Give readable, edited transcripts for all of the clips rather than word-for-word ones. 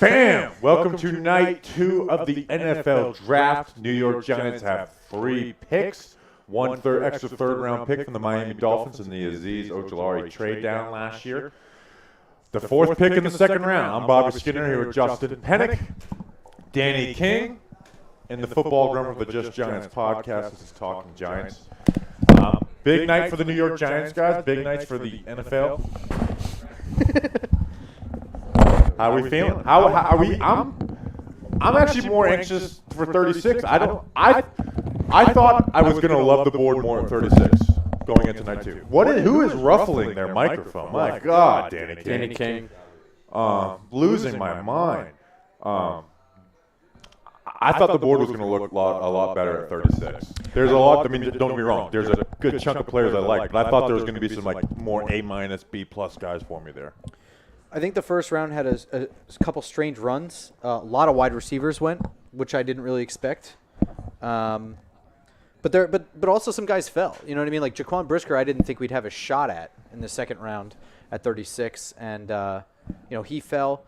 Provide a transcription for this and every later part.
Bam! Welcome to night 2 of the NFL Draft. New York Giants have 3 picks. One extra third-round pick from the Miami Dolphins in the Azeez Ojulari trade down last year. The 4th pick in the second round. I'm Bobby Skinner here with Justin Pennick, Danny King, and the Football Grump of the Just Giants podcast. This is Talking Giants. Big night for the New York Giants, guys. Big nights for the NFL. How are we feeling? How are we? I'm actually more anxious for 36. I thought I was going to love the board more at 36 going into night 2. Who is ruffling their microphone? My God, Danny King. Danny King. Losing my mind. I thought the board was going to look a lot better at 36. There's a lot. I mean, don't get me wrong. There's a good chunk of players I like, but I thought there was going to be some more A-, B+ guys for me there. I think the first round had a couple strange runs. A lot of wide receivers went, which I didn't really expect. But also some guys fell. You know what I mean? Like Jaquan Brisker, I didn't think we'd have a shot at in the second round at 36, and he fell.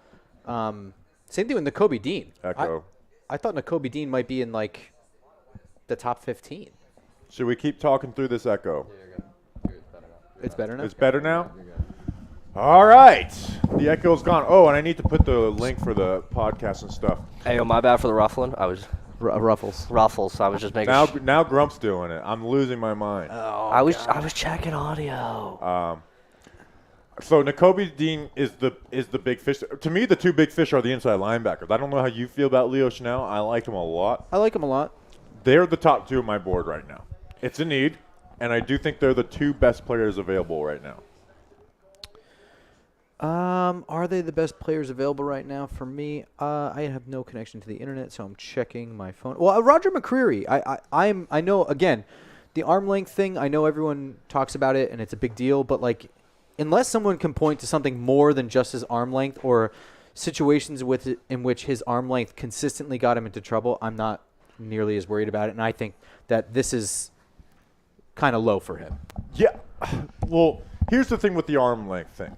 Same thing with Nakobe Dean. I thought Nakobe Dean might be in the top 15. Should we keep talking through this echo? It's better now. It's better now. All right. The echo's gone. Oh, and I need to put the link for the podcast and stuff. Hey, my bad for the ruffling. I was Ruffles. I was just making. Now Grump's doing it. I'm losing my mind. Oh, I was checking audio. So Nakobe Dean is the big fish. To me, the 2 big fish are the inside linebackers. I don't know how you feel about Leo Chanel. I like him a lot. They're the top 2 of my board right now. It's a need, and I do think they're the 2 best players available right now. Are they the best players available right now? For me, I have no connection to the internet, so I'm checking my phone. Well, Roger McCreary, I know, again, the arm length thing, I know everyone talks about it and it's a big deal, but unless someone can point to something more than just his arm length or situations in which his arm length consistently got him into trouble, I'm not nearly as worried about it, and I think that this is kind of low for him. Yeah. Well, here's the thing with the arm length thing.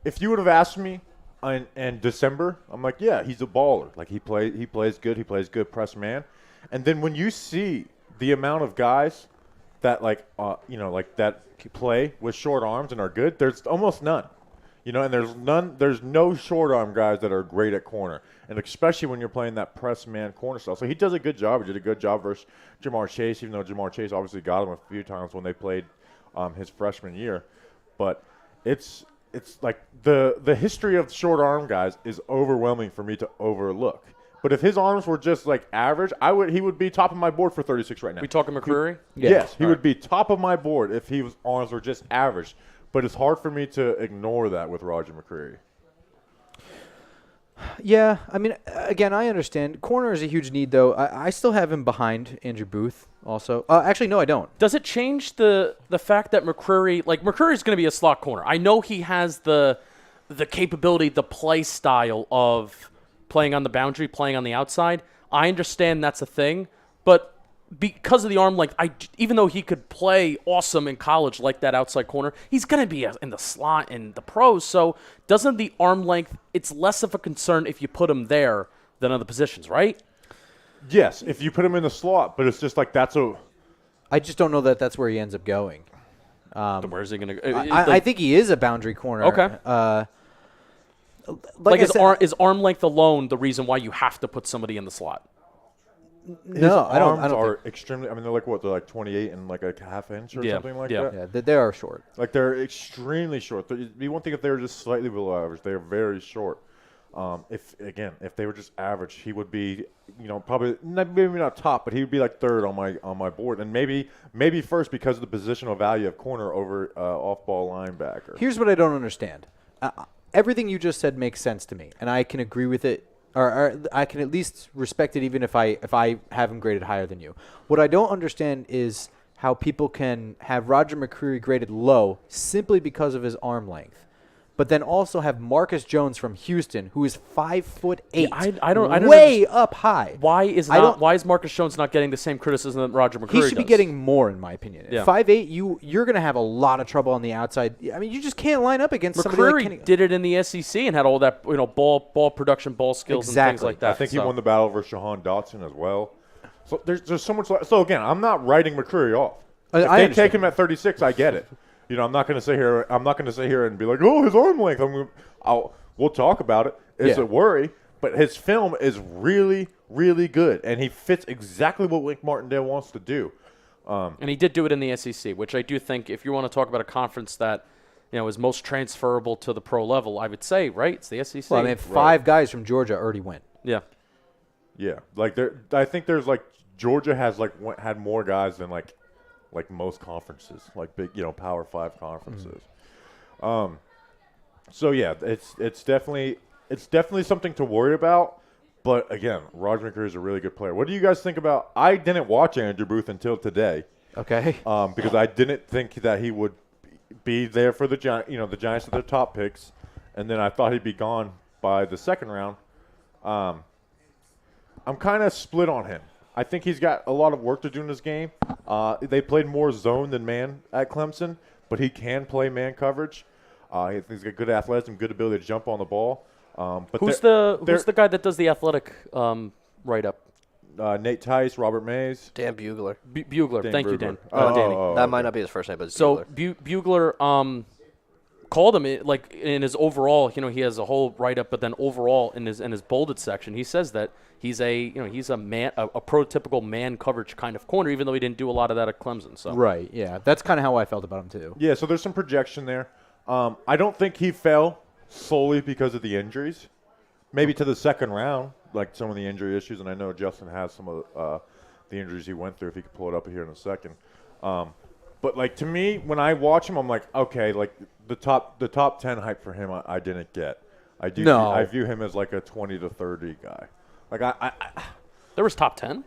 If you would have asked me in December, I'm like, yeah, he's a baller. He plays good. He plays good press man. And then when you see the amount of guys that that play with short arms and are good, there's almost none. And there's no short arm guys that are great at corner. And especially when you're playing that press man corner style. So he does a good job. He did a good job versus Jamar Chase, even though Jamar Chase obviously got him a few times when they played his freshman year. But it's like the history of short arm guys is overwhelming for me to overlook. But if his arms were just average, he would be top of my board for 36 right now. We talking McCreary? Yes, he would be top of my board if his arms were just average. But it's hard for me to ignore that with Roger McCreary. Yeah, I mean, again, I understand. Corner is a huge need, though. I still have him behind Andrew Booth also. Actually, no, I don't. Does it change the fact that McCreary's going to be a slot corner? I know he has the capability, the play style of playing on the boundary, playing on the outside. I understand that's a thing, but because of the arm length, even though he could play awesome in college like that outside corner, he's going to be in the slot in the pros. So doesn't the arm length, it's less of a concern if you put him there than other positions, right? Yes, if you put him in the slot, but it's just I just don't know that that's where he ends up going. Where is he going to go? I think he is a boundary corner. Okay. Is arm length alone the reason why you have to put somebody in the slot? No, I don't. His arms are extremely. I mean, they're 28 and a half inch or something like that. Yeah, they are short. They're extremely short. You won't think if they were just slightly below average. They are very short. If they were just average, he would be, probably maybe not top, but he would be third on my board, and maybe first because of the positional value of corner over off-ball linebacker. Here's what I don't understand. Everything you just said makes sense to me, and I can agree with it. Or I can at least respect it even if I have him graded higher than you. What I don't understand is how people can have Roger McCreary graded low simply because of his arm length. but then also have Marcus Jones from Houston, who is 5'8", I don't way up high. Why is Marcus Jones not getting the same criticism that Roger McCreary He does? should be getting more, in my opinion. Yeah. 5'8", you're going to have a lot of trouble on the outside. I mean, you just can't line up against somebody like Kenny. McCreary did it in the SEC and had all that ball production, ball skills, and things like that. I think he won the battle over Shahan Dotson as well. So there's so much. So again, I'm not writing McCreary off. If they take him at 36, I get it. I'm not going to sit here. I'm not going to sit here and be like, "Oh, his arm length." We'll talk about it. It's a worry, but his film is really, really good, and he fits exactly what Wink Martindale wants to do. And he did do it in the SEC, which I do think, if you want to talk about a conference that is most transferable to the pro level, I would say, right? It's the SEC. Well, I mean, 5 guys from Georgia already went. Yeah. Yeah, I think there's Georgia has had more guys than like most conferences, like big Power 5 conferences. So yeah, it's definitely something to worry about. But again, Roger McCreary is a really good player. What do you guys think about? I didn't watch Andrew Booth until today. Okay. Because I didn't think that he would be there for the the Giants at their top picks, and then I thought he'd be gone by the second round. I'm kind of split on him. I think he's got a lot of work to do in this game. They played more zone than man at Clemson, but he can play man coverage. He's got good athleticism, good ability to jump on the ball. But who's the guy that does the athletic write-up? Nate Tice, Robert Mays. Dan Bugler. Bugler. Thank you, Dan. Danny. That might not be his first name, but it's so Bugler. Bugler called him in his overall. He has a whole write-up, but then overall in his bolded section, he says that he's a prototypical man coverage kind of corner, even though he didn't do a lot of that at Clemson. So Right. Yeah, that's kind of how I felt about him too. Yeah. So there's some projection there. I don't think he fell solely because of the injuries. Maybe to the second round, like some of the injury issues, and I know Justin has some of the injuries he went through. If he could pull it up here in a second. But to me, when I watch him, I'm like, okay, the top 10 hype for him, I didn't get. I view him as like a 20 to 30 guy. There was top 10.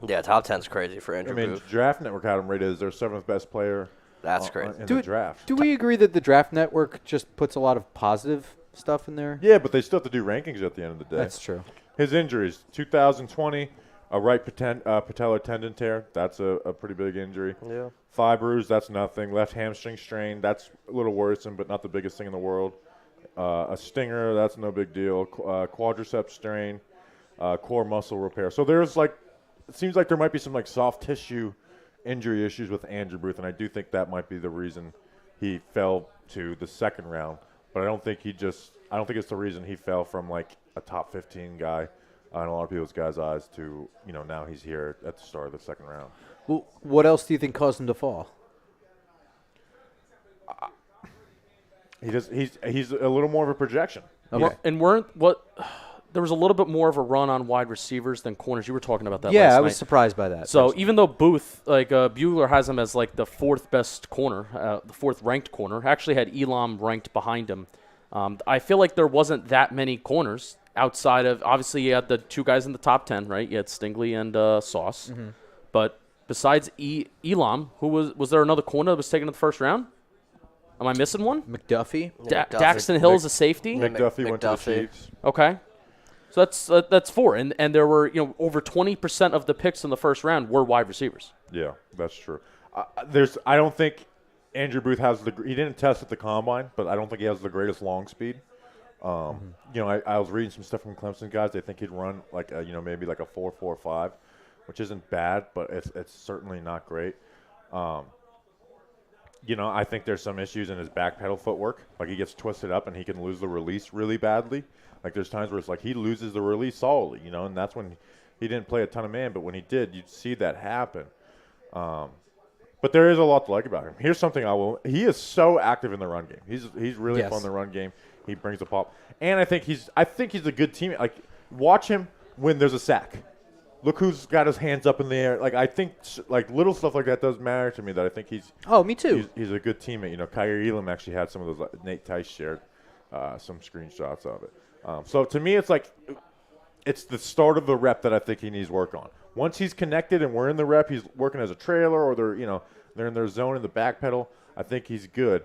Yeah, top 10's crazy for Andrew Booth. Draft Network had him rated as their 7th best player. That's crazy. In the draft. Do we agree that the Draft Network just puts a lot of positive stuff in there? Yeah, but they still have to do rankings at the end of the day. That's true. His injuries: 2020, a right patellar tendon tear. That's a pretty big injury. Yeah. Thigh bruise. That's nothing. Left hamstring strain. That's a little worrisome, but not the biggest thing in the world. A stinger. That's no big deal. Quadriceps strain. Core muscle repair. So there's it seems like there might be some soft tissue injury issues with Andrew Booth, and I do think that might be the reason he fell to the second round. But I don't think it's the reason he fell from a top 15 guy in a lot of people's guys' eyes to now he's here at the start of the second round. Well, what else do you think caused him to fall? He's a little more of a projection. Okay. And there was a little bit more of a run on wide receivers than corners. You were talking about that. Yeah, last I was night. surprised by that. So even though Booth, Bugler has him as the 4th best corner, the 4th ranked corner, actually had Elam ranked behind him. I feel like there wasn't that many corners outside of, obviously you had the 2 guys in the top 10, right? You had Stingley and Sauce. Mm-hmm. But besides Elam, who was there another corner that was taken in the first round? Am I missing one? McDuffie? Daxton Hill's a safety? McDuffie went to the Chiefs. Okay. So that's 4, and there were over 20% of the picks in the first round were wide receivers. Yeah, that's true. I don't think Andrew Booth has he didn't test at the combine, but I don't think he has the greatest long speed. I was reading some stuff from Clemson guys. They think he'd run maybe a 4.45, which isn't bad, but it's certainly not great. I think there's some issues in his back pedal footwork. He gets twisted up and he can lose the release really badly. There's times where it's he loses the release solidly, and that's when he didn't play a ton of man. But when he did, you'd see that happen. But there is a lot to like about him. Here's something he is so active in the run game. He's really fun in the run game. He brings the pop, and I think he's a good teammate. Watch him when there's a sack. Look who's got his hands up in the air. I think little stuff like that does matter to me. That I think he's. Oh, me too. He's a good teammate. Kyrie Elam actually had some of those. Nate Tice shared some screenshots of it. So to me, it's the start of the rep that I think he needs work on. Once he's connected and we're in the rep, he's working as a trailer or they're in their zone in the back pedal. I think he's good.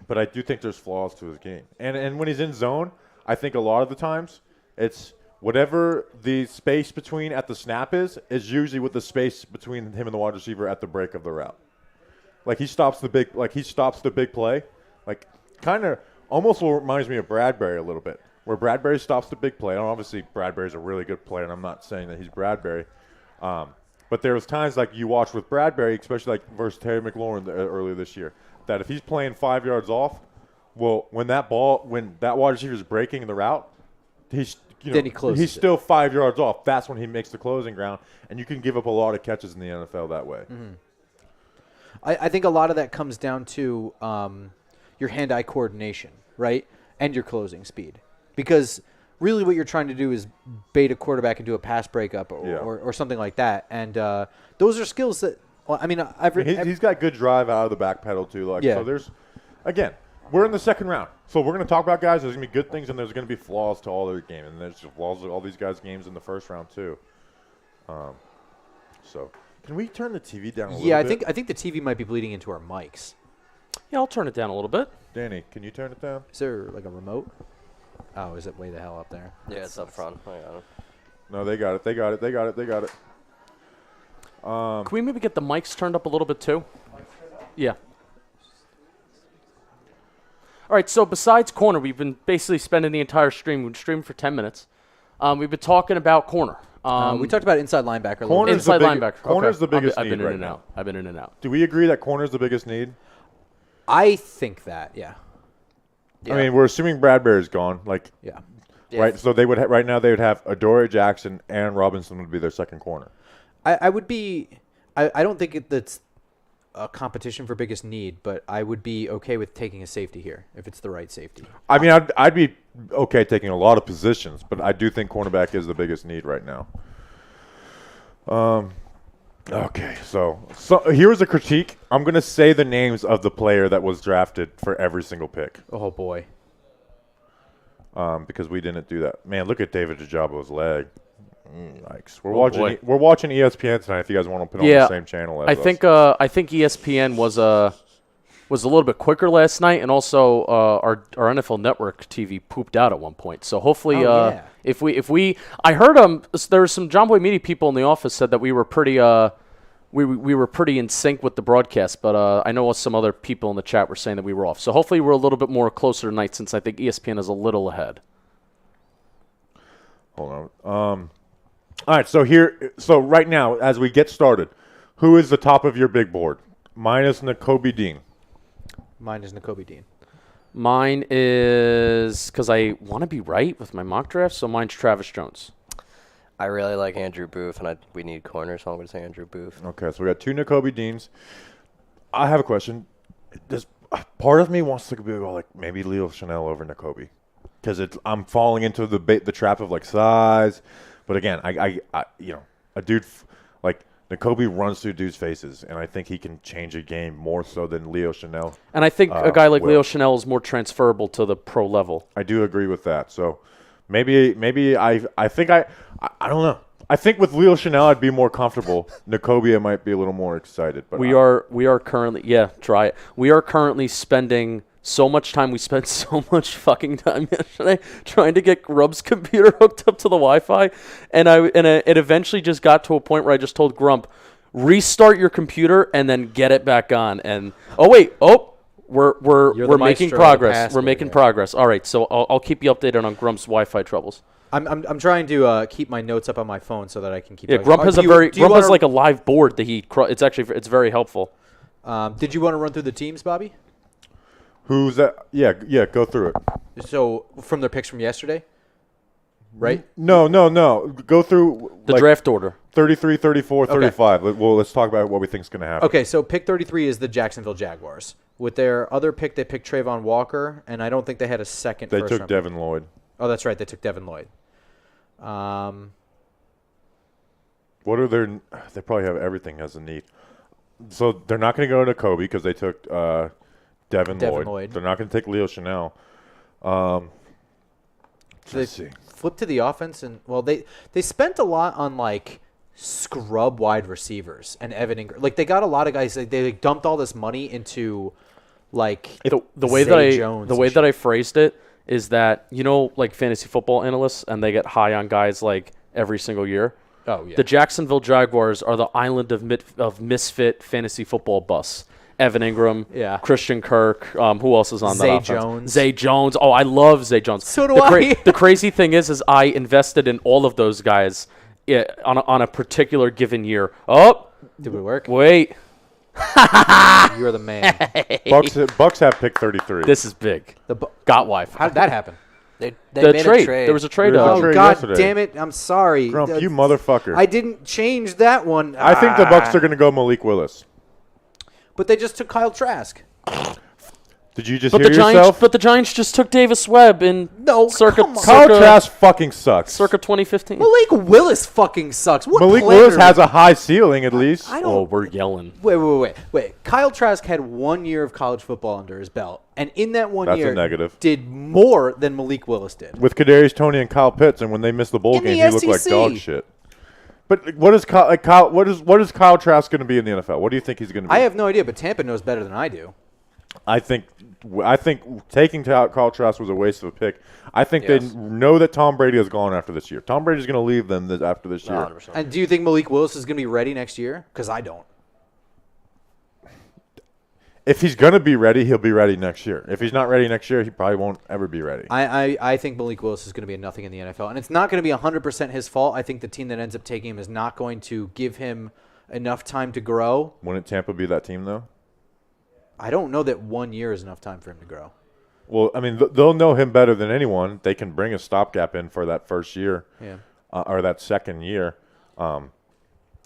but I do think there's flaws to his game. And when he's in zone, I think a lot of the times it's whatever the space between at the snap is usually what the space between him and the wide receiver at the break of the route. Like he stops the big play, like kind of almost reminds me of Bradbury a little bit, where Bradbury stops the big play. And obviously, Bradbury's a really good player, and I'm not saying that he's Bradbury. But there was times like you watch with Bradbury, especially like versus Terry McLaurin earlier this year, that if he's playing 5 yards off, well, when that wide receiver is breaking the route, he's still 5 yards off. That's when he makes the closing ground, and you can give up a lot of catches in the NFL that way. Mm-hmm. I think a lot of that comes down to your hand-eye coordination, right, and your closing speed, because really what you're trying to do is bait a quarterback into a pass breakup or something like that, and those are skills that. Well, I mean, he's got good drive out of the back pedal too. So there's, again, we're in the second round, so we're going to talk about guys. There's going to be good things and there's going to be flaws to all their game, and there's flaws to all these guys' games in the first round too. So can we turn the TV down a little bit? Yeah, I think the TV might be bleeding into our mics. Yeah, I'll turn it down a little bit. Danny, can you turn it down? Is there like a remote? Oh, is it way the hell up there? Yeah, it's up front. I got it. No, they got it. Can we maybe get the mics turned up a little bit too? Yeah. All right, so besides corner, we've been basically spending the entire stream. We've been streaming for 10 minutes. We've been talking about corner. We talked about inside linebacker. Linebacker. Corner's the biggest need I've been right in and now. out. I've been in and out. Do we agree that corner's the biggest need? I think that, yeah. I mean, we're assuming Bradbury's gone. Yeah. Right. So they would right now they would have Adoree Jackson and Robinson would be their second corner. I would be. I don't think that's a competition for biggest need, but I would be okay with taking a safety here if it's the right safety. I mean, I'd be okay taking a lot of positions, but I do think cornerback is the biggest need right now. Okay, so here's a critique. I'm going to say the names of the player that was drafted for every single pick. Oh, boy. Because we didn't do that. Man, look at David Ajabo's leg. Yikes. We're watching ESPN tonight if you guys want to put on the same channel as us. I think ESPN was a little bit quicker last night, and also our NFL Network TV pooped out at one point. So hopefully, if we I heard there were some John Boy Media people in the office said that we were pretty we were pretty in sync with the broadcast, but I know some other people in the chat were saying that we were off. So hopefully we're a little bit more closer tonight, since I think ESPN is a little ahead. Hold on. All right, so right now, as we get started, who is the top of your big board? Mine is Nakobe Dean. Mine is Nakobe Dean. Mine is, because I want to be right with my mock draft, so mine's Travis Jones. I really like Andrew Booth, and we need corners, so I'm going to say Andrew Booth. Okay, so we got two Nakobe Deans. I have a question. Part of me wants to go like maybe Leo Chanel over Nakobe, because I'm falling into the trap of like size. But again, I a dude like Nakobe runs through dudes' faces, and I think he can change a game more so than Leo Chanel. And I think a guy like Leo Chanel is more transferable to the pro level. I do agree with that. So maybe I think I don't know. I think with Leo Chanel I'd be more comfortable. Nakobe I might be a little more excited. But we are currently try it. We are currently spending so much time. We spent so much fucking time yesterday trying to get Grump's computer hooked up to the Wi-Fi, and it eventually just got to a point where I just told Grump, restart your computer and then get it back on. And we're making progress. We're making progress. All right, so I'll keep you updated on Grump's Wi-Fi troubles. I'm trying to keep my notes up on my phone so that I can keep. Yeah, Grump has has like a live board that it's very helpful. Did you want to run through the teams, Bobby? Who's that? Yeah, go through it. So from their picks from yesterday, right? No. Go through the draft order. 33, 34, 35. Okay. Well, let's talk about what we think is going to happen. Okay, so pick 33 is the Jacksonville Jaguars. With their other pick, they picked Trayvon Walker, and I don't think they had a second. They took Devin Lloyd. Oh, that's right. They took Devin Lloyd. What are their? They probably have everything as a need. So they're not going to go to Kobe because they took Devin Lloyd. They're not going to take Leo Chanel. Let's see. Flip to the offense, and they spent a lot on like scrub wide receivers and Evan Ingram. Like they got a lot of guys. They dumped all this money into like The way Zay Jones and shit. that I phrased it is that, like fantasy football analysts, and they get high on guys like every single year. Oh yeah. The Jacksonville Jaguars are the island of misfit fantasy football bus. Evan Ingram, Yeah. Christian Kirk. Who else is on Zay that offense? Jones. Zay Jones. Oh, I love Zay Jones. So do the I. The crazy thing is I invested in all of those guys on a particular given year. Oh, Did it work? wait. You're the man. Bucks have pick 33. This is big. Got Wi-Fi. How did that happen? They The made trade. a trade. There was a trade. There was a Oh trade God yesterday. damn it! I'm sorry. Grump, you motherfucker. I didn't change that one. I think the Bucks are going to go Malik Willis. But they just took Kyle Trask. Did you just But hear the Giants. yourself? But the Giants just took Davis Webb in No, circa come on. Kyle circa, Trask fucking sucks. circa 2015. Malik Willis fucking sucks. What Malik player- Willis has a high ceiling at least. I Oh, don't. we're yelling. Wait. Kyle Trask had 1 year of college football under his belt, and in that one That's a year, negative. did more than Malik Willis did. With Kadarius Toney and Kyle Pitts, and when they missed the bowl In game, the he looked like SEC. dog shit. But what is what is Kyle Trask going to be in the NFL? What do you think he's going to be? I have no idea, but Tampa knows better than I do. I think taking Kyle Trask was a waste of a pick. I think Yes. they know that Tom Brady is gone after this year. Tom Brady's going to leave them after this year. 100%. And do you think Malik Willis is going to be ready next year? Because I don't. If he's going to be ready, he'll be ready next year. If he's not ready next year, he probably won't ever be ready. I think Malik Willis is going to be a nothing in the NFL. And it's not going to be 100% his fault. I think the team that ends up taking him is not going to give him enough time to grow. Wouldn't Tampa be that team, though? I don't know that 1 year is enough time for him to grow. Well, I mean, they'll know him better than anyone. They can bring a stopgap in for that first year Yeah. or that second year.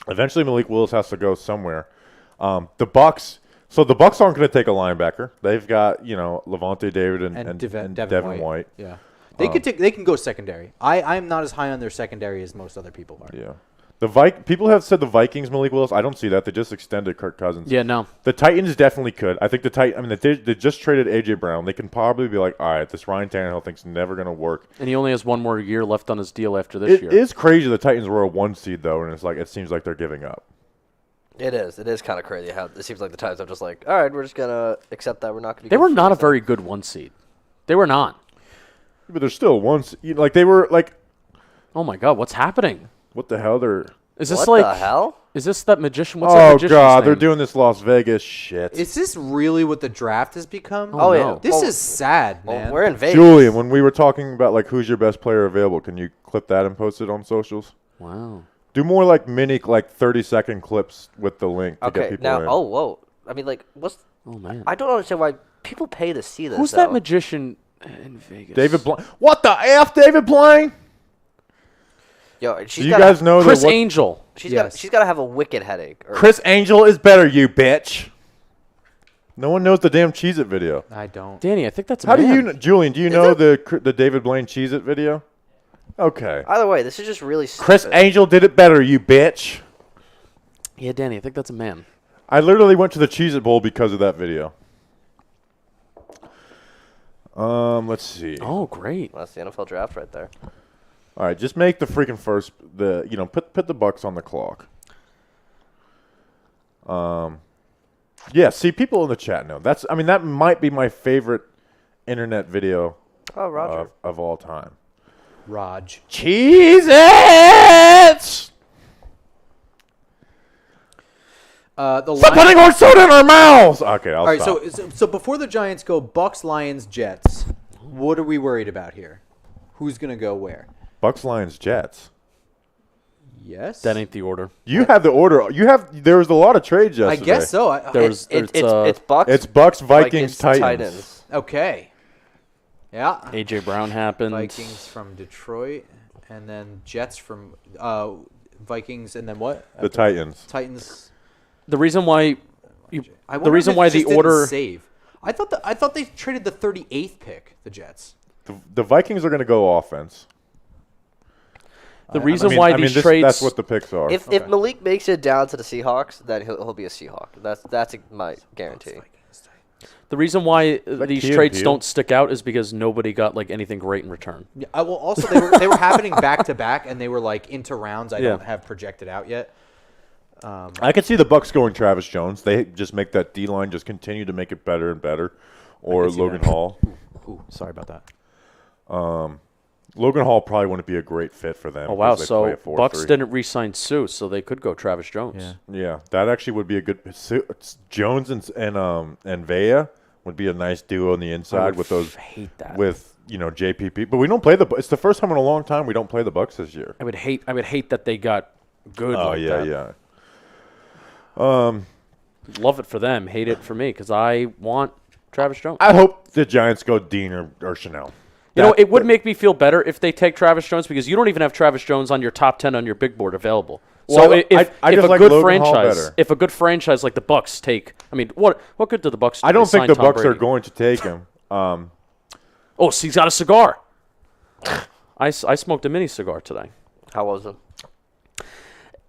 Eventually, Malik Willis has to go somewhere. The Bucks aren't going to take a linebacker. They've got Levante David and Devin White. Yeah. They can go secondary. I'm not as high on their secondary as most other people are. Yeah. People have said the Vikings, Malik Willis. I don't see that. They just extended Kirk Cousins. Yeah, no. The Titans definitely could. I think they just traded A.J. Brown. They can probably be like, all right, this Ryan Tannehill thing's never going to work. And he only has one more year left on his deal after this year. It is crazy the Titans were a 1 seed, though, and it seems like they're giving up. It is. It is kind of crazy how it seems like the Titans are just like, all right, we're just going to accept that we're not going to be They good were for not a this very good 1 seed. They were not. But they're still 1 seed. Like, they were like, Oh my God, what's happening? what the hell? Is thing. this What like? the hell? Is this that magician? What's that Oh, magician's God, they're name? doing this Las Vegas shit. Is this really what the draft has become? Oh, yeah. no. This Well, is sad, well, man. we're in Vegas. Julian, when we were talking about, like, who's your best player available, can you clip that and post it on socials? Wow. Do more, like, mini, like, 30-second clips with the link to get Okay, people now, in. whoa. I mean, like, Oh man. I don't understand why people pay to see this. Who's though. that magician in Vegas? David Blaine. What the F, David Blaine? Yo, Do she's you got guys know Chris that Angel. she's Yes. got to have a wicked headache. Or, Chris Angel is better, you bitch. No one knows the damn Cheez-It video. I don't. Danny, I think that's a How do man. you, Julian, do you know the David Blaine Cheez-It video? Okay. either way, this is just really stupid. Chris Angel did it better, you bitch. Yeah, Danny, I think that's a man. I literally went to the Cheez-It Bowl because of that video. Let's see. Oh, great. That's the NFL draft right there. All right, just make the freaking put the Bucks on the clock. Yeah, see, people in the chat know. That might be my favorite internet video Oh, Roger. of all time. Raj. Cheez-Its! The Stop Lions- putting orange soda in our mouths! Okay, I'll All right, stop. so before the Giants go, Bucks, Lions, Jets. What are we worried about here? Who's gonna go where? Bucks, Lions, Jets. Yes. That ain't the order. You have the order. There was a lot of trades I yesterday. guess so. There's It's Bucks. It's Bucks, Vikings, Titans. Titans. Okay. Yeah. AJ Brown happened. Vikings from Detroit, and then Jets from Vikings, and then what? The Titans. Titans. The reason why I the wonder reason if it why just the didn't order save. I thought they traded the 38th pick. The Jets. The Vikings are going to go offense. the reason why these trades That's what the picks are. If Malik makes it down to the Seahawks, then he'll be a Seahawk. That's my guarantee. the reason why these Key and trades Peele? don't stick out is because nobody got like anything great in return. Yeah, well, also they were happening back to back, and they were like into rounds I Yeah. don't have projected out yet. I could see the Bucks going Travis Jones. They just make that D line just continue to make it better and better, or see Logan that. Hall. Ooh, sorry about that. Logan Hall probably wouldn't be a great fit for them. Oh wow! because they play So a 4-3. Bucks didn't re-sign Sue, so they could go Travis Jones. Yeah. Yeah, that actually would be a good. Jones and Vea would be a nice duo on the inside with those. Hate that. With JPP, but we don't play the. It's the first time in a long time we don't play the Bucks this year. I would hate that they got good. Oh like yeah, that. yeah. Love it for them, hate it for me because I want Travis Jones. I hope the Giants go Dean or Chanel. It would make me feel better if they take Travis Jones because you don't even have Travis Jones on your top 10 on your big board available. So Well, if I if just a like good Logan Hall franchise, better. if a good franchise like the Bucks take, I mean, what good did the Bucks do? I don't They think signed the Tom Bucks are Brady. going to take him. Oh, so he's got a cigar. I smoked a mini cigar today. How was it?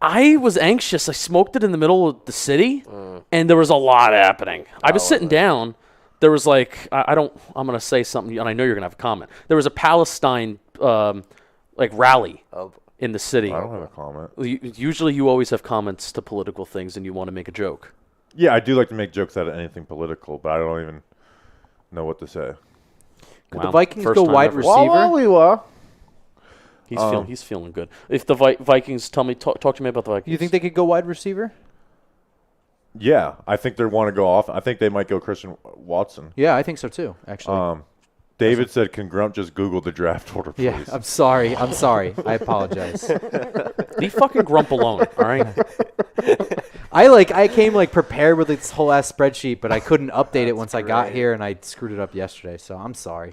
I was anxious. I smoked it in the middle of the city, and there was a lot happening. I was sitting down. There was like I'm gonna say something, and I know you're gonna have a comment. There was a Palestine rally in the city. I don't have a comment. Usually, you always have comments to political things, and you want to make a joke. Yeah, I do like to make jokes out of anything political, but I don't even know what to say. Could Wow, the Vikings first go time wide ever. receiver? He's feeling good. If the Vikings talk to me about the Vikings. You think they could go wide receiver? Yeah, I think they want to go off. I think they might go Christian Watson. Yeah, I think so too. Actually. David said, "Can Grump just Google the draft order, please?" Yeah, I'm sorry. I apologize. Leave fucking Grump alone, all right? I came prepared with this whole ass spreadsheet, but I couldn't update it once I got here, and I screwed it up yesterday. So I'm sorry.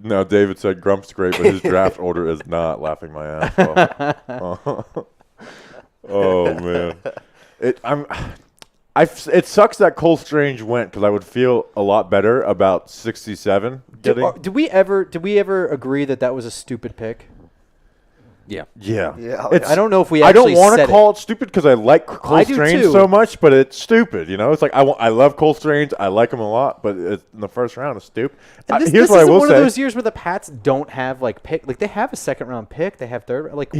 No, David said Grump's great, but his draft order is not. Laughing my ass off. Oh man, it sucks that Cole Strange went because I would feel a lot better about 67 getting. Did we ever agree that was a stupid pick? Yeah. Yeah. I don't know if we I actually don't want to said call it stupid because I like Cole I do Strange too. so much, but it's stupid. It's like I love Cole Strange. I like him a lot, but in the first round, it's stupid. And Here's this what I is will one say. of those years where the Pats don't have pick. They have a second round pick. They have third. What?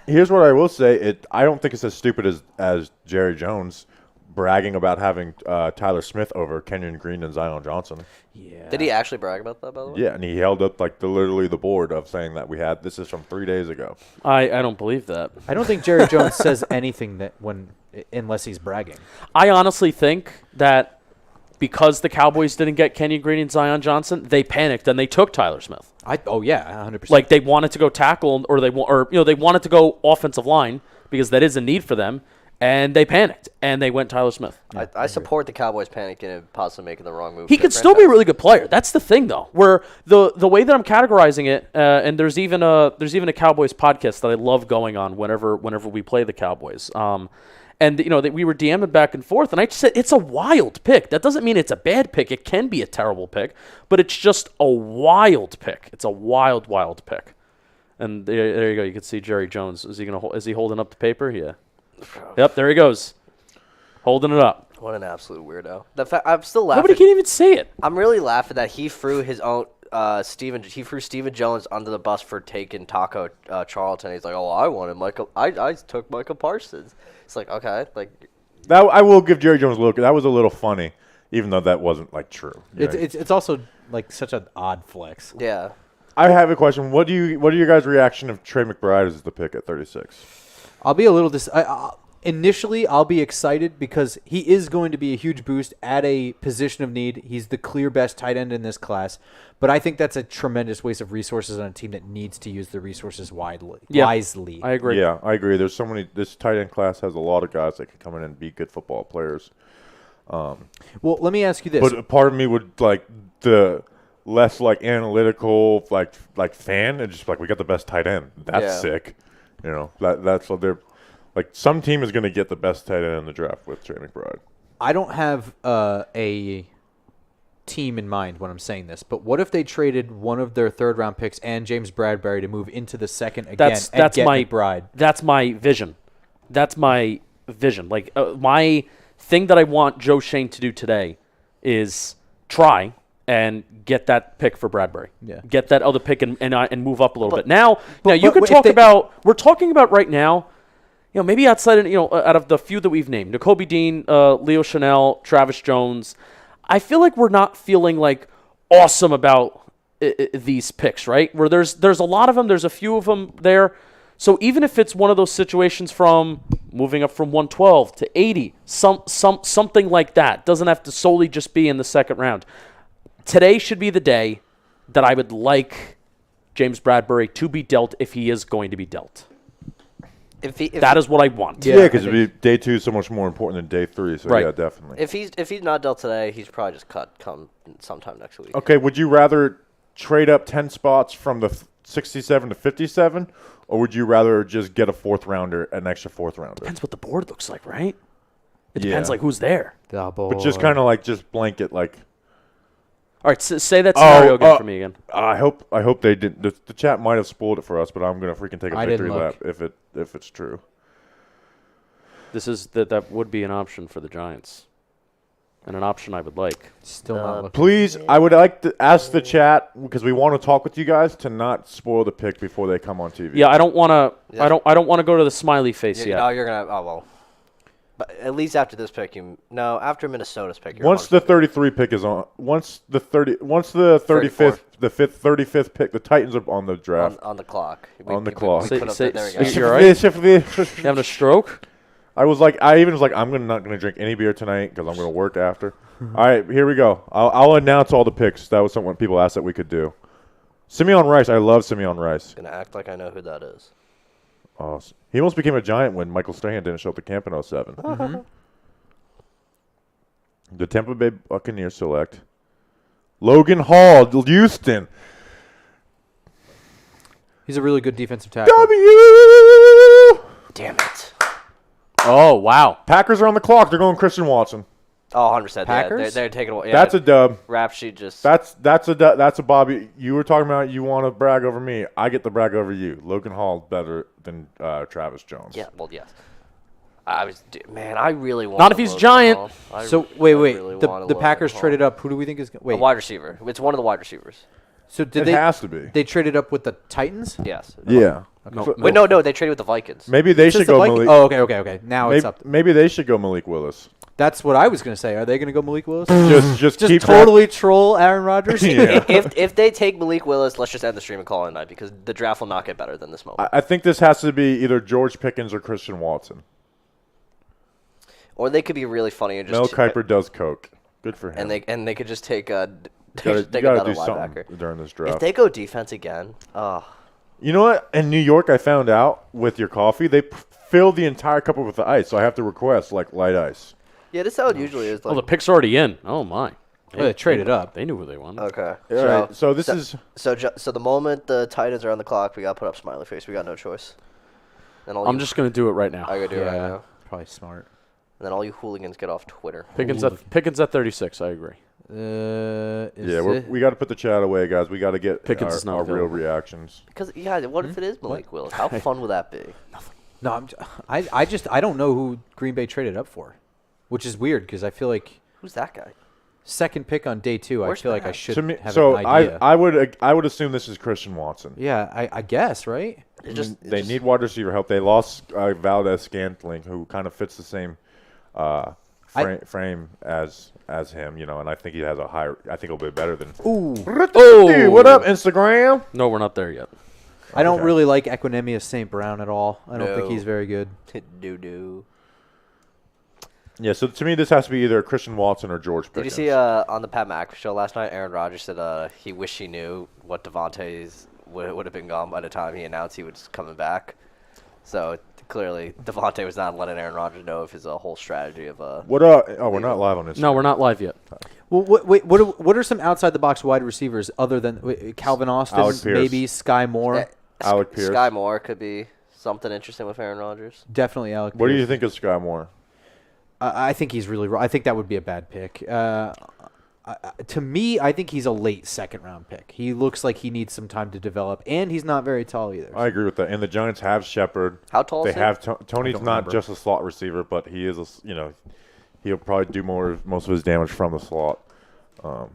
Here's what I will say. I don't think it's as stupid as Jerry Jones bragging about having Tyler Smith over Kenyon Green and Zion Johnson. Yeah. Did he actually brag about that, by the way? Yeah, and he held up literally the board of saying that this is from 3 days ago. I don't believe that. I don't think Jerry Jones says anything unless he's bragging. I honestly think that because the Cowboys didn't get Kenyon Green and Zion Johnson, they panicked and they took Tyler Smith. 100%. Like they wanted to go tackle or they wanted to go offensive line because that is a need for them. And they panicked, and they went Tyler Smith. I support the Cowboys panicking and possibly making the wrong move. He to could the still be a franchise. really good player. That's the thing, though. Where the way that I'm categorizing it, and there's even a Cowboys podcast that I love going on whenever we play the Cowboys. And that we were DMing back and forth, and I just said it's a wild pick. That doesn't mean it's a bad pick. It can be a terrible pick, but it's just a wild pick. It's a wild pick. And there you go. You can see Jerry Jones. Is he holding up the paper? Yeah. Yep, there he goes, holding it up. What an absolute weirdo. I'm still laughing. Nobody can even say it. I'm really laughing that he threw his own Steven Jones under the bus for taking Taco Charlton. He's like, oh, I wanted Michael. I took Michael Parsons. It's like, okay, That I will give Jerry Jones a little. That was a little funny, even though that wasn't true. It's also such an odd flex. yeah. I have a question. What are your guys' reaction of Trey McBride as the pick at 36? I'll be a little initially, I'll be excited because he is going to be a huge boost at a position of need. He's the clear best tight end in this class, but I think that's a tremendous waste of resources on a team that needs to use the resources wisely. I agree. Yeah, I agree. There's so many. This tight end class has a lot of guys that can come in and be good football players. Well, let me ask you this. But part of me would the less analytical fan and just we got the best tight end. That's sick. That's what they're some team is going to get the best tight end in the draft with Trey McBride. I don't have a team in mind when I'm saying this, but what if they traded one of their third round picks and James Bradbury to move into the second again and get McBride? That's my vision. My thing that I want Joe Shane to do today is try and get that pick for Bradbury. Yeah. Get that other pick and move up a little bit. Now you but could if talk they- about. We're talking about right now. maybe outside of, out of the few that we've named, Nakobe Dean, Leo Chanel, Travis Jones, I feel like we're not feeling like awesome about these picks, right? Where there's a lot of them, there's a few of them there. So even if it's one of those situations from moving up from 112 to 80, something like that, doesn't have to solely just be in the second round. Today should be the day that I would like James Bradbury to be dealt if he is going to be dealt. That is what I want. Yeah, because day 2 is so much more important than day 3. So Right. yeah, definitely. If he's not dealt today, he's probably just cut come sometime next week. Okay, would you rather trade up 10 spots from the 67 to 57, or would you rather just get a 4th rounder, an extra 4th rounder? Depends what the board looks like, right? It Yeah. depends like who's there. But just kind of like just blanket like. All right, say that scenario again for me again. I hope they didn't. The chat might have spoiled it for us, but I'm gonna freaking take a I victory didn't lap look. if it's true. This is that would be an option for the Giants, and an option I would like. Still not looking. Please, I would like to ask the chat because we want to talk with you guys to not spoil the pick before they come on TV. Yeah, I don't want to. Yeah. I don't want to go to the smiley face yet. No, you're gonna. Oh well. But at least after this pick, after Minnesota's pick. You're Once the 33 pick is on, once the 35th, the 35th pick, the Titans are on the draft. on the clock. On the clock. We put up there we go. You all right? You having a stroke? I even was like, I'm not gonna drink any beer tonight because I'm gonna work after. All right, here we go. I'll announce all the picks. That was something people asked that we could do. Simeon Rice, I love Simeon Rice. Gonna act like I know who that is. Oh, he almost became a Giant when Michael Strahan didn't show up to camp in 07. The Tampa Bay Buccaneers select Logan Hall, Houston. He's a really good defensive tackle. W. Damn it. Oh wow! Packers are on the clock. They're going Christian Watson. Oh, 100%. Packers? Yeah, they're taking away. Yeah, That's a dub. rap sheet. Just That's a Bobby. You were talking about you want to brag over me. I get the brag over you. Logan Hall better than Travis Jones. yeah. Well, yes. I really want. Not if he's Giant. So wait. The Packers traded up. Who do we think is A wait? wide receiver. It's one of the wide receivers. So did It they? has to be. They traded up with the Titans. Yes. Yeah. No, Wait, no. They traded with the Vikings. Maybe they Is this should the go Vikings? Malik. Oh, okay. Now it's up. Maybe they should go Malik Willis. That's what I was going to say. Are they going to go Malik Willis? Just Just keep totally troll Aaron Rodgers? Yeah. If they take Malik Willis, let's just end the stream and call it a night because the draft will not get better than this moment. I think this has to be either George Pickens or Christian Watson. Or they could be really funny and just Mel Kiper does coke. Good for him. and they could just take you take gotta another do linebacker. something during this If draft. they go defense again, You know what? In New York, I found out with your coffee, they fill the entire cup with the ice, so I have to request like light ice. yeah, this is how it usually is. Oh, Like, the pick's already in. Oh my! They traded up. They knew who they wanted. okay, All right, so this is so the moment the Titans are on the clock, we got to put up smiley face. We got no choice. And all I'm you- just gonna do it right now. I gotta do it right now. Probably smart. And then all you hooligans get off Twitter. Pickens at 36. I agree. we got to put the chat away, guys. We got to get Pickens is not our real available. reactions. Because what if it is Malik Willis? How fun would that be? No, I don't know who Green Bay traded up for, which is weird because I feel like Who's that guy? second pick on day 2. Where's I feel like I that? should To me, have so an idea. I would assume this is Christian Watson. Yeah, I guess right. They need wide receiver help. They lost Valdez Scantling, who kind of fits the same frame as him, and I think he has a higher. I think he'll be better than. Ooh, Oh, what up, Instagram? No, we're not there yet. I don't Okay. really like Equinemius St. Brown at all. I don't think No. he's very good. Doo-doo. Yeah, so to me, this has to be either Christian Watson or George Did Pickens. you see on the Pat McAfee show last night, Aaron Rodgers said he wished he knew what Devontae's would have been gone by the time he announced he was coming back. So clearly, Devontae was not letting Aaron Rodgers know of his whole strategy of What up? Oh, we're not live on this. No, we're not live yet. Well, what are some outside the box wide receivers other than Calvin Austin, Alec Pierce. maybe Sky Moore? Alec Pierce. Sky Moore could be something interesting with Aaron Rodgers. Definitely Alec. What do Pierce. you think of Sky Moore? I think he's really. I think that would be a bad pick. To me, I think he's a late second round pick. He looks like he needs some time to develop, and he's not very tall either. I agree with that. And the Giants have Shepard. How tall They is he? have Tony's don't not remember. just a slot receiver, but he is he'll probably do most of his damage from the slot.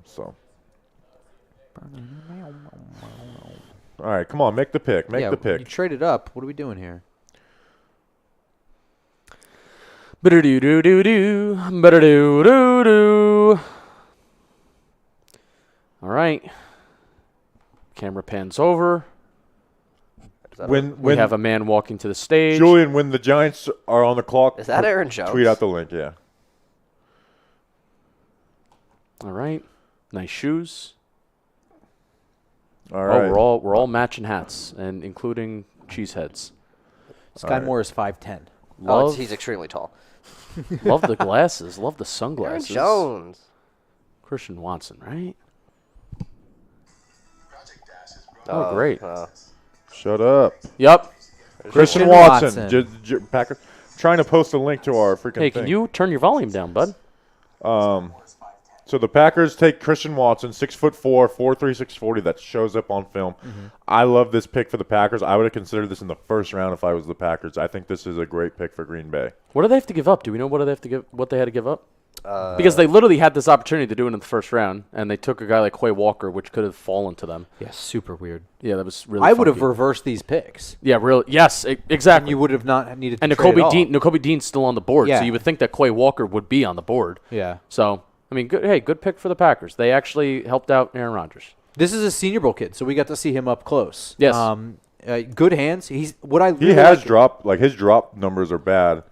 So. All right, come on, make the pick. Make the You pick. traded up. What are we doing here? Ba-da-doo-doo-doo-doo. Ba-da-doo-doo-doo. All right. Camera pans over. When We have a man walking to the stage. Julian, when the Giants are on the clock, Is that Aaron Jones? tweet out the link. Yeah. All right. Nice shoes. All right. Oh, we're all matching hats, and including cheeseheads. Sky Moore is 5'10". Love, He's extremely tall. love the glasses. Love the Aaron sunglasses. Jones. Christian Watson, right? Oh, great. Shut up. Yep. Christian Christian Watson. Watson. Packer. Trying to post a link to our freaking Hey, thing. can you turn your volume down, bud? So the Packers take Christian Watson, 6'4", 4'3", 640. That shows up on film. I love this pick for the Packers. I would have considered this in the first round if I was the Packers. I think this is a great pick for Green Bay. What do they have to give up? Do we know what they had to give up? Because they literally had this opportunity to do it in the first round, and they took a guy like Quay Walker, which could have fallen to them. Yeah, super weird. Yeah, that was really. I would have funky. reversed these picks. Yeah, really. Yes, exactly. And you would have not needed to And trade at all. Nakobe Dean's still on the board, Yeah. so you would think that Quay Walker would be on the board. Yeah. So, I mean, good pick for the Packers. They actually helped out Aaron Rodgers. This is a Senior Bowl kid, so we got to see him up close. Yes. Good hands. He's what I He really has like- dropped, like his drop numbers are bad.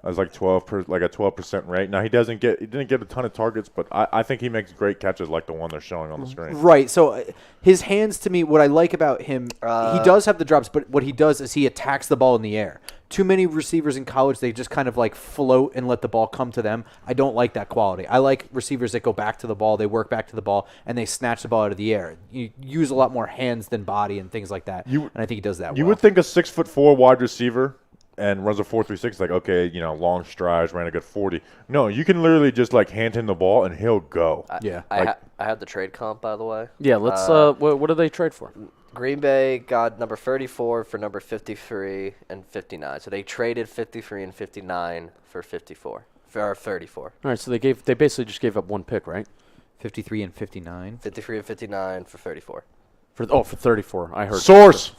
As like 12% rate. Now he didn't get a ton of targets, but I think he makes great catches like the one they're showing on the screen. Right. So his hands, to me, what I like about him, he does have the drops, but what he does is he attacks the ball in the air. Too many receivers in college, they just kind of like float and let the ball come to them. I don't like that quality. I like receivers that go back to the ball, they work back to the ball, and they snatch the ball out of the air. You use a lot more hands than body and things like that. And I think he does that You well. would think a 6'4" wide receiver and runs a 4.36, like, okay, long strides, ran a good 40. No, you can literally just like hand him the ball and he'll go. Yeah. I have the trade comp, by the way. Yeah, let's. What do they trade for? Green Bay got number 34 for number 53 and 59. So they traded 53 and 59 for 54. For 34. All right, so they basically just gave up one pick, right? 53 and 59. 53 and 59 for 34. For 34. I heard. Source,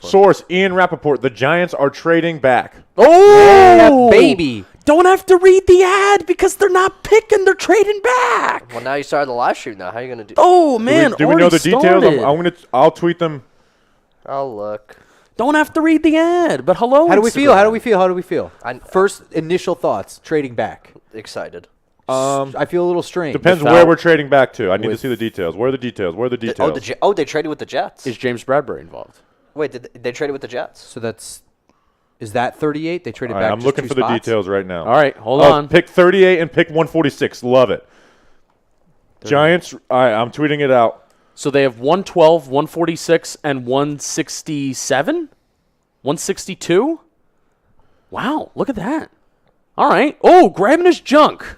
Ian Rappaport. The Giants are trading back. Oh, Yeah, baby. Don't have to read the ad because they're not picking. They're trading back. Well, now you started the live stream now. How are you going to do? Oh man, Do we know the details? started. I'll tweet them. I'll look. Don't have to read the ad, but hello. How do we feel? Instagram. How do we feel? How do we feel? I- First initial thoughts, trading back. Excited. I feel a little strange. Depends Without- where we're trading back to. I need to with- see the details. Where are the details? Where are the details? They traded with the Jets. Is James Bradbury involved? Wait, they traded with the Jets? So is that 38? They traded All right, back I'm just looking two for the spots? details right now. All right, hold on. Pick 38 and pick 146. Love it. Giants. All right, I'm tweeting it out. So they have 112, 146, and 167? 162? Wow, look at that. All right. Oh, grabbing his junk.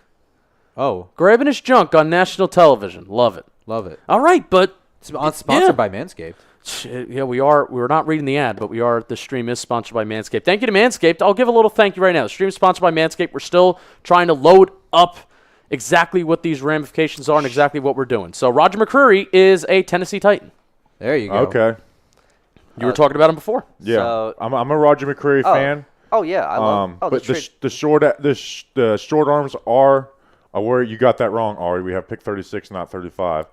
Oh, Grabbing his junk on national television. Love it. love it. All right, but Sponsored Yeah. by Manscaped. yeah, we are. We're not reading the ad, but we are. The stream is sponsored by Manscaped. Thank you to Manscaped. I'll give a little thank you right now. The stream is sponsored by Manscaped. We're still trying to load up exactly what these ramifications are and exactly what we're doing. So Roger McCreary is a Tennessee Titan. There you go. Okay. You were talking about him before. Yeah. So- I'm a Roger McCreary fan. Oh, yeah. I love But the trade. the short arms are where you got that wrong, Ari. We have pick 36, not 35.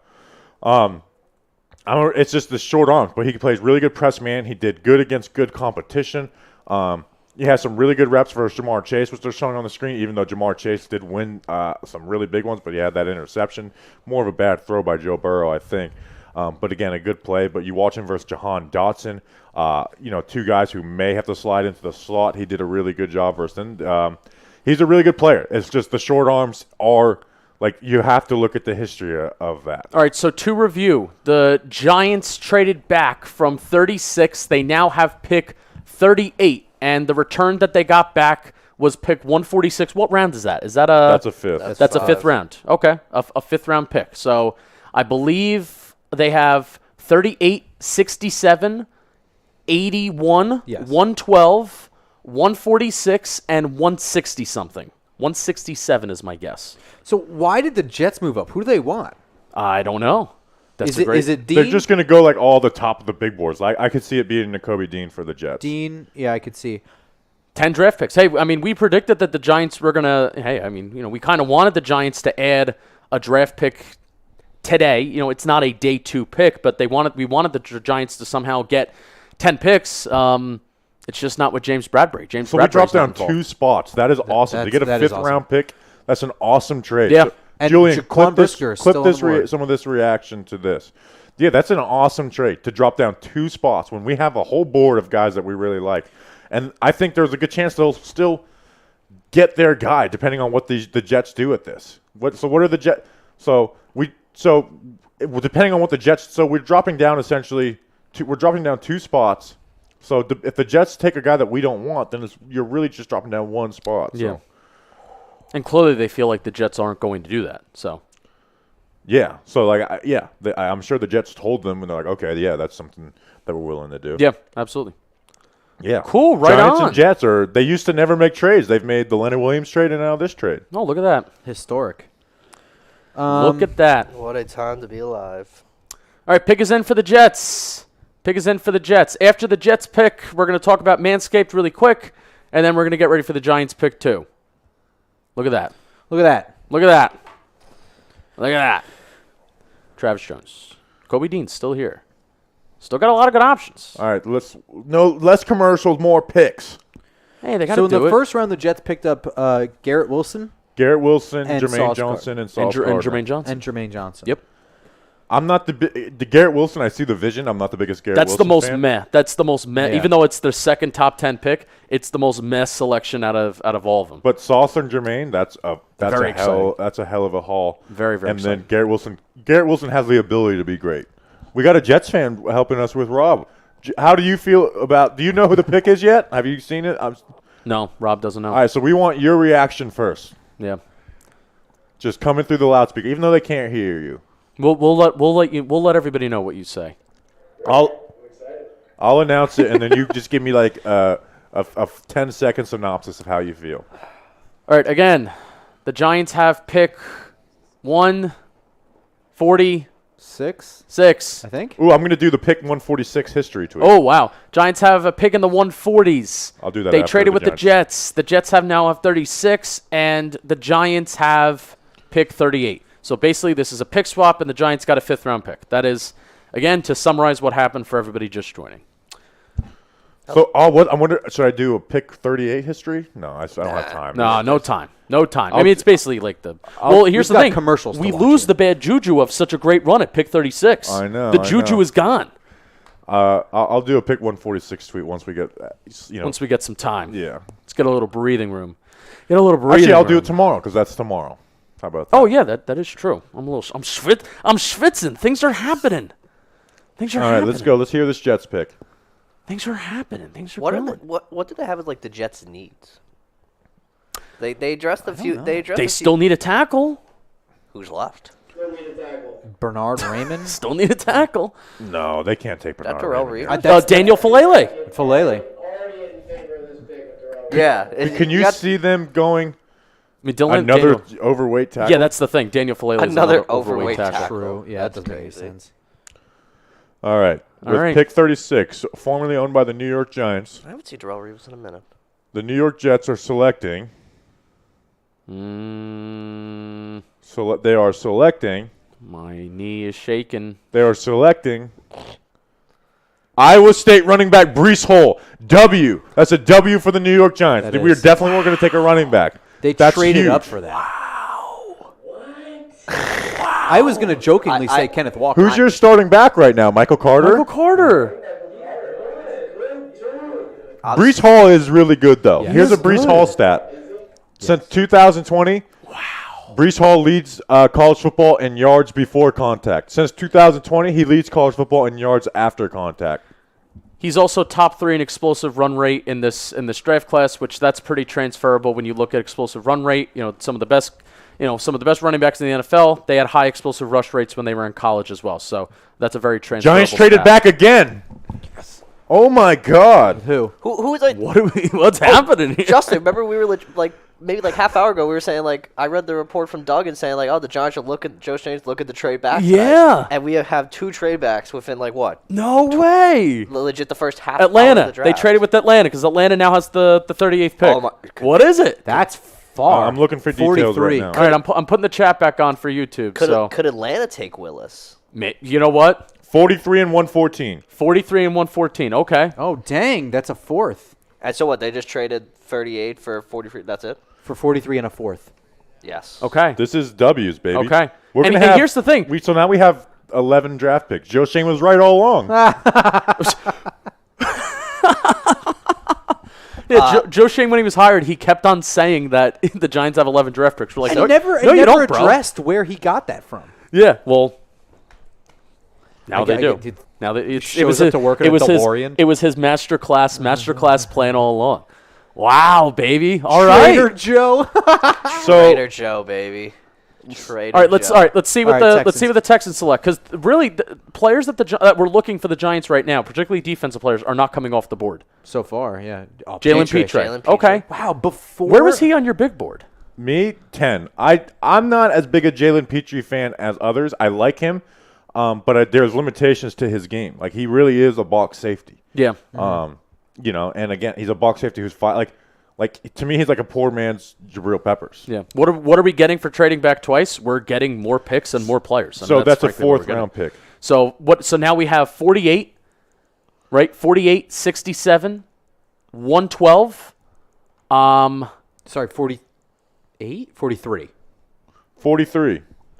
It's just the short arms, but he plays really good press man. He did good against good competition. He has some really good reps for Jamar Chase, which they're showing on the screen, even though Jamar Chase did win some really big ones, but he had that interception. More of a bad throw by Joe Burrow, I think. But again, a good play. But you watch him versus Jahan Dotson, two guys who may have to slide into the slot. He did a really good job versus them. He's a really good player. It's just the short arms are like you have to look at the history of that. All right, so to review, the Giants traded back from 36. They now have pick 38, and the return that they got back was pick 146. What round is that? Is that a? That's a fifth. That's a fifth round. Okay, a fifth round pick. So I believe they have 38, 67, 81, Yes. 112, 146, and 160 something. 167 is my guess. So why did the Jets move up? Who do they want? I don't know. That's Is a it great. is it Dean? They're just going to go like all the top of the big boards. I could see it being Nakobe Dean for the Jets. Dean? Yeah, I could see. 10 draft picks. Hey, I mean, we predicted that the Giants were going to, we kind of wanted the Giants to add a draft pick today. It's not a day 2 pick, but we wanted the Giants to somehow get 10 picks. It's just not with James Bradbury. So we dropped down 2 spots. That is awesome. To get a 5th round pick, that's an awesome trade. Yeah. So, And Julian, Jaquan Brisker is still on the board. some of this reaction to this. Yeah, that's an awesome trade to drop down 2 spots when we have a whole board of guys that we really like. And I think there's a good chance they'll still get their guy depending on what the Jets do with this. What are the Jets? Depending on what the Jets, so we're dropping down essentially. We're dropping down 2 spots. So if the Jets take a guy that we don't want, then you're really just dropping down 1 spot. So. Yeah. And clearly they feel like the Jets aren't going to do that. So. Yeah. So I'm sure the Jets told them, and they're like, okay, yeah, that's something that we're willing to do. Yeah, absolutely. Yeah. Cool. Right Giants on. and Jets they used to never make trades. They've made the Leonard Williams trade and now this trade. Oh, look at that. Historic. Look at that. What a time to be alive. All right, pick is in for the Jets. Pick is in for the Jets. After the Jets pick, we're going to talk about Manscaped really quick, and then we're going to get ready for the Giants pick too. Look at that. Look at that. Look at that. Look at that. Travis Jones. Kobe Dean's still here. Still got a lot of good options. All right, less commercials, more picks. Hey, they got So to in do the it. first round, the Jets picked up Garrett Wilson Garrett Wilson, And Jermaine Sauce Johnson, and and Sauce Gardner. Jermaine Johnson. and Jermaine Johnson. Yep. I'm not the Garrett Wilson. I see the vision. I'm not the biggest Garrett That's Wilson the most fan. meh. That's the most meh. Yeah. Even though it's their second top 10 pick, it's the most meh selection out of all of them. But Sauce and Jermaine, that's Very exciting. a hell of a haul. Very, very And exciting. then Garrett Wilson has the ability to be great. We got a Jets fan helping us with Rob. How do you feel about? Do you know who the pick is yet? Have you seen it? No, Rob doesn't know. All right, so we want your reaction first. Yeah. Just coming through the loudspeaker, even though they can't hear you. We'll let everybody know what you say. I'll announce it, and then you just give me like a 10-second synopsis of how you feel. All right, again, the Giants have pick 146. I think. Ooh, I'm going to do the pick 146 history tweet. Oh, wow. Giants have a pick in the 140s. I'll do that They after traded the with the Jets. The Jets now have 36, and the Giants have pick 38. So basically, this is a pick swap, and the Giants got a 5th-round pick. That is, again, to summarize what happened for everybody just joining. So, I wonder, should I do a pick 38 history? No, I don't have time. No time. No time. I mean, it's basically like here's the got thing. commercials to We watch lose here. the bad juju of such a great run at pick 36. I know, The I juju know. is gone I'll do a pick 146 tweet once we get, once we get some time. yeah. Let's get a little breathing room. Get a little breathing Actually, I'll room. do it tomorrow because that's tomorrow. How about that? Oh yeah, that is true. I'm schwitzing. Things are happening. Things are All right, happening. let's go. Let's hear this Jets pick. Things are happening. Things are What going. do they have as like the Jets' needs? They addressed a few. know. They addressed. They a still few, need a tackle. Who's left? Bernard Raymond. Still need a tackle. No, they can't take Bernard. Terrell Raymond. Reed. Daniel Falele. Falele. Yeah. Can you see them going I mean, Dylan, another Daniel, overweight tackle? yeah, that's the thing. Daniel Falele is Another another overweight tackle. True. Yeah, that That's doesn't make any crazy. sense. All right. All With right. pick 36, formerly owned by the New York Giants, I haven't seen Terrell Reeves in a minute. the New York Jets are selecting. They are selecting. My knee is shaking. They are selecting. Iowa State running back Brees Hall. W. That's a W for the New York Giants. That We is. definitely weren't going to take a running back. They That's traded huge. up for that. Wow. I was going to jokingly say Kenneth Walker. Who's your starting back right now? Michael Carter? Michael Carter. Brees Hall is really good, though. Yeah. Here's a He's Brees good. Hall stat. Since 2020, Brees Hall leads college football in yards before contact. Since 2020, he leads college football in yards after contact. He's also top 3 in explosive run rate in this draft class, which that's pretty transferable when you look at explosive run rate. Some of the best running backs in the NFL, they had high explosive rush rates when they were in college as well. So that's a very transferable Giants traded stat. back again. Oh my God. Who? Who was like What's happening here? Justin? Remember we were maybe like half hour ago we were saying like I read the report from Doug and saying like the Giants should look at Joe Shane's look at the trade back. Yeah. And we have 2 trade backs within like what? No way. Legit the first half. Atlanta. Hour of the They draft. traded with Atlanta because Atlanta now has the 38th pick. Oh my- What is it? That's far. I'm looking for details 43. right now. All right, I'm putting the chat back on for YouTube. Could Atlanta take Willis? You know what? 43 and 114. 43 and 114. Okay. Oh, dang. That's a fourth And so what? They just traded 38 for 43. That's it. for 43 and a fourth. Yes. Okay. This is W's, baby. Okay. We're And- gonna and have, here's the thing. So now we have 11 draft picks. Joe Shane was right all along. Yeah, Joe Shane, when he was hired, he kept on saying that the Giants have 11 draft picks. We're like, And no, he never, no, he you never don't, bro. addressed where he got that from. Yeah, well, now I they get- do. it Now that it shows was up his, to work in it a was his, DeLorean. it was his masterclass plan all along. Wow, baby. All Trader right. Joe. So Trader Joe, baby. Trader All right, let's Joe. see what All right, let's see what the Texans select, because really the players that we're looking for the Giants right now, particularly defensive players, are not coming off the board. So far, yeah. Oh, Jalen Petrie. Petrie. Jalen Petrie. Okay. Wow, before. Where was he on your big board? me, 10. I'm not as big a Jalen Petrie fan as others. I like him, but there's limitations to his game. Like, he really is a box safety. Yeah. You know, and again, he's a box safety who's like to me, he's like a poor man's Jabril Peppers. Yeah. What are we getting for trading back twice? We're getting more picks and more players. I mean, So that's a frankly what we're 4th getting. round pick. So now we have 48, right? 48, 67, 112. Sorry, 48? 43. 43.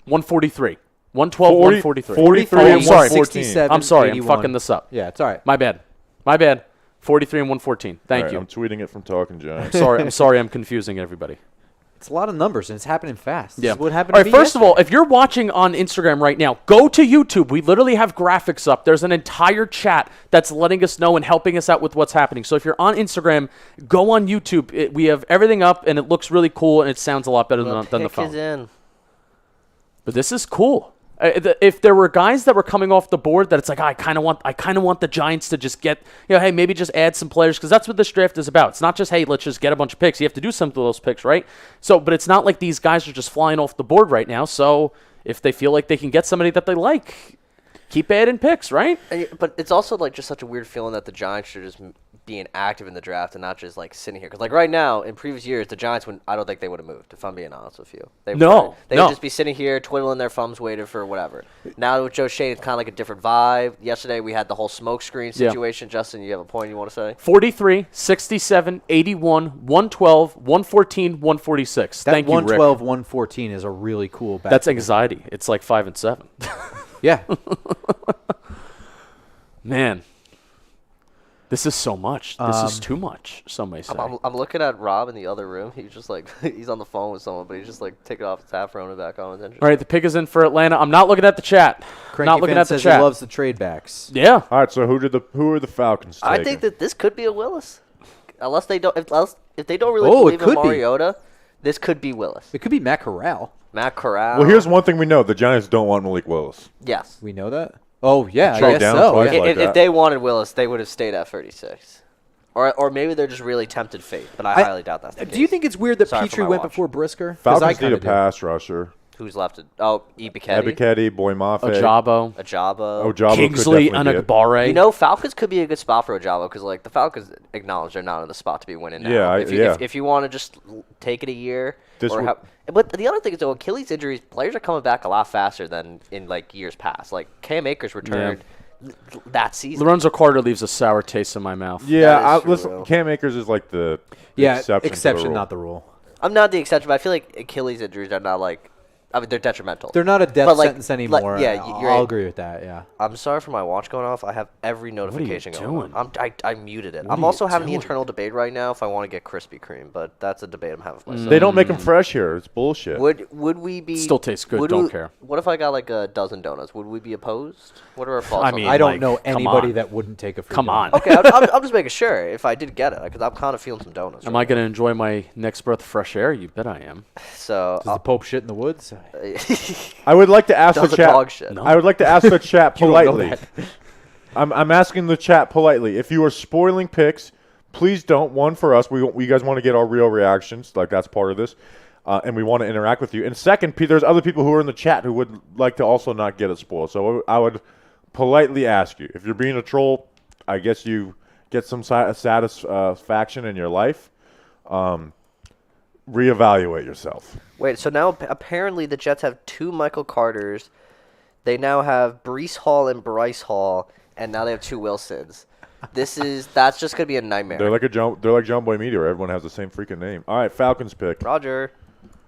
143. 112, 40, 143. 43 Oh, I'm and sorry. 114. I'm sorry. I'm 81. fucking this up. Yeah, it's all right. My bad. 43 and 114. Thank All right, you. I'm tweeting it from Talking Giants. I'm sorry. I'm confusing everybody. It's a lot of numbers, and it's happening fast. Yeah. This is what happened All to right, me first of all, yesterday. if you're watching on Instagram right now, go to YouTube. We literally have graphics up. There's an entire chat that's letting us know and helping us out with what's happening. So if you're on Instagram, go on YouTube. We have everything up, and it looks really cool, and it sounds a lot better than the pick phone. is in. But this is cool. If there were guys that were coming off the board that it's like, I kind of want the Giants to just get, hey, maybe just add some players, because that's what this draft is about. It's not just, hey, let's just get a bunch of picks. You have to do something with those picks, right? So, but it's not like these guys are just flying off the board right now. So if they feel like they can get somebody that they like, keep adding picks, right? But it's also like just such a weird feeling that the Giants should just being active in the draft and not just like sitting here. Because like right now, in previous years, the Giants I don't think they would have moved. If I'm being honest with you, they would just be sitting here twiddling their thumbs, waiting for whatever. Now with Joe Shane, it's kind of like a different vibe. Yesterday we had the whole smoke screen situation. Justin, you have a point you want to say? 43, 67, 81, 112, 114, 146. That Thank you, Rick. 112, 114 is a really cool back. That's anxiety. It's like 5 and 7. Yeah. Man, this is so much. This is too much, some may say. I'm looking at Rob in the other room. He's just like he's on the phone with someone, but he's just like taking off his hat, throwing it back on. It's interesting. All right, the pick is in for Atlanta. I'm not looking at the chat. Cranky not looking fan at the says chat. he loves the trade backs. Yeah. All right, so who are the Falcons taking? I think that this could be a Willis, unless they don't. If they don't really Oh, it believe in could be. Mariota, this could be Willis. It could be Matt Corral. Matt Corral. Well, here's one thing we know: the Giants don't want Malik Willis. Yes. We know that? Oh, yeah, I Trade guess down so. twice Yeah. like If that. they wanted Willis, they would have stayed at 36. Or maybe they're just really tempted fate, but I highly doubt that's the case. Do you think it's weird that Sorry for Petrie my went watch. before Brisker? 'Cause I Falcons need kinda a do. pass rusher. Who's left? Ebiketti, Ebiketti, Boy Mafe. Ojabo, Ajabo. Ojabo Kingsley, could definitely be it. Anagbare. You know, Falcons could be a good spot for Ajabo because, like, the Falcons acknowledge they're not in the spot to be winning now. Yeah, If you want to just take it a year. This would- But the other thing is, though, Achilles injuries, players are coming back a lot faster than in, like, years past. Like, Cam Akers returned that season. Lorenzo Carter leaves a sour taste in my mouth. Yeah, That is true. listen, Cam Akers is like the Yeah, exception, to the rule. not the rule. I'm not the exception, but I feel like Achilles injuries are not, like, I mean, they're detrimental. They're not a death But, like- sentence anymore. yeah, you're I'll right. agree with that, yeah. I'm sorry for my watch going off. I have every notification doing? going on. I muted it. What I'm are also you having the doing? internal debate right now if I want to get Krispy Kreme, but that's a debate I'm having with myself. They don't make them fresh here. It's bullshit. Would we be? Still tastes good, would don't we- care. What if I got like a dozen donuts? Would we be opposed? What are our thoughts? I on mean, that? I don't like, know come anybody on. that wouldn't take a free Come donut. on. Okay, I'm just making sure if I did get it because I'm kind of feeling some donuts. Am I going to enjoy my next breath of fresh air? You bet I am. So Does the Pope shit in the woods? I would like to ask Does the the chat. dog shit? No. I would like to ask the chat You don't know politely. that. I'm asking the chat politely. If you are spoiling picks, please don't. One, for us, we guys want to get our real reactions. Like, that's part of this. And we want to interact with you. And second, there's other people who are in the chat who would like to also not get it spoiled. So I would politely ask you, if you're being a troll, I guess you get some satisfaction in your life. Reevaluate yourself. Wait, so now apparently the Jets have 2 Michael Carters. They now have Breece Hall and Bryce Hall, and now they have 2 Wilsons. That's just gonna be a nightmare. They're like John Boy Media, where everyone has the same freaking name. All right, Falcons pick. Roger.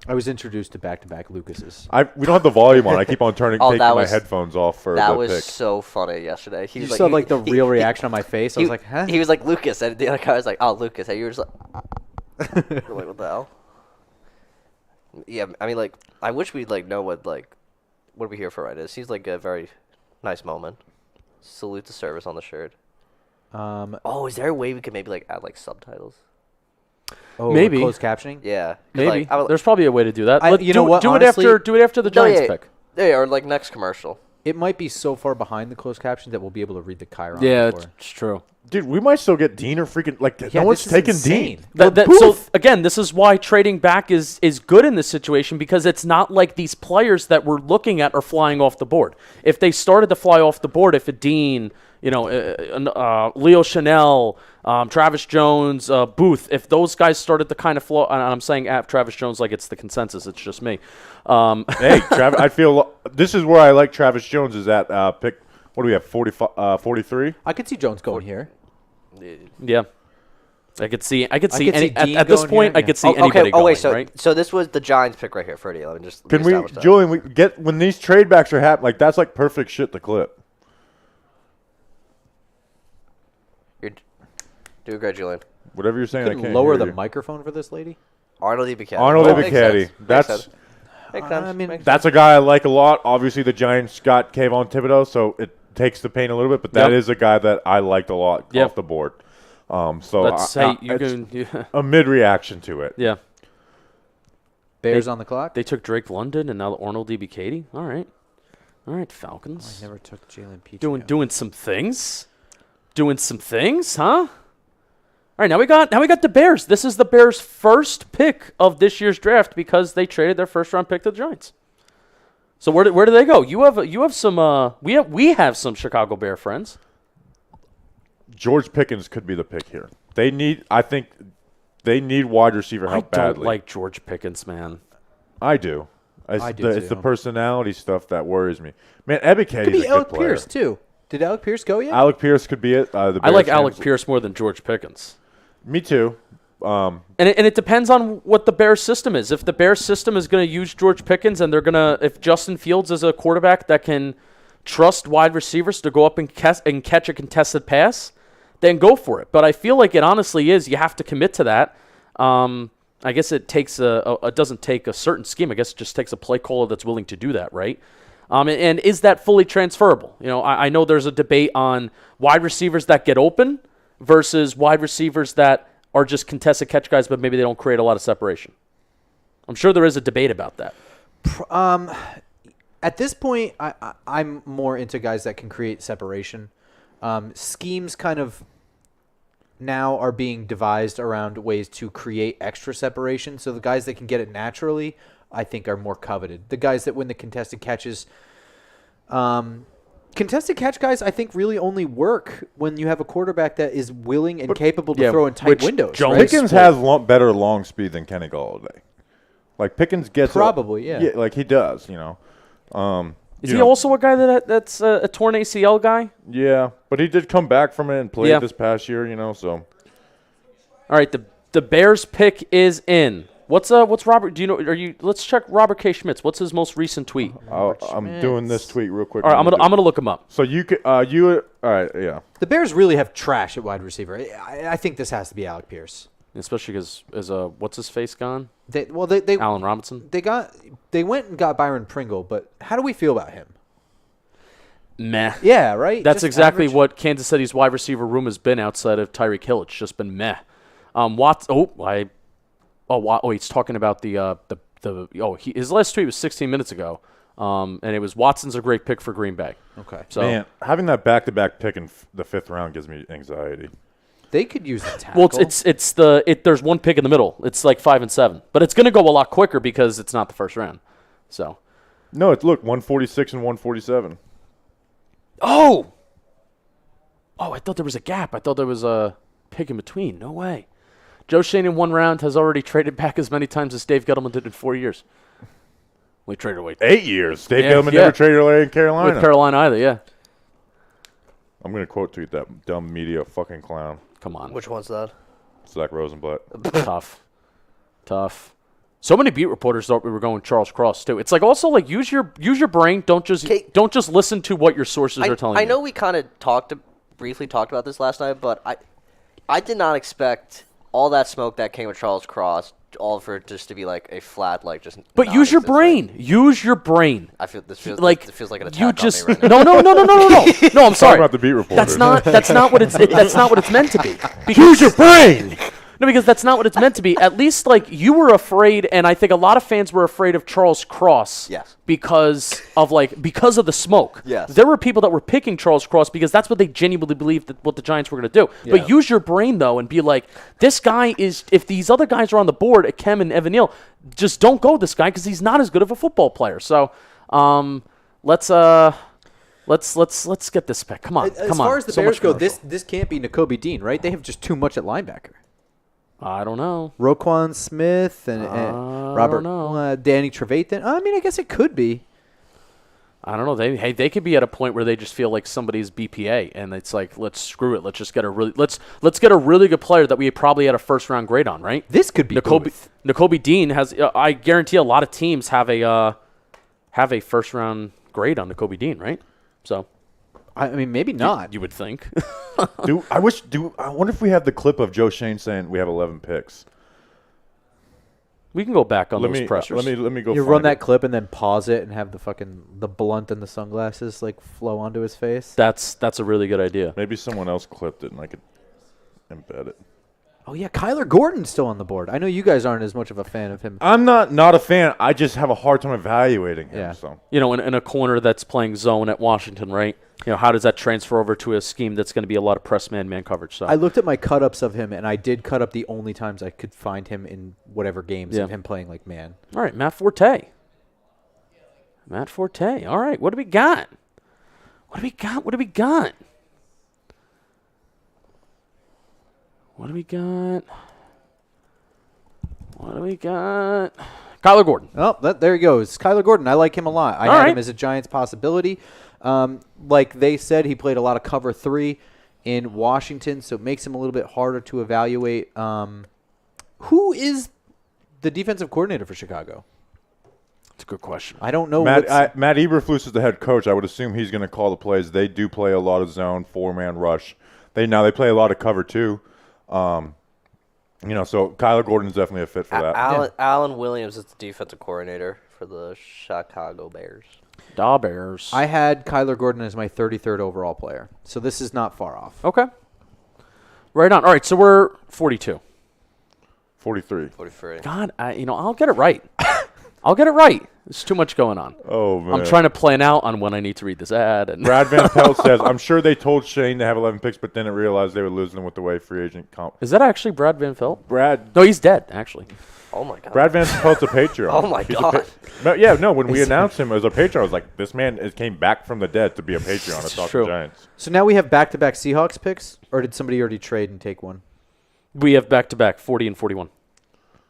I was introduced to back-to-back Lucases. We don't have the volume on. I keep on taking my was- headphones off for That the was pick. so funny yesterday. He You was saw he- the he- real he- reaction on my face. I was like, huh? He was like Lucas, and the other guy was like, "Oh, Lucas," and you were just like, you're like, "What the hell?" Yeah, I mean, like, I wish we'd know what are we here for right now. It seems like a very nice moment. Salute the service on the shirt. Oh, is there a way we could maybe add subtitles? Oh, Maybe. closed captioning. Yeah, 'cause, Maybe. I would- There's probably a way to do that. You know what, Do honestly- it after the No, Giants yeah, pick. yeah, or next commercial. It might be so far behind the closed caption that we'll be able to read the Chiron. Yeah, before. it's true. Dude, we might still get Dean or freaking Yeah, no one's this is taking insane. Dean. So again, this is why trading back is good in this situation, because it's not like these players that we're looking at are flying off the board. If they started to fly off the board, if a Dean, Leo Chanel, Travis Jones, Booth, if those guys started to kind of flow, and I'm saying at Travis Jones like it's the consensus, it's just me. Hey, Travis, I feel this is where I like Travis Jones is at pick. What do we have? 43. I could see Jones going here. Yeah. I could see could see any Dean at this going point. here, I could yeah. see anybody going. wait, so right? so this was the Giants pick right here, Freddie. Let me just Can we, reestablish that. Julian? We get when these trade backs are happening. That's like perfect shit to clip. You're doing great, Julian. Whatever you're saying, I Could can't lower hear the you. microphone for this lady. Arnold Ebiketie. Arnold Oh, makes Ebiketie. sense. That's Makes sense. I mean, Makes that's a guy I like a lot. Obviously, the Giants got Kayvon Thibodeau, so it takes the pain a little bit. But that Yep. is a guy that I liked a lot Yep. off the board. So Let's I- say you it's can. Yeah. a mid reaction to it. Yeah. Bears on the clock. They took Drake London and now Arnold Ebiketie. All right, I Falcons. never took Jalen Peach. Doing some things, huh? All right, now we got the Bears. This is the Bears' first pick of this year's draft because they traded their first round pick to the Giants. So where do they go? You have some we have some Chicago Bear friends. George Pickens could be the pick here. I think they need wide receiver I help don't badly. like George Pickens, man. I do. I do It's the too. personality stuff that worries me. Man, Ebiketie's Could be a good Alec player. Pierce too. Did Alec Pierce go yet? Alec Pierce could be it. The I Bears like Alec fans- Pierce more than George Pickens. Me too. And it depends on what the Bears system is. If the Bears system is going to use George Pickens and if Justin Fields is a quarterback that can trust wide receivers to go up and catch a contested pass, then go for it. But I feel like it honestly is. You have to commit to that. I guess it takes it doesn't take a certain scheme. I guess it just takes a play caller that's willing to do that, right? And is that fully transferable? I know there's a debate on wide receivers that get open versus wide receivers that are just contested catch guys, but maybe they don't create a lot of separation. I'm sure there is a debate about that. At this point, I'm more into guys that can create separation. Schemes kind of now are being devised around ways to create extra separation. So the guys that can get it naturally, I think, are more coveted. The guys that win the contested catches, contested catch guys, I think, really only work when you have a quarterback that is willing and capable to throw in tight which windows. Jones- right? Pickens has better long speed than Kenny Galladay. Like Pickens gets Probably, yeah. like he does. Is he also a guy that's a torn ACL guy? Yeah, but he did come back from it and played this past year. So. All right, the Bears pick is in. What's Robert? Do you know? Let's check Robert K. Schmitz. What's his most recent tweet? I'm doing this tweet real quick. All right, I'm gonna look him up. So you could all right, yeah. The Bears really have trash at wide receiver. I think this has to be Alec Pierce. Especially because what's his face gone? They Allen Robinson. They went and got Byron Pringle, but how do we feel about him? Meh. Yeah, right. That's Just exactly average. what Kansas City's wide receiver room has been outside of Tyreek Hill. It's just been meh. He's talking about his last tweet was 16 minutes ago. And it was Watson's a great pick for Green Bay. Okay. So Man, having that back-to-back pick in the 5th round gives me anxiety. They could use a tackle. well, there's one pick in the middle. It's like 5 and 7, but it's going to go a lot quicker because it's not the first round. So, No, look, 146 and 147. oh, I thought there was a gap. I thought there was a pick in between. No way. Joe Shane in 1 round has already traded back as many times as Dave Gettleman did in 4 years. We traded away 8 years. Dave Yeah, Gettleman yeah. never traded away in Carolina. with Carolina either. Yeah, I'm going to quote tweet that dumb media fucking clown, come on. Which one's that? Zach Rosenblatt. Tough. So many beat reporters thought we were going Charles Cross too. It's like also like use your brain. Don't just listen to what your sources are telling you. I know we kind of briefly talked about this last night, but I did not expect all that smoke that came with Charles Cross, all for it just to be like a flat, like just. But use your brain. Use your brain. I feel this feels Like it feels like an attack you just on me right now. no. No, I'm Talk sorry. about the beat reporter. That's not what it's meant to be. Use your brain. No, because that's not what it's meant to be. At least, like, you were afraid, and I think a lot of fans were afraid of Charles Cross. Yes. Because of the smoke. Yes. There were people that were picking Charles Cross because that's what they genuinely believed that what the Giants were going to do. Yeah. But use your brain, though, and be like, this guy is, if these other guys are on the board, Akem and Evan Neal, just don't go this guy because he's not as good of a football player. So, let's get this pick. Come on. As far as the So Bears much go, commercial. this can't be Nakobe Dean, right? They have just too much at linebacker. I don't know. Roquan Smith and Robert, know. Danny Trevathan. I mean, I guess it could be. I don't know. They could be at a point where they just feel like somebody's BPA, and it's like, let's screw it. Let's just get let's get a really good player that we probably had a 1st-round grade on, right? This could be Nakobe Dean has. I guarantee a lot of teams have a 1st-round grade on Nakobe Dean, right? So I mean, maybe not. you would think. I wonder if we have the clip of Joe Shane saying we have 11 picks. We can go back on Let those me pressers. let me go. You find run that it. clip and then pause it and have the blunt and the sunglasses like flow onto his face. That's a really good idea. Maybe someone else clipped it and I could embed it. Oh yeah, Kyler Gordon's still on the board. I know you guys aren't as much of a fan of him. I'm not a fan. I just have a hard time evaluating him. Yeah. So You know, in a corner that's playing zone at Washington, right? You know, how does that transfer over to a scheme that's going to be a lot of press man coverage? So I looked at my cut-ups of him, and I did cut up the only times I could find him in whatever games Yeah. of him playing like man. All right, Matt Forte. All right, what do we got? What do we got? Kyler Gordon. Oh, there he goes. Kyler Gordon. I like him a lot. I All had right. him as a Giants possibility. Like they said, he played a lot of cover 3 in Washington, so it makes him a little bit harder to evaluate. Who is the defensive coordinator for Chicago? That's a good question. I don't know. Matt Eberflus is the head coach. I would assume he's going to call the plays. They do play a lot of zone, 4-man rush. They play a lot of cover too. So Kyler Gordon's definitely a fit for that. Alan Williams is the defensive coordinator for the Chicago Bears. Da Bears. I had Kyler Gordon as my 33rd overall player, so this is not far off. Okay. Right on. All right, so we're 42. 43. 43. God, I'll get it right. I'll get it right. There's too much going on. Oh man. I'm trying to plan out on when I need to read this ad. And Brad Van Pelt says, I'm sure they told Shane to have 11 picks, but didn't realize they were losing them with the way free agent comp. Is that actually Brad Van Pelt? Brad No, he's dead, actually. Oh my god. Van Pelt's a Patreon. Oh my God. When we announced him as a Patreon, I was like, this man came back from the dead to be a Patreon to talk true. to Giants. So now we have back-to-back Seahawks picks, or did somebody already trade and take one? We have back-to-back 40 and 41.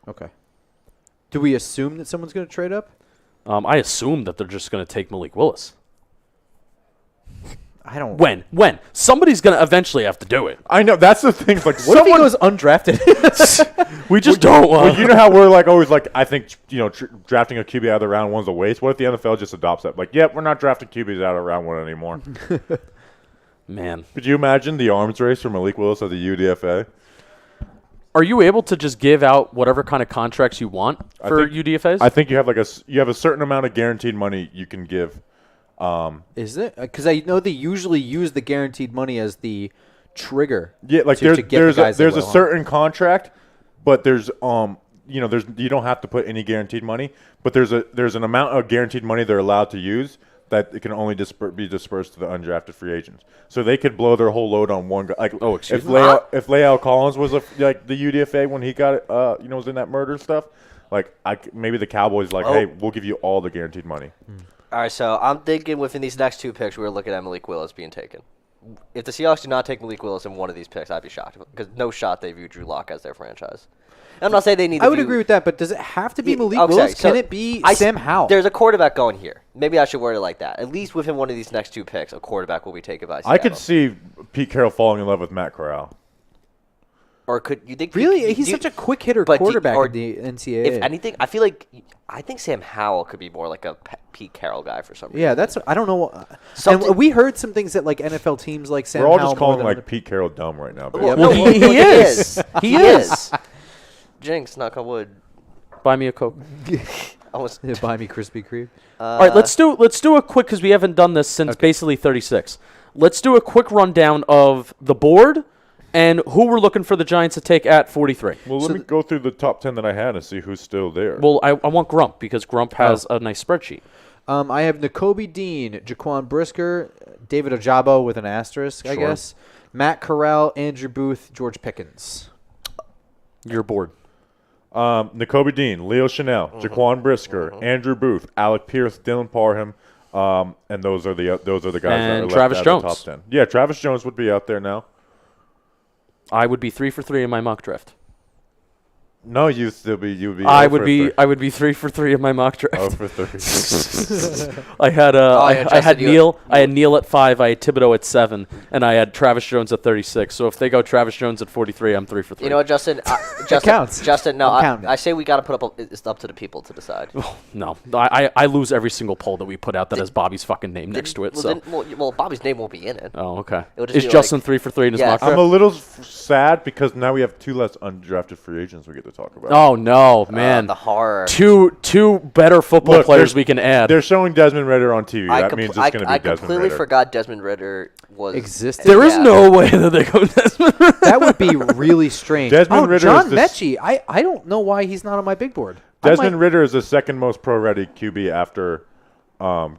Okay. Do we assume that someone's going to trade up? I assume that they're just going to take Malik Willis. I don't. When? Somebody's going to eventually have to do it. I know, that's the thing. Like, What if he goes undrafted? We just don't want Well, you know how we're like always like, I think, drafting a QB out of the round one's a waste. What if the NFL just adopts that? Like, yep, we're not drafting QBs out of round one anymore. Man. Could you imagine the arms race for Malik Willis at the UDFA? Are you able to just give out whatever kind of contracts you want for UDFAs? I think you have a certain amount of guaranteed money you can give. Is it? Because I know they usually use the guaranteed money as the trigger. Yeah, like to get the guys there's they a want. certain contract, but there's you don't have to put any guaranteed money, but there's an amount of guaranteed money they're allowed to use that it can only be dispersed to the undrafted free agents. So they could blow their whole load on one guy. Like, excuse me? If Leal Collins was like the UDFA when he got it, was in that murder stuff, like maybe the Cowboys hey, we'll give you all the guaranteed money. All right, so I'm thinking within these next 2 picks, we're looking at Malik Willis being taken. If the Seahawks do not take Malik Willis in one of these picks, I'd be shocked because no shot they view Drew Lock as their franchise. And I'm not saying they need. I would agree with that, but does it have to be Malik Willis? So Can it be Sam Howell? There's a quarterback going here. Maybe I should word it like that. At least within one of these next 2 picks, a quarterback will be taken by Seattle. I could see Pete Carroll falling in love with Matt Corral. Or could you think? Really? He's such a quick hitter quarterback in the NCAA. If anything, I think Sam Howell could be more like a Pete Carroll guy for some reason. Yeah, I don't know. And we heard some things that like NFL teams like Sam We're all Howell just calling more than Pete Carroll dumb right now. Well, Baby. no, he is. He is. Jinx, knock on wood. Buy me a Coke. Almost. buy me Krispy Kreme. All right, let's do a quick because we haven't done this since basically 36. Let's do a quick rundown of the board and who we're looking for the Giants to take at 43. Well, let me go through the top 10 that I had and see who's still there. Well, I want Grump because Grump has a nice spreadsheet. I have Nakobe Dean, Jaquan Brisker, David Ojabo with an asterisk, I Sure. guess. Matt Corral, Andrew Booth, George Pickens. You're bored. Nakobe Dean, Leo Chanel, Jaquan Brisker, Andrew Booth, Alec Pierce, Dylan Parham, and those are the guys that And are left Travis out Jones. of the top 10. Yeah, Travis Jones would be out there now. I would be 3 for 3 in my mock draft. No, you'd be. I 0 would for be 3. I would be 3 for 3 in my mock draft. 0 for 3. I had I Justin, had Neil. I had Neil at 5. I had Thibodeau at 7, and I had Travis Jones at 36. So if they go Travis Jones at 43, I'm 3 for 3. You know what, Justin? Justin counts. Justin, no, I'm counting. I say we got to put up. It's up to the people to decide. No, I lose every single poll that we put out that has Bobby's fucking name next to it. Well, So well, Bobby's name won't be in it. oh, okay. It'll just Is be Justin like- 3 for 3 in his Yeah. mock I'm draft? a little sad because now we have 2 less undrafted free agents we get to talk about. Oh no, man! The horror. Two better football Look, players there's- we can add. They're showing Desmond Ritter on TV. That means it's going to be I Desmond completely Ritter. forgot Desmond Ritter was Existed. There is yeah. no way that they go Desmond Ritter. That would be really strange. Desmond Ritter John is this- Mechie. I don't know why he's not on my big board. I Desmond might- Ritter is the second most pro-ready QB after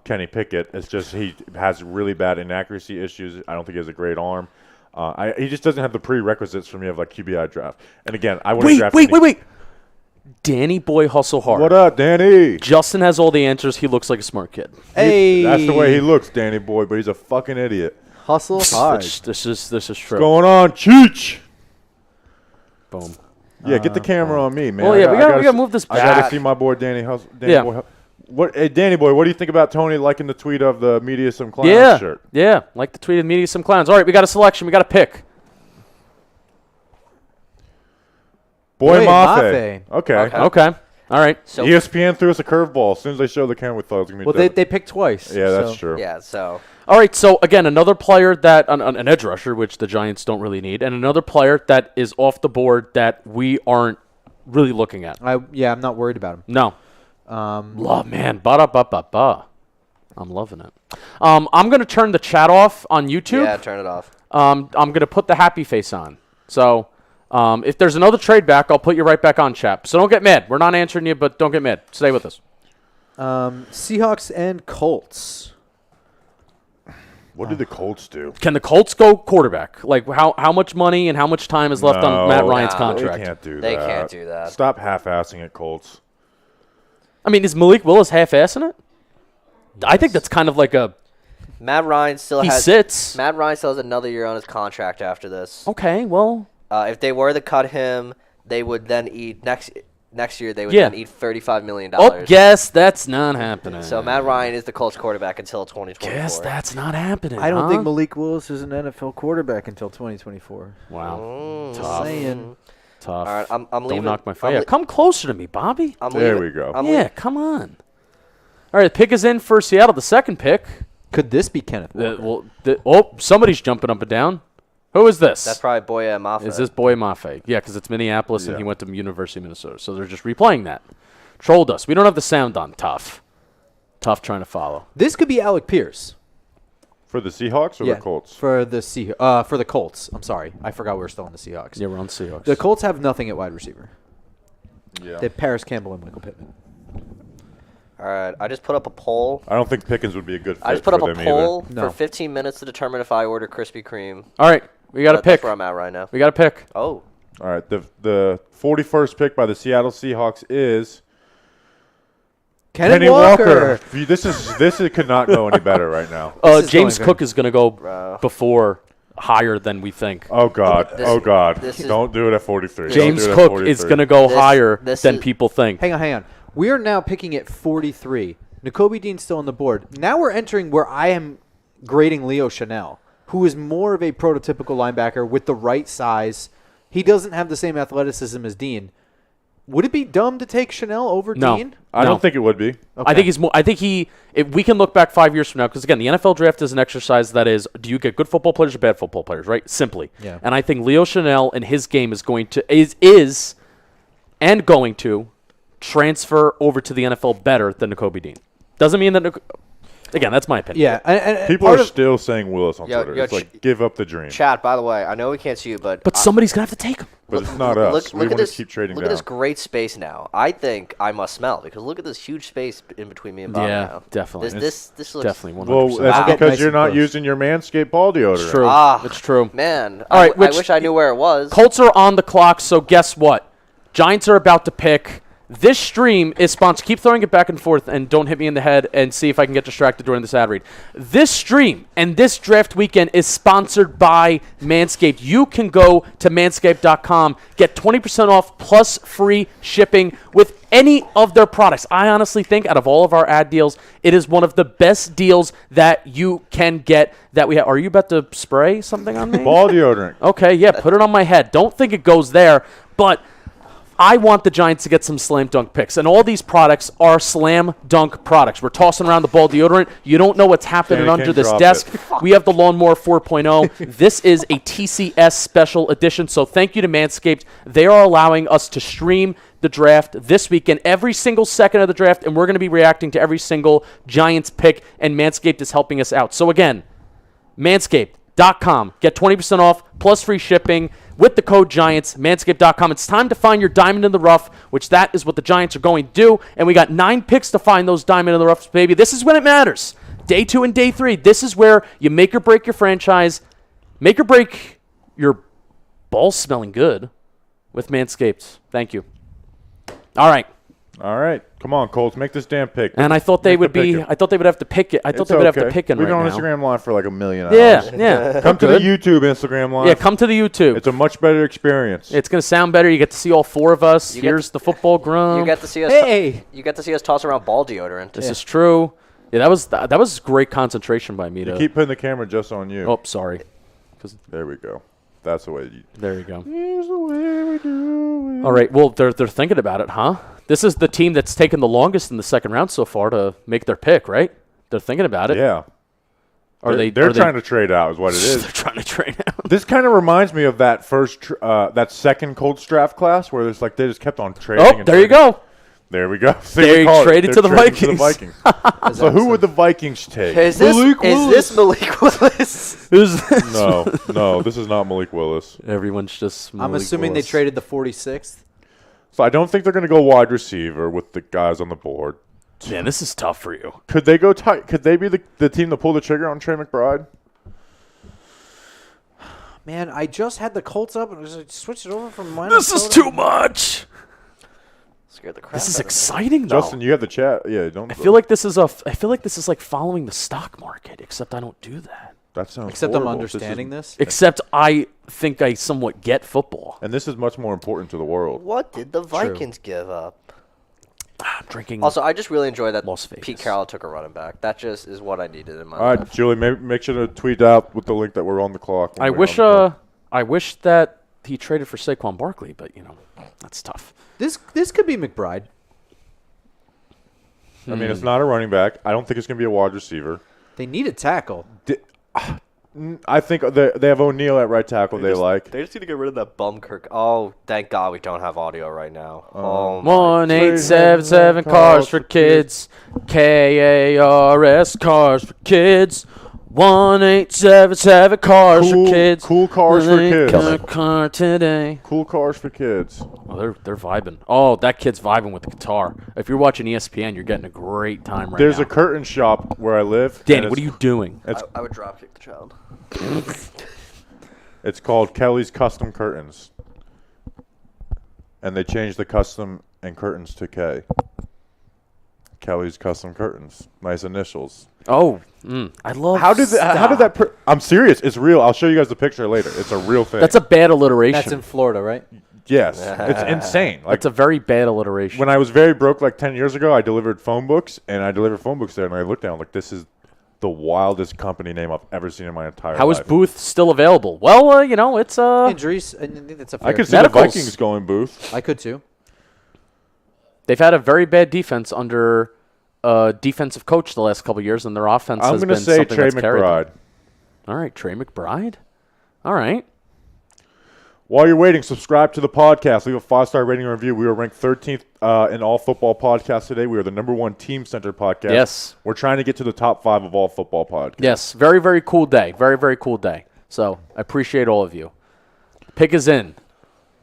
Kenny Pickett. It's just he has really bad inaccuracy issues. I don't think he has a great arm. He just doesn't have the prerequisites for me of like QBI draft. And again, I wouldn't draft. Wait! Danny Boy hustle hard. What up, Danny? Justin has all the answers. He looks like a smart kid. Hey, That's the way he looks, Danny boy. But he's a fucking idiot. hustle hard. This is true. Going on, Cheech. Boom. Yeah, get the camera on me, man. Well, yeah, we gotta s- move this I gotta back. see my boy Danny Hustle. Yeah. Boy, hey, Danny boy, what do you think about Tony liking the tweet of the Media Some Clowns Yeah, shirt? yeah. Like the tweet of media some clowns. All right, we got a selection. We got a pick. Boy Boy Mafe. Mafe. Okay. Okay. All right. So ESPN threw us a curveball. As soon as they showed the camera, we thought it was gonna be. Well, they picked twice. yeah, that's so- true. yeah, so All right. So again, another player that an edge rusher, which the Giants don't really need, and another player that is off the board that we aren't really looking at. I'm not worried about him. No. Love, man. Ba-da-ba-ba-ba. I'm loving it. I'm going to turn the chat off on YouTube. yeah, turn it off. I'm going to put the happy face on. So if there's another trade back, I'll put you right back on, chap. So don't get mad. We're not answering you, but don't get mad. Stay with us. Seahawks and Colts. What did the Colts do? Can the Colts go quarterback? Like how much money and how much time is left on Matt Ryan's no, contract? They can't do that. They can't do that. Stop half-assing it, Colts. I mean, is Malik Willis half-assing it? I think that's kind of like a Matt Ryan still he has sits. Matt Ryan still has another year on his contract after this. Okay, well, If they were to cut him, they would then eat next year. They would Yeah. then eat $35 million. oh, guess that's not happening. So Matt Ryan is the Colts quarterback until 2024. guess that's not happening. I don't huh? think Malik Willis is an NFL quarterback until 2024. Wow, Just tough. saying. Tough. All right, I'm Don't leaving. knock my I'm fire. le- Come closer to me, Bobby. I'm There leaving- we go. I'm Yeah, leaving- come on. All right, the pick is in for Seattle. The second pick. Could this be Kenneth Walker? Somebody's jumping up and down. Who is this? That's probably Boya Mafe. Is this Boy Mafe? Yeah, because it's Minneapolis and Yeah. he went to University of Minnesota. So they're just replaying that. Trolled us. We don't have the sound on. Tough. Tough trying to follow. This could be Alec Pierce. For the Seahawks or the Colts? For the Colts. I'm sorry. I forgot we were still on the Seahawks. Yeah, we're on Seahawks. The Colts have nothing at wide receiver. Yeah. They have Paris Campbell and Michael Pittman. All right, I just put up a poll. I don't think Pickens would be a good fit I just put up for a them poll No. for 15 minutes to determine if I order Krispy Kreme. All right, we got to pick. That's where I'm at right now. We got to pick. Oh, either. All right. The 41st pick by the Seattle Seahawks is Kenny Walker. This could not go any better right now. This is James going Cook is going to go Bro. before higher than we think. Oh God. This is- Don't do it at 43. James Don't do it at Cook is 43. going to go This- higher this than is- people think. Hang on. We are now picking at 43. N'Kobe Dean's still on the board. Now we're entering where I am grading Leo Chanel, who is more of a prototypical linebacker with the right size. He doesn't have the same athleticism as Dean. Would it be dumb to take Chanel over No. Dean? I don't think it would be. I think he's more. I think if we can look back 5 years from now, because again, the NFL draft is an exercise that is, do you get good football players or bad football players, right? Simply. Yeah. And I think Leo Chanel and his game is going to is and going to transfer over to the NFL better than N'Kobe Dean. Doesn't mean that. Again, that's my opinion. Yeah. And People part are of- still saying Willis on Yo, Twitter. yo, It's like, give up the dream. chat. By the way, I know we can't see you, but Somebody's gonna have to take him. But it's not us. We Look at want to this. keep trading Look down. at this great space now. I think I must smell because look at this huge space in between me and Bob Yeah, now. definitely. This looks Definitely 100%. Well, that's Wow. because Nice you're and not close. using your Manscaped ball deodorant. It's true. Ah, It's true. Man, All right, I which- wish I knew where it was. Colts are on the clock, so guess what? Giants are about to pick. This stream is sponsored. Keep throwing it back and forth, and don't hit me in the head and see if I can get distracted during this ad read. This stream and this draft weekend is sponsored by Manscaped. You can go to manscaped.com, get 20% off plus free shipping with any of their products. I honestly think out of all of our ad deals, it is one of the best deals that you can get that we have. Are you about to spray something on me? Ball deodorant. Okay, yeah, put it on my head. Don't think it goes there, but I want the Giants to get some slam dunk picks, and all these products are slam dunk products. We're tossing around the ball deodorant. You don't know what's happening Danny under King this dropped desk. it. We have the Lawnmower 4.0. This is a TCS special edition, so thank you to Manscaped. They are allowing us to stream the draft this weekend, every single second of the draft, and we're going to be reacting to every single Giants pick, and Manscaped is helping us out. So again, Manscaped.com. Get 20% off plus free shipping with the code GIANTS, manscaped.com. It's time to find your diamond in the rough, which that is what the Giants are going to do. And we got 9 picks to find those diamond in the roughs, baby. This is when it matters. Day 2 and day 3. This is where you make or break your franchise, make or break your balls smelling good with Manscaped. Thank you. All right. All right. Come on, Colts. Make this damn pick. And I thought they Make the would be. pick. I thought they would have to pick it. I thought It's they would have to okay. pick it We've right been on now. Instagram Live for like a million hours. Yeah. Come to the YouTube Instagram Live. Yeah, come to the YouTube. It's a much better experience. It's going to sound better. You get to see all 4 of us. You get Here's the football grump. You get to see us. Hey! You get to see us toss around ball deodorant. This is true. Yeah, that was great concentration by me. You keep putting the camera just on you. Oh, sorry. There we go. That's the way you. There you go. Here's the way we do it. All right. Well, they're thinking about it, huh? This is the team that's taken the longest in the second round so far to make their pick, right? They're thinking about it. Yeah. Are they? They're are they- trying to trade out, is what it is. They're trying to trade out. This kind of reminds me of that that second Colts draft class where it's like they just kept on trading. Oh, and there you trading. go. There we go. They traded to the trading Vikings. So who would the Vikings take? Is this Malik Willis? Who's No, this is not Malik Willis. Everyone's just. I'm Malik assuming Willis. they traded the 46th. So I don't think they're going to go wide receiver with the guys on the board. Man, this is tough for you. Could they go tight? Could they be the team to pull the trigger on Trey McBride? Man, I just had the Colts up and I just switched it over from mine. This is too much. Scared the crap. This is out of me. exciting, though. Justin, you have the chat. Yeah, don't. I feel like this is like following the stock market, except I don't do that. that sounds. Except I'm horrible. understanding this. Except I think I somewhat get football. And this is much more important to the world. What did the Vikings give up? I'm drinking. Also, I just really enjoy that Las Vegas. Pete Carroll took a running back. That just is what I needed in my All right, life. Julie, make sure to tweet out with the link that we're on the clock. when I we're wish. on the clock. I wish that he traded for Saquon Barkley, but that's tough. This could be McBride. I mean, it's not a running back. I don't think it's going to be a wide receiver. They need a tackle. I think they have O'Neal at right tackle. They like. They just need to get rid of that bum Kirk. Oh, thank God we don't have audio right now. Oh, my. 1877 cars for kids. KARS cars for kids. 1877 cars Cool- for kids. cool cars for They kids. got a car today. Cool cars for kids. Oh, they're vibing. Oh, that kid's vibing with the guitar. If you're watching ESPN, you're getting a great time right There's now. a curtain shop where I live. Danny, and what are you doing? I would drop kick the child. It's called Kelly's Custom Curtains. And they changed the custom and curtains to K. Kelly's Custom Curtains. Nice initials. Oh, I love. How did that? I'm serious. It's real. I'll show you guys the picture later. It's a real thing. That's a bad alliteration. That's in Florida, right? yes. It's insane. Like That's a very bad alliteration. when I was very broke, like 10 years ago, I delivered phone books, and I delivered phone books there, and I looked down like this is the wildest company name I've ever seen in my entire How life. is Booth still available? Well, it's Injuries. I think that's a fair I could see the Medicals. Vikings going Booth. I could too. they've had a very bad defense under defensive coach the last couple of years, and their offense I'm has going been to say something Trey that's carried them. McBride. All right, Trey McBride. All right. While you're waiting, subscribe to the podcast. Leave a 5-star rating and review. We were ranked 13th in all football podcasts today. We are the #1 team-centered podcast. Yes. We're trying to get to the top 5 of all football podcasts. Yes, very, very cool day. Very, very cool day. So I appreciate all of you. Pick is in.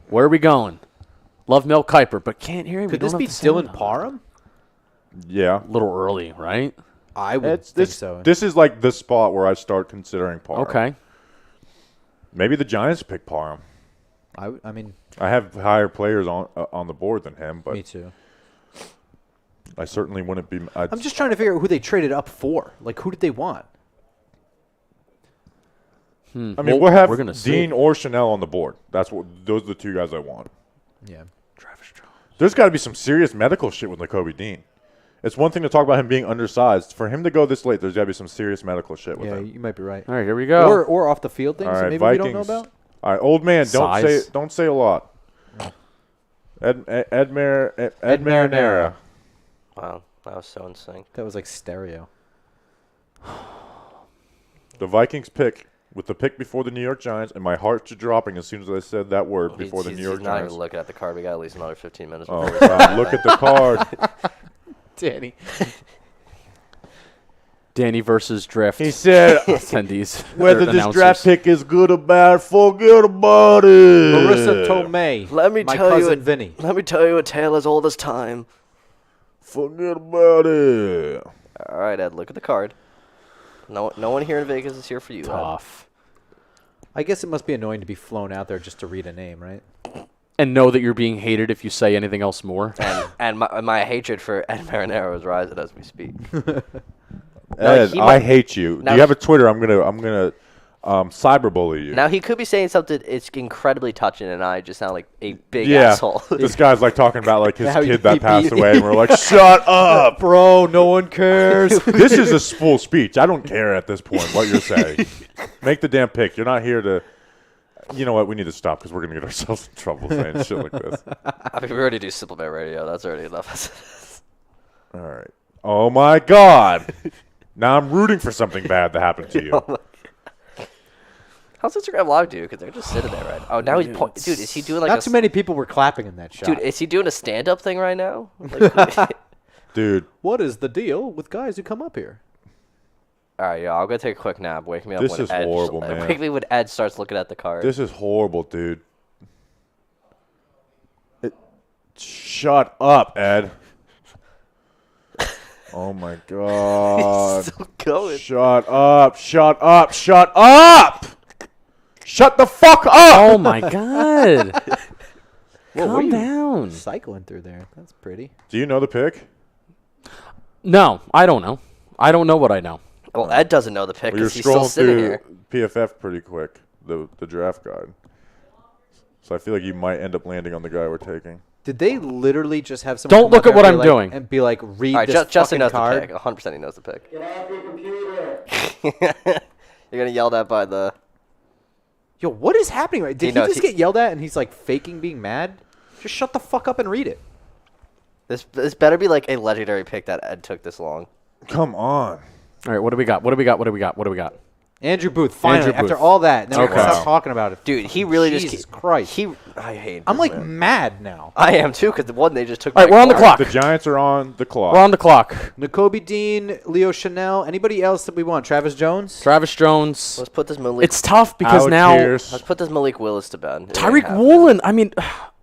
Where are we going? Love Mel Kiper, but can't hear him. Could this be Dylan Parham? Yeah. A little early, right? I would It's, think this, so. this is like the spot where I start considering Parham. Okay. Maybe the Giants pick Parham. I mean, I have higher players on the board than him, but me too. I certainly wouldn't be. I'm just trying to figure out who they traded up for. Like, who did they want? I mean, Well, we'll have we're gonna see. Dean or Chanel on the board. Those are the two guys I want. Yeah. There's got to be some serious medical shit with Nakobe Dean. It's one thing to talk about him being undersized. For him to go this late, there's got to be some serious medical shit with Yeah, him. you might be right. All right, here we go. Or off the field things All that right, maybe Vikings. we don't know about. All right, old man, Size. don't say a lot. Ed Marinara. Wow, that was so in sync. That was like stereo. The Vikings pick with the pick before the New York Giants, and my heart's dropping as soon as I said that word before the New York He's not Giants. even looking at the card. We got at least another 15 minutes. Oh, before we God, look at the card. Danny versus draft He said, attendees. whether or this announcers. draft pick is good or bad, forget about it. Marissa Tomei. Let me my tell you cousin it- Vinny. Let me tell you a tale as old as time. Forget about it. All right, Ed, look at the card. No one here in Vegas is here for you. Ed. Tough. I guess it must be annoying to be flown out there just to read a name, right? And know that you're being hated if you say anything else more. And my hatred for Ed Marinaro is rising as we speak. Ed, he I might- hate you. now Do you have a Twitter? I'm gonna cyberbully you. Now, he could be saying something it's incredibly touching, and I just sound like a big yeah, asshole. this guy's like talking about like his How kid you that passed beat- away, and we're like, shut up. Bro, no one cares. This is a full speech. I don't care at this point what you're saying. Make the damn pick. You're not here to. You know what? We need to stop because we're gonna get ourselves in trouble saying shit like this. I mean, we already do Simple Man Radio. That's already enough. All right. Oh my God. Now I'm rooting for something bad to happen to you. How's Instagram Live do? Because they're just sitting there, right? Oh, now he's dude. Is he doing like Not too many people were clapping in that shot. Dude, is he doing a stand-up thing right now? Like, Dude, What is the deal with guys who come up here? all right, yeah, I'll go take a quick nap. Wake me up This when is Ed horrible, man. Wake me when Ed starts looking at the card. this is horrible, dude. Shut up, Ed. Oh my God. Still going. Shut up. Shut up. Shut up. Shut the fuck up. Oh my God! Whoa, what are Calm you down. cycling through there. That's pretty. Do you know the pick? No, I don't know. I don't know what I know. Well, Ed doesn't know the pick Well, you're because he's still scrolling sitting here. through PFF pretty quick, the draft guide. So I feel like you might end up landing on the guy we're taking. Did they literally just have someone Don't come look up at what there I'm and doing. and be like, read All right, this Justin fucking knows card? the pick. 100% he knows the pick. Get off your computer. You're gonna yelled at by the. Yo, what is happening right? Did he knows just he- get yelled at and he's like faking being mad? Just shut the fuck up and read it. This better be like a legendary pick that Ed took this long. Come on. All right, what do we got? What do we got? What do we got? What do we got? Andrew Booth, finally, Andrew after Booth. all that, now we can Okay. stop talking about it. Dude, he really Jesus just Christ. I hate. I'm him, like man. mad now. I am too, because the one they just took. All right, back we're on the Clark. clock. The Giants are on the clock. We're on the clock. N'Kobe Dean, Leo Chanel, anybody else that we want? Travis Jones? Travis Jones. Let's put this Malik. It's tough because Alec now Pierce. Let's put this Malik Willis to bed. It ain't Tyreek happening. Woolen. I mean,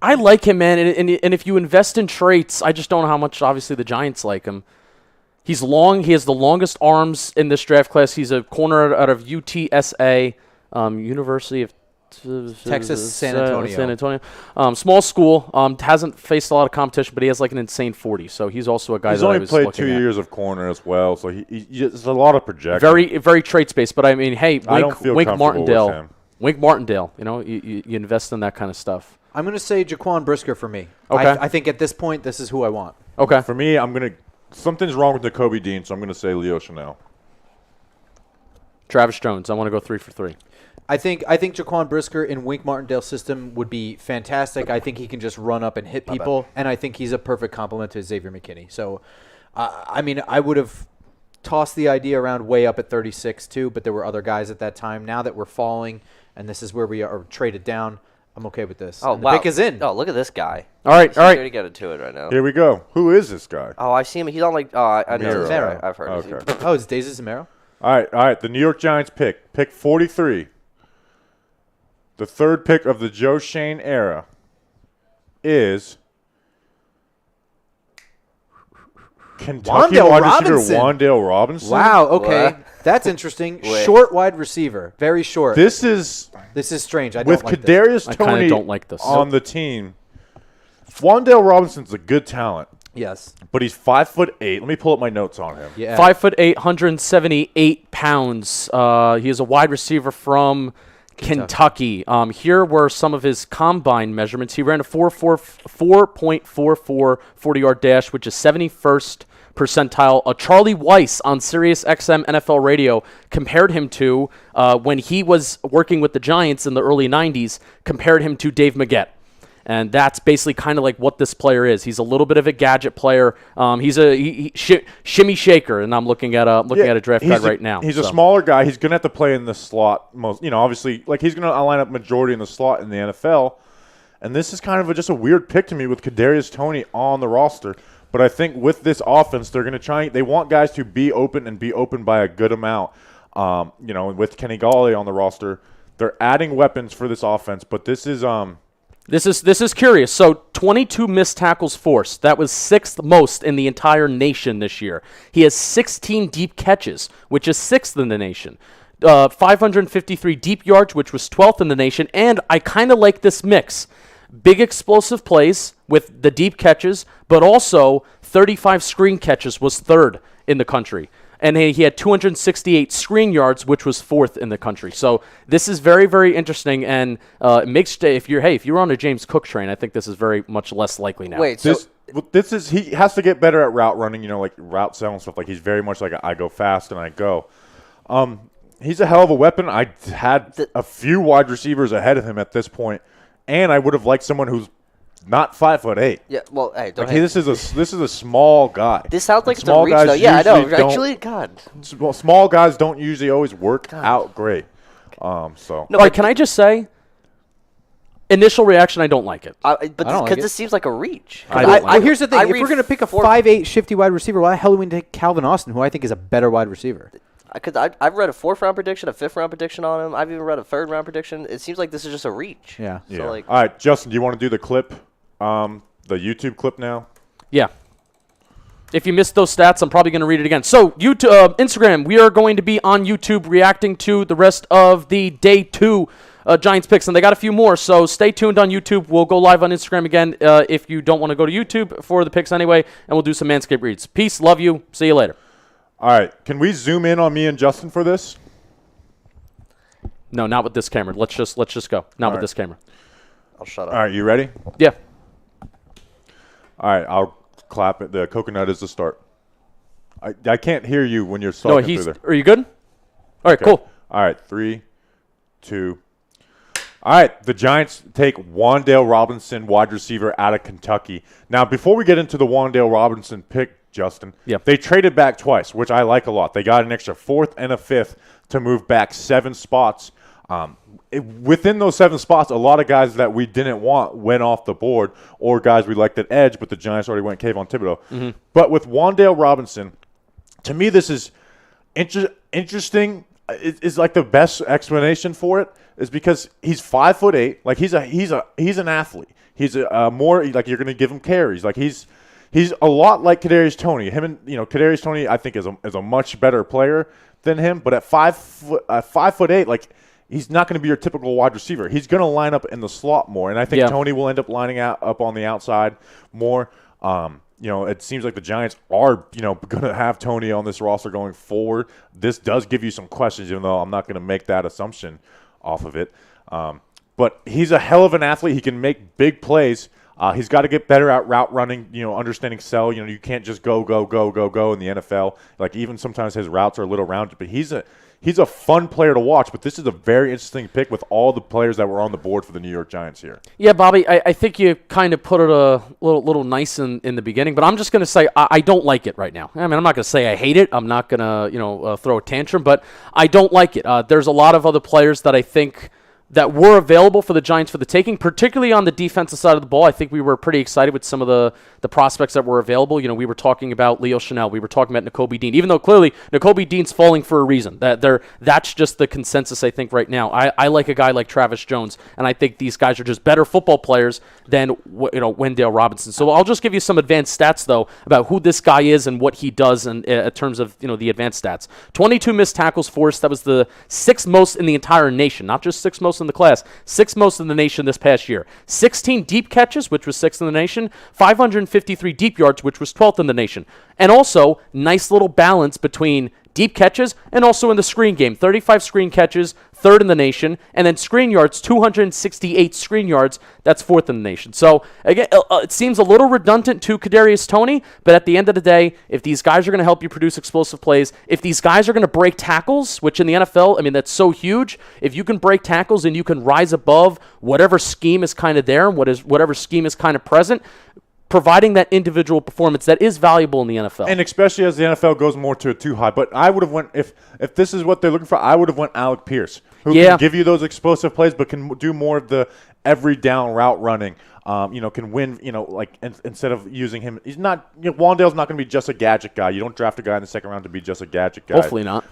I like him, man. And if you invest in traits, I just don't know how much. Obviously, the Giants like him. He's long. He has the longest arms in this draft class. He's a corner out of UTSA, University of Texas, San Antonio. San Antonio. Small school. Hasn't faced a lot of competition, but he has like an insane 40. So he's also a guy He's that I only was played looking 2 at. years of corner as well, so it's a lot of projection. Very traits based. But I mean, hey, I don't feel Wink comfortable with Martindale. him. Wink Martindale. You know, you invest in that kind of stuff. I'm going to say Jaquan Brisker for me. Okay. I think at this point, this is who I want. Okay. For me, something's wrong with N'Kobe Dean, so I'm gonna say Leo Chanel. Travis Jones. I want to go 3 for 3. I think Jaquan Brisker in Wink Martindale's system would be fantastic. I think he can just run up and hit people, and I think he's a perfect complement to Xavier McKinney. So, I mean, I would have tossed the idea around way up at 36 too, but there were other guys at that time. Now that we're falling, and this is where we are traded down, I'm okay with this. Oh And the wow! pick is in. Oh, look at this guy. All right. He's All right. ready to get into it right now. Here we go. Who is this guy? Oh, I see him. He's on like. Oh, I know this Miro. guy. I've heard of him. Okay. Oh, it's Daisy Zamero? All right. The New York Giants pick 43. The third pick of the Joe Shane era is Kentucky Wan'Dale wide receiver Robinson. Wan'Dale Robinson. Wow, okay. What? That's interesting. Wait. Short wide receiver. Very short. This is This is strange. I don't with like this. Kadarius I kinda Toney don't like this. on the team. Wan'Dale Robinson's a good talent, Yes. but he's 5'8". Let me pull up my notes on him. Yeah. 5'8", 178 pounds. He is a wide receiver from Kentucky. Here were some of his combine measurements. He ran a 4.44 40-yard dash, which is 71st percentile. Charlie Weiss on Sirius XM NFL radio compared him to, when he was working with the Giants in the early 90s, compared him to Dave Maggette. And that's basically kind of like what this player is. He's a little bit of a gadget player. He's a shimmy shaker, and I'm looking at a draft guide right now. He's a so. smaller guy. He's going to have to play in the slot most. Obviously, like he's going to line up majority in the slot in the NFL. And this is kind of just a weird pick to me with Kadarius Toney on the roster. But I think with this offense, they're going to they want guys to be open and be open by a good amount. With Kenny Galladay on the roster, they're adding weapons for this offense. But this is This is curious. So 22 missed tackles forced. That was 6th most in the entire nation this year. He has 16 deep catches, which is 6th in the nation. 553 deep yards, which was 12th in the nation. And I kind of like this mix. Big explosive plays with the deep catches, but also 35 screen catches was 3rd in the country. And he had 268 screen yards, which was 4th in the country. So this is very, very interesting, and it makes if you're on a James Cook train, I think this is very much less likely now. Wait, so he has to get better at route running. Like route selling stuff. Like he's very much like I go fast and I go. He's a hell of a weapon. I had a few wide receivers ahead of him at this point, and I would have liked someone who's not 5'8". yeah, well, hey, don't. Like, this is a small guy. This sounds like And it's a reach, though. Yeah, I know. usually don't- Actually, God. small guys don't usually always work out great. So No, All right, can I just say, initial reaction, I don't like it. I don't Because like it. this seems like a reach. I don't like Here's the thing. I If read we're going to pick a 4 5'8" shifty wide receiver, why the hell do we take Calvin Austin, who I think is a better wide receiver? Because I've read a 4th-round prediction, a 5th-round prediction on him. I've even read a 3rd-round prediction. It seems like this is just a reach. Yeah. yeah. So, like, All right, Justin, do you want to do the clip, the YouTube clip now? Yeah. If you missed those stats, I'm probably going to read it again. So, YouTube, Instagram, we are going to be on YouTube reacting to the rest of the Day 2 Giants picks, and they got a few more, so stay tuned on YouTube. We'll go live on Instagram again if you don't want to go to YouTube for the picks anyway, and we'll do some Manscaped reads. Peace, love you, see you later. All right, can we zoom in on me and Justin for this? No, not with this camera. Let's just go. Not with right. this camera. I'll shut up. All right, you ready? Yeah. All right, I'll clap it. The coconut is the start. I can't hear you when you're talking No, through there. are you good? All right, Okay. cool. All right, 3, 2. All right, the Giants take Wan'Dale Robinson, wide receiver out of Kentucky. Now, before we get into the Wan'Dale Robinson pick, Justin, Yep. they traded back twice, which I like a lot. They got an extra 4th and a 5th, to move back 7 spots. Within those 7 spots, a lot of guys that we didn't want went off the board, or guys we liked at edge, but the Giants already went Kayvon Thibodeau. Mm-hmm. But with Wan'Dale Robinson, to me, this is interesting. Is like the best explanation for it is because he's 5'8", like he's an athlete. He's a more like you're going to give him carries. Like he's a lot like Kadarius Toney. Kadarius Toney I think is a much better player than him. But at 5'8", like he's not going to be your typical wide receiver. He's going to line up in the slot more, and I think Toney will end up lining up on the outside more. It seems like the Giants are, going to have Toney on this roster going forward. This does give you some questions, even though I'm not going to make that assumption off of it. But he's a hell of an athlete. He can make big plays. He's got to get better at route running, understanding sell. You can't just go in the NFL. Like even sometimes his routes are a little rounded, but he's a fun player to watch. But this is a very interesting pick with all the players that were on the board for the New York Giants here. Yeah, Bobby, I think you kind of put it a little nice in the beginning, but I'm just going to say I don't like it right now. I mean, I'm not going to say I hate it. I'm not going to throw a tantrum, but I don't like it. There's a lot of other players that I think that were available for the Giants for the taking, particularly on the defensive side of the ball. I think we were pretty excited with some of the prospects that were available. We were talking about Leo Chanel. We were talking about Nakobe Dean, even though clearly Nakobe Dean's falling for a reason. That's just the consensus, I think, right now. I like a guy like Travis Jones, and I think these guys are just better football players than Wan'Dale Robinson. So I'll just give you some advanced stats, though, about who this guy is and what he does in terms of the advanced stats. 22 missed tackles forced. That was the 6th most in the entire nation, not just 6th most in the class, 6th most in the nation this past year. 16 deep catches, which was 6th in the nation. 553 deep yards, which was 12th in the nation. And also, nice little balance between deep catches and also in the screen game. 35 screen catches, 3rd in the nation. And then screen yards, 268 screen yards. That's 4th in the nation. So, again, it seems a little redundant to Kadarius Toney, but at the end of the day, if these guys are going to help you produce explosive plays, if these guys are going to break tackles, which in the NFL, I mean, that's so huge. If you can break tackles and you can rise above whatever scheme is kind of there and whatever scheme is kind of present, providing that individual performance that is valuable in the NFL. And especially as the NFL goes more to a 2 high. But I would have went, if this is what they're looking for, I would have went Alec Pierce, who can give you those explosive plays but can do more of the every down route running. Can win, instead of using him. He's not, Wan'Dale's not going to be just a gadget guy. You don't draft a guy in the 2nd round to be just a gadget guy. Hopefully not.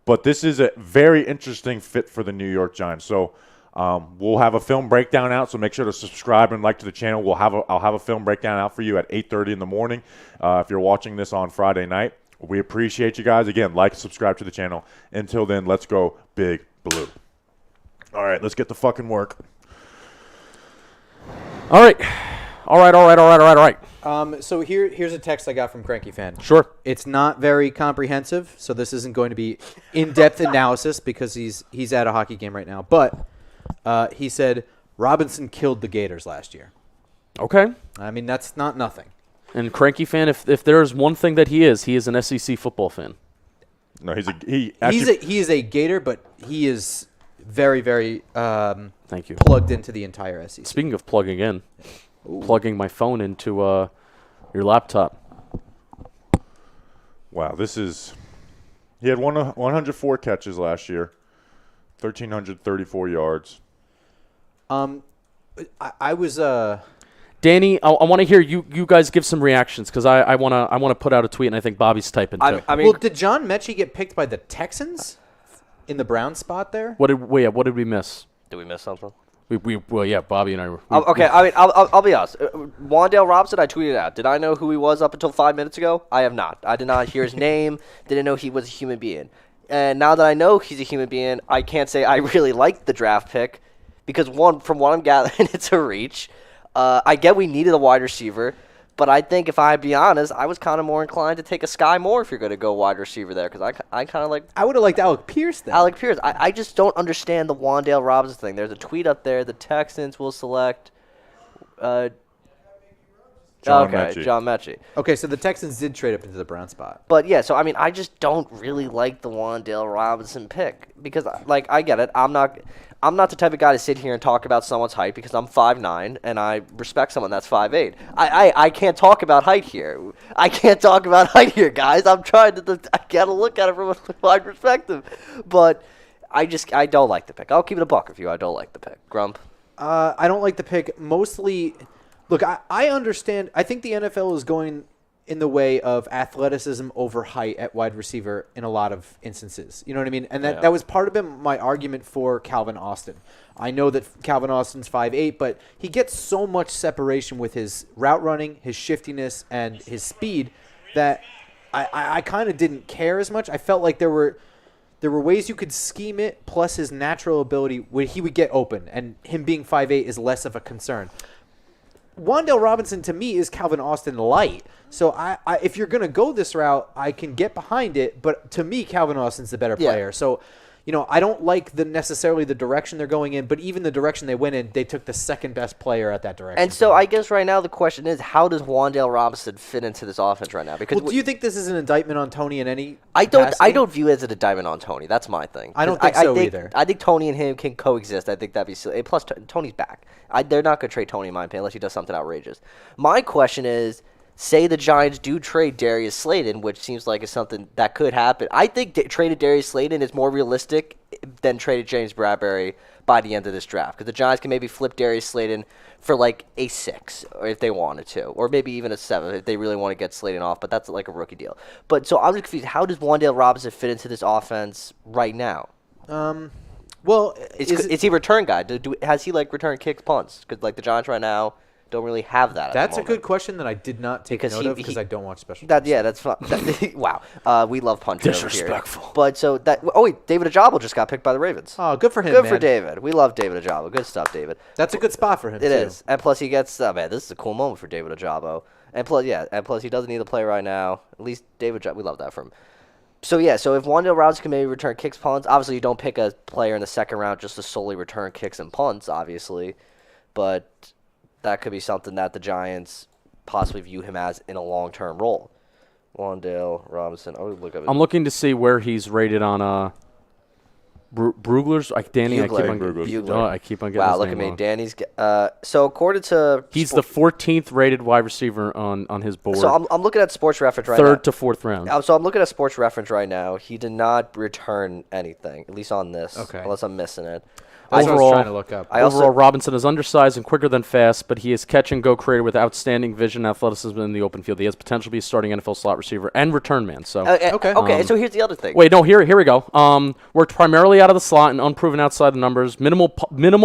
But this is a very interesting fit for the New York Giants. So we'll have a film breakdown out, so make sure to subscribe and like to the channel. I'll have a film breakdown out for you at 8:30 in the morning if you're watching this on Friday night. We appreciate you guys. Again, like, subscribe to the channel. Until then, let's go Big Blue. All right, let's get to fucking work. All right. So here's a text I got from Cranky Fan. Sure. It's not very comprehensive, so this isn't going to be in-depth analysis because he's at a hockey game right now. But he said Robinson killed the Gators last year. Okay. I mean, that's not nothing. And Cranky Fan, if there's one thing that he is an SEC football fan. No, he is a Gator, but he is very, very thank you, plugged into the entire SEC. Speaking of plugging in, plugging my phone into your laptop. Wow, he had 104 catches last year, 1,334 yards. I was Danny, I want to hear you guys give some reactions because I want to put out a tweet and I think Bobby's typing too. I mean, well, did John Mechie get picked by the Texans in the Brown spot there? What did we miss? did we miss something? Bobby and I were. Okay, I mean, I'll be honest. Wan'Dale Robinson, I tweeted out. Did I know who he was up until 5 minutes ago? I have not. I did not hear his name. Didn't know he was a human being. And now that I know he's a human being, I can't say I really like the draft pick because, one, from what I'm gathering, it's a reach. I get we needed a wide receiver, but I think if I be honest, I was kind of more inclined to take a Sky Moore if you're going to go wide receiver there because I kind of like. I would have liked Alec Pierce then. Alec Pierce. I just don't understand the Wan'Dale Robinson thing. There's a tweet up there. The Texans will select. John okay, Mechie. John Mechie. Okay, so the Texans did trade up into the brown spot. But yeah, so I mean, I just don't really like the Wan'Dale Robinson pick because, like, I get it. I'm not the type of guy to sit here and talk about someone's height because I'm 5'9" and I respect someone that's 5'8". I can't talk about height here. I can't talk about height here, guys. I'm trying to. I gotta look at it from a wide perspective, but I don't like the pick. I'll keep it a buck with you. I don't like the pick. Grump. I don't like the pick. Mostly, look, I understand. I think the NFL is going in the way of athleticism over height at wide receiver in a lot of instances. You know what I mean? And that was part of my argument for Calvin Austin. I know that Calvin Austin's 5'8", but he gets so much separation with his route running, his shiftiness, and his speed that I kind of didn't care as much. I felt like there were ways you could scheme it, plus his natural ability where he would get open, and him being 5'8" is less of a concern. Wan'Dale Robinson, to me, is Calvin Austin light. So if you're going to go this route, I can get behind it, but to me, Calvin Austin's the better player. So, I don't like necessarily the direction they're going in, but even the direction they went in, they took the second best player at that direction. And so I guess right now the question is, how does Wan'Dale Robinson fit into this offense right now? Because do you think this is an indictment on Tony in any I capacity? don't view it as an indictment on Tony. That's my thing. I don't think so either. I think Tony and him can coexist. I think that'd be silly. Plus, Tony's back. They're not going to trade Tony, in my opinion, unless he does something outrageous. My question is, say the Giants do trade Darius Slayton, which seems like it's something that could happen. I think traded Darius Slayton is more realistic than traded James Bradbury by the end of this draft, because the Giants can maybe flip Darius Slayton for like a 6, or if they wanted to, or maybe even a 7 if they really want to get Slayton off, but that's like a rookie deal. But so I'm just confused. How does Wan'Dale Robinson fit into this offense right now? Well, Is he a return guy? Has he like return kicks, punts? Because like the Giants right now don't really have that. That's a good question that I did not take note of because I don't watch special teams. That's fun. Wow. We love punting over here. Disrespectful. But so that. Oh wait, David Ajabo just got picked by the Ravens. Oh, good for him, Good man. for David. We love David Ajabo. Good stuff, David. That's a good spot for him, It too. is. And plus he gets. Man, this is a cool moment for David Ajabo. And plus he doesn't need to play right now. At least David Ajabo, we love that from him. So if Wan'Dale Robinson can maybe return kicks, punts, obviously you don't pick a player in the second round just to solely return kicks and punts, obviously, but that could be something that the Giants possibly view him as in a long-term role. Wan'Dale Robinson. I'm looking to see where he's rated on Brugler's. Danny, I keep on Bugler. I keep on getting. Wow, his look at name me, wrong. Danny's. So according to He's the 14th rated wide receiver on his board. So I'm looking at Sports Reference right now. Third to fourth round. So I'm looking at Sports Reference right now. He did not return anything, at least on this. Okay. Unless I'm missing it. That's what I was Overall- trying to look up. Overall, Robinson is undersized and quicker than fast, but he is catch-and-go creator with outstanding vision and athleticism in the open field. He has potential to be a starting NFL slot receiver and return man. So, Okay. So here's the other thing. wait, no, here we go. Worked primarily out of the slot and unproven outside the numbers. Minimal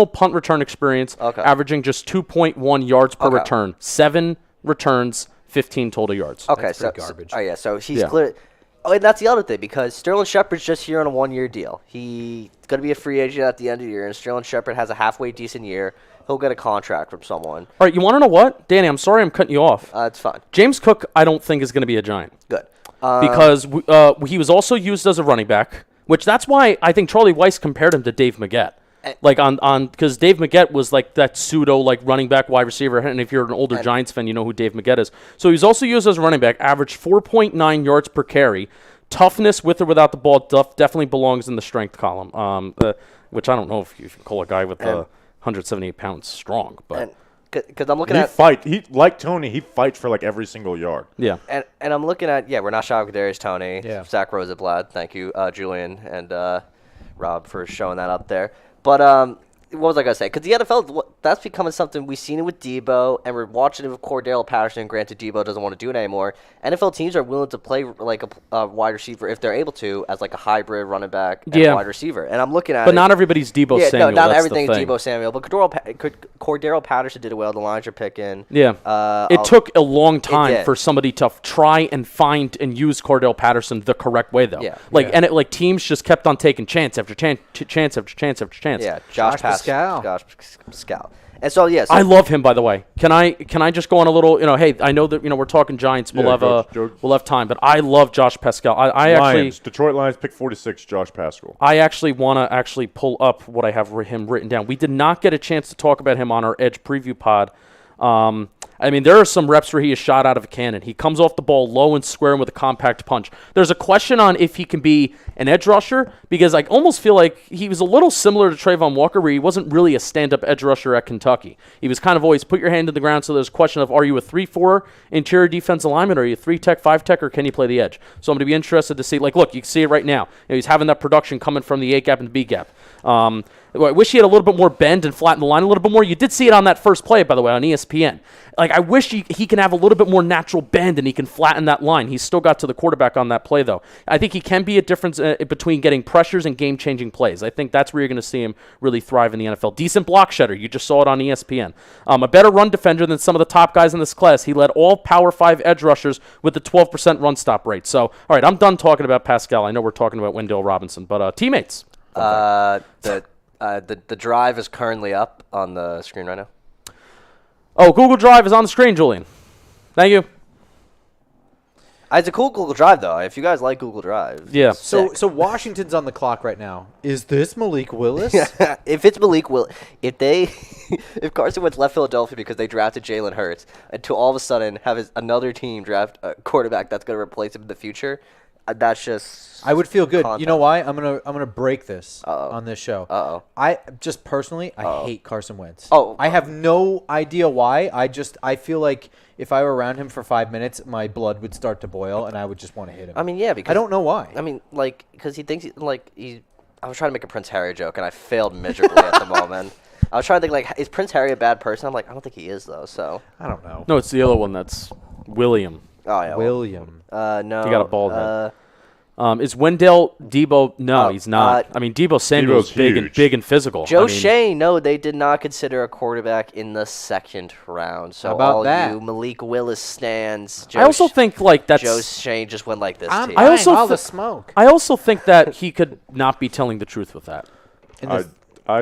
punt return experience, Okay. averaging just 2.1 yards per Okay. return. 7 returns, 15 total yards. Okay, That's so pretty garbage. so he's Yeah. clear. Oh, and that's the other thing, because Sterling Shepard's just here on a 1-year deal. He's going to be a free agent at the end of the year, and Sterling Shepard has a halfway decent year. He'll get a contract from someone. All right, you want to know what? Danny, I'm sorry I'm cutting you off. It's fine. James Cook, I don't think is going to be a Giant. Good. Because he was also used as a running back, which that's why I think Charlie Weiss compared him to Dave Maggette. Like because Dave Maggette was like that pseudo like running back wide receiver, and if you're an older Giants fan, you know who Dave Maggette is. So he's also used as a running back, averaged 4.9 yards per carry. Toughness with or without the ball definitely belongs in the strength column, which I don't know if you can call a guy with 178 pounds strong, but because I'm looking He like Tony. He fights for like every single yard. yeah. and I'm looking at we're not shocked with Darius Toney, Yeah. Zach Rosenblatt. Thank you, Julian and Rob for showing that up there. But what was I gonna say? Because the NFL, that's becoming something we've seen it with Debo, and we're watching it with Cordell Patterson. Granted, Debo doesn't want to do it anymore. NFL teams are willing to play like a wide receiver if they're able to, as like a hybrid running back and Yeah. wide receiver. And I'm looking at But it. not everybody's Debo Yeah, Samuel. no, not that's everything the is thing. Debo Samuel. But Cordero Patterson did it well. The Lions are picking. Yeah. It took a long time did. for somebody to try and find and use Cordell Patterson the correct way, though. Yeah. And teams just kept on taking chance after chance after chance after chance. Yeah, Josh Pascal. Josh Pascal. And so yes, I love him, by the way. Can I just go on a little? Hey, I know that we're talking Giants. We'll have time, but I love Josh Pascal. I actually Detroit Lions pick 46. Josh Pascal. I actually want to actually pull up what I have him written down. We did not get a chance to talk about him on our Edge preview pod. I mean, there are some reps where he is shot out of a cannon. He comes off the ball low and square and with a compact punch. There's a question on if he can be an edge rusher, because I almost feel like he was a little similar to Trayvon Walker, where he wasn't really a stand-up edge rusher at Kentucky. He was kind of always put your hand in the ground, so there's a question of, are you a 3-4 interior defensive lineman, or are you a 3-tech, 5-tech, or can you play the edge? So I'm going to be interested to see, like, look, you can see it right now. He's having that production coming from the A-gap and the B-gap. I wish he had a little bit more bend and flatten the line a little bit more. You did see it on that first play, by the way, on ESPN. Like, I wish he can have a little bit more natural bend and he can flatten that line. He's still got to the quarterback on that play, though. I think he can be a difference between getting pressures and game-changing plays. I think that's where you're going to see him really thrive in the NFL. Decent block shedder. You just saw it on ESPN. A better run defender than some of the top guys in this class. He led all Power 5 edge rushers with the 12% run stop rate. So, all right, I'm done talking about Pascal. I know we're talking about Wendell Robinson, but teammates. The drive is currently up on the screen right now. Oh, Google Drive is on the screen, Julian. Thank you. It's a cool Google Drive, though. If you guys like Google Drive. Yeah. So Washington's on the clock right now. Is this Malik Willis? If it's Malik Willis, if Carson Wentz left Philadelphia because they drafted Jalen Hurts, and to all of a sudden have another team draft a quarterback that's going to replace him in the future, that's just. I would feel good. content. You know why? I'm gonna break this Uh-oh. on this show. Uh-oh. I just personally, I hate Carson Wentz. Oh. I have no idea why. I feel like if I were around him for 5 minutes, my blood would start to boil, and I would just want to hit him. I mean, yeah, because I don't know why. I mean, like, because he thinks I was trying to make a Prince Harry joke, and I failed miserably at the moment. I was trying to think, like, is Prince Harry a bad person? I'm like, I don't think he is, though. So. I don't know. No, it's the other one. That's William. Oh yeah. William. No. He got a bald head. Is Wendell Debo? No, he's not. I mean, Debo Samuel's Debo's big and physical. Joe I mean, Shea, no, they did not consider a quarterback in the second round. So How about all that? you Malik Willis stands. I also think like that's. Joe Shea just went like this. I'm team. I also all thi- the smoke. I also think that he could not be telling the truth with that. I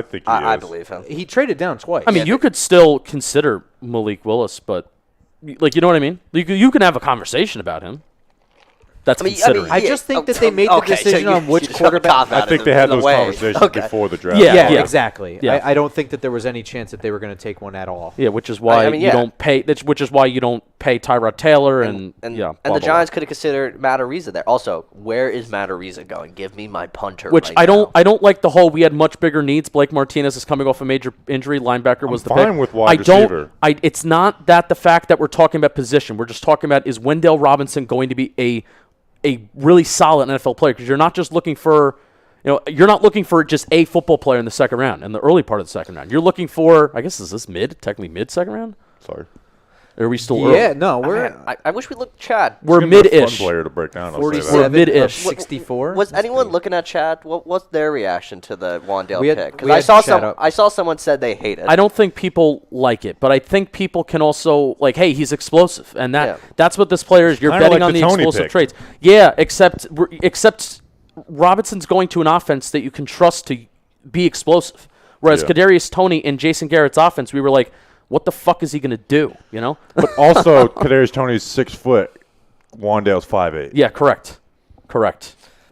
think he is. I believe him. He traded down twice. I mean, you could still consider Malik Willis, but like, you know what I mean? You can have a conversation about him. That's considering. I just think that they made the decision on which quarterback. I think they had those conversations before the draft. Yeah. Exactly. Yeah. I don't think that there was any chance that they were going to take one at all. Yeah, which is why you don't pay. Which is why you don't pay Tyrod Taylor and the Giants could have considered Matt Ariza there. Also, where is Matt Ariza going? Give me my punter. Which right I don't. now. I don't like the whole. We had much bigger needs. Blake Martinez is coming off a major injury. Linebacker was the pick. fine with wide I don't. receiver. It's not that the fact that we're talking about position. We're just talking about, is Wendell Robinson going to be a really solid NFL player? Because you're not just looking for, you're not looking for just a football player in the second round, in the early part of the second round. You're looking for, I guess, is this technically mid second round? Sorry. Or are we still early? Yeah, no, we're I wish we looked Chad. We're Give him a mid-ish. Fun player to break down. I'll say that. 47 We're mid-ish. of 64. Was anyone looking at Chad? What's their reaction to the Wandale We had- pick? we Because had Chad up. I saw someone said they hate it. I don't think people like it, but I think people can also, like, hey, he's explosive, and that's what this player is. You're Kinda betting like on the the Tony explosive pick. traits. Yeah, except Robinson's going to an offense that you can trust to be explosive. Whereas Yeah. Kadarius Toney in Jason Garrett's offense, we were like, what the fuck is he going to do? But also, Kadarius Toney's 6 foot. Wandale's 5'8". Yeah, correct.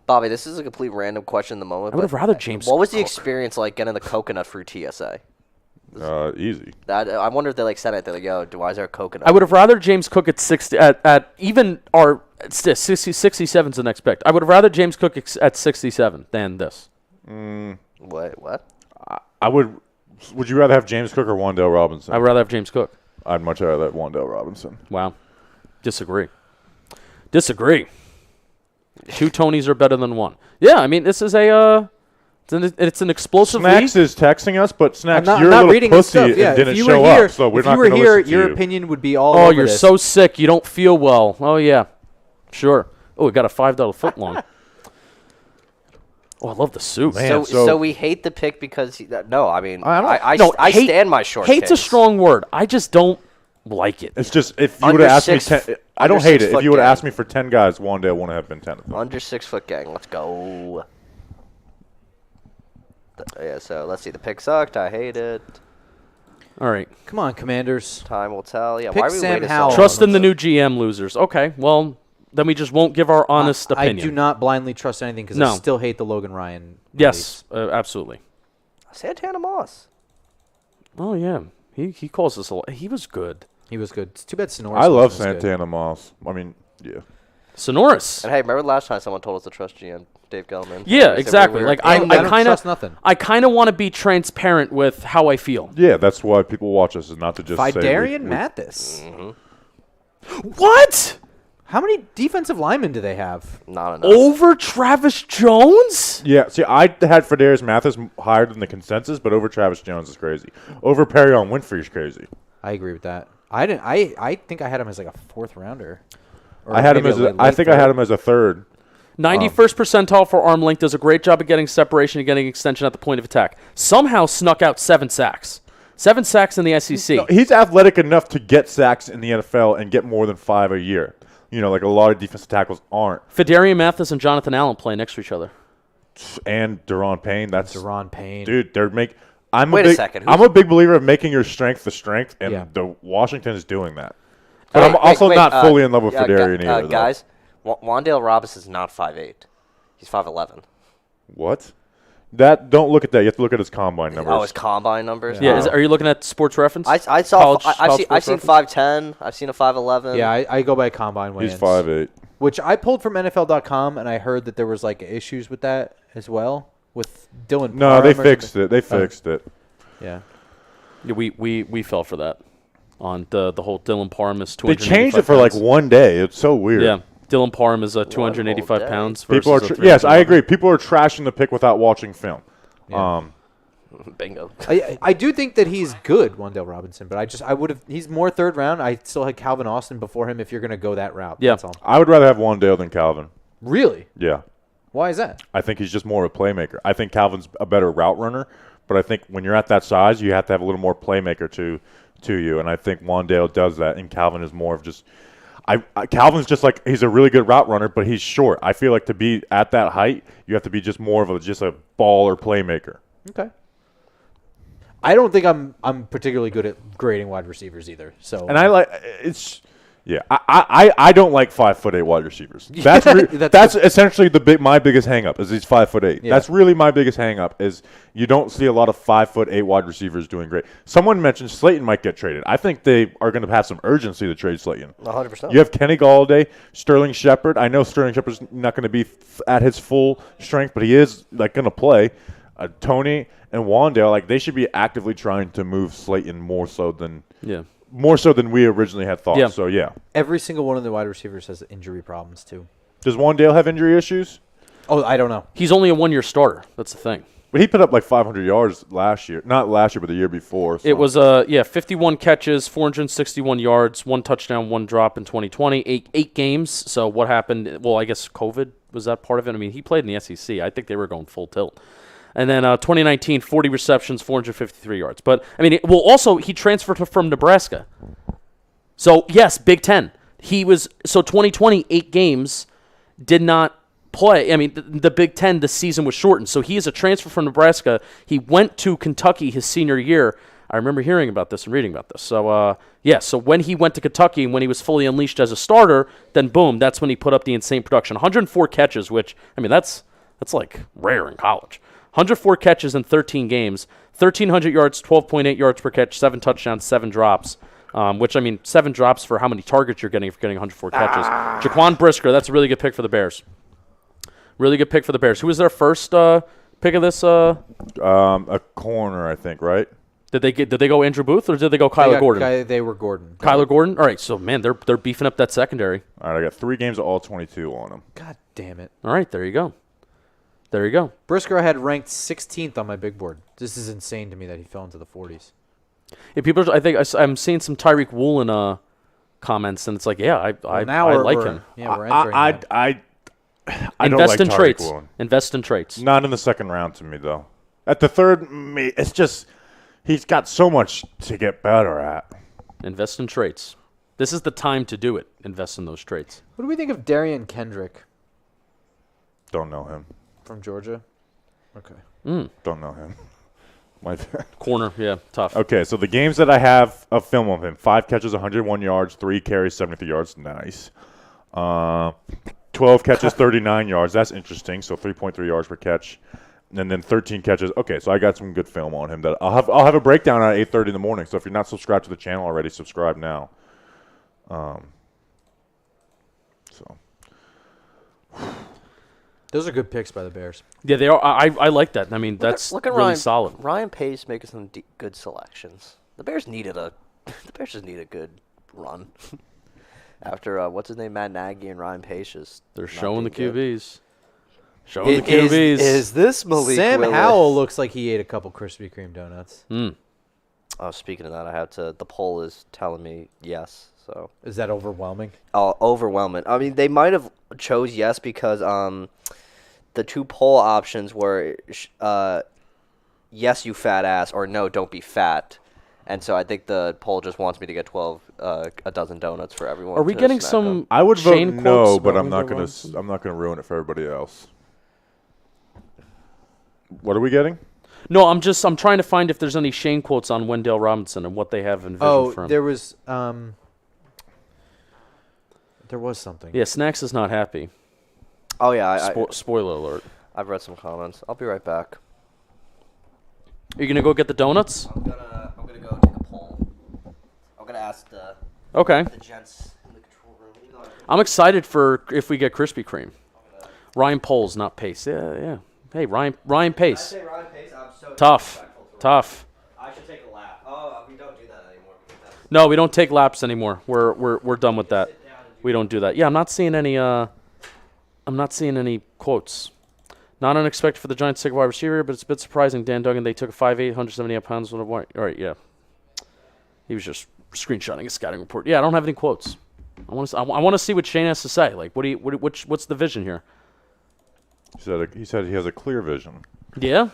Bobby, this is a complete random question in the moment. I would have but rather James What was the Cook. experience like getting the coconut fruit TSA? Easy. I wonder if they sent it. They're like, yo, why is there a coconut? I would have rather James Cook at 60 at even our 67 is the next pick. I would have rather James Cook at 67 than this. What? I would. Would you rather have James Cook or Wandale Robinson? I would rather have James Cook. I'd much rather have Wandale Robinson. Wow. Disagree. 2 Tonys are better than 1. Yeah, I mean, this is it's an explosive Snacks league. is texting us, but Snacks, I'm you're not a little reading this pussy stuff. Yeah, and didn't if you show were here, up, so we're if not you were going to here, listen to your you. opinion would be all Oh, over you're this. so sick. You don't feel well. Oh, yeah. Sure. Oh, we got a $5 foot long. Oh, I love the suit. Man. So we hate the pick because no, I mean I I stand my short. Hate's a case. strong word. I just don't like it. It's just, if you Under would have asked me 6 10, I don't under hate 6 it. If foot you would have gang. asked me for 10 guys, Wandale wouldn't have been 10 of them. Under 6 foot gang. Let's go. Yeah. So let's see. The pick sucked. I hate it. All right. Come on, Commanders. Time will tell. Yeah. Pick why are we Sam waiting so Howell. long? Trust in the new GM, losers. Okay, well, then we just won't give our honest I opinion. do not blindly trust anything because No. I still hate the Logan Ryan. Yes, absolutely. Santana Moss. Oh, yeah. He calls us a lot. He was good. He was good. It's too bad Sonoris. I love wasn't as good. Santana Moss. I mean, yeah. Sonoris. And hey, remember last time someone told us to trust GM Dave Gelman? Yeah, They said exactly. we're Like weird. I don't trust nothing. I kind of want to be transparent with how I feel. Yeah, that's why people watch us, is not to just say Vidarian Mathis. What? How many defensive linemen do they have? Not enough. Over Travis Jones? Yeah, see, I had Fidarius Mathis higher than the consensus, but over Travis Jones is crazy. Over Perrion Winfrey is crazy. I agree with that. I didn't. I think I had him as like a 4th rounder. Or I had him maybe as late I think I had third. him as a 3rd. 91st percentile for arm length, does a great job of getting separation and getting extension at the point of attack. Somehow snuck out 7 sacks. 7 sacks in the SEC. No, he's athletic enough to get sacks in the NFL and get more than 5 a year. You know, like a lot of defensive tackles aren't. Fidarian Mathis and Jonathan Allen play next to each other. And Deron Payne, that's Deron Payne. dude. They're Wait a second, I'm a big believer of making your strength the strength, and Yeah. the Washington is doing that. But I'm also not fully in love with Fidarian either. though. Guys, Wandale Robinson is not 5'8". He's 5'11". What? Don't look at that. You have to look at his combine numbers. Oh, his combine numbers. Yeah, Wow. are you looking at Sports Reference? I saw. College I've Sports seen Reference? 5'10". I've seen a 5'11". Yeah, I go by combine wins. He's 5'8". Which I pulled from NFL.com, and I heard that there was like issues with that as well with Dylan. No, Parham they or fixed something. it. They fixed it. Yeah. Yeah, we fell for that on the whole Dylan Parham is They 285 changed it for like pounds. one day. It's so weird. Yeah, Dylan Parham is 285 day. pounds. People are versus a yes, I 311. agree. People are trashing the pick without watching film. Yeah. Bingo. I do think that he's good, Wandale Robinson, but I would have. He's more 3rd round. I still had Calvin Austin before him. If you're going to go that route, Yeah. that's all. I would rather have Wandale than Calvin. Really? Yeah. Why is that? I think he's just more of a playmaker. I think Calvin's a better route runner, but I think when you're at that size, you have to have a little more playmaker to you, and I think Wandale does that, and Calvin is more of just Calvin's just like he's a really good route runner, but he's short. I feel like to be at that height, you have to be just more of just a baller playmaker. Okay. I don't think I'm particularly good at grading wide receivers either. So And I like it's. Yeah, I don't like 5'8" wide receivers. That's That's that's essentially my biggest hang up is he's 5'8". Yeah. That's really my biggest hang up is you don't see a lot of 5'8" wide receivers doing great. Someone mentioned Slayton might get traded. I think they are going to have some urgency to trade Slayton. 100%. You have Kenny Galladay, Sterling Shepard. I know Sterling Shepard's not going to be at his full strength, but he is like going to play. Tony and Wandale, like they should be actively trying to move Slayton more so than we originally had thought. Yeah. So yeah. every single one of the wide receivers has injury problems too. Does Wandale have injury issues? Oh, I don't know. He's only a 1-year starter. That's the thing. But he put up like 500 yards last year. Not last year, but the year before. So. It was 51 catches, 461 yards, 1 touchdown, 1 drop in 2020, eight games. So what happened? Well, I guess COVID was that part of it. I mean, he played in the SEC. I think they were going full tilt. And then 2019, 40 receptions, 453 yards. But I mean, also he transferred from Nebraska. So yes, Big Ten. He was 2020, 8 games, did not play. I mean, the Big Ten, the season was shortened. So he is a transfer from Nebraska. He went to Kentucky his senior year. I remember hearing about this and reading about this. So, so when he went to Kentucky and when he was fully unleashed as a starter, then boom, that's when he put up the insane production. 104 catches, which, I mean, that's like rare in college. 104 catches in 13 games, 1,300 yards, 12.8 yards per catch, 7 touchdowns, 7 drops. Which, I mean, 7 drops for how many targets you're getting if you're getting 104 catches. Jaquan Brisker, that's a really good pick for the Bears. Really good pick for the Bears. Who was their first pick of this? a corner, I think, right? Did they go Andrew Booth or did they go Kyler Gordon? They were Gordon. Kyler Gordon? All right, so, man, they're beefing up that secondary. All right, I got 3 games of all 22 on him. God damn it. All right, there you go. There you go. Brisker I had ranked 16th on my big board. This is insane to me that he fell into the 40s. Yeah, people, I think I'm seeing some Tyreek Woolen comments, and it's like, yeah, I like him. Yeah, we're entering that. I don't Invest like in Tyreek traits. Woolen. Invest in traits. Not in the second round to me, though. At the third, it's just he's got so much to get better at. Invest in traits. This is the time to do it. Invest in those traits. What do we think of Darian Kendrick Don't know him. from Georgia? Okay. Don't know him. My bad. Corner, yeah, tough. Okay, so the games that I have of film of him: 5 catches, 101 yards, 3 carries, 73 yards. Nice. 12 catches, 39 yards. That's interesting. So 3.3 yards per catch. and then 13 catches. Okay, so I got some good film on him that I'll have a breakdown at 8:30 in the morning. So if you're not subscribed to the channel already, subscribe now. So Those are good picks by the Bears. Yeah, they are. I like that. I mean, that's look at really Ryan, solid. Ryan Pace making some good selections. The Bears just need a good run. After what's his name, Matt Nagy and Ryan Pace just They're not showing the being good. QBs. Showing the QBs. Is this Malik Sam Willis? Howell looks like he ate a couple Krispy Kreme donuts. Oh, speaking of that, I have to. The poll is telling me yes. So Is that overwhelming? overwhelming. I mean, they might have chose yes because the two poll options were yes, you fat ass, or no, don't be fat. And so I think the poll just wants me to get a dozen donuts for everyone. Are we to getting snack some? on. I would Shane vote no, quotes but about I'm not Wendell gonna Robinson? I'm not gonna ruin it for everybody else. What are we getting? No, I'm trying to find if there's any Shane quotes on Wendell Robinson and what they have envisioned for him. There was something. Yeah, Snacks is not happy. Oh yeah, Spoiler alert. I've read some comments. I'll be right back. Are you gonna go get the donuts? I'm gonna go take a poll. I'm gonna ask the Okay. gents in the control room. I'm excited for if we get Krispy Kreme. Ryan Poles, not Pace. Yeah. Hey, Ryan Pace. Ryan Pace? I'm so Tough. I should take a lap. Oh, we don't do that anymore. No, we don't take laps anymore. We're done with that. We don't do that. Yeah, I'm not seeing any quotes. Not unexpected for the Giants to take a wide receiver, but it's a bit surprising. Dan Duggan, they took a 5'8", 178 pounds. All right, yeah. He was just screenshotting a scouting report. Yeah, I don't have any quotes. I want to see what Shane has to say. Like, what's the vision here? He said he has a clear vision. Yeah.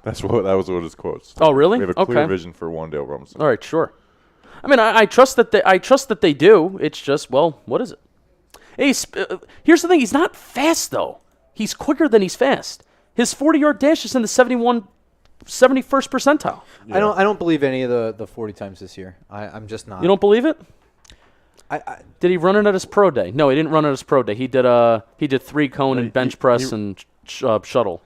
That was what his quotes. Oh, really? We have a clear Okay. vision for Wendell Robinson. All right, sure. I mean, I trust that they do. It's just, well, what is it? Hey, here's the thing. He's not fast though. He's quicker than he's fast. His 40-yard dash is in the 71st percentile. I don't believe any of the 40 times this year. I'm just not. You don't believe it? I Did he run it at his pro day? No, he didn't run it at his pro day. He did 3 cone and bench press and shuttle.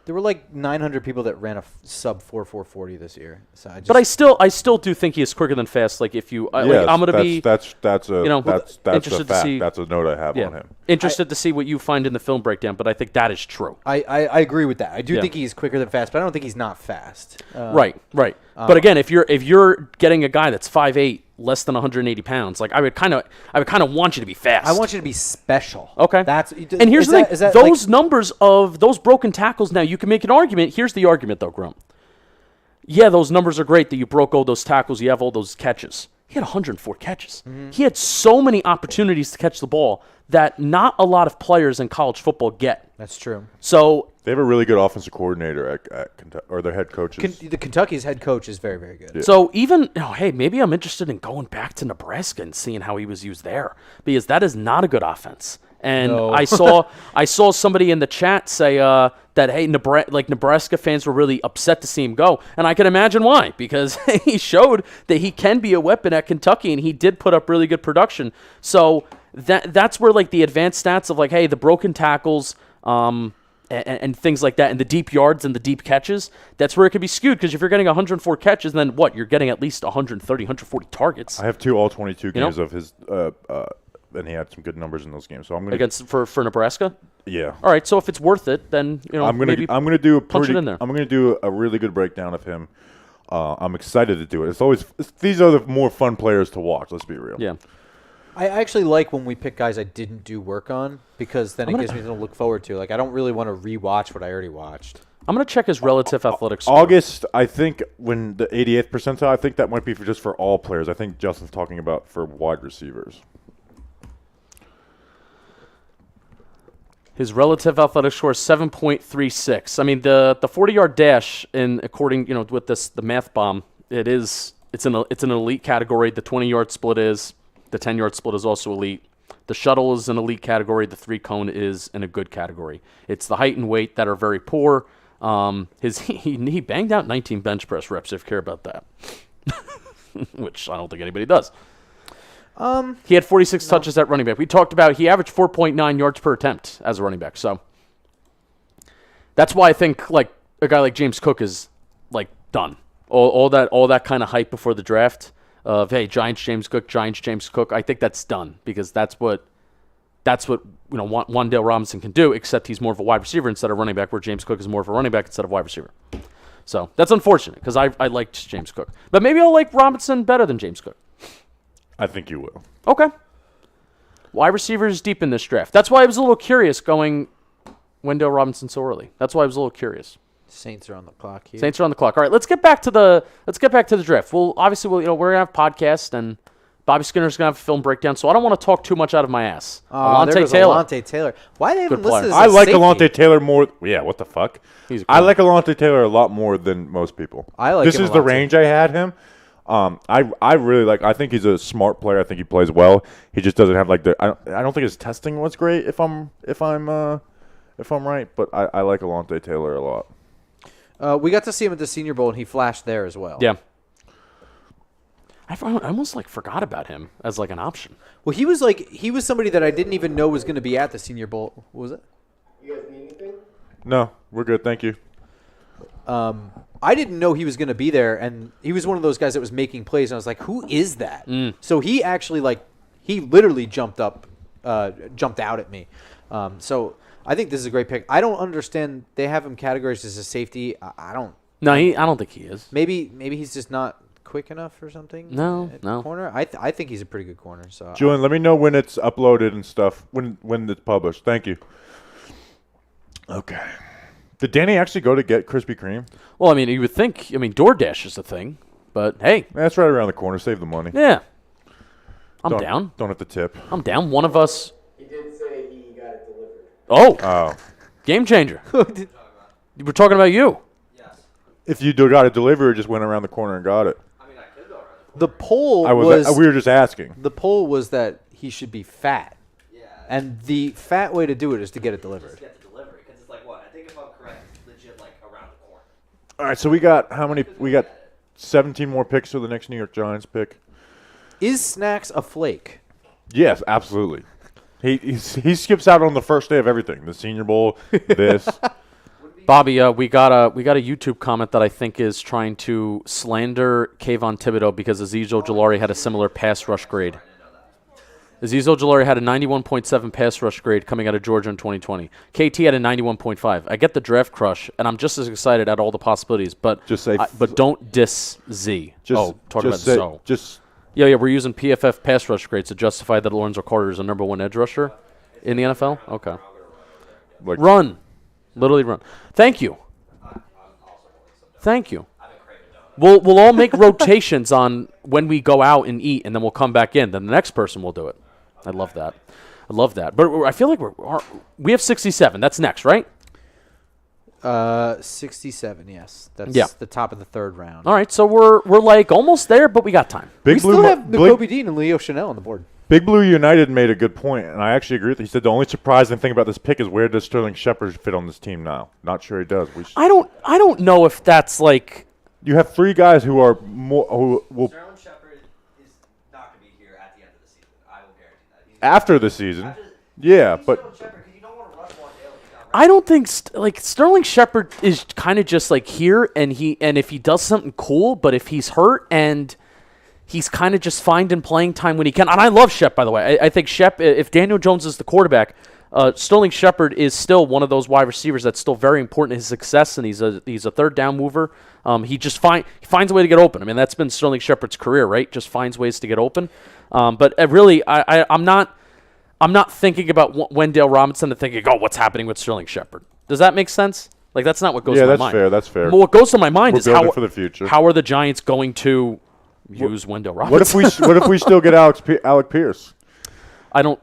There were like 900 people that ran a sub 4.40 this year. So But I still do think he is quicker than fast. Like if you, Yes, I'm gonna be that's a interested to fact. see- That's a note I have on him. interested to see what you find in the film breakdown. But I think that is true. I agree with that. I do Yeah. think he's quicker than fast, but I don't think he's not fast. Right. But again, if you're getting a guy that's 5'8", less than 180 pounds, like I would kind of want you to be fast. I want you to be special. Okay. And here's the thing: is that those like, numbers of those broken tackles. Now you can make an argument. Here's the argument, though, Grump. Yeah, those numbers are great that you broke all those tackles. You have all those catches. He had 104 catches. He had so many opportunities to catch the ball that not a lot of players in college football get. That's true. So They have a really good offensive coordinator at Kentucky, or their head coaches. The Kentucky's head coach is very, very good. Yeah. So even, hey, maybe I'm interested in going back to Nebraska and seeing how he was used there, because that is not a good offense. And No. I saw somebody in the chat say that, hey, Nebraska fans were really upset to see him go, and I can imagine why, because he showed that he can be a weapon at Kentucky, and he did put up really good production. So that's where like the advanced stats of like, hey, the broken tackles. And things like that, and the deep yards and the deep catches, that's where it could be skewed, because if you're getting 104 catches, then what? You're getting at least 130, 140 targets. I have 2 all-22 games know? of his, and he had some good numbers in those games. So I'm gonna Against for Nebraska? yeah. All right, so if it's worth it, then I'm gonna maybe do punch it in there. I'm gonna do a really good breakdown of him. I'm excited to do it. These are the more fun players to watch. Let's be real. Yeah. I actually like when we pick guys I didn't do work on, because then it gives me something to look forward to. Like, I don't really want to rewatch what I already watched. I'm going to check his relative athletic score. August, I think, when the 88th percentile, I think that might be for all players. I think Justin's talking about for wide receivers. His relative athletic score is 7.36. I mean, the 40-yard dash, according with the math bomb, it's an elite category. The 20-yard split is. The 10-yard split is also elite. The shuttle is an elite category. The 3-cone is in a good category. It's the height and weight that are very poor. He banged out 19 bench press reps, if you care about that, which I don't think anybody does. He had 46 touches at running back. We talked about he averaged 4.9 yards per attempt as a running back. So That's why I think like a guy like James Cook is like done. All that kind of hype before the draft of hey Giants James Cook. I think that's done because that's what Wan'Dale Robinson can do. Except he's more of a wide receiver instead of running back, where James Cook is more of a running back instead of wide receiver. So that's unfortunate because I liked James Cook, but maybe I'll like Robinson better than James Cook. I think you will. Okay. Wide receivers deep in this draft. That's why I was a little curious going Wan'Dale Robinson so early. That's why I was a little curious. Saints are on the clock here. Saints are on the clock. All right, let's get back to the draft. Well, obviously, we're gonna have podcast and Bobby Skinner's gonna have a film breakdown, so I don't want to talk too much out of my ass. There goes Alontae Taylor. Why they haven't Good player. listed as I a like safety? Alontae Taylor more. Yeah, what the fuck? He's a I cool. like Alontae Taylor a lot more than most people. I like this him is a the lot, too. range I had him. I really like. I think he's a smart player. I think he plays well. He just doesn't have like the. I don't think his testing was great. If I'm right, but I like Alontae Taylor a lot. We got to see him at the Senior Bowl, and he flashed there as well. Yeah. I almost like forgot about him as like an option. Well, he was somebody that I didn't even know was going to be at the Senior Bowl. What was it? You guys need anything? No, we're good. Thank you. I didn't know he was going to be there, and he was one of those guys that was making plays, and I was like, who is that? So he actually, he literally jumped out at me. So I think this is a great pick. I don't understand. They have him categorized as a safety. I don't. No, I don't think he is. Maybe he's just not quick enough or something. No. Corner. I think he's a pretty good corner. So Julian, let me know when it's uploaded and stuff. When it's published. Thank you. Okay. Did Danny actually go to get Krispy Kreme? Well, I mean, you would think. I mean, DoorDash is a thing, but hey, That's right around the corner. Save the money. yeah, I'm Don't- down. Don't have to tip. I'm down. One of us. He did say he got it delivered. Oh, Oh. game changer. We're talking about you. If you got it delivered, just went around the corner and got it. the poll We were just asking. the poll was that he should be fat. Yeah. And the fat way to do it is to get it delivered. Get the delivery because it's like what? I think if I'm correct, it's legit like around the corner. All right, so we got how many? We got 17 more picks for the next New York Giants pick. Is Snacks a flake? Yes, absolutely. He skips out on the first day of everything. The Senior Bowl, this. Bobby, we got a YouTube comment that I think is trying to slander Kayvon Thibodeau because Azeez Ojulari had a similar pass rush grade. Azeez Ojulari had a 91.7 pass rush grade coming out of Georgia in 2020. KT had a 91.5. I get the draft crush, and I'm just as excited at all the possibilities, but Just say but don't diss Z. Talk about say, Zo. Just Yeah, we're using PFF pass rush grades to justify that Lorenzo Carter is a number one edge rusher in the NFL. Okay, like run, literally run. Thank you. We'll all make rotations on when we go out and eat, and then we'll come back in. Then the next person will do it. I love that. But I feel like we have 67. That's next, right? 67, yes. That's Yeah. the top of the third round. All right, so we're like almost there, but we got time. We still have Nakobe Dean and Leo Chanel on the board. Big Blue United made a good point, and I actually agree with it. He said the only surprising thing about this pick is where does Sterling Shepard fit on this team now? Not sure he does. I don't know if that's like You have three guys who are more who will Sterling Shepard is not going to be here at the end of the season. I will guarantee that. after the season. Yeah, but Sterling Shepard, because you don't want to rush Wandale if he's not ready. I don't think Sterling Shepard is kind of just like here, and if he does something cool, but if he's hurt and he's kind of just finding playing time when he can. And I love Shep, by the way. I think Shep, if Daniel Jones is the quarterback, Sterling Shepard is still one of those wide receivers that's still very important to his success, and he's a third down mover. He finds a way to get open. I mean, that's been Sterling Shepard's career, right? Just finds ways to get open. But really, I'm not thinking about Wan'Dale Robinson and thinking, oh, what's happening with Sterling Shepard? Does that make sense? Like, that's not what goes to my mind. Yeah, that's fair. Well, what goes to my mind We're is building for the future. how are the Giants going to use Wan'Dale Robinson? What if we still get Alec Pierce? I don't.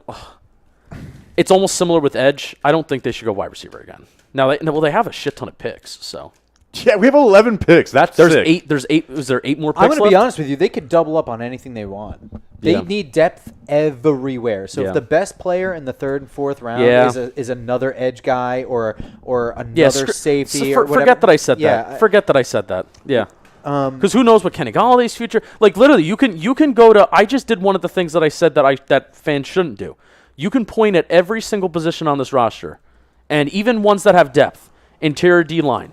It's almost similar with edge. I don't think they should go wide receiver again. Now, they have a shit ton of picks. So Yeah, we have 11 picks. That's there's sick. 8. There's 8. Is there 8 more picks I'm going to left? be honest with you. They could double up on anything they want. They Yeah. need depth everywhere. So Yeah. if the best player in the third and fourth round Yeah. is another edge guy or another safety or whatever. Forget that I said Yeah, that. Forget that I said that. Yeah. Because who knows what Kenny Galladay's future? Like literally, you can go to. I just did one of the things that I said that fans shouldn't do. You can point at every single position on this roster, and even ones that have depth, interior D-line.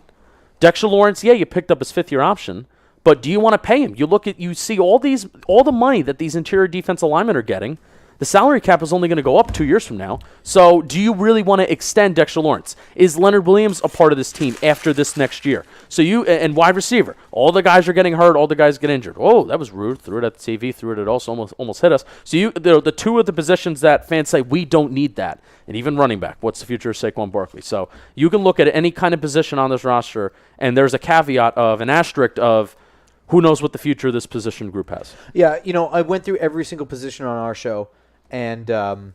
Dexter Lawrence, yeah, you picked up his fifth-year option, but do you want to pay him? You see all the money that these interior defensive linemen are getting. The salary cap is only going to go up 2 years from now. So do you really want to extend Dexter Lawrence? Is Leonard Williams a part of this team after this next year? So and wide receiver, all the guys are getting hurt, all the guys get injured. Oh, that was rude. Threw it at the TV, threw it at us, almost hit us. So the two of the positions that fans say we don't need that. And even running back, what's the future of Saquon Barkley? So you can look at any kind of position on this roster, and there's a caveat of an asterisk of who knows what the future of this position group has. Yeah, I went through every single position on our show, and when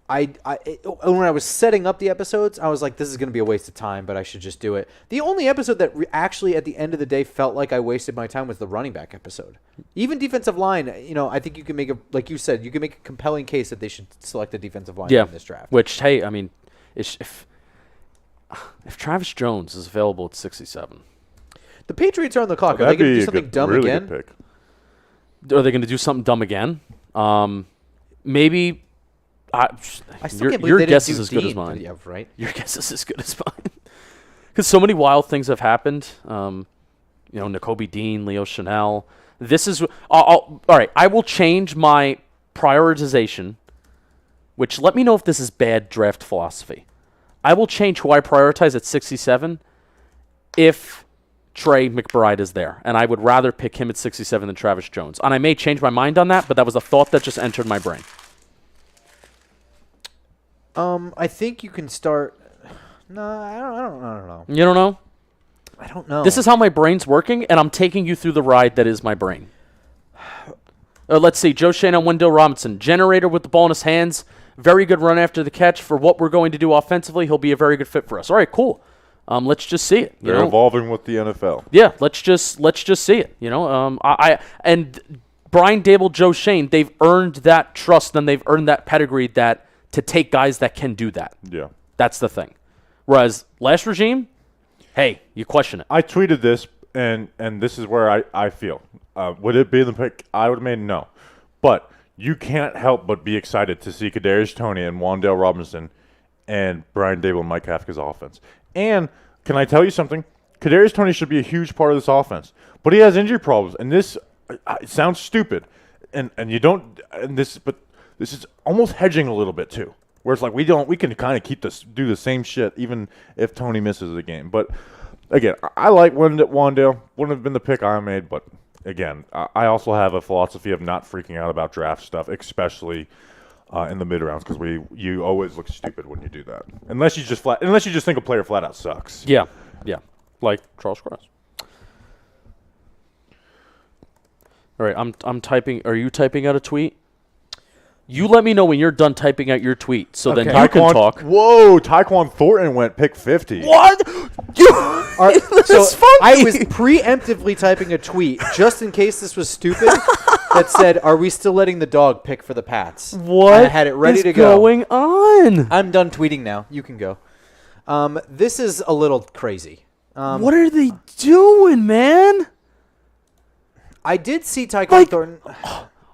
I was setting up the episodes, I was like, this is going to be a waste of time, but I should just do it. The only episode that actually at the end of the day felt like I wasted my time was the running back episode. Even defensive line, I think you can make like you said, you can make a compelling case that they should select a defensive line in this draft. Which, hey, I mean, if Travis Jones is available at 67. The Patriots are on the clock. Are they going to do something dumb really again? Good pick. Are they going to do something dumb again? Maybe. I still can't believe your they guess didn't is do as good Dean. as mine. Yeah, right. Your guess is as good as mine. Because so many wild things have happened. N'Kobe Dean, Leo Chanel. This is all right. I will change my prioritization. Which let me know if this is bad draft philosophy. I will change who I prioritize at 67 if Trey McBride is there, and I would rather pick him at 67 than Travis Jones. And I may change my mind on that, but that was a thought that just entered my brain. I think you can start. No, I don't know. You don't know? I don't know. This is how my brain's working, and I'm taking you through the ride that is my brain. Let's see. Joe Shane on Wendell Robinson. Generator with the ball in his hands. Very good run after the catch. For what we're going to do offensively, he'll be a very good fit for us. All right, cool. Let's just see it. They're evolving with the NFL. Yeah, let's just see it. And Brian Dable, Joe Shane, they've earned that trust and they've earned that pedigree that to take guys that can do that. Yeah, that's the thing. Whereas last regime, hey, you question it. I tweeted this, and this is where I feel. Would it be the pick? I would have made no, but you can't help but be excited to see Kadarius Toney and Wan'Dale Robinson and Brian Dable and Mike Kafka's offense. And can I tell you something? Kadarius Toney should be a huge part of this offense, but he has injury problems, and this it sounds stupid, but this is almost hedging a little bit too, where it's like we can kind of do the same shit even if Toney misses a game. But again, I like Wan'Dale. Wouldn't have been the pick I made, but again, I also have a philosophy of not freaking out about draft stuff, especially in the mid rounds, because you always look stupid when you do that. Unless you just think a player flat out sucks. Yeah, like Charles Cross. All right, I'm typing. Are you typing out a tweet? You let me know when you're done typing out your tweet, so then you can talk. Whoa, Tyquan Thornton went pick 50. What? This is funky. I was preemptively typing a tweet just in case this was stupid that said, "Are we still letting the dog pick for the Pats?" What? I had it ready to go. Going on? I'm done tweeting now. You can go. This is a little crazy. What are they doing, man? I did see Tyquan Thornton.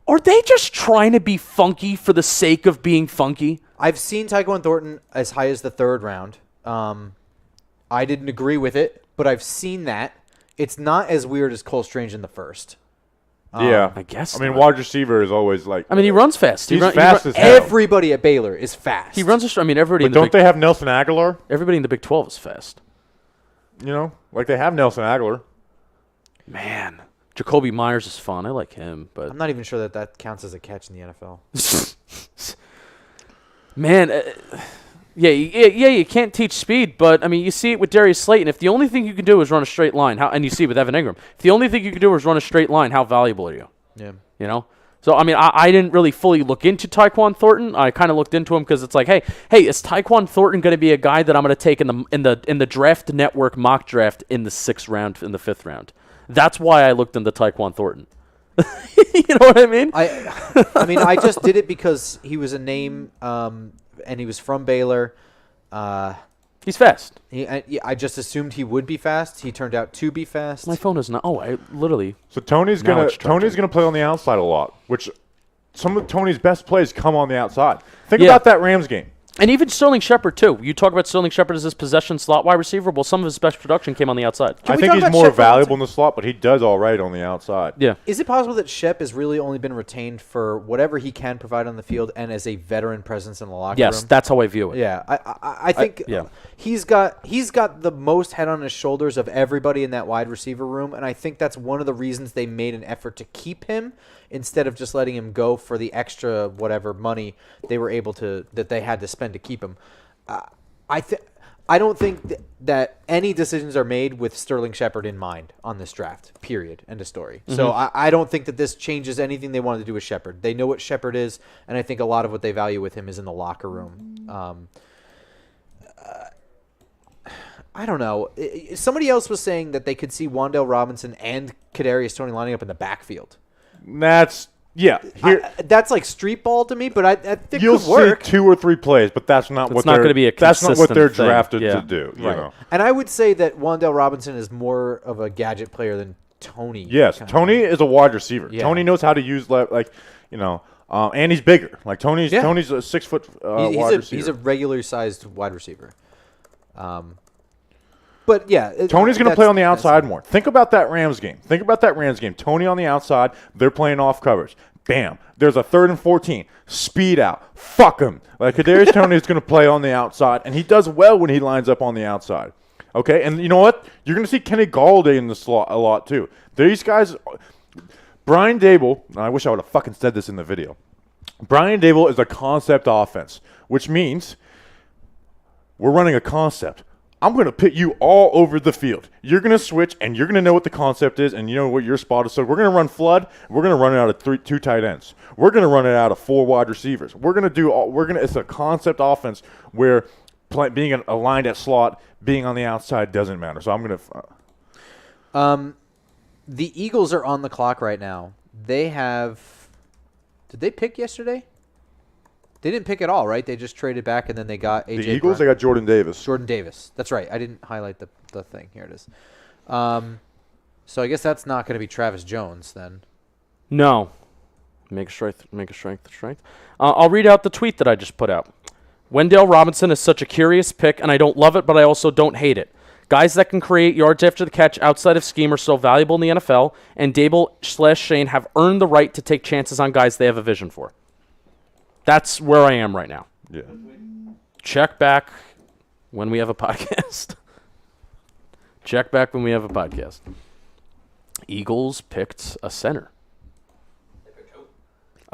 Are they just trying to be funky for the sake of being funky? I've seen Tyquan Thornton as high as the third round. I didn't agree with it, but I've seen that. It's not as weird as Cole Strange in the first. Yeah, I guess. I mean, not. wide receiver is always like. I mean, he runs fast. He's fast as hell. Everybody at Baylor is fast. He runs. Everybody. But in the don't they have Nelson Aguilar? Everybody in the Big 12 is fast. Like they have Nelson Aguilar. Man, Jacoby Myers is fun. I like him, but I'm not even sure that counts as a catch in the NFL. Man, yeah, you can't teach speed, but I mean, you see it with Darius Slayton. If the only thing you can do is run a straight line, and you see it with Evan Ingram. If the only thing you can do is run a straight line, how valuable are you? Yeah. So I mean, I didn't really fully look into Tyquan Thornton. I kind of looked into him because it's like, hey, is Tyquan Thornton going to be a guy that I'm going to take in the draft network mock draft in the 6th round, in the 5th round? That's why I looked into Tyquan Thornton. You know what I mean? I mean, I just did it because he was a name, and he was from Baylor. He's fast. I just assumed he would be fast. He turned out to be fast. My phone is not. Oh, I literally. So Tony's gonna play on the outside a lot, which some of Tony's best plays come on the outside. Think about that Rams game. And even Sterling Shepard, too. You talk about Sterling Shepard as this possession slot wide receiver. Well, some of his best production came on the outside. I we think talk he's about more Shep for 1 valuable second? in the slot, but he does all right on the outside. Yeah. Is it possible that Shep has really only been retained for whatever he can provide on the field and as a veteran presence in the locker Yes, room? that's how I view it. Yeah, I think yeah. he's got the most head on his shoulders of everybody in that wide receiver room, and I think that's one of the reasons they made an effort to keep him instead of just letting him go for the extra whatever money they were able to that they had to spend to keep him. I don't think that any decisions are made with Sterling Shepard in mind on this draft. Period. End of story. So I don't think that this changes anything they wanted to do with Shepard. They know what Shepard is, and I think a lot of what they value with him is in the locker room. I don't know. Somebody else was saying that they could see Wan'Dale Robinson and Kadarius Toney lining up in the backfield. That's That's like street ball to me, but I think you'll could work. see 2 or 3 plays, but that's not what not they're gonna be a that's not what consistent they're thing. drafted Yeah. to do. You know? And I would say that Wan'Dale Robinson is more of a gadget player than Tony. Yes, Tony is a wide receiver. Yeah. Tony knows how to use and he's bigger. Like Tony's a 6 foot wide receiver. He's a regular sized wide receiver. But yeah, Tony's going to play on the that's- outside more. Think about that Rams game. Tony on the outside. They're playing off coverage. Bam. There's a 3rd and 14. Speed out. Fuck him. Like Kadarius Toney is going to play on the outside, and he does well when he lines up on the outside. Okay, and you know what? You're going to see Kenny Galladay in the slot a lot too. These guys, Brian Dable. I wish I would have fucking said this in the video. Brian Dable is a concept offense, which means we're running a concept. I'm going to put you all over the field. You're going to switch, and you're going to know what the concept is, and you know what your spot is. So we're going to run flood. We're going to run it out of 2 tight ends. We're going to run it out of 4 wide receivers. It's a concept offense where being aligned at slot, being on the outside doesn't matter. So I'm going to. The Eagles are on the clock right now. They have. Did they pick yesterday? They didn't pick at all, right? They just traded back, and then they got AJ. The Eagles, Brown. they got Jordan Davis. Jordan Davis. That's right. I didn't highlight the thing. Here it is. So I guess that's not going to be Travis Jones then. No. Make a strength. I'll read out the tweet that I just put out. Wan'Dale Robinson is such a curious pick, and I don't love it, but I also don't hate it. Guys that can create yards after the catch outside of scheme are so valuable in the NFL, and Dable/Shane have earned the right to take chances on guys they have a vision for. That's where I am right now. Yeah. Check back when we have a podcast. Eagles picked a center.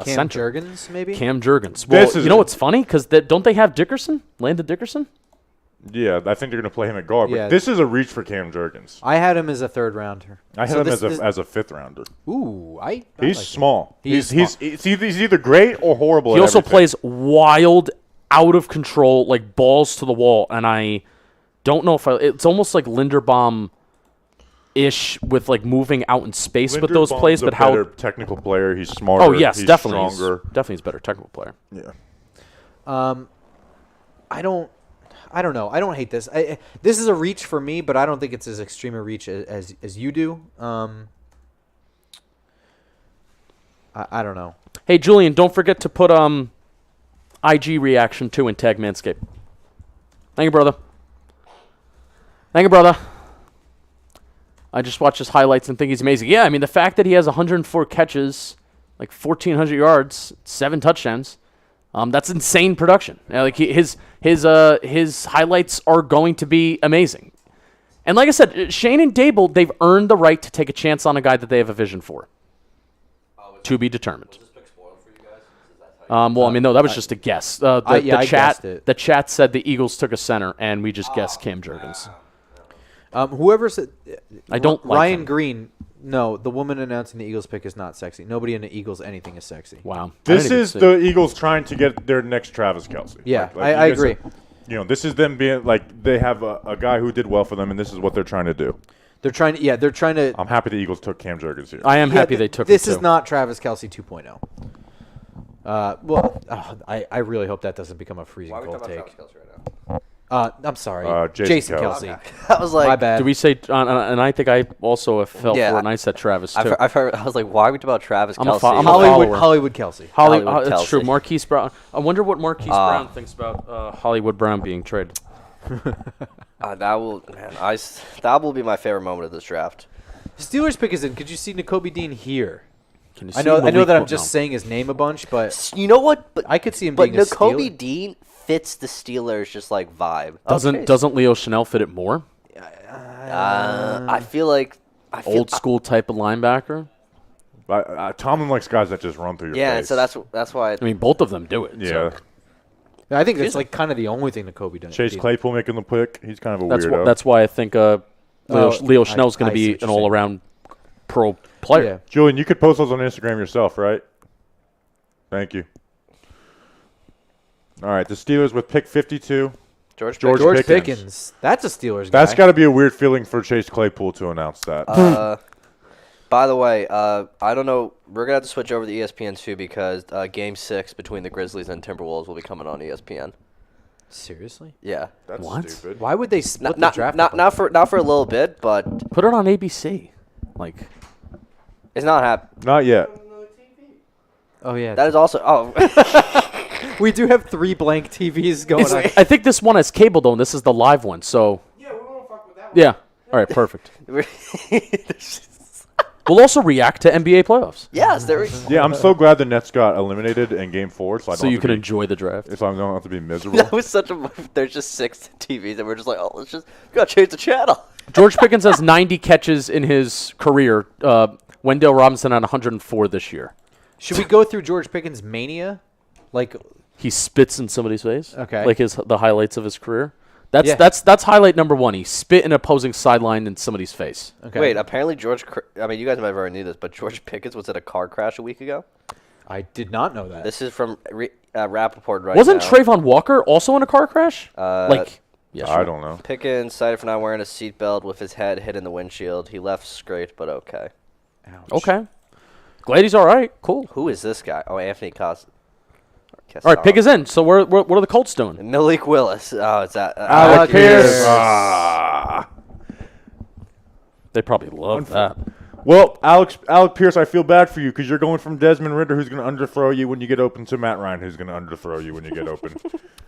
Cam Jurgens, maybe? Cam Jurgens. Well, This is you know a- what's funny? Because don't they have Dickerson? Landon Dickerson? Yeah, I think they're going to play him at guard. Yeah. But this is a reach for Cam Jurgens. I had him as a 3rd rounder. I had So him this- as a 5th rounder. Ooh, I He's like him. small. He's He's either great or horrible. He at also everything. plays wild, out of control, like balls to the wall. And I don't know if it's almost like Linderbaum-ish with like moving out in space with those plays, Linderbaum's but a how? better technical player. He's smarter. Oh yes, he's definitely, stronger. definitely, he's a better technical player. Yeah. I don't know. I don't hate this. This is a reach for me, but I don't think it's as extreme a reach as you do. I don't know. Hey Julian, don't forget to put IG reaction too and tag Manscaped. Thank you, brother. I just watched his highlights and think he's amazing. Yeah, I mean the fact that he has 104 catches, like 1,400 yards, 7 touchdowns. That's insane production. Like his highlights are going to be amazing. And like I said, Shane and Dable, they've earned the right to take a chance on a guy that they have a vision for. To be determined. Well, I mean, no, that was just a guess. I guessed it. The chat said the Eagles took a center, and we just guessed Cam Jurgens. Whoever said I don't like Ryan him. Green. No, the woman announcing the Eagles pick is not sexy. Nobody in the Eagles anything is sexy. Wow. This is the Eagles trying to get their next Travis Kelce. Yeah, Like I you guys agree. This is them being like they have a guy who did well for them, and this is what they're trying to do. They're trying to. I'm happy the Eagles took Cam Jurgens here. I am happy they took this him, is too. not Travis Kelce 2.0. I really hope that doesn't become a freezing Why are we cold talking about take. Travis Kelce right now? I'm sorry. Jason Kelsey. Kelce. I was like, My bad. Do we say? And I think I also fell Yeah. for it, and I said Travis too. I've heard. I was like, why are we talking about Travis I'm a Kelce? fo- I'm a Hollywood, follower. Hollywood Kelsey. Hollywood It's true. Kelsey. Marquise Brown. I wonder what Marquise Brown thinks about Hollywood Brown being traded. That will be my favorite moment of this draft. Steelers pick is in. Could you see Nakobe Dean here? Can you I see know Malik that I'm Wood- just no. saying his name a bunch, but You know what? But I could see him But being a Nakobe Steeler. Dean fits the Steelers just like vibe. Doesn't Leo Chanel fit it more? I feel like Old school type of linebacker. Tomlin likes guys that just run through your Yeah, face. so that's why. I mean, both of them do it. Yeah. so I think that's like kind of the only thing Nakobe does. Chase Claypool making the pick. He's kind of a that's weirdo. that's why I think Leo Chanel's going I to see be what an you're saying. all-around pro player. Yeah. Julian, you could post those on Instagram yourself, right? Thank you. All right, the Steelers with pick 52. George George George Pickens. Pickens. That's a Steelers guy. That's got to be a weird feeling for Chase Claypool to announce that. By the way, I don't know. We're gonna have to switch over to ESPN too because Game 6 between the Grizzlies and Timberwolves will be coming on ESPN. Seriously? Yeah, That's What? stupid. Why would they split not the draft? not up not for a little bit, but Put it on ABC. Like, it's not happening. Not yet. Oh yeah. That is also we do have 3 blank TVs going on. I think this one has cable though, and this is the live one. So Yeah, we won't fuck with that one. yeah, all right, perfect. We'll also react to NBA playoffs, yes, there. is. Yeah, I'm so glad the Nets got eliminated in Game 4, so I don't so you have to can be, enjoy the draft. so I don't have to be miserable. That was such a. There's just 6 TVs, and we're just like, oh, we gotta change the channel. George Pickens has 90 catches in his career. Wendell Robinson had 104 this year. Should we go through George Pickens' mania? Like, He spits in somebody's face. Okay. Like the highlights of his career. That's Yeah. that's highlight number 1. He spit in opposing sideline in somebody's face. okay. Wait, apparently I mean, you guys might have already knew this, but George Pickens was in a car crash a week ago. I did not know that. This is from Rappaport right Wasn't now. Trayvon Walker also in a car crash? Yeah, sure. I don't know. Pickens cited for not wearing a seatbelt with his head hit in the windshield. He left scraped, but okay. Ouch. Okay. Glad he's all right. Cool. Who is this guy? Oh, Anthony Costa. All right, pick is in. So what are the Colts doing? Malik Willis. Oh, it's that. Alec Pierce. Ah. They probably love that. Well, Alec Pierce, I feel bad for you because you're going from Desmond Ridder, who's going to underthrow you when you get open, to Matt Ryan, who's going to underthrow you when you get open.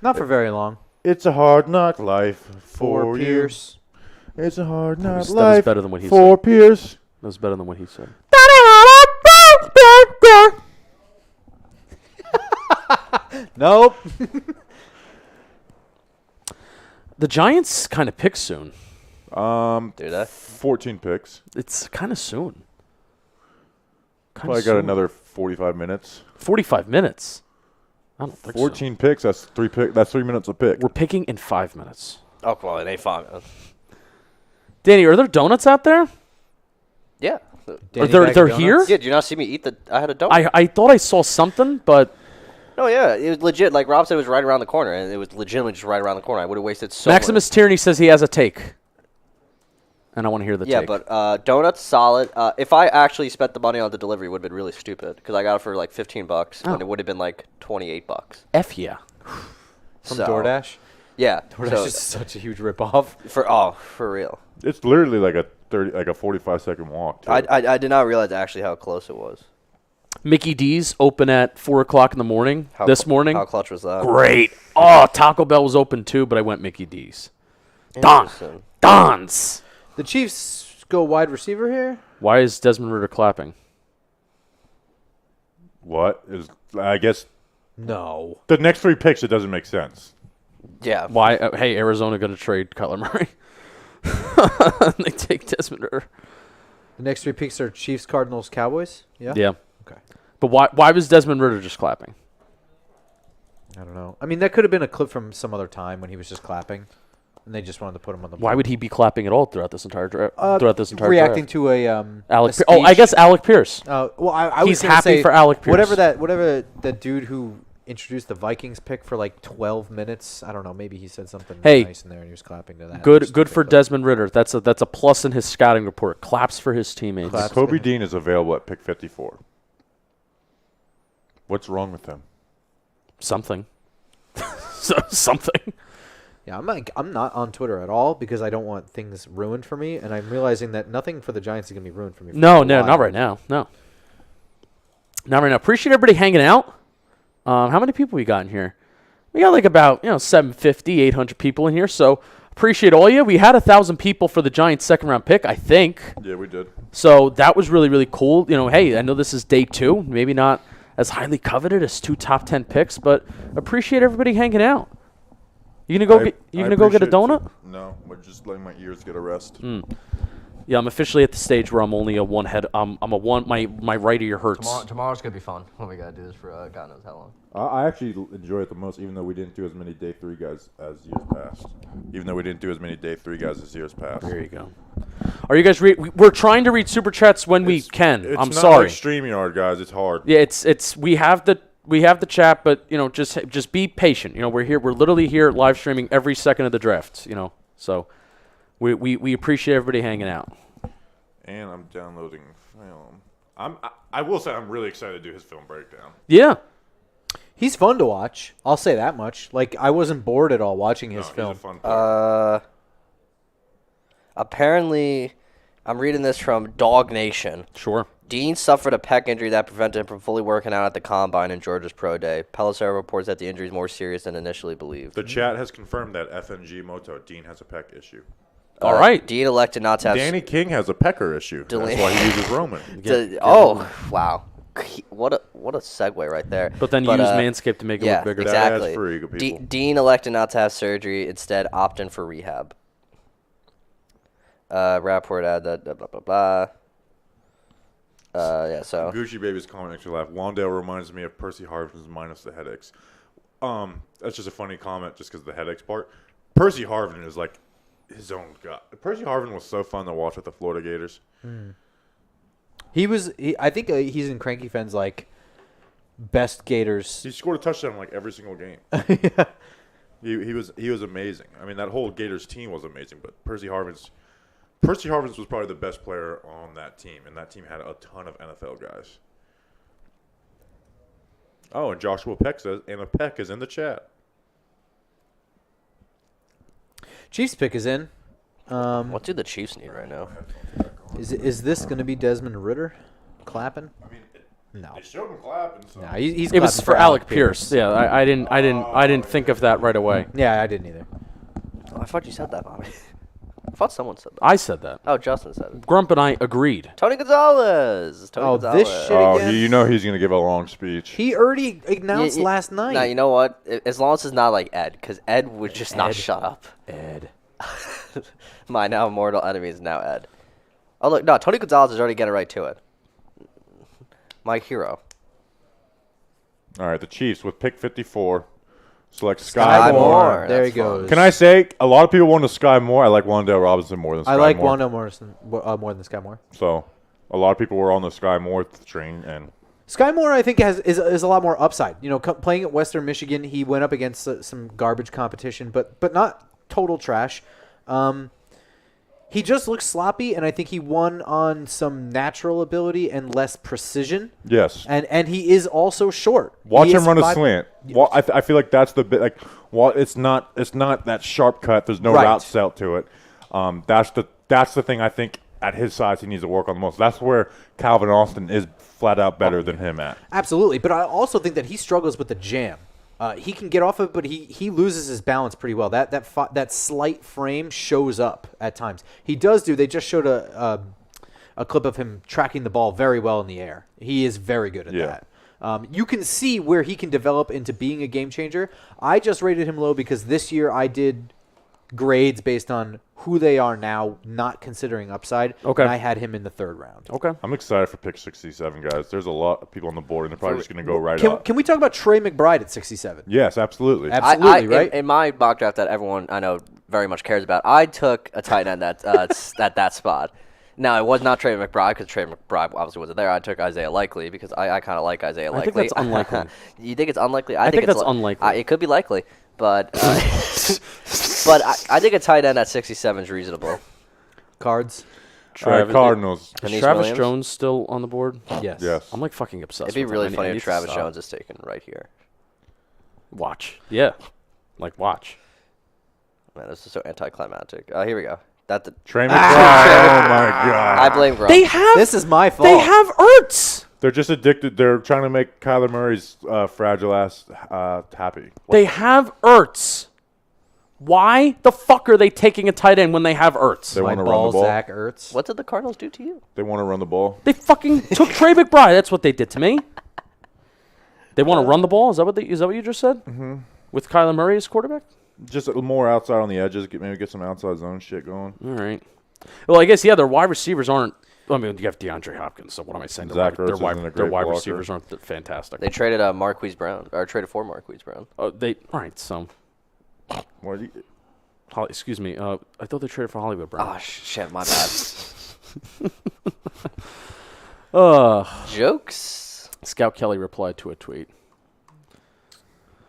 Not for very long. It's a hard knock life for you. Pierce. It's a hard knock That was life better than what he for said. Pierce. That was better than what he said. Nope. The Giants kind of pick soon. Do that. 14 picks. It's kind of soon. Probably got another 45 minutes. 45 minutes. I don't think 14 picks. That's 3 minutes a pick. We're picking in 5 minutes. Oh, come on, it ain't fun. Danny, are there donuts out there? Yeah. Danny they're Bag of here? Donuts? Yeah, did you not see me eat the? I had a donut. I thought I saw something, but No, yeah, it was legit. Like Rob said, it was right around the corner, and it was legitimately just right around the corner. I would have wasted so Maximus Tierney says he has a take. And I want to hear the Yeah, take. but donuts solid. If I actually spent the money on the delivery, it would have been really stupid because I got it for like $15, Oh. and it would have been like $28. F yeah. From So, DoorDash? Yeah. DoorDash so is such a huge ripoff. for real. It's literally like a 45-second walk. Too. I did not realize actually how close it was. Mickey D's open at 4 o'clock in the morning this morning. How clutch was that? Great. Oh, Taco Bell was open too, but I went Mickey D's. Interesting. Dons. The Chiefs go wide receiver here? Why is Desmond Ridder clapping? What is? I guess No. the next 3 picks, it doesn't make sense. Yeah. Why? Hey, Arizona going to trade Kyler Murray. They take Desmond Ridder. The next 3 picks are Chiefs, Cardinals, Cowboys? Yeah? Yeah. Okay. But why was Desmond Ridder just clapping? I don't know. I mean, that could have been a clip from some other time when he was just clapping, and they just wanted to put him on the Why board. would he be clapping at all throughout this entire draft? Reacting draft? to a Alec. a I speech. guess Alec Pierce. Well, I was He's gonna happy say, for Alec Pierce. Whatever that dude who introduced the Vikings pick for like 12 minutes. I don't know. Maybe he said something Hey, nice in there, and he was clapping to that. Good It was for stupid, but- Desmond Ridder. That's a plus in his scouting report. Claps for his teammates. Claps. Kobe Dean is available at pick 54. What's wrong with him? Something. Something. Yeah, I'm not on Twitter at all because I don't want things ruined for me, and I'm realizing that nothing for the Giants is gonna be ruined for me. For No, a while. not right now. No, not right now. Appreciate everybody hanging out. How many people we got in here? We got like about 750, 800 people in here. So appreciate all you. We had 1,000 people for the Giants' second-round pick, I think. Yeah, we did. So that was really, really cool. Hey, I know this is day 2, maybe not as highly coveted as 2 top 10 picks, but appreciate everybody hanging out. You gonna go get a donut? No, we're just letting my ears get a rest. Yeah, I'm officially at the stage where I'm only a one head. I'm a one. My right ear hurts. Tomorrow's gonna be fun. When we gotta do this for God knows how long. I actually enjoy it the most, even though we didn't do as many day 3 guys as years past. There you go. Are you guys? We're trying to read super chats when we can. I'm sorry. It's not like StreamYard, guys. It's hard. Yeah, it's we have the chat, but just be patient. We're here. We're literally here live streaming every second of the draft. So we appreciate everybody hanging out. And I'm downloading film. I will say I'm really excited to do his film breakdown. Yeah. He's fun to watch. I'll say that much. Like, I wasn't bored at all watching his film. He's a fun player. Apparently, I'm reading this from Dog Nation. Sure. Dean suffered a pec injury that prevented him from fully working out at the Combine in Georgia's Pro Day. Pelissero reports that the injury is more serious than initially believed. The chat has confirmed that FNG Moto, Dean has a pec issue. All right. Dean elected not to have... Danny King has a pecker issue. That's why he uses Roman. Wow. What a segue right there. But then you use Manscaped to make it look bigger. Exactly. That's for ego people. Dean elected not to have surgery, instead opting for rehab. Rapport ad that blah blah blah. So Gucci Baby's comment makes me laugh. Wandale reminds me of Percy Harvin's minus the headaches. That's just a funny comment just because of the headaches part. Percy Harvin is like his own guy. Percy Harvin was so fun to watch with the Florida Gators. I think he's in Cranky Fen's like best Gators. He scored a touchdown in like every single game. Yeah. He was amazing. I mean, that whole Gators team was amazing, but Percy Harvin's was probably the best player on that team, and that team had a ton of NFL guys. Oh, and Joshua Peck says, and a Peck is in the chat. Chiefs pick is in. what do the Chiefs need right now? Is this going to be Desmond Ritter clapping? I mean, No. they showed him clapping. So. No, he's It was clapping for Alec Pierce. Yeah, I didn't think of that right away. Yeah, I didn't either. Oh, I thought you said that, Bobby. I thought someone said that. I said that. Oh, Justin said it. Grump and I agreed. Tony Gonzalez. This shit Oh, again? you know he's going to give a long speech. He already announced last night. Nah, you know what? As long as it's not like Ed, because Ed would just not shut up. Ed. My now mortal enemy is now Ed. Oh, look, no, Tony Gonzalez is already getting right to it. My hero. All right, the Chiefs with pick 54 select Sky Sky Moore. Moore. There he That's fun. goes. Can I say a lot of people want to Sky Moore? I like Wandale Robinson more than Sky I like Moore. Wando Morrison more than Sky Moore. So a lot of people were on the Sky Moore train, and Sky Moore, I think, is a lot more upside. Playing at Western Michigan, he went up against some garbage competition, but not total trash. He just looks sloppy, and I think he won on some natural ability and less precision. yes. And he is also short. Watch He him is run a 5 slant. I feel like that's the bit. Like, it's not that sharp cut. There's no Right. route set to it. That's the thing I think at his size he needs to work on the most. That's where Calvin Austin is flat out better than him at. Absolutely, but I also think that he struggles with the jam. He can get off of it, but he loses his balance pretty well. That slight frame shows up at times. He does do. They just showed a clip of him tracking the ball very well in the air. He is very good at that. You can see where he can develop into being a game changer. I just rated him low because this year I did grades based on who they are now, not considering upside. Okay. And I had him in the 3rd round. Okay. I'm excited for pick 67, guys. There's a lot of people on the board, and they're probably just going to go right up. Can we talk about Trey McBride at 67? Yes, absolutely. Absolutely, right? In my mock draft that everyone I know very much cares about, I took a tight end at that spot. Now, it was not Trey McBride because Trey McBride obviously wasn't there. I took Isaiah Likely because I kind of like Isaiah Likely. I think that's unlikely. You think it's unlikely? I think that's unlikely. It could be likely, but but I think a tight end at 67 is reasonable. Cards? All right, Cardinals. Is Denise Travis Williams? Jones still on the board? Yes. Yes. I'm like fucking obsessed. It'd be with really him. I funny need if to Travis stop. Jones is taken right here. Watch. Yeah. Watch. Man, this is so anticlimactic. Here we go. Trey McBride. Oh my God. I blame Grump. They have. This is my fault. They have Ertz. They're just addicted. They're trying to make Kyler Murray's fragile ass happy. They have Ertz. Why the fuck are they taking a tight end when they have Ertz? They my want to run the ball. Zach Ertz. What did the Cardinals do to you? They want to run the ball. They fucking took Trey McBride. That's what they did to me. They want to run the ball. Is that what you just said? Mm-hmm. With Kyler Murray as quarterback? Just a little more outside on the edges. Maybe get some outside zone shit going. All right. Well, I guess their wide receivers aren't. I mean, you have DeAndre Hopkins. So what am I saying? Zach Ertz isn't a their great wide blocker. receivers aren't fantastic. They traded Marquise Brown, or traded for Marquise Brown. All right. So, What do you, excuse me. I thought they traded for Hollywood Brown. Oh shit, my bad. Jokes. Scout Kelly replied to a tweet.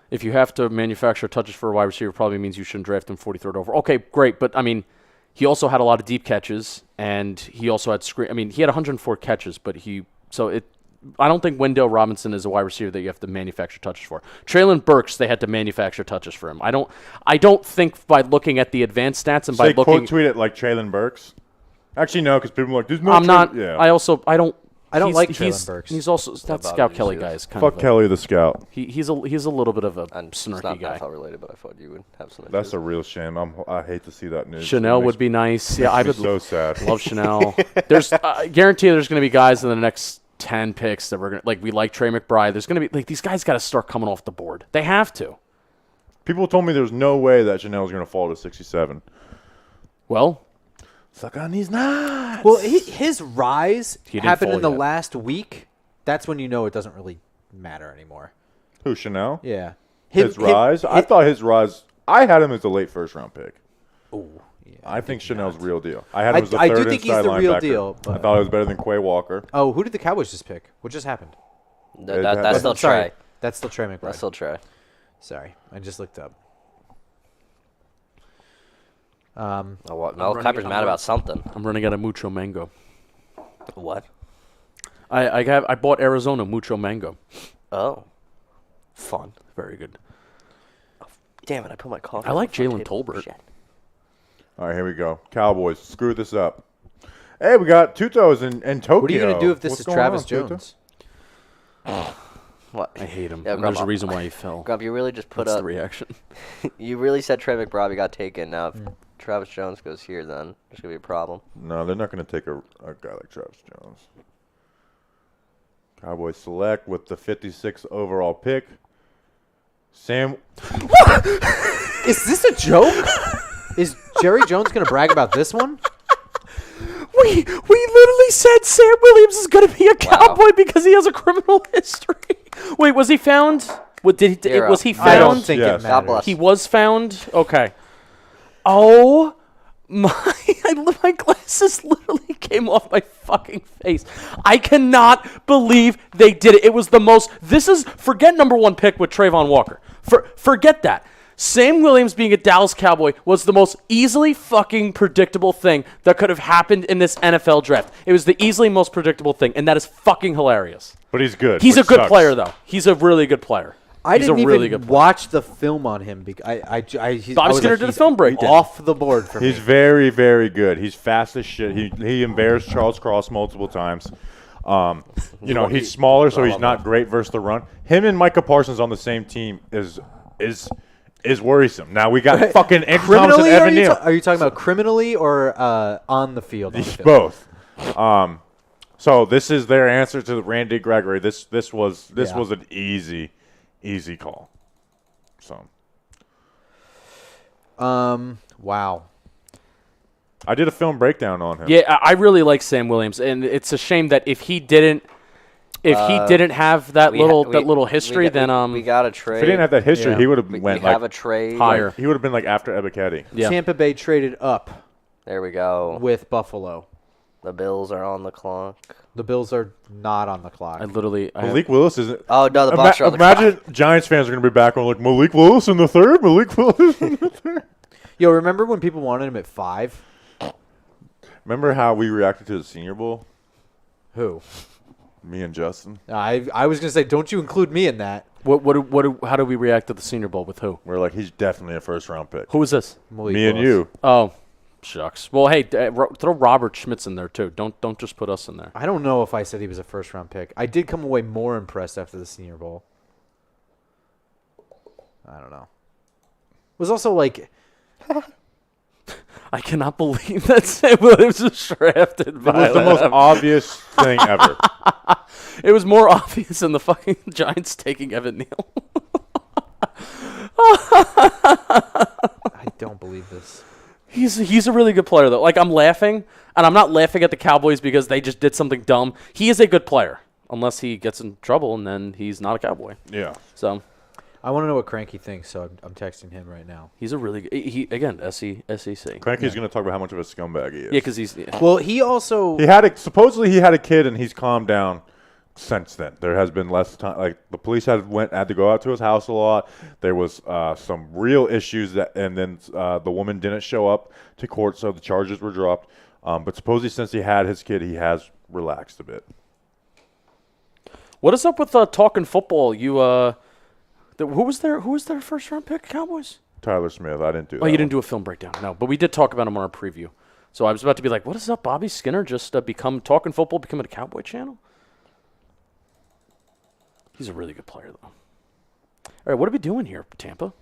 If you have to manufacture touches for a wide receiver, probably means you shouldn't draft him 43rd over. Okay, great, but I mean, he also had a lot of deep catches, and he also had screen. I mean, he had 104 catches, but I don't think Wendell Robinson is a wide receiver that you have to manufacture touches for. Traylon Burks, they had to manufacture touches for him. I don't think by looking at the advanced stats and by looking. quote tweet it like Traylon Burks. Actually, no, because people are like, "There's no." I'm not. Yeah. I don't like Traylon Burks. He's also that Bob, Scout did you Kelly see guy this? is kind Fuck of Kelly the scout. He's a little bit of a It's snarky not guy. NFL related, but I thought you would have some. That's issues. a real shame. I hate to see that news. Chanel would be nice. Yeah, I would so sad. love Chanel. There's I guarantee there's going to be guys in the next 10 picks that we're going to we like Trey McBride. There's going to be these guys got to start coming off the board. They have to. People told me there's no way that Chanel's going to fall to 67. Well, Suck on these nuts. Well, his rise He didn't happened fall in the yet. last week. That's when you know it doesn't really matter anymore. Who, Chanel? Yeah. His rise? I thought his rise. I had him as a late first round pick. I think Chanel's real deal. I had him as the I third do think he's inside the real linebacker. deal, I but- thought it was better than Quay Walker. Oh, who did the Cowboys just pick? What just happened? That's still Sorry, Trey. that's still Trey McBride. That's still Trey. Sorry, I just looked up. Oh, what? Mel running Kiper's it- mad about something. I'm running out of Mucho Mango. What? I bought Arizona Mucho Mango. Oh, fun. Very good. Damn it! I put my coffee. I on like the front Jalen table. Tolbert. Shit. All right, here we go. Cowboys, screw this up. Hey, we got Tutos in Tokyo. What are you going to do if this What's is going Travis on, Tuto? Jones? What? I hate him. Yeah, And there's a Grump. reason why he fell. Grump, you really just put That's up. the reaction. You really said Trey McBride got taken. Now, if Travis Jones goes here, then there's gonna be a problem. No, they're not going to take a guy like Travis Jones. Cowboys select with the 56th overall pick. Sam. Is this a joke? Is Jerry Jones going to brag about this one? We literally said Sam Williams is going to be a Cowboy because he has a criminal history. Wait, was he found? Was he Zero. found? I don't think Yes. it God matters. bless. He was found? Okay. Oh, my glasses literally came off my fucking face. I cannot believe they did it. It was the most, forget number one pick with Trayvon Walker. Forget that. Sam Williams being a Dallas Cowboy was the most easily fucking predictable thing that could have happened in this NFL draft. It was the easily most predictable thing, and that is fucking hilarious. But he's good. He's a which good sucks. player, though. He's a really good player. I He's didn't a really even good player. watch the film on him. Bobby I Skinner was did a he's film breakdown. off the board for He's me. very, very good. He's fast as shit. He embarrassed Charles Cross multiple times. He's smaller, so he's not great versus the run. Him and Micah Parsons on the same team is worrisome. Now we got fucking Andrew Thomas and Criminally, Evan Neal. are you talking about criminally or on the field? On the field? Both. So this is their answer to Randy Gregory. This was Yeah. an easy call. So Wow. I did a film breakdown on him. Yeah, I really like Sam Williams, and it's a shame that if he didn't have that little history, then we got a trade. If he didn't have that history, Yeah. he would have we went have like a trade. higher. he would have been like after Ebiketie. Yeah. Tampa Bay traded up There we go. with Buffalo. The Bills are on the clock. The Bills are not on the clock. Malik Willis isn't. Oh no, the Bucs are on the Imagine clock. Giants fans are going to be back on like Malik Willis in the third. Malik Willis in the third. Yo, remember when people wanted him at 5? Remember how we reacted to the Senior Bowl? Who? Me and Justin. I was gonna say, don't you include me in that? How do we react to the Senior Bowl with who? We're like, he's definitely a first-round pick. Who is this? Malik Me and Willis. you. Oh, shucks. Well, hey, throw Robert Schmitz in there too. Don't just put us in there. I don't know if I said he was a first-round pick. I did come away more impressed after the Senior Bowl. I don't know. It was also like I cannot believe that Sam Williams was drafted It by was the most obvious thing ever. It was more obvious than the fucking Giants taking Evan Neal. I don't believe this. He's a really good player though. Like I'm laughing, and I'm not laughing at the Cowboys because they just did something dumb. He is a good player, unless he gets in trouble, and then he's not a Cowboy. Yeah. So I want to know what Cranky thinks, so I'm texting him right now. he's a really good. Again SEC. Cranky's going to talk about how much of a scumbag he is. Yeah, because he's. Yeah. Well, he also Supposedly he had a kid, and he's calmed down since then. There has been less time. Like the police had to go out to his house a lot. There was some real issues and then the woman didn't show up to court, so the charges were dropped. But supposedly since he had his kid, he has relaxed a bit. What is up with talking football? Who was their first round pick? Cowboys. Tyler Smith, I didn't do that. Oh, you didn't one. do a film breakdown. No, but we did talk about him on our preview. So I was about to be like, what is up, Bobby Skinner? Just becoming a Cowboy channel? He's a really good player, though. All right, what are we doing here, Tampa?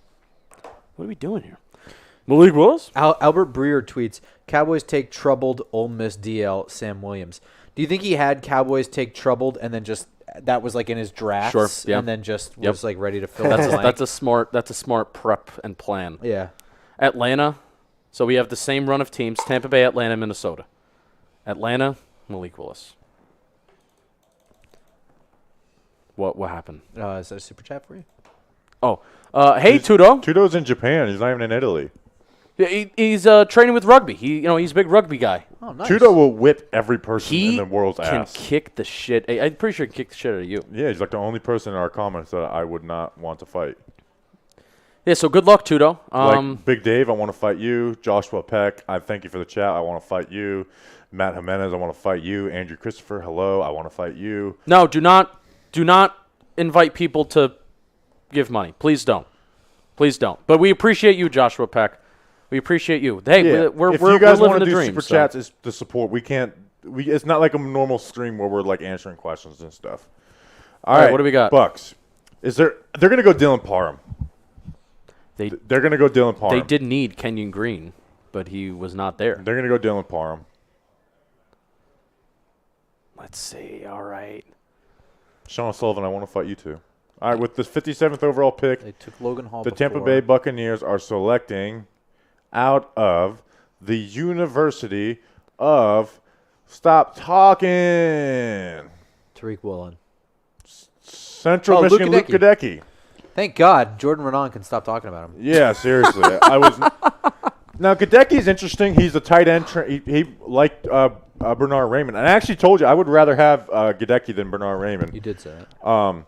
What are we doing here? Malik Willis? Albert Breer tweets, Cowboys take troubled Ole Miss DL Sam Williams. Do you think he had Cowboys take troubled and then just that was like in his drafts Sure, yeah. and then just Yep. was like ready to fill the blank? That's a smart prep and plan. Yeah. Atlanta. So we have the same run of teams: Tampa Bay, Atlanta, Minnesota. Atlanta, Malik Willis. What happened? Is that a super chat for you? Oh, hey Tudo. Tudo's in Japan. He's not even in Italy. Yeah, he's training with rugby. He's a big rugby guy. Oh, nice. Tudo will whip every person He in the world's can ass. kick the shit. I'm pretty sure he can kick the shit out of you. Yeah, he's like the only person in our comments that I would not want to fight. Yeah, so good luck, Tudo. Like Big Dave, I want to fight you. Joshua Peck, I thank you for the chat. I want to fight you. Matt Jimenez, I want to fight you. Andrew Christopher, hello. I want to fight you. No, do not invite people to give money. Please don't. Please don't. But we appreciate you, Joshua Peck. We appreciate you. Hey, Yeah, we're if you guys living want the to do dream. super so. chats, it's the support. We can't. It's not like a normal stream where we're like answering questions and stuff. All right, what do we got? Bucks. They're gonna go Dylan Parham. They're gonna go Dylan Parham. They did need Kenyon Green, but he was not there. They're gonna go Dylan Parham. Let's see. All right. Sean Sullivan, I want to fight you too. All right, with the 57th overall pick, They took Logan Hall the before. Tampa Bay Buccaneers are selecting out of the University of Stop Talking. Tariq Woolen. Central Oh, Luke Michigan Luke Gadecki. Gadecki. Thank God Jordan Renan can stop talking about him. Yeah, seriously. I was now Gadecki's interesting. He's a tight end. He liked Bernard Raymond. And I actually told you I would rather have Gadecki than Bernard Raymond. You did say that.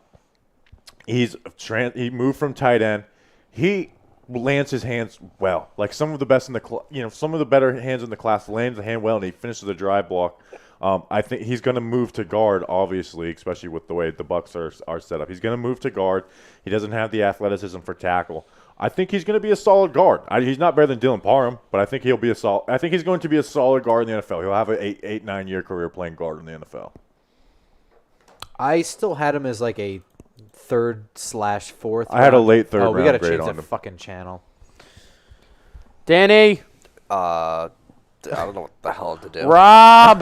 He moved from tight end. He lands his hands well, like some of the best in the some of the better hands in the class. Lands the hand well, and he finishes the drive block. I think he's going to move to guard, obviously, especially with the way the Bucks are set up. He's going to move to guard. He doesn't have the athleticism for tackle. I think he's going to be a solid guard. He's not better than Dylan Parham, but I think he'll be I think he's going to be a solid guard in the NFL. He'll have an 9 year career playing guard in the NFL. I still had him as like a 3rd/4th. I had a late third Oh, we round gotta grade change on that him. fucking channel. Danny. I don't know what the hell to do. Rob.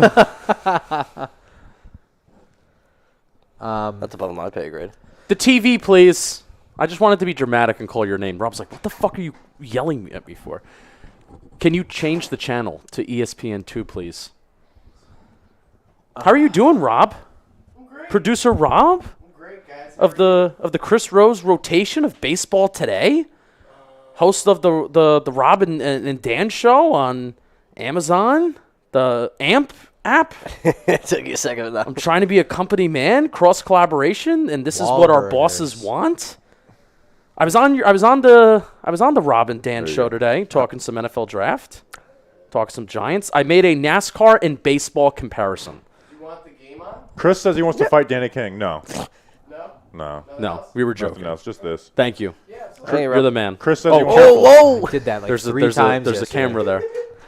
That's above my pay grade. The TV, please. I just wanted to be dramatic and call your name. Rob's like, what the fuck are you yelling at me for? Can you change the channel to ESPN2, please? How are you doing, Rob? I'm great. Producer Rob I'm great, guys. of the Chris Rose rotation of Baseball Today, host of the Rob and Dan show on Amazon, the AMP app. It took you a second. I'm trying to be a company man, cross collaboration, and this is what our Wahlburgers. bosses want. I was on the Rob and Dan show today, talking some NFL draft, talking some Giants. I made a NASCAR and baseball comparison. Do you want the game on? Chris says he wants to fight Danny King. No. No? No. No, we were Nothing joking. else. Just this. Thank you. Hey, You're the man. Chris says Oh, you want careful. whoa! I did that like There's three times. there's a yesterday. camera there.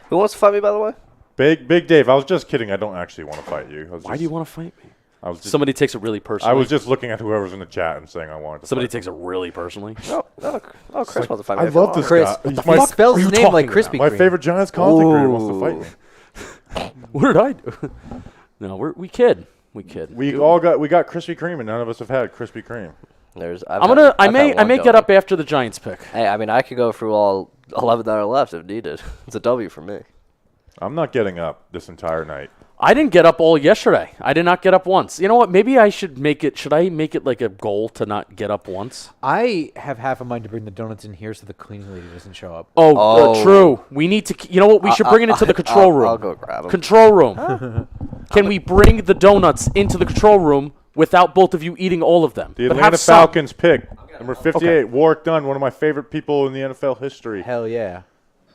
Who wants to fight me, by the way? Big Dave. I was just kidding. I don't actually want to fight you. Why do you want to fight me? I was just, Somebody takes it really personally. I was just looking at whoever's in the chat and saying I wanted to. Somebody fight takes it really personally. No, Chris wants to fight me. I if you love want. this Chris, guy. what the He's my, fuck spells are his you name like talking Krispy my Kreme? favorite Giants content creator wants to fight me. What did I do? No, we kid. We kid. We got Krispy Kreme, and none of us have had Krispy Kreme. I may get up after the Giants pick. Hey, I mean, I could go through all 11 that are left if needed. It's a W for me. I'm not getting up this entire night. I didn't get up all yesterday. I did not get up once. You know what? Maybe I should make it. Should I make it like a goal to not get up once? I have half a mind to bring the donuts in here so the cleaning lady doesn't show up. Oh, true. We need to. You know what? We should bring it into the control room. I'll go grab them. Control room. Can we bring the donuts into the control room without both of you eating all of them? The But Atlanta have some. Falcons pick number 58. Warwick Dunn, one of my favorite people in the NFL history. Hell yeah.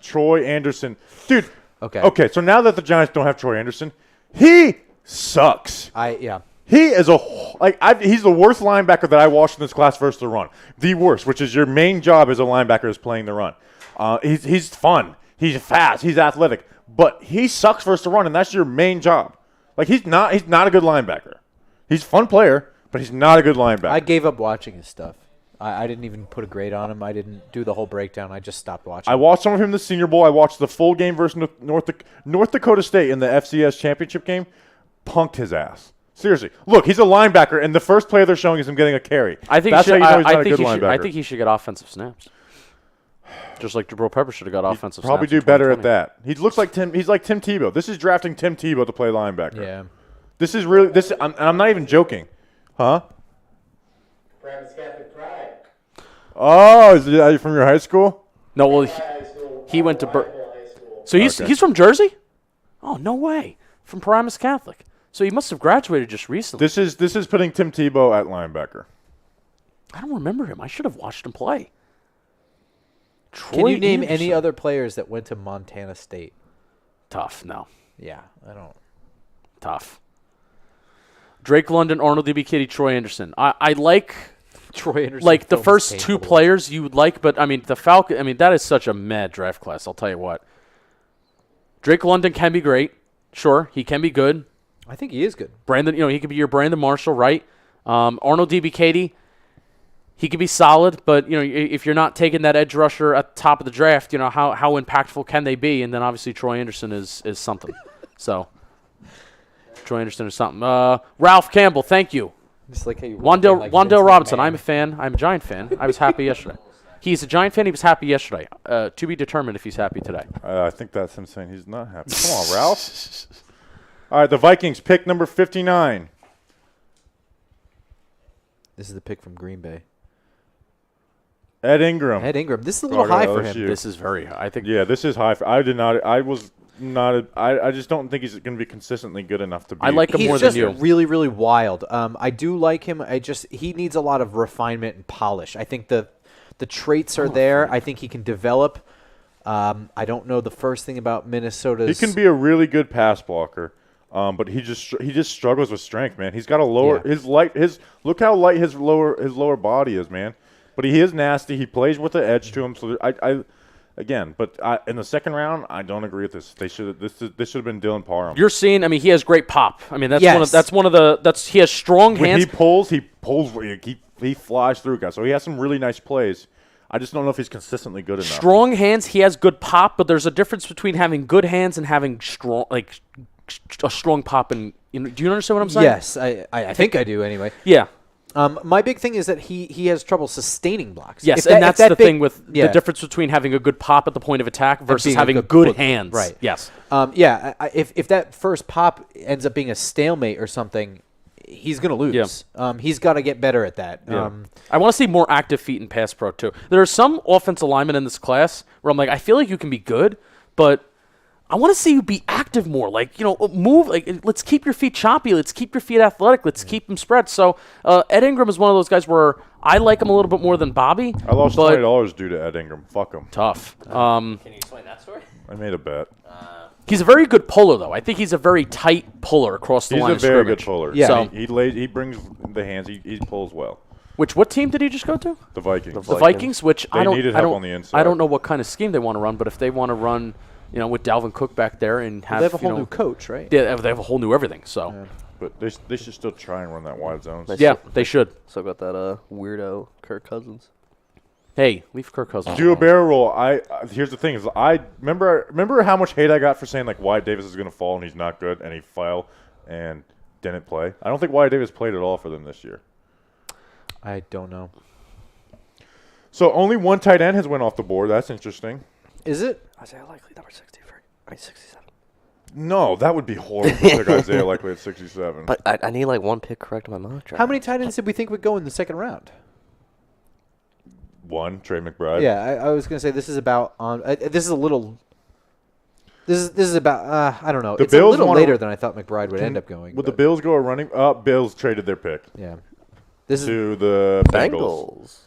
Troy Anderson, dude. Okay. Okay. So now that the Giants don't have Troy Anderson, he sucks. He is he's the worst linebacker that I watched in this class versus the run. The worst, which is your main job as a linebacker is playing the run. He's fun. He's fast. He's athletic. But he sucks versus the run, and that's your main job. Like he's not a good linebacker. He's a fun player, but he's not a good linebacker. I gave up watching his stuff. I didn't even put a grade on him. I didn't do the whole breakdown. I just stopped watching. I watched some of him in the Senior Bowl. I watched the full game versus North Dakota State in the FCS championship game. Punked his ass. Seriously. Look, he's a linebacker, and the first play they're showing is him getting a carry. I think that's how you know he's not a good I linebacker. think he should get offensive snaps. Just like Jabril Pepper should have got offensive Probably snaps. do in better at 2020. that. He looks like Tim. He's like Tim Tebow. This is drafting Tim Tebow to play linebacker. Yeah. This is really this. I'm not even joking, huh? Paramus Catholic Pride. Oh, is it from your high school? No, well, High school. he went to High school. so he's from Jersey. Oh no way, from Paramus Catholic. So he must have graduated just recently. This is putting Tim Tebow at linebacker. I don't remember him. I should have watched him play. Can you name any Anderson. other players that went to Montana State? Tough? No, Yeah, I don't. tough. Drake London, Arnold DB Troy Anderson. I like Troy Anderson. like the film was first painful two to watch. players you would like, but I mean the Falcon. I mean that is such a mad draft class. I'll tell you what. Drake London can be great. Sure, he can be good. I think he is good. Brandon, he could be your Brandon Marshall, right? Arnold DB he could be solid, but if you're not taking that edge rusher at the top of the draft, how impactful can they be? And then obviously Troy Anderson is something. So Troy Anderson is something. Ralph Campbell, thank you. Just like how you Wandale Robinson, I'm a fan. I'm a Giant fan. I was happy yesterday. He's a Giant fan. He was happy yesterday. To be determined if he's happy today. I think that's him saying he's not happy. Come on, Ralph. All right, the Vikings pick number 59. This is the pick from Green Bay. Ed Ingram. Ed Ingram. This is a little Florida high for LSU. him. This is very high. I think. Yeah, this is high. I just don't think he's going to be consistently good enough to be. I like him He's more just than you. really, really wild. I do like him. He needs a lot of refinement and polish. I think the traits are there. I think he can develop. I don't know the first thing about Minnesota's. He can be a really good pass blocker, but he just struggles with strength, man. He's got a lower look how light his lower body is, man. But he is nasty. He plays with the edge to him. So in the second round, I don't agree with this. This should have been Dylan Parham. You're seeing. I mean, he has great pop. I mean, that's Yes. one of the. He has strong When hands. he pulls. He flies through guys. So he has some really nice plays. I just don't know if he's consistently good enough. Strong hands. He has good pop, but there's a difference between having good hands and having a strong pop. And do you understand what I'm saying? Yes, I think I do anyway. Yeah. My big thing is that he has trouble sustaining blocks. Yes, If and that's the thing with yeah. the difference between having a good pop at the point of attack versus being a having good good foot. hands. Right. Yes. If that first pop ends up being a stalemate or something, he's going to lose. Yeah. He's got to get better at that. Yeah. I want to see more active feet in pass pro too. There are some offensive linemen in this class where I'm like, I feel like you can be good, but I want to see you be active more. Like, move. Like, let's keep your feet choppy. Let's keep your feet athletic. Let's keep them spread. So Ed Ingram is one of those guys where I like him a little bit more than Bobby. I lost but $20 due to Ed Ingram. Fuck him. tough. Can you explain that story? I made a bet. He's a very good puller, though. I think he's a very tight puller across the He's line a of very scrimmage. good puller. Yeah. So- He brings the hands. He pulls well. What team did he just go to? The Vikings. The Vikings, which They needed help on the inside. I don't know what kind of scheme they want to run, but if they want to run, with Dalvin Cook back there and have They have a whole new coach, right? Yeah, they have a whole new everything. So But they should still try and run that wide zone. yeah, they should. So got that weirdo Kirk Cousins. Hey, leave Kirk Cousins. Do a alone. barrel roll. Here's the thing: is I remember how much hate I got for saying like Wyatt Davis is going to fall and he's not good and he fell and didn't play. I don't think Wyatt Davis played at all for them this year. I don't know. So only one tight end has went off the board. That's interesting. Is it? Isaiah Likely, number 67. No, that would be horrible to pick Isaiah Likely at 67. But I need like one pick correct in my mock draft. How many tight ends did we think would go in the second round? One, Trey McBride. Yeah, I was going to say this is about on. This is a little. This is about. I don't know. The It's a Bills little wanna- later than I thought McBride would end up going. Would the but Bills go a running? Bills traded their pick Yeah. This is to the Bengals. Bengals.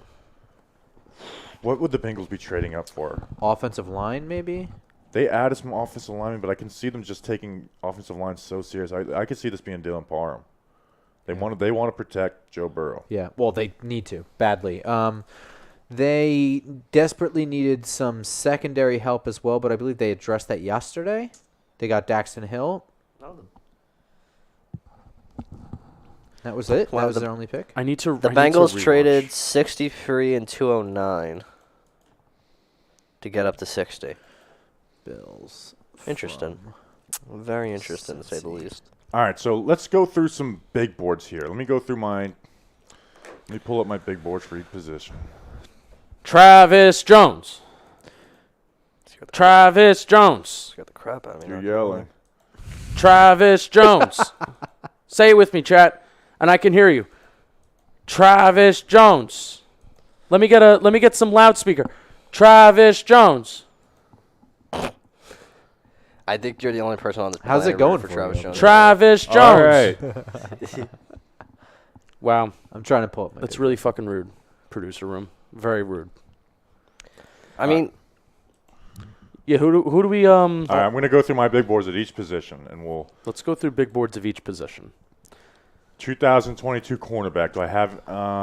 What would the Bengals be trading up for? offensive line, maybe. They added some offensive linemen, but I can see them just taking offensive line so serious. I could see this being Dylan Parham. They want to protect Joe Burrow. Yeah. Well, they need to badly. They desperately needed some secondary help as well, but I believe they addressed that yesterday. They got Daxton Hill. That was it. Wow, That was the- their only pick. I need to. The I need to Bengals rewatch. traded 63 and 209 to get up to 60. Bills. Interesting. Very interesting, to say the least. All right, so let's go through some big boards here. Let me go through mine. Let me pull up my big boards for each position. Travis Jones. Travis Jones. Got the crap out of me. You're not gonna yelling. lie. Travis Jones. Say it with me, chat, and I can hear you. Travis Jones. Let me get some loudspeaker. Travis Jones. I think you're the only person on the How's planet it going rooting for Travis you? Jones. Travis Jones. All right. Wow, I'm trying to pull up my. that's big really fucking rude. Producer room, very rude. I mean, Yeah, who do we All right, I'm going to go through my big boards at each position, and we'll Let's go through big boards of each position. 2022 cornerback. Do I have?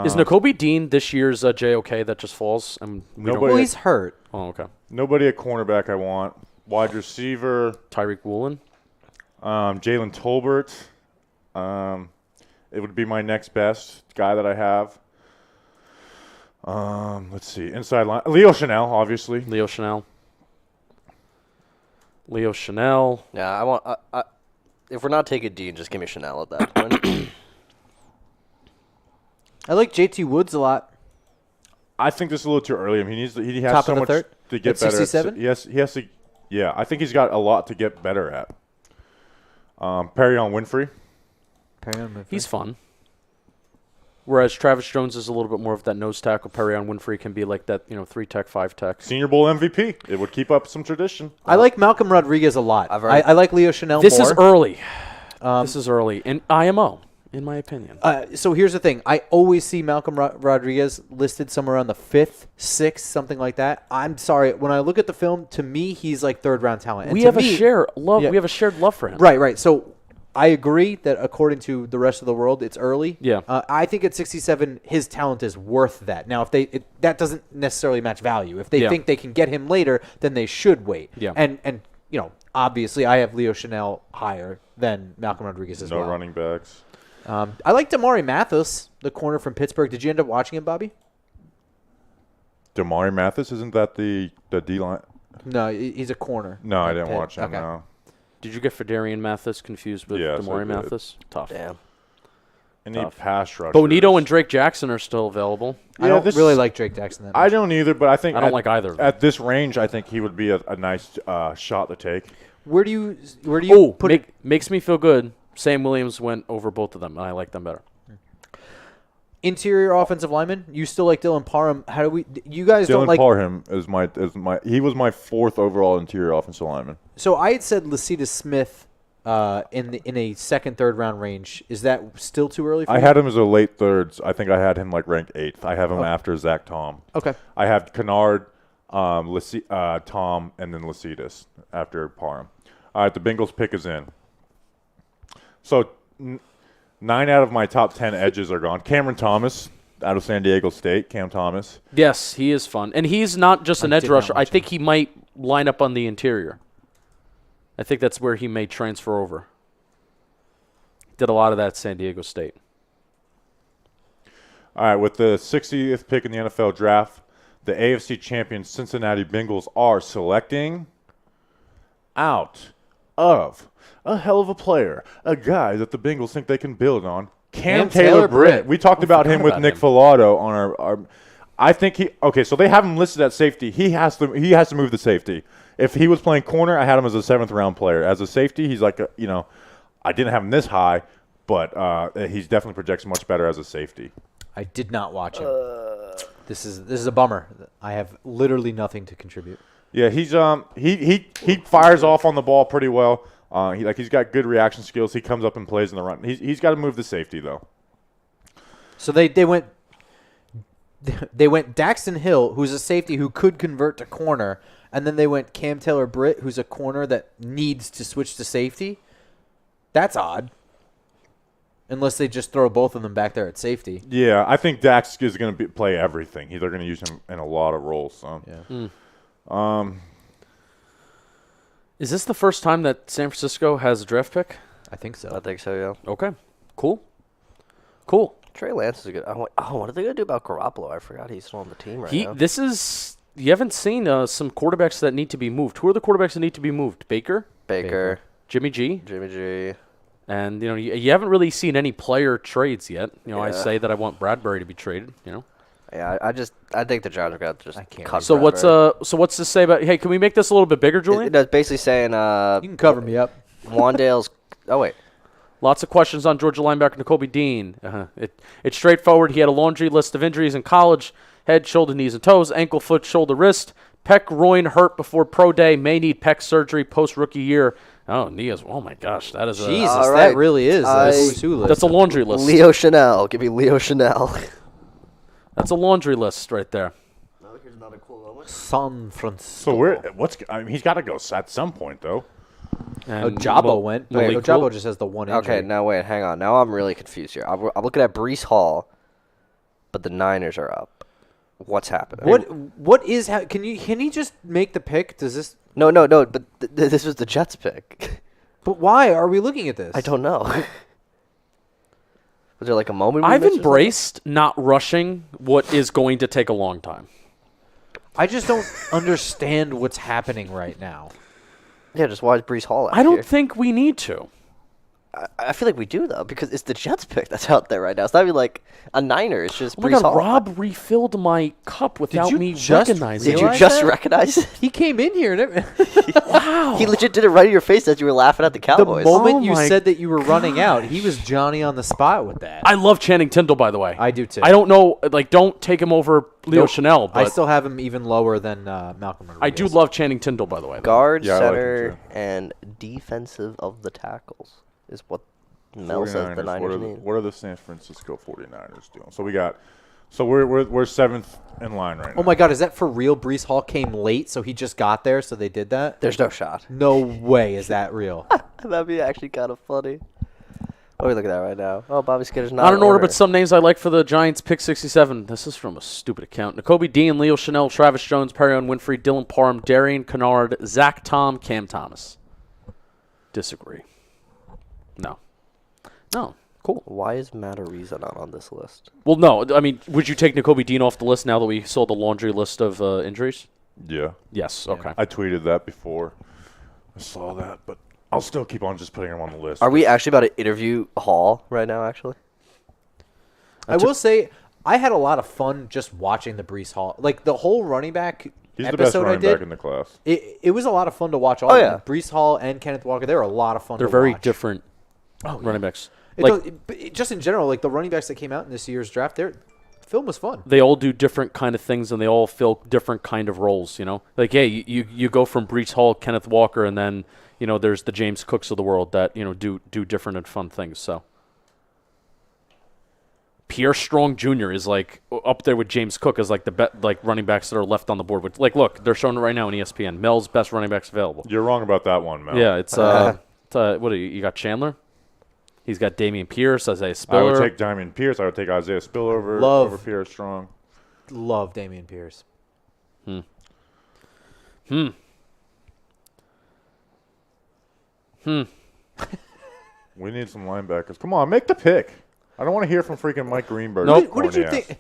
Is N'Kobe Dean this year's JOK that just falls? And we don't- Nobody- Well, he's hurt. Oh, okay. Nobody at cornerback I want. Wide receiver, Tyreek Woolen. Jalen Tolbert. It would be my next best guy that I have. Let's see. Inside line. Leo Chanel, obviously. Leo Chanel. Leo Chanel. yeah, I want. If we're not taking Dean, just give me Chanel at that point. I like JT Woods a lot. I think this is a little too early. I mean, he has Top so of the much third? to get At better 67? at. Yes, he has to. Yeah, I think he's got a lot to get better at. Perrion Winfrey. He's fun. Whereas Travis Jones is a little bit more of that nose tackle. Perrion Winfrey can be like that, 3-tech, 5-tech. Senior Bowl MVP. It would keep up some tradition. I like Malcolm Rodriguez a lot. I've already- I like Leo Chanel This more. is early. This is early. In IMO, in my opinion. So here's the thing. I always see Malcolm Rodriguez listed somewhere on the 5th, 6th, something like that. I'm sorry. When I look at the film, to me, he's like third-round talent. And we to have me- a shared love. Yeah. We have a shared love for him. Right. So I agree that according to the rest of the world, it's early. Yeah. I think at 67, his talent is worth that. Now, if that doesn't necessarily match value. If they Yeah. think they can get him later, then they should wait. Yeah. And obviously, I have Leo Chanel higher than Malcolm Rodriguez as No well. running backs. I like Damari Mathis, the corner from Pittsburgh. Did you end up watching him, Bobby? Damari Mathis, isn't that the D line? No, he's a corner. No, I at didn't Pitt. watch him. Okay. No. Did you get Fedarian Mathis confused with Yes, I Damari did. Mathis? Tough. Damn. Any Tough. pass rushers? Bonito and Drake Jackson are still available. I Yeah, don't this really is- like Drake Jackson that I much. don't either, but I think I don't like either of them. At this range, I think he would be a nice shot to take. Where do you Oh, put it? makes me feel good. Sam Williams went over both of them, and I like them better. Interior offensive lineman? You still like Dylan Parham? How do we? You guys don't Dylan like? Parham is my. He was my 4th overall interior offensive lineman. So I had said Lacita Smith in a second, third round range. Is that still too early for I you? had him as a late thirds. I think I had him like ranked 8th. I have him after Zach Tom. Okay. I have Kennard, Tom, and then Lasitas after Parham. All right, the Bengals pick is in. So 9 out of my top 10 edges are gone. Cameron Thomas, out of San Diego State, Cam Thomas. Yes, he is fun. And he's not just an I edge did not rusher. I watch think he might line up on the interior. I think that's where he may transfer over. Did a lot of that at San Diego State. All right, with the 60th pick in the NFL draft, the AFC champion Cincinnati Bengals are selecting out of a hell of a player, a guy that the Bengals think they can build on, Cam Taylor Britt. We talked about him with about Nick him. Filato on our I think so they have him listed at safety. He has to move the safety. If he was playing corner, I had him as a 7th round player. As a safety, he's like I didn't have him this high, but he's definitely projects much better as a safety. I did not watch him. This is a bummer. I have literally nothing to contribute. Yeah, he's he fires off on the ball pretty well. He's got good reaction skills. He comes up and plays in the run. He's got to move the safety though. So they went Daxton Hill, who's a safety who could convert to corner, and then they went Cam Taylor Britt, who's a corner that needs to switch to safety. That's odd. Unless they just throw both of them back there at safety. Yeah, I think Dax is going to play everything. They're going to use him in a lot of roles. So. Yeah. Is this the first time that San Francisco has a draft pick? I think so. I think so, yeah. Okay. Cool. Trey Lance is a good. What are they gonna do about Garoppolo? I forgot he's still on the team right now. You haven't seen some quarterbacks that need to be moved. Who are the quarterbacks that need to be moved? Baker, Jimmy G, and you haven't really seen any player trades yet. I Yeah. say that I want Bradbury to be traded. Yeah, I think the Giants are gonna just I can't cut. So what's this say about? Hey, can we make this a little bit bigger, Julian? That's basically saying You can cover me up. Wandale's. Oh wait, Lots of questions on Georgia linebacker Nakobe Dean. It's straightforward. He had a laundry list of injuries in college: head, shoulder, knees, and toes, ankle, foot, shoulder, wrist, pec, groin hurt before pro day, may need pec surgery post rookie year. Oh, knees. Oh my gosh, that is Jesus, All that right. really is. that's a laundry list. Leo Chanel. Give me Leo Chanel. That's a laundry list right there. Here's another cool moment. San Francisco. So he's got to go at some point though. And Ojabo went. But Malik Ojabo Cool- just has the one injury. Okay, now wait, hang on. Now I'm really confused here. I'm looking at Brees Hall, but the Niners are up. What's happening? What is can he just make the pick? Does this? No. But this was the Jets pick. But why are we looking at this? I don't know. Was there like a moment? we I've missed or something? embraced not rushing what is going to take a long time. I just don't understand what's happening right now. Yeah, just why is Brees Hall out I don't here? think we need to. I feel like we do though, because it's the Jets pick that's out there right now. It's not even like a Niner. It's just Oh my Brees God, Hall. Rob refilled my cup without you me just recognizing Did it. you realize just that? recognize it? He came in here and everything. Wow. He legit did it right in your face as you were laughing at the The Cowboys. moment Oh you my said that you were running out, he was Johnny on the spot with that. I love Channing Tindall, by the way. I do too. I don't know, don't take him over Leo Nope. Chanel, but I still have him even lower than Malcolm Rodriguez. I do love Channing Tindall, by the way. Guard, Yeah, I like him center, too. and defensive of the tackles is what Mel says the 49ers, Niners need. what are the San Francisco 49ers doing? So we're 7th in line right now. Oh my God, is that for real? Brees Hall came late, so he just got there, so they did that? There's no shot. No way is that real. That'd be actually kind of funny. What are we looking at right now? Oh, Bobby Skitter's not Not in order, order. but some names I like for the Giants pick 67. This is from a stupid account. Nakobe Dean, Leo Chanel, Travis Jones, Perrion Winfrey, Dylan Parham, Darian Kennard, Zach Tom, Cam Thomas. Disagree. No. Cool. Why is Matt Ariza not on this list? Well, no. I mean, would you take Nakobe Dean off the list now that we saw the laundry list of injuries? Yeah, Yes. Okay. I tweeted that before. I saw that, but I'll still keep on just putting him on the list. Are we actually about to interview Hall right now, actually? I will say, I had a lot of fun just watching the Brees Hall. Like, the whole running back He's the best episode I running did, back in the class. it was a lot of fun to watch. All Oh, of them. yeah. Brees Hall and Kenneth Walker, they were a lot of fun They're to very watch. different running backs. Just in general, like the running backs that came out in this year's draft, the film was fun. They all do different kind of things, and they all fill different kind of roles. Like you go from Brees Hall, Kenneth Walker, and then there's the James Cooks of the world that do different and fun things. So Pierre Strong Jr. is like up there with James Cook as like the running backs that are left on the board. Which, like, look, they're showing it right now on ESPN. Mel's best running backs available. You're wrong about that one, Mel. Yeah, it's what do you got? Chandler. He's got Dameon Pierce, Isaiah I Spiller. would take Diamond Pierce. I would take Isaiah Spiller Love- over Pierce strong. Love Dameon Pierce. We need some linebackers. Come on, make the pick. I don't want to hear from freaking Mike Greenberg. Nope. What did you Corny ass. think?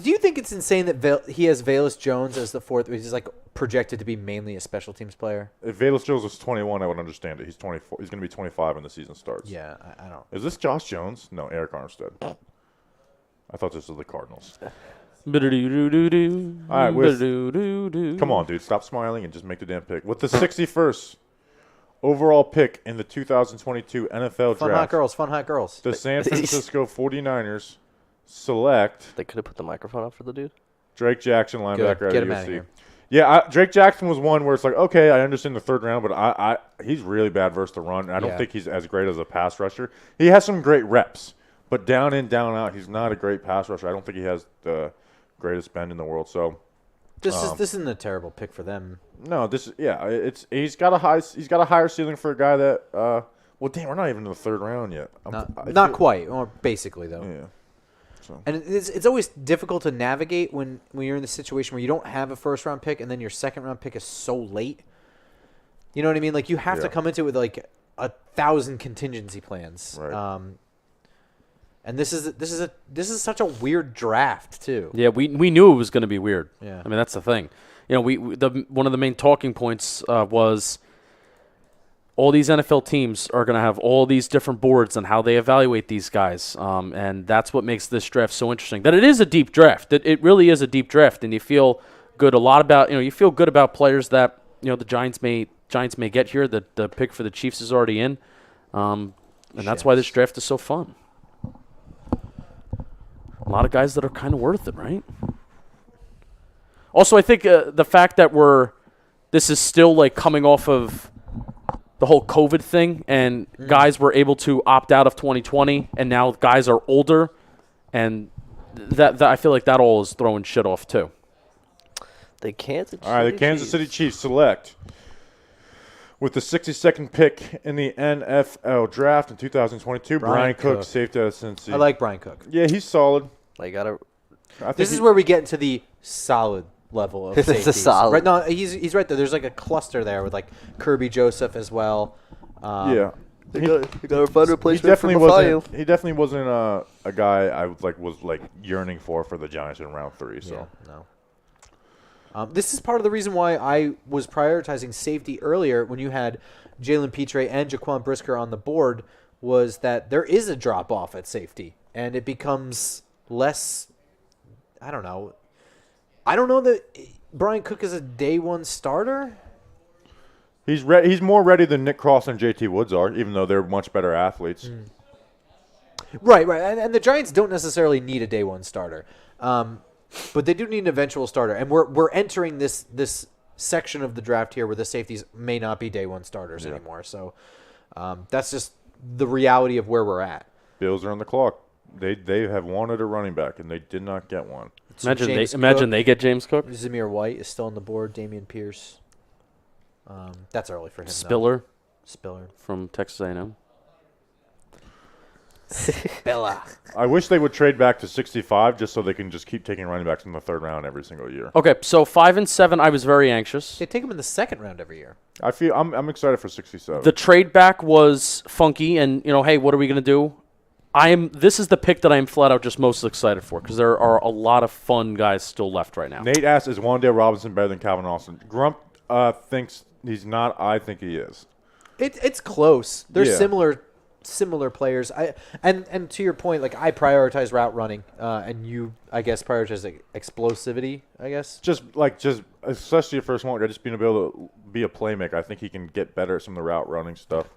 Do you think it's insane that he has Velus Jones as the fourth? He's like projected to be mainly a special teams player. If Velus Jones was 21, I would understand it. He's 24. He's going to be 25 when the season starts. Yeah, I don't. Is this Josh Jones? No, Eric Armstead. I thought this was the Cardinals. Ba-da-doo-doo-doo-doo. All right, with- Ba-da-doo-doo-doo. Come on, dude. Stop smiling and just make the damn pick. With the 61st overall pick in the 2022 NFL Fun hot Draft, girls, fun hot girls. the San Francisco 49ers select They could have put the microphone up for the dude. Drake Jackson, linebacker Good. out Get of him USC. outta here. Yeah, Drake Jackson was one where it's like, okay, I understand the third round, but he's really bad versus the run. I don't Yeah. think he's as great as a pass rusher. He has some great reps, but down in, down out, he's not a great pass rusher. I don't think he has the greatest bend in the world. So This isn't a terrible pick for them. no, he's got a higher ceiling for a guy that well, damn, we're not even in the third round yet. Not quite, or basically though. Yeah. So And it's always difficult to navigate when you're in the situation where you don't have a first round pick and then your second round pick is so late. You know what I mean? Like you have to Yeah. come into it with like 1,000 contingency plans. Right. And this is such a weird draft too. Yeah, we knew it was going to be weird. Yeah. I mean, that's the thing. You know, one of the main talking points was all these NFL teams are going to have all these different boards on how they evaluate these guys, and that's what makes this draft so interesting. That it is a deep draft. It really is a deep draft, and you feel good you feel good about players that the Giants may get here. The pick for the Chiefs is already in, and that's why this draft is so fun. A lot of guys that are kind of worth it, right? Also, I think the fact that this is still like coming off of the whole COVID thing, and guys were able to opt out of 2020, and now guys are older, and that I feel like that all is throwing shit off too. The Kansas all right, the Kansas City Chiefs select with the 62nd pick in the NFL Draft in 2022. Brian Cook, safety out of Cincy. I like Brian Cook. Yeah, he's solid. They gotta. This is where we get into the solid level of This is safeties. solid. Right? No, he's right there. There's like a cluster there with like Kirby Joseph as well. Yeah. They got a fun He replacement for definitely Mafayu. wasn't. He definitely wasn't a guy I was yearning for the Giants in round 3. So Yeah, no. This is part of the reason why I was prioritizing safety earlier when you had Jalen Petre and Jaquan Brisker on the board, was that there is a drop off at safety and it becomes less. I don't know that Brian Cook is a day one starter. he's he's more ready than Nick Cross and JT Woods are, even though they're much better athletes. Right. And the Giants don't necessarily need a day one starter, but they do need an eventual starter. And we're entering this section of the draft here where the safeties may not be day one starters anymore. So that's just the reality of where we're at. Bills are on the clock. They have wanted a running back and they did not get one. Imagine they get James Cook, Zamir White is still on the board. Damian Pierce. That's early for him. Spiller Spiller. from Texas A&M. Bella. I wish they would trade back to 65 just so they can just keep taking running backs in the third round every single year. Okay, so 5 and 7, I was very anxious. They take him in the second round every year. I'm excited for 67. The trade back was funky, and hey, what are we gonna do? This is the pick that I'm flat out just most excited for because there are a lot of fun guys still left right now. Nate asks, is Wan'Dale Robinson better than Calvin Austin? Grump thinks he's not. I think he is. It's close. They're Yeah. similar players. And to your point, like I prioritize route running, and you I guess prioritize explosivity. I guess. Just especially your first one, just being able to be a playmaker. I think he can get better at some of the route running stuff.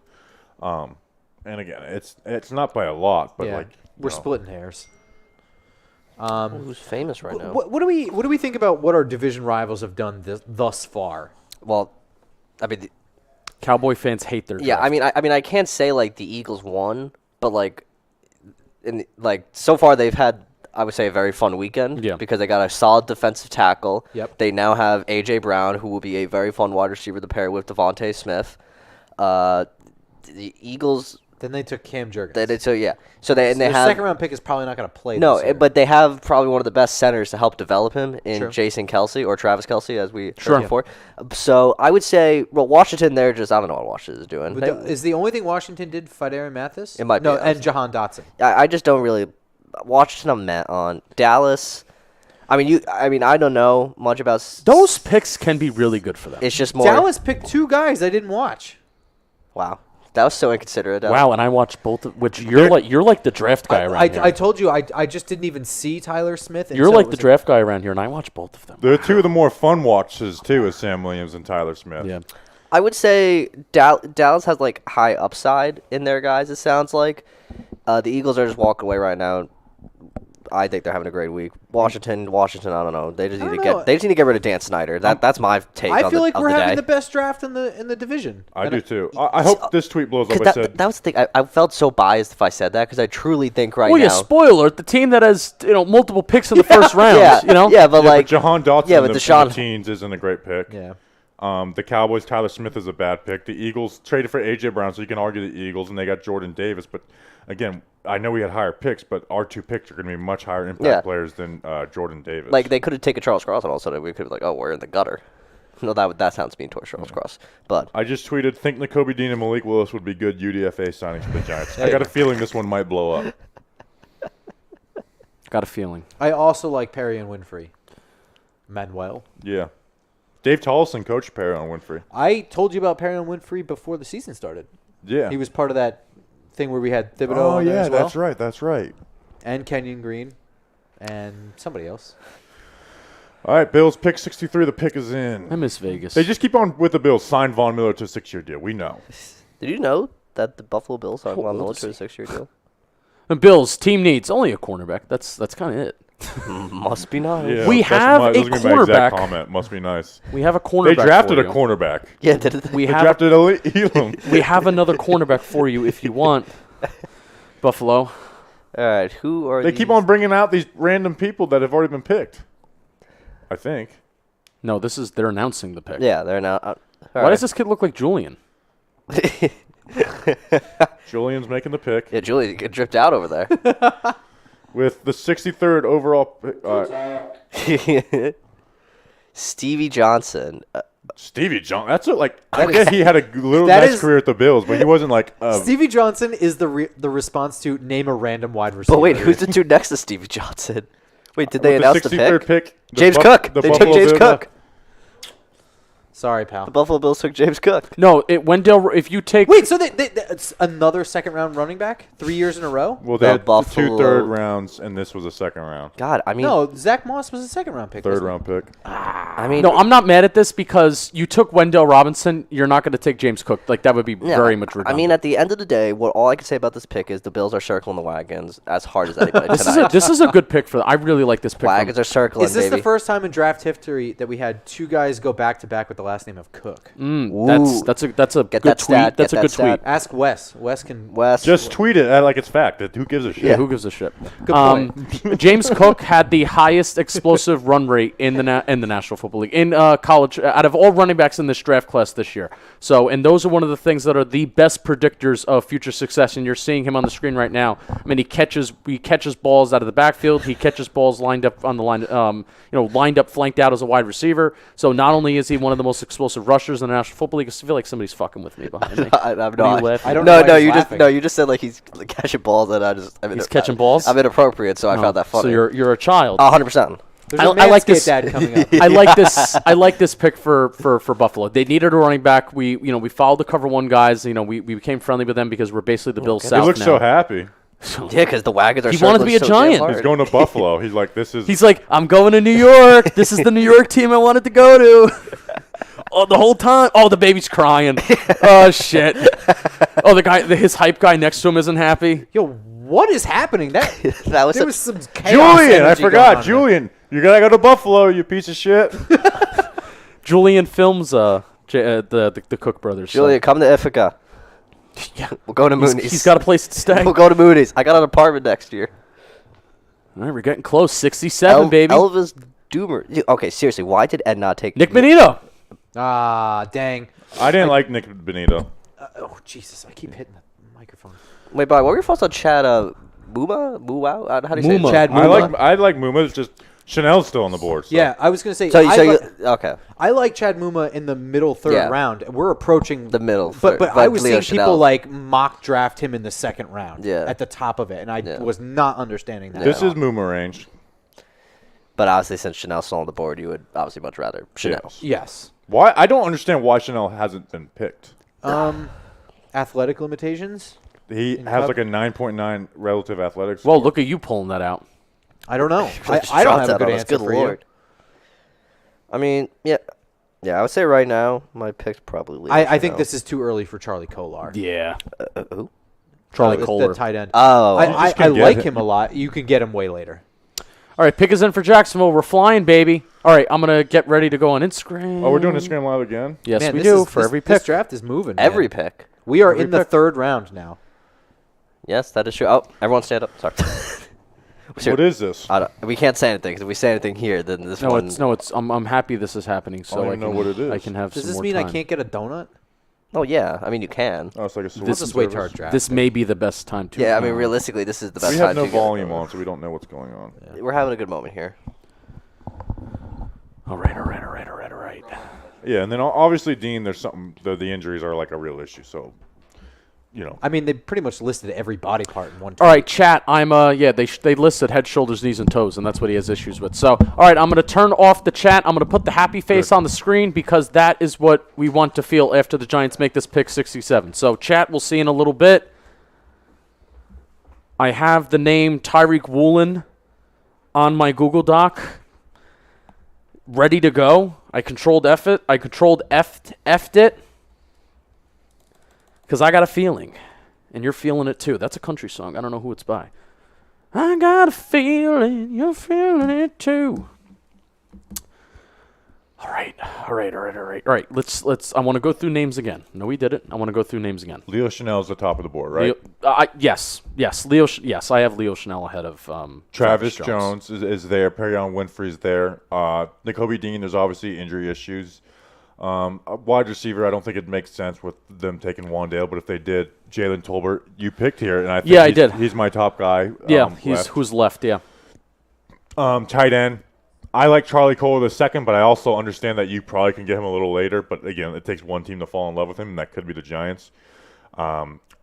And again, it's not by a lot, but we're splitting hairs. Who's famous right now? What do we think about what our division rivals have done thus far? Well, I mean, Cowboy fans hate their yeah. draft. I mean, I can't say the Eagles won, but so far they've had, I would say, a very fun weekend. Yeah. Because they got a solid defensive tackle. Yep. They now have A.J. Brown, who will be a very fun wide receiver to pair with Devontae Smith. The Eagles Then they took Cam Jurgens. So they Their have second round pick is probably not going to play. no, this year. but they have probably one of the best centers to help develop him in True. Jason Kelsey or Travis Kelsey, as we Sure. heard before. So I would say, well, Washington, I don't know what Washington is doing. But is the only thing Washington did fight Aaron Mathis? It might no, be, and Jahan Dotson. I just don't really Washington. I'm met on Dallas. I mean, I don't know much about Those picks can be really good for them. It's just more. Dallas picked 2 guys I didn't watch. Wow, that was so inconsiderate. Wow, and I watched both of which you're like the draft guy around here. I told you I just didn't even see Tyler Smith. You're like the draft guy around here, and I watched both of them. They're two of the more fun watches too, is Sam Williams and Tyler Smith. Yeah. I would say Dallas has like high upside in their guys. It sounds like the Eagles are just walking away right now. I think they're having a great week. Washington. I don't know. They just need to get rid of Dan Snyder. That's my take. I feel like of we're the having day. the best draft in the division. I do too. I hope this tweet blows up. I said That was the thing. I felt so biased if I said that because I truly think right Well, now. yeah, spoiler, the team that has multiple picks in the first round. Yeah, Yeah, but yeah, like but Jahan Dotson yeah, in but the Deshaun- teens isn't a great pick. Yeah. The Cowboys, Tyler Smith is a bad pick. The Eagles traded for A.J. Brown, so you can argue the Eagles, and they got Jordan Davis. But, again, I know we had higher picks, but our 2 picks are going to be much higher impact players than Jordan Davis. like they could have taken Charles Cross and all of a sudden we could be like, oh, we're in the gutter. No, that sounds mean towards Charles Cross. But I just tweeted, think Nakobe Dean and Malik Willis would be good UDFA signings for the Giants. I got a feeling this one might blow up. got a feeling. I also like Perry and Winfrey. Manuel. Yeah. Dave Tollison coached Perry on Winfrey. I told you about Perry and Winfrey before the season started. Yeah. He was part of that thing where we had Thibodeau on there as well. That's right. And Kenyon Green. And somebody else. All right, Bills pick 63. The pick is I in. miss Vegas. They just keep on with the Bills. Sign Von Miller to a 6-year deal. We know. did you know that the Buffalo Bills are on Miller to a 6-year deal? And Bills team needs only a cornerback. That's kind of it. Must be nice. Yeah, We that's have my, a those are gonna be my exact cornerback. comment. Must be nice. We have a They cornerback. drafted a for you. cornerback. Yeah, did it? We They have drafted Elam. we have another cornerback for you if you want. Buffalo. All right, who are They these? keep on bringing out these random people that have already been picked. I think. No, they're announcing the pick. Yeah, they're now. Why does this kid look like Julian? Julian's making the pick. Yeah, Julie get dripped out over there. With the 63rd overall pick. Stevie Johnson. Stevie Johnson. That's I get he had a little that nice is- career at the Bills, but he wasn't like. Stevie Johnson is the response to name a random wide receiver. But wait, who's the dude next to Stevie Johnson? Wait, did they with announce the 63rd pick? pick? James Cook. They took James Cook. Sorry, pal. The Buffalo Bills took James Cook. No, Wendell. If you take Wait, so it's another second-round running back 3 years in a row? Well, they The had Buffalo- 2 third rounds, and this was a second round. God, I mean, No, Zach Moss was a second-round pick. Third wasn't he? round pick. I mean, no, I'm not mad at this because you took Wendell Robinson. You're not going to take James Cook. Like that would be yeah, very much I redundant. mean, at the end of the day, all I can say about this pick is the Bills are circling the wagons as hard as anybody tonight. this is a good pick for. I really like this pick. Wagons are circling, Is this baby. the first time in draft history that we had 2 guys go back-to-back with the last name of Cook? Ooh. That's a Get good that tweet. stat, That's get a that good stat. tweet. Ask Wes. Wes can... West. Just tweet it like it's fact. Who gives a shit? Yeah, who gives a shit? Good point. James Cook had the highest explosive run rate in the National Football League in college out of all running backs in this draft class this year. So, and those are one of the things that are the best predictors of future success. And you're seeing him on the screen right now. I mean, he catches balls out of the backfield. He catches balls lined up on the line, lined up, flanked out as a wide receiver. So not only is he one of the most explosive rushers in the National Football League, I feel like somebody's fucking with me behind me. I'm What are you laughing I don't at? know No, why he's laughing. you just said like he's catching balls, and He's catching balls? I'm inappropriate, so I Oh, found that funny. So you're a child. 100%. There's I a like Manscaped this- ad coming up. I like this. I like this pick for Buffalo. They needed a running back. We followed the cover one guys. We became friendly with them because we're basically the Bills He South looks now. so happy. Yeah, because the wagons are. He wanted to be a circling so damn Giant. hard. He's going to Buffalo. He's like, this is. He's like, I'm going to New York. This is the New York team I wanted to go to. Oh, the whole time. Oh, the baby's crying. Oh shit. Oh, his hype guy next to him isn't happy. Yo, what is happening? That That was there a- was some chaos Julian, I energy going forgot. on Julian, you gotta go to Buffalo, you piece of shit. Julian films the Cook brothers. so- Julia, come to Ithaca. Yeah. We'll go to Mooney's. He's got a place to stay. We'll go to Mooney's. I got an apartment next year. All right, we're getting close. 67, baby. Elvis Doomer. Dude, okay, seriously, why did Ed not take Nick Benito. Ah, dang. I didn't like Nick Benito. Oh, Jesus. I keep hitting the Microphone. Wait, Bob, what were your thoughts on Chad Muma? Muau? How do you say Muma. it? Chad I Muma. like Muma. It's just Chanel's still on the board. So. Yeah, I was gonna say. Okay. I like Chad Muma in the middle third Yeah. round. We're approaching The middle but third, but I like was Leo seeing Chanel. people like mock draft him in the second round. Yeah. At the top of it, and I Yeah. was not understanding that. This at is all. Muma range. But obviously, since Chanel's still on the board, you would obviously much rather Chanel. Yes. Yes. Why? I don't understand why Chanel hasn't been picked. Athletic limitations. He In has Cup? like a 9.9 relative athletics. Well, look at you pulling that out. I don't know. Just I don't shots have a at good on us. answer Good for Lord. I mean, yeah. I would say right now, my pick's probably Leo you. I think Chanel. this is too early for Charlie Kolar. Yeah. Who? Charlie the Kohler. tight end. Oh. I can get like him. him a lot. You can get him way later. All right, pick is in for Jacksonville. We're flying, baby. All right, I'm going to get ready to go on Instagram. Oh, we're doing Instagram Live again? Yes, Man, we this do is- for this- every This pick. draft is moving. man. Every pick. We are Every in the pick. third round now. Yes, that is true. Oh, everyone stand up. Sorry. What is this? We can't say anything, because if we say anything here, then this No, one... it's. I'm happy this is happening, so don't I even can know what it is. I can have Does some this more mean time. I can't get a donut? Oh, yeah. I mean, you can. Oh, it's like a We'll source just of wait till service. our draft. This may be the best time to. Yeah, I mean, realistically, this is the best We time have no to get volume it. on, so we don't know what's going on. We're having a good moment here. All right. Yeah, and then obviously, Dean, there's something. The injuries are like a real issue, so, you know. I mean, they pretty much listed every body part in one. All right, chat. I'm they listed head, shoulders, knees, and toes, and that's what he has issues with. So, all right, I'm gonna turn off the chat. I'm gonna put the happy face on the screen because that is what we want to feel after the Giants make this pick 67. So, chat, we'll see in a little bit. I have the name Tyreek Woolen on my Google Doc, ready to go. I controlled F it. I controlled F'd it because I got a feeling. And you're feeling it too. That's a country song. I don't know who it's by. I got a feeling you're feeling it too. All right. Let's. I want to go through names again. No, we did it. I want to go through names again. Leo Chanel's the top of the board, right? Yes. Leo. Yes, I have Leo Chanel ahead of Travis Jones is there. Perrion Winfrey's there. N'Kobe Dean, there's obviously injury issues. A wide receiver, I don't think it makes sense with them taking Wandale, but if they did, Jalen Tolbert, you picked here, and I think I did. He's my top guy. Yeah, he's left. who's left. Yeah. Tight end. I like Charlie Cole the second, but I also understand that you probably can get him a little later. But again, it takes one team to fall in love with him, and that could be the Giants.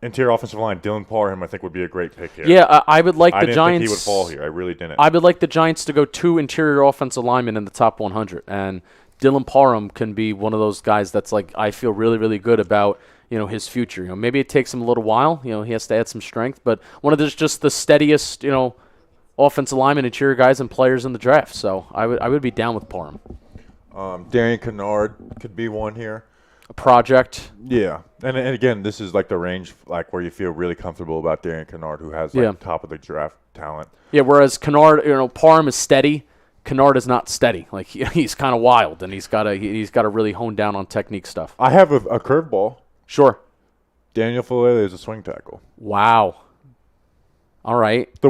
Interior offensive line, Dylan Parham, I think would be a great pick here. Yeah, I would like I the didn't Giants. think he would fall here. I really didn't. I would like the Giants to go 2 interior offensive linemen in the top 100, and Dylan Parham can be one of those guys that's like I feel really, really good about his future. Maybe it takes him a little while. He has to add some strength, but one of just the steadiest offensive linemen, interior guys, and players in the draft. So I would be down with Parham. Darian Kennard could be one here. A project. Yeah, and again, this is like the range like where you feel really comfortable about Darian Kennard, who has top of the draft talent. Yeah, whereas Kennard, Parham is steady. Kennard is not steady. Like he's kind of wild, and he's got to really hone down on technique stuff. I have a curveball. Sure. Daniel Falele is a swing tackle. Wow. All right. The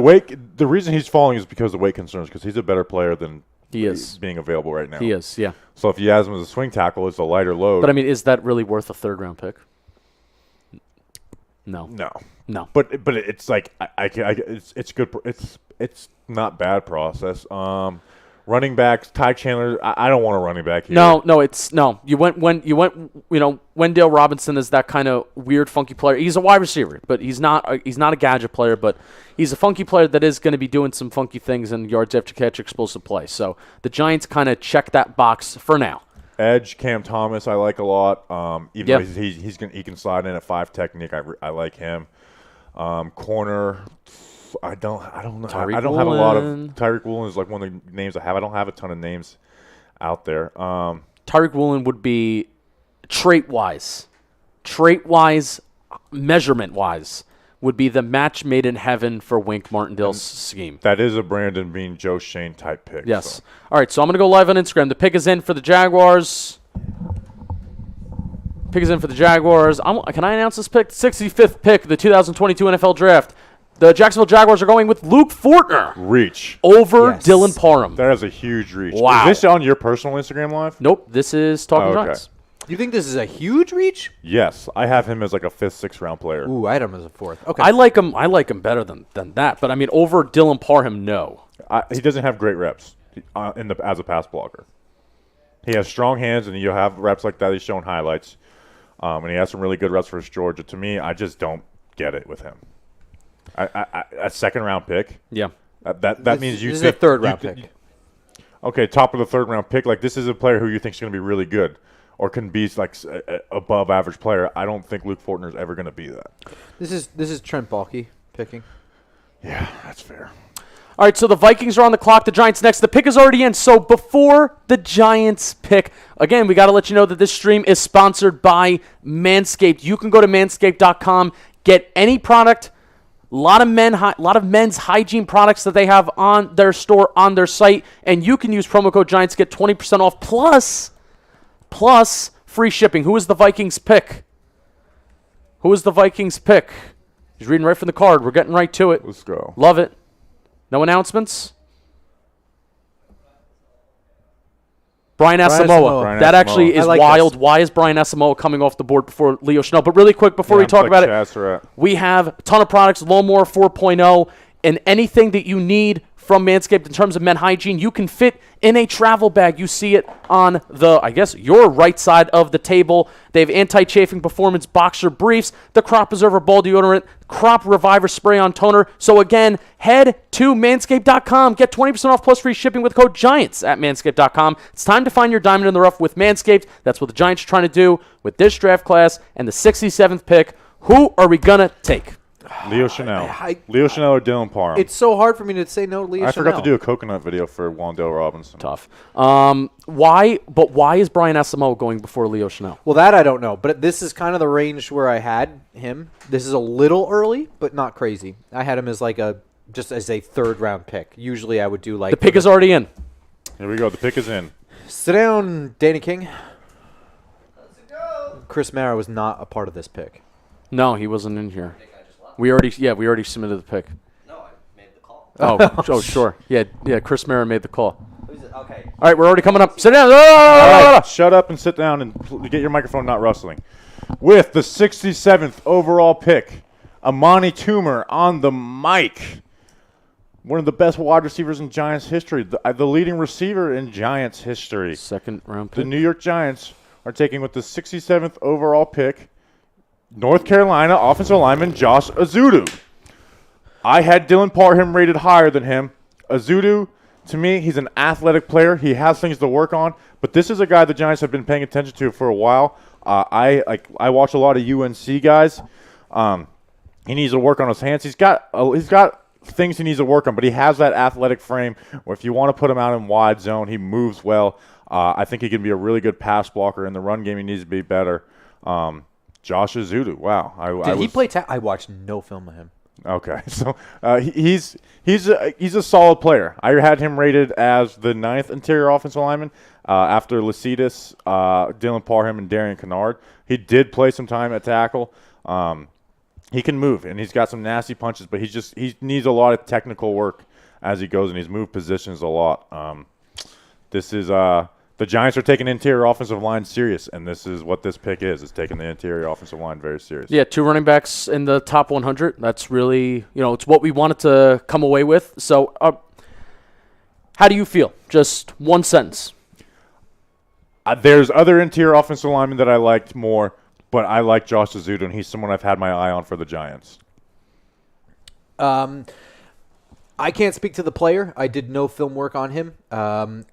reason he's falling is because of weight concerns, because he's a better player than He is. being available right now. He is. Yeah. So if you ask him as a swing tackle, it's a lighter load. But I mean, is that really worth a third-round pick? No. No. But it's like it's good. It's not bad process. Running backs, Ty Chandler. I don't want a running back here. No. You went Wendell Robinson is that kind of weird, funky player. He's a wide receiver, but he's not a gadget player. But he's a funky player that is going to be doing some funky things in yards after catch, explosive play. So the Giants kind of check that box for now. Edge Cam Thomas, I like a lot. Even Yeah. though he can slide in at 5 technique, I like him. Corner. I don't know. Tyreek I don't have a lot of Woolen. Tyreek Woolen is like one of the names I have. I don't have a ton of names out there. Tyreek Woolen would be trait-wise, measurement-wise, would be the match made in heaven for Wink Martindale's scheme. That is a Brandon Bean, Joe Shane type pick. Yes. So. All right, so I'm going to go live on Instagram. The pick is in for the Jaguars. Can I announce this pick? 65th pick of the 2022 NFL Draft. The Jacksonville Jaguars are going with Luke Fortner Reach. over Yes. Dylan Parham. That is a huge reach. Wow. Is this on your personal Instagram live? Nope, this is Talking Oh, okay. Giants. You think this is a huge reach? Yes, I have him as like a 5th, 6th round player. Ooh, I had him as a 4th. Okay. I like him. I like him better than that. But I mean, over Dylan Parham, no. He doesn't have great reps as a pass blocker. He has strong hands, and you have reps like that. He's shown highlights, and he has some really good reps for Georgia. To me, I just don't get it with him. A 2nd round pick. Yeah. That means you this think is a 3rd round pick. Okay, top of the 3rd round pick. Like, this is a player who you think is going to be really good or can be like above average player. I don't think Luke Fortner is ever going to be that. This is Trent Baalke picking. Yeah, that's fair. All right, so the Vikings are on the clock. The Giants next. The pick is already in. So before the Giants pick, again, we got to let you know that this stream is sponsored by Manscaped. You can go to manscaped.com, get any product. A lot of men's hygiene products that they have on their store, on their site, and you can use promo code Giants to get 20% off plus free shipping. Who is the Vikings pick? He's reading right from the card. We're getting right to it. Let's go. Love it. No announcements? Brian Asamoah. Brian That Asamoah. actually is I like wild. this. Why is Brian Asamoah coming off the board before Leo Chanel? But really quick, before we talk about it, we have a ton of products, Lawnmower 4.0, and anything that you need from Manscaped in terms of men hygiene, you can fit in a travel bag. You see it on your right side of the table. They have anti-chafing performance boxer briefs, the Crop Preserver ball deodorant, Crop Reviver spray-on toner. So again, head to manscaped.com. Get 20% off plus free shipping with code GIANTS at manscaped.com. It's time to find your diamond in the rough with Manscaped. That's what the Giants are trying to do with this draft class and the 67th pick. Who are we going to take? Leo Chanel. Leo Chanel or Dylan Parham. It's so hard for me to say no to Leo I Chanel. forgot to do a coconut video for Wandale Robinson. Tough. Why is Brian Asamoah going before Leo Chanel? Well, that I don't know, but this is kind of the range where I had him. This is a little early, but not crazy. I had him as just as a 3rd round pick. Usually I would do like... The pick is already in. Here we go. The pick is in. Sit down, Danny King. Let's go. Chris Mara was not a part of this pick. No, he wasn't in here. We already submitted the pick. No, I made the call. Oh, sure. Yeah, Chris Mara made the call. Who's it? Okay. All right, we're already coming up. Sit down. All right, shut up and sit down and get your microphone not rustling. With the 67th overall pick, Amani Toomer on the mic. One of the best wide receivers in Giants history. The leading receiver in Giants history. 2nd round The pick. New York Giants are taking with the 67th overall pick, North Carolina offensive lineman Josh Azudu. I had Dylan Parham rated higher than him. Azudu, to me, he's an athletic player. He has things to work on, but this is a guy the Giants have been paying attention to for a while. I watch a lot of UNC guys. He needs to work on his hands. He's got things he needs to work on, but he has that athletic frame where if you want to put him out in wide zone, he moves well. I think he can be a really good pass blocker. In the run game, he needs to be better. Josh Azudu, wow. Did he play I watched no film of him. Okay, so he's a solid player. I had him rated as the 9th interior offensive lineman after Lacidus, Dylan Parham, and Darian Kennard. He did play some time at tackle. He can move, and he's got some nasty punches, but he needs a lot of technical work as he goes, and he's moved positions a lot. This is the Giants are taking interior offensive line serious, and this is what this pick is. It's taking the interior offensive line very serious. Yeah, 2 running backs in the top 100. That's really, it's what we wanted to come away with. So how do you feel? Just one sentence. There's other interior offensive linemen that I liked more, but I like Josh Azudu, and he's someone I've had my eye on for the Giants. I can't speak to the player. I did no film work on him.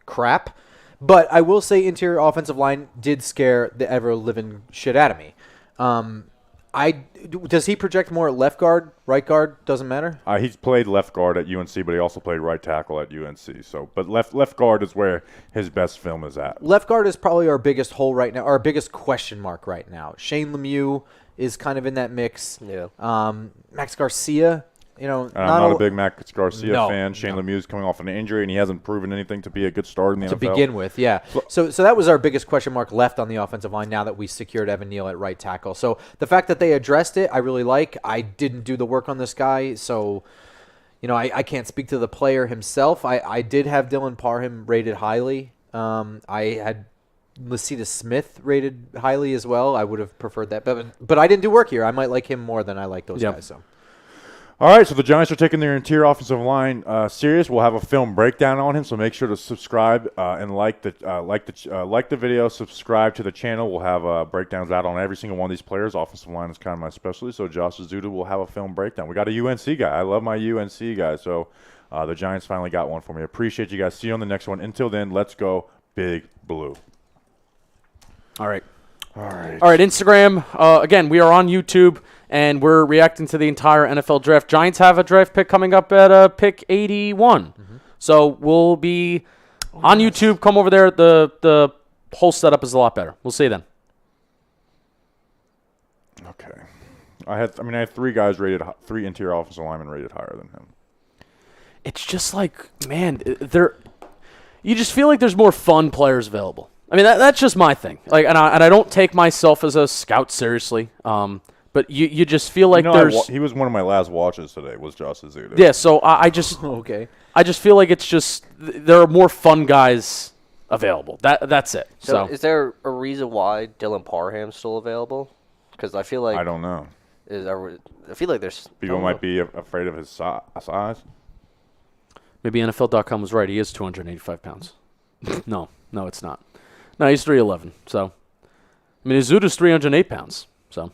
Crap. But I will say interior offensive line did scare the ever-living shit out of me. Does he project more at left guard, right guard? Doesn't matter? He's played left guard at UNC, but he also played right tackle at UNC. But left guard is where his best film is at. Left guard is probably our biggest hole right now, our biggest question mark right now. Shane Lemieux is kind of in that mix. Yeah. Max Garcia, I'm not a big Max Garcia fan. Shane no. Lemieux's coming off an injury, and he hasn't proven anything to be a good starter in the to NFL. begin with, yeah. So that was our biggest question mark left on the offensive line now that we secured Evan Neal at right tackle. So the fact that they addressed it, I really like. I didn't do the work on this guy, so I can't speak to the player himself. I did have Dylan Parham rated highly. I had Lasita Smith rated highly as well. I would have preferred that, but I didn't do work here. I might like him more than I like those Yep. guys. So. All right, so the Giants are taking their interior offensive line serious. We'll have a film breakdown on him, so make sure to subscribe and like the video. Subscribe to the channel. We'll have breakdowns out on every single one of these players. Offensive line is kind of my specialty, so Josh Azuda will have a film breakdown. We got a UNC guy. I love my UNC guy, so the Giants finally got one for me. Appreciate you guys. See you on the next one. Until then, let's go Big Blue. All right. Instagram. Again, we are on YouTube, and we're reacting to the entire NFL draft. Giants have a draft pick coming up at pick 81. So we'll be on YouTube. Come over there. The whole setup is a lot better. We'll see you then. Okay. I had 3 guys rated, 3 interior offensive linemen rated higher than him. It's just like, man, you just feel like there's more fun players available. I mean, that's just my thing. Like, and I don't take myself as a scout seriously. But you just feel like there's. He was one of my last watches today. Was Josh Azuda? Yeah. So I just Okay. I just feel like it's just there are more fun guys available. That's it. So is there a reason why Dylan Parham's still available? Because I feel like I don't know. I feel like there's People might be afraid of his size. Maybe NFL.com was right. He is 285 pounds. No, it's not. No, he's 311. So, I mean, Azuda's 308 pounds. So,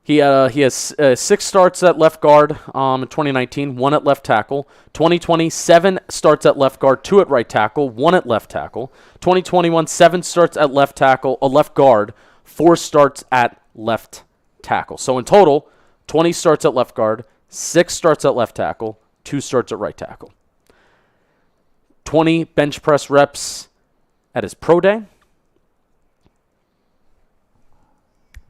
he has 6 starts at left guard in 2019, 1 at left tackle. 2020, 7 starts at left guard, 2 at right tackle, 1 at left tackle. 2021, 7 starts at left tackle, a left guard, 4 starts at left tackle. So in total, 20 starts at left guard, 6 starts at left tackle, 2 starts at right tackle. 20 bench press reps at his pro day.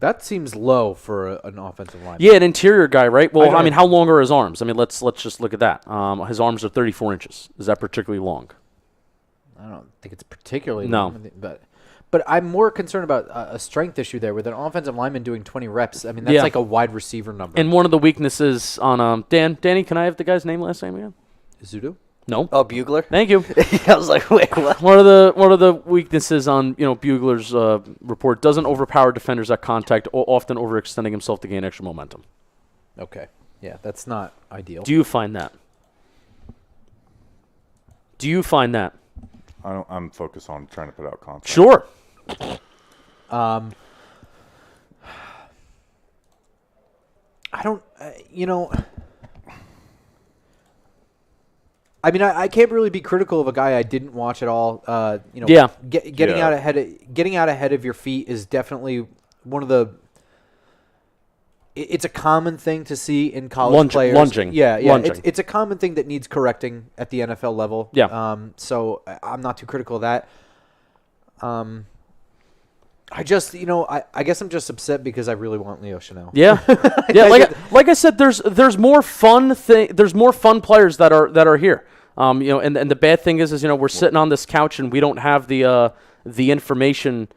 That seems low for an offensive line. Yeah, an interior guy, right? Well, I mean, how long are his arms? I mean, let's just look at that. His arms are 34 inches. Is that particularly long? I don't think it's particularly No. long, but I'm more concerned about a strength issue there with an offensive lineman doing 20 reps. I mean, that's Yeah. like a wide receiver number. And one of the weaknesses on Danny, can I have the guy's name last name again? Zudu? No. Oh, Bugler. Thank you. I was like, wait, what? One of the weaknesses on Bugler's report, doesn't overpower defenders at contact, often overextending himself to gain extra momentum. Okay. Yeah, that's not ideal. Do you find that? I'm focused on trying to put out content. Sure. I don't, I mean, I can't really be critical of a guy I didn't watch at all. Yeah. Getting Yeah. out ahead of your feet is definitely one of the. It's a common thing to see in college players. Lunging. Yeah. Lunging. It's a common thing that needs correcting at the NFL level. Yeah. So I'm not too critical of that. I just, I guess I'm just upset because I really want Leo Chanel. Yeah, yeah. Like I said, there's more fun there's more fun players that are here. And the bad thing is we're sitting on this couch and we don't have the information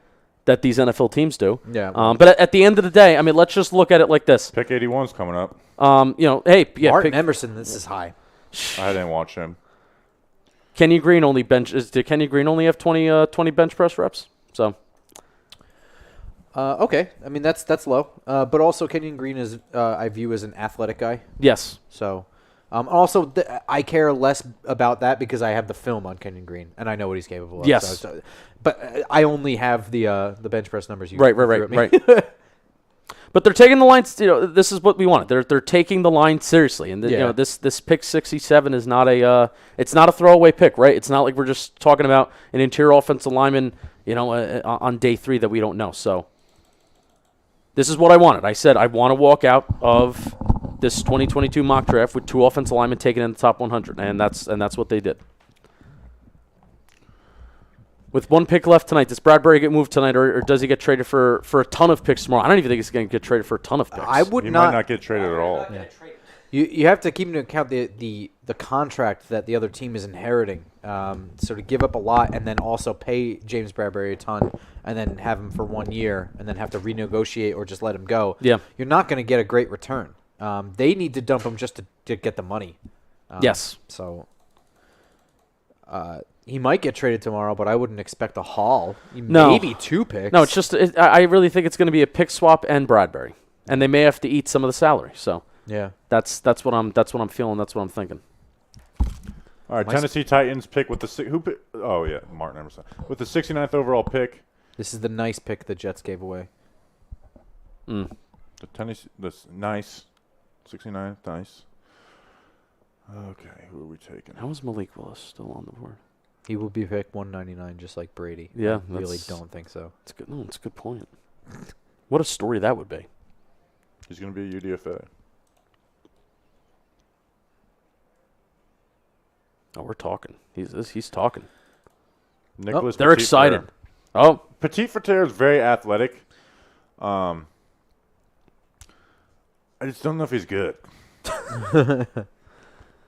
that these NFL teams do. Yeah. But at the end of the day, I mean, let's just look at it like this. Pick 81's coming up. Hey, yeah. Martin Emerson, this is high. I didn't watch him. Kenny Green only did Kenny Green only have 20 bench press reps? So. Okay, I mean that's low, but also Kenyon Green is I view as an athletic guy. Yes. So, also I care less about that because I have the film on Kenyon Green and I know what he's capable of. Yes. But I only have the bench press numbers. You Right. threw at me. Right. But they're taking the line. This is what we wanted. They're taking the line seriously, and this pick 67 is not it's not a throwaway pick, right? It's not like we're just talking about an interior offensive lineman, on day 3 that we don't know. So. This is what I wanted. I said I want to walk out of this 2022 mock draft with 2 offensive linemen taken in the top 100, and that's what they did. With 1 pick left tonight, does Bradbury get moved tonight, or does he get traded for a ton of picks tomorrow? I don't even think he's going to get traded for a ton of picks. I would He not. might not get traded at all. You have to keep into account the contract that the other team is inheriting. So to give up a lot and then also pay James Bradbury a ton and then have him for 1 year and then have to renegotiate or just let him go. Yeah. You're not going to get a great return. They need to dump him just to get the money. Yes. So He might get traded tomorrow, but I wouldn't expect a haul. No. Maybe 2 picks. No, it's just I really think it's going to be a pick swap and Bradbury, and they may have to eat some of the salary. So yeah. that's what I'm feeling. That's what I'm thinking. All right, Tennessee Titans pick with the oh yeah, Martin Emerson with the 69th overall pick. This is the nice pick the Jets gave away. Mm. The Tennessee, this nice, 69th, nice. Okay, who are we taking? How is Malik Willis still on the board? He will be picked 199, just like Brady. Yeah, I really that's- don't think so. It's good. No, it's a good point. What a story that would be. He's going to be a UDFA. Oh, we're talking. He's talking. Nicholas They're excited. Oh, Petit Frere is very athletic. I just don't know if he's good.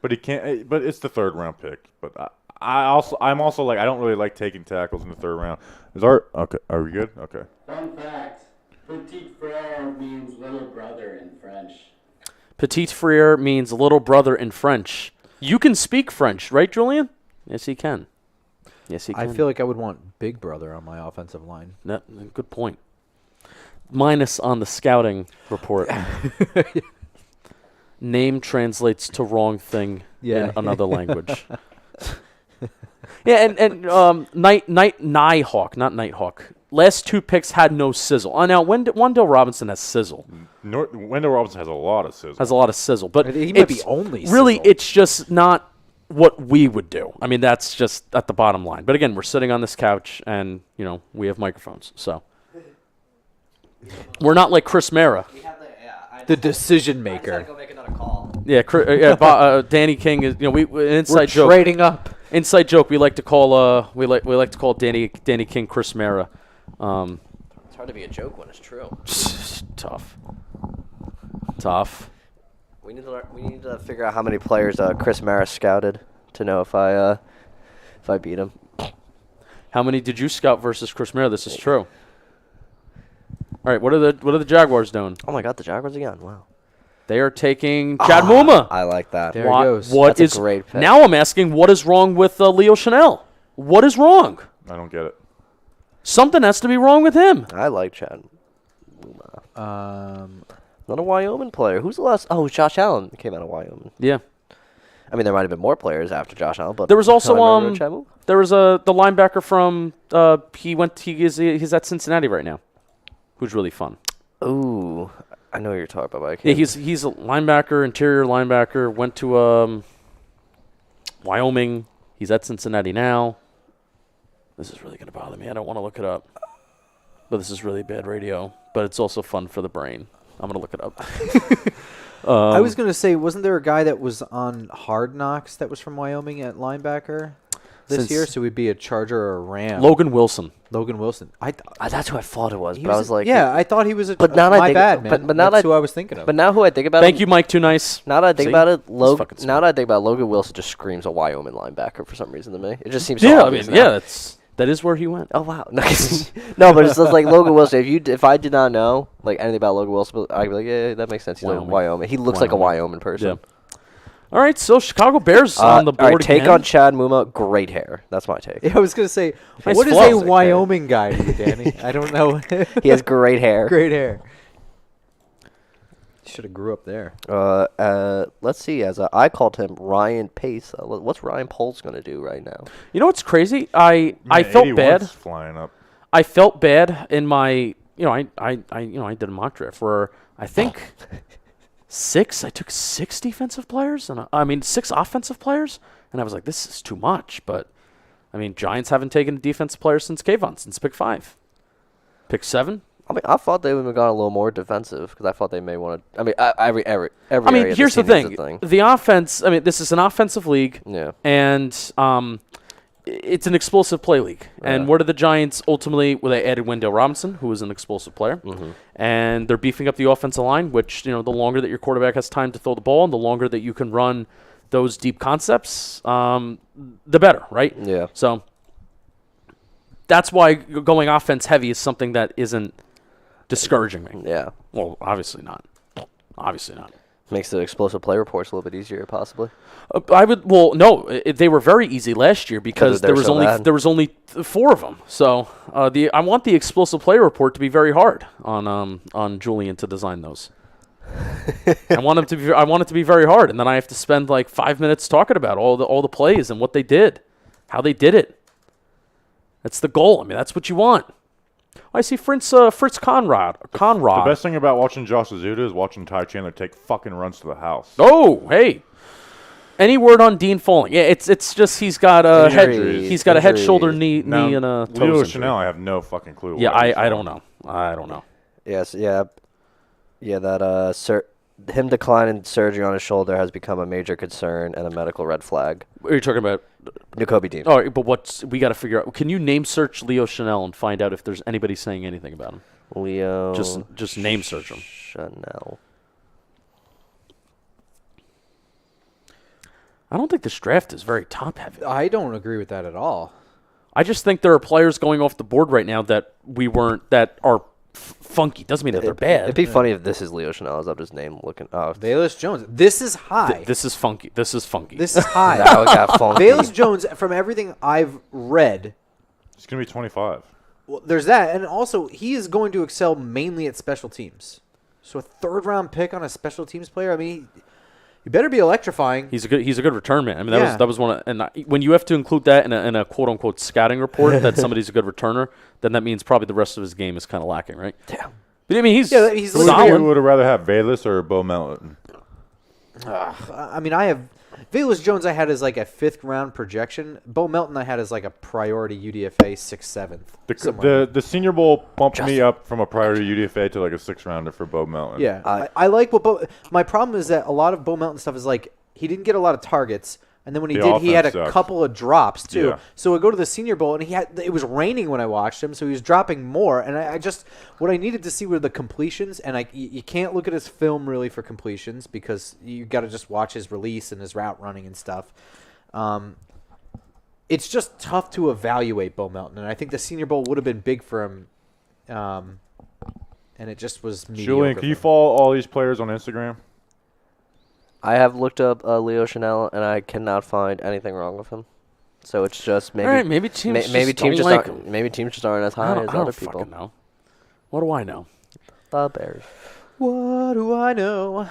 But he can't. But it's the 3rd round pick. But I'm also like I don't really like taking tackles in the 3rd round. Okay? Are we good? Okay. Fun fact. Petit frere means little brother in French. Petit Frere means little brother in French. You can speak French, right, Julian? Yes, he can. Yes, he I can. feel like I would want Big Brother on my offensive line. Good point. Minus on the scouting report. Name translates to wrong thing in another language. Yeah, and Nighthawk, not Nighthawk. Last 2 picks had no sizzle. Oh, now Wendell Robinson has sizzle. Wendell Robinson has a lot of sizzle. Has a lot of sizzle, but He might be it's only really sizzle. it's just not what we would do. I mean, that's just at the bottom line. But again, we're sitting on this couch, and we have microphones, so we're not like Chris Mara. The decision I just had to maker. go make another call. Yeah, Danny King is. We an We're inside joke. trading up. Inside joke. We like to call Danny King Chris Mara. It's hard to be a joke when it's true. Tough. We need to figure out how many players Chris Maris scouted to know if I beat him. How many did you scout versus Chris Mara? This is true. All right, what are the Jaguars doing? Oh my God, the Jaguars again! Wow. They are taking Chad Muma. I like that. There he goes. What That's is a great pick. now? I'm asking, what is wrong with Leo Chanel? What is wrong? I don't get it. Something has to be wrong with him. I like Chad. Um, Not a Wyoming player. Who's the last? Oh, Josh Allen came out of Wyoming. Yeah. I mean, there might have been more players after Josh Allen, but There was also I remember Chad Muma. there was the linebacker from he's at Cincinnati right now, who's really fun. Ooh, I know what you're talking about. But I Yeah, can't. he's a linebacker, interior linebacker. Went to Wyoming. He's at Cincinnati now. This is really gonna bother me. I don't want to look it up, but this is really bad radio. But it's also fun for the brain. I'm gonna look it up. I was going to say, wasn't there a guy that was on Hard Knocks that was from Wyoming at linebacker this Since- year? So we'd be a Charger or a Ram. Logan Wilson. Logan Wilson. That's who I thought it was, He but I was like, yeah, I thought he was a. But now that I my think- bad, man. but now That's that- who I was thinking of. But now who I think about Thank it, you, Mike. Too nice. Now that I think See? about it, fucking smart. now that I think about it, Logan Wilson just screams a Wyoming linebacker for some reason to me. It just seems Yeah, so I obvious mean, now. that is where he went. Oh wow, no, but it's just like Logan Wilson. If I did not know like anything about Logan Wilson, I'd be like, yeah, that makes sense. He's Wyoming. a Wyoming. He looks like a Wyoming person. Yeah. All right, so Chicago Bears on the board all right, take again. on Chad Muma. Great hair. That's my take. yeah, I was going to say, Nice what is fluff. a Wyoming guy to you, Danny? I don't know. He has great hair. Great hair. Should have grew up there. Let's see. I called him Ryan Pace. What's Ryan Poles gonna do right now? You know what's crazy? I felt 81's bad. flying up. I felt bad in my I did a mock draft where I think I took 6 defensive players and 6 offensive players, and I was like, this is too much. But I mean, Giants haven't taken a defensive player since Kayvon, since pick 5. Pick 7. I mean, I thought they would have gone a little more defensive because I thought they may want to. I mean, every area of Here's the team is thing. The offense, this is an offensive league. Yeah. And it's an explosive play league. And Yeah. what are the Giants ultimately? Well, they added Wendell Robinson, who is an explosive player. Mm-hmm. And they're beefing up the offensive line, which, the longer that your quarterback has time to throw the ball and the longer that you can run those deep concepts, the better, right? Yeah. So that's why going offense heavy is something that isn't discouraging me. Yeah. Well, obviously not. Obviously not. Makes the explosive play reports a little bit easier, possibly. I would. Well, no, they were very easy last year because they're there was so only bad. there was only 4 of them. So I want the explosive play report to be very hard on Julian to design those. I want it to be very hard, and then I have to spend like 5 minutes talking about all the plays and what they did, how they did it. That's the goal. I mean, that's what you want. I see Fritz Conrad. The best thing about watching Josh Azuda is watching Ty Chandler take fucking runs to the house. Oh, hey. Any word on Dean Falling? Yeah, it's just he's got a head, shoulder, knee, Now, and a toes Leo injury. Chanel, I have no fucking clue. Yeah, what he's I doing. don't know. I don't know. Yes, yeah. That him declining surgery on his shoulder has become a major concern and a medical red flag. What are you talking about? Nakobe Dean. Oh, but we got to figure out. Can you name search Leo Chanel and find out if there's anybody saying anything about him? Leo. Just name search him. Chanel. I don't think this draft is very top heavy. I don't agree with that at all. I just think there are players going off the board right now that are funky. Doesn't mean that they're bad. It'd be funny if this is Leo Chanel. Is up his name looking. Oh, Bayless Jones. This is high. This is funky. This is funky. This is high. now it got funky. Bayless Jones, from everything I've read, He's going to be 25. well, there's that, and also he is going to excel mainly at special teams. So a 3rd-round pick on a special teams player. I mean, he better be electrifying. He's a good return man. I mean, Yeah. that was one. When you have to include that in a quote unquote scouting report that somebody's a good returner, then that means probably the rest of his game is kind of lacking, right? Damn. But I mean, he's Yeah, he's Who solid. would have rather have Bayless or Bo Melton? I mean, I have Bayless Jones. I had as like a 5th-round projection. Bo Melton I had as like a priority UDFA 6th, 7th. The Senior Bowl bumped me up from a priority UDFA to like a 6th-rounder for Bo Melton. Yeah, I like what Bo. My problem is that a lot of Bo Melton stuff is like he didn't get a lot of targets, and then when he The did, he had a offense sucked. couple of drops too. Yeah. So I go to the Senior Bowl, and it was raining when I watched him, so he was dropping more. And I just what I needed to see were the completions, and you can't look at his film really for completions because you got to just watch his release and his route running and stuff. It's just tough to evaluate Bo Melton, and I think the Senior Bowl would have been big for him. And it just was mediocre. Julian, can you follow all these players on Instagram? I have looked up Leo Chanel and I cannot find anything wrong with him. So it's just maybe All right, maybe teams maybe just teams don't just like aren't him. maybe teams just aren't as I high don't, as I don't other people. fucking know. What do I know? The Bears. What do I know?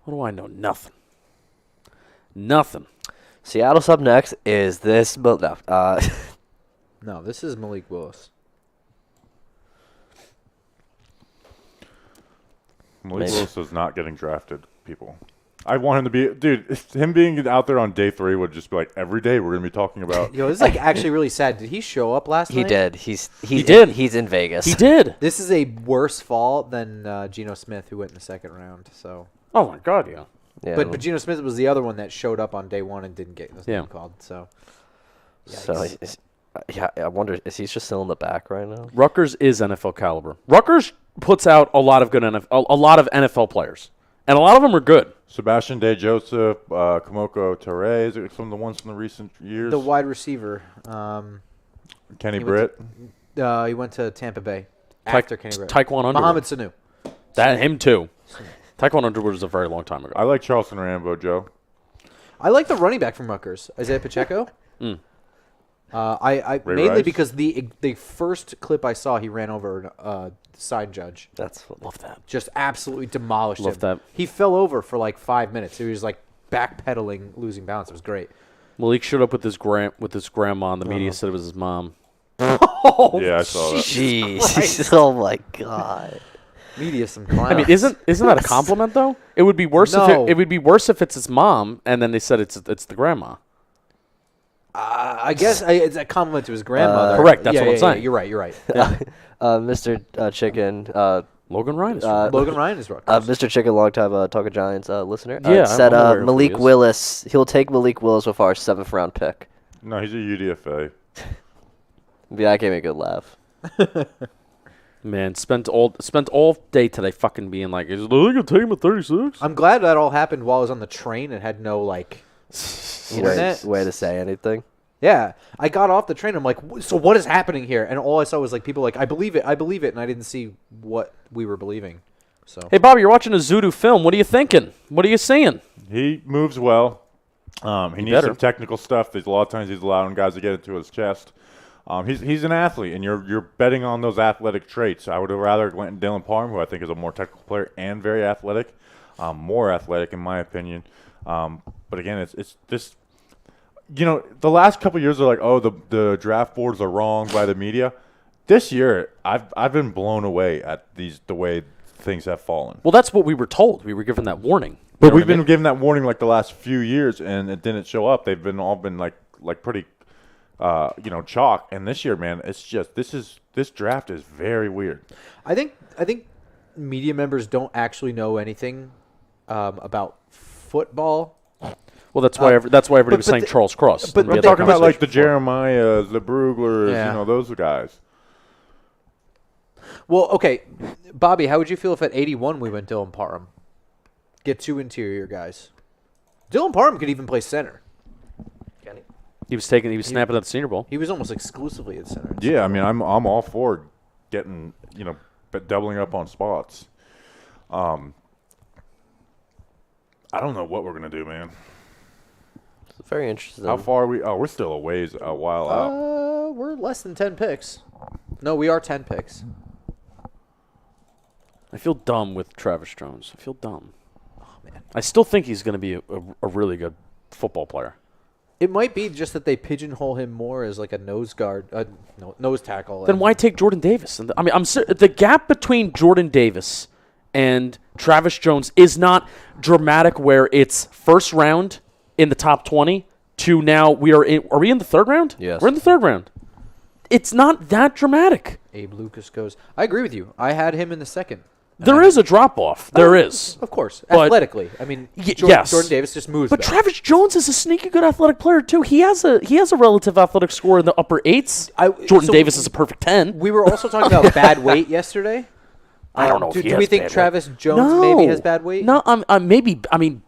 What do I know? Nothing. Nothing. Seattle's up next. Is this? But no. No, this is Malik Willis. Malik Maybe. Willis is not getting drafted, people. I want him to be, dude. Him being out there on day 3 would just be like every day we're gonna be talking about. Yo, this is like actually really sad. Did he show up last He night? did. He did. He's in Vegas. He did. This is a worse fall than Geno Smith, who went in the 2nd round. So, Oh my God, yeah. Yeah. but Geno Smith was the other one that showed up on day 1 and didn't get his Yeah. name called. So, so yikes. yeah, I wonder is he just still in the back right now? Rutgers is NFL caliber. Rutgers puts out a lot of good a lot of NFL players, and a lot of them are good. Sebastian Day Joseph, Kamoko Torre, some of the ones from the recent years. The wide receiver, Kenny he went Britt. he went to Tampa Bay after Kenny Britt. Taekwon Underwood. Mohamed Sanu. That him too. Taekwon Underwood was a very long time ago. I like Charleston Rambo, Joe. I like the running back from Rutgers, Isaiah Pacheco. I Ray mainly Rice? because the first clip I saw, he ran over a side judge. That's Love that. Just absolutely demolished Love him. that. He fell over for like 5 minutes. He was like backpedaling, losing balance. It was great. Malik showed up with his grandma, and the media said it was his mom. Yeah, I saw that. jeez. Oh my god. Media some clowns. I mean, isn't that a compliment though? It would be worse No. if it would be worse if it's his mom, and then they said it's the grandma. I guess it's a compliment to his grandmother. Correct, that's Yeah, what I'm yeah, saying. You're right. You're right. Mr. Chicken. Logan Ryan is. Logan Ryan is Rutgers. Mr. Chicken, longtime Talking Giants listener, Yeah, said I'm aware of who he Malik is. Willis. He'll take Malik Willis with our 7th round pick. No, he's a UDFA. Yeah, that gave me a good laugh. Man, spent all day today fucking being like, is they gonna take him at 36? I'm glad that all happened while I was on the train and had no like internet. Way to say anything. Yeah, I got off the train. I'm like, so what is happening here? And all I saw was like people like, I believe it, and I didn't see what we were believing. So Hey, Bobby, you're watching a Zudu film. What are you thinking? What are you seeing? He moves well. He needs better. some technical stuff. There's a lot of times he's allowing guys to get into his chest. He's an athlete, and you're betting on those athletic traits. I would have rather went Dylan Parham, who I think is a more technical player and very athletic, more athletic in my opinion. But again, it's this. The last couple of years are like, oh, the draft boards are wrong by the media. This year, I've been blown away at the way things have fallen. Well, that's what we were told. We were given that warning. But we've been given that warning like the last few years, and it didn't show up. They've all been like pretty, chalk. And this year, man, it's just this draft is very weird. I think media members don't actually know anything about football. Well, that's why everybody was saying Charles Cross. but We had I'm that talking about like the conversation Jeremiahs, the Bruglers, Yeah. those guys. Well, okay, Bobby, how would you feel if at 81 we went Dylan Parham? Get 2 interior guys. Dylan Parham could even play center. He was snapping at the Senior Bowl. He was almost exclusively at center. Yeah, I mean, I'm all for getting but doubling up on spots. I don't know what we're gonna do, man. It's very interesting. How far are we? Oh, we're still a while out. We're less than 10 picks. No, we are 10 picks. I feel dumb with Travis Jones. I feel dumb. Oh, man. I still think he's going to be a really good football player. It might be just that they pigeonhole him more as like a nose guard, nose tackle. Then why take Jordan Davis? And the gap between Jordan Davis and Travis Jones is not dramatic where it's first round in the top 20 to now are we in the third round? Yes. We're in the third round. It's not that dramatic. Abe Lucas goes? I agree with you. I had him in the second. There is a drop-off. There is. Of course. But- Athletically. I mean, yes. Jordan Davis just moves But better. Travis Jones is a sneaky good athletic player, too. He has a relative athletic score in the upper 8s. Jordan so Davis is a perfect 10. We were also talking about bad weight yesterday. I don't know if Do, he do has we think bad Travis weight. Jones maybe has bad weight? No, maybe. I mean,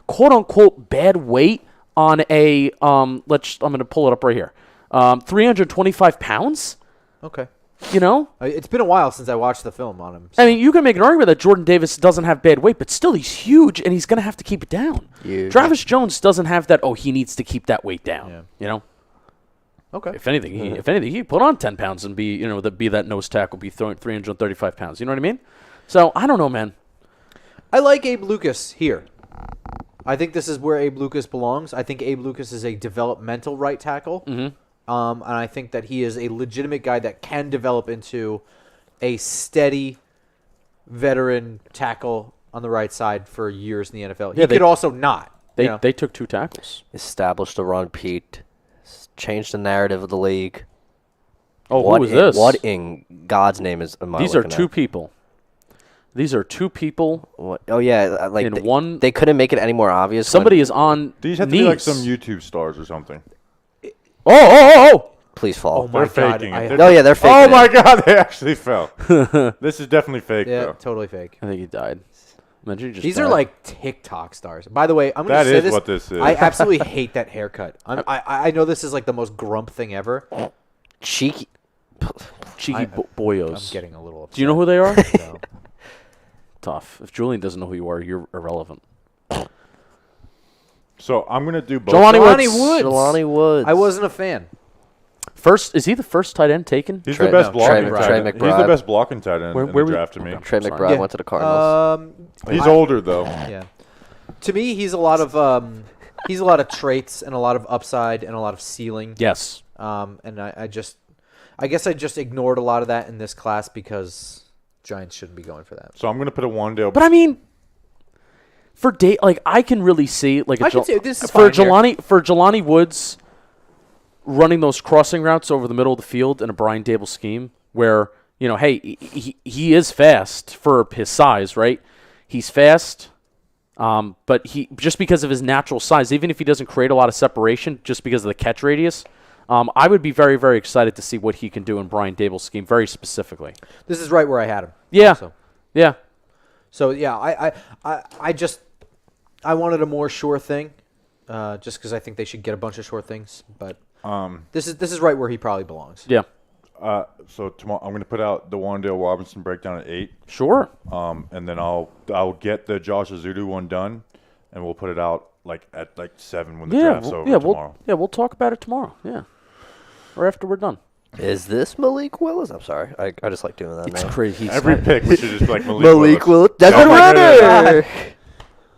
quote-unquote bad weight on a I'm going to pull it up right here. 325 pounds? Okay. It's been a while since I watched the film on him. I mean, you can make an argument that Jordan Davis doesn't have bad weight, but still he's huge, and he's going to have to keep it down. Huge. Travis Jones doesn't have that, he needs to keep that weight down, Okay. If anything, he put on 10 pounds and be that nose tackle, be throwing 335 pounds. You know what I mean? So, I don't know, man. I like Abe Lucas here. I think this is where Abe Lucas belongs. I think Abe Lucas is a developmental right tackle. Mm-hmm. And I think that he is a legitimate guy that can develop into a steady veteran tackle on the right side for years in the NFL. He could also not. They took 2 tackles. Established the run, Pete. Changed the narrative of the league. Oh, What who is in- this? What in God's name am I These are looking 2 at? people. These are 2 people. What? Oh yeah, like In one- they couldn't make it any more obvious. Somebody is on These have to knees. be like some YouTube stars or something. Oh! Please fall. Oh my They're God, faking I- it. Oh yeah, they're faking Oh it. my God, they actually fell. This is definitely fake, Yeah, though. totally fake. I think he died. Imagine he just These died. are like TikTok stars. By the way, I'm going That to say is this. what this is. I absolutely hate that haircut. I know this is like the most grump thing ever. Cheeky. cheeky I'm boyos. getting a little upset. Do you know who they are? No. Tough. If Julian doesn't know who you are, you're irrelevant. So I'm going to do both. Jelani Jelani Woods. Woods. Jelani Woods. I wasn't a fan. Is he the first tight end taken? He's Trey- the best no, blocking Trey tight end. He's the McBride. best blocking tight end Where in the we- draft to me. Trey Sorry. McBride Yeah. went to the Cardinals. He's older, though. Yeah. To me, he's a lot of traits and a lot of upside and a lot of ceiling. Yes. And I guess I just ignored a lot of that in this class because Giants shouldn't be going for that. So I'm going to put a Wandale. But I mean, I can really see like I can see this is for fine here. Jelani Woods running those crossing routes over the middle of the field in a Brian Dable scheme where hey, he is fast for his size, right? He's fast, but he just because of his natural size, even if he doesn't create a lot of separation, just because of the catch radius. I would be very, very excited to see what he can do in Brian Dable's scheme, very specifically. This is right where I had him. Yeah, also. yeah. So yeah, I wanted a more sure thing, just because I think they should get a bunch of sure things. But this is right where he probably belongs. Yeah. So tomorrow I'm going to put out the Wandale Robinson breakdown at 8. Sure. And then I'll get the Josh Azudu one done, and we'll put it out at 7 when the draft's over tomorrow. We'll talk about it tomorrow. Yeah. Or after we're done. Is this Malik Willis? I'm sorry. I just like doing that It's now. crazy. Every pick we should just be like Malik Willis. Desmond Oh, Ritter!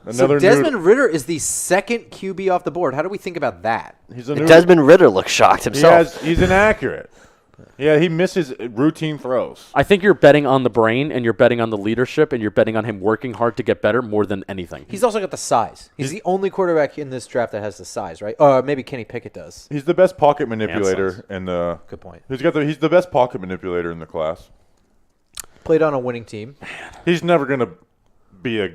Another So Desmond Ritter is the second QB off the board. How do we think about that? He's a new. Desmond Ritter looks shocked himself. He's inaccurate. Yeah, he misses routine throws. I think you're betting on the brain, and you're betting on the leadership, and you're betting on him working hard to get better more than anything. He's also got the size. He's the only quarterback in this draft that has the size, right? Maybe Kenny Pickett does. He's the best pocket manipulator in the. Good point. He's the best pocket manipulator in the class. Played on a winning team. He's never gonna be a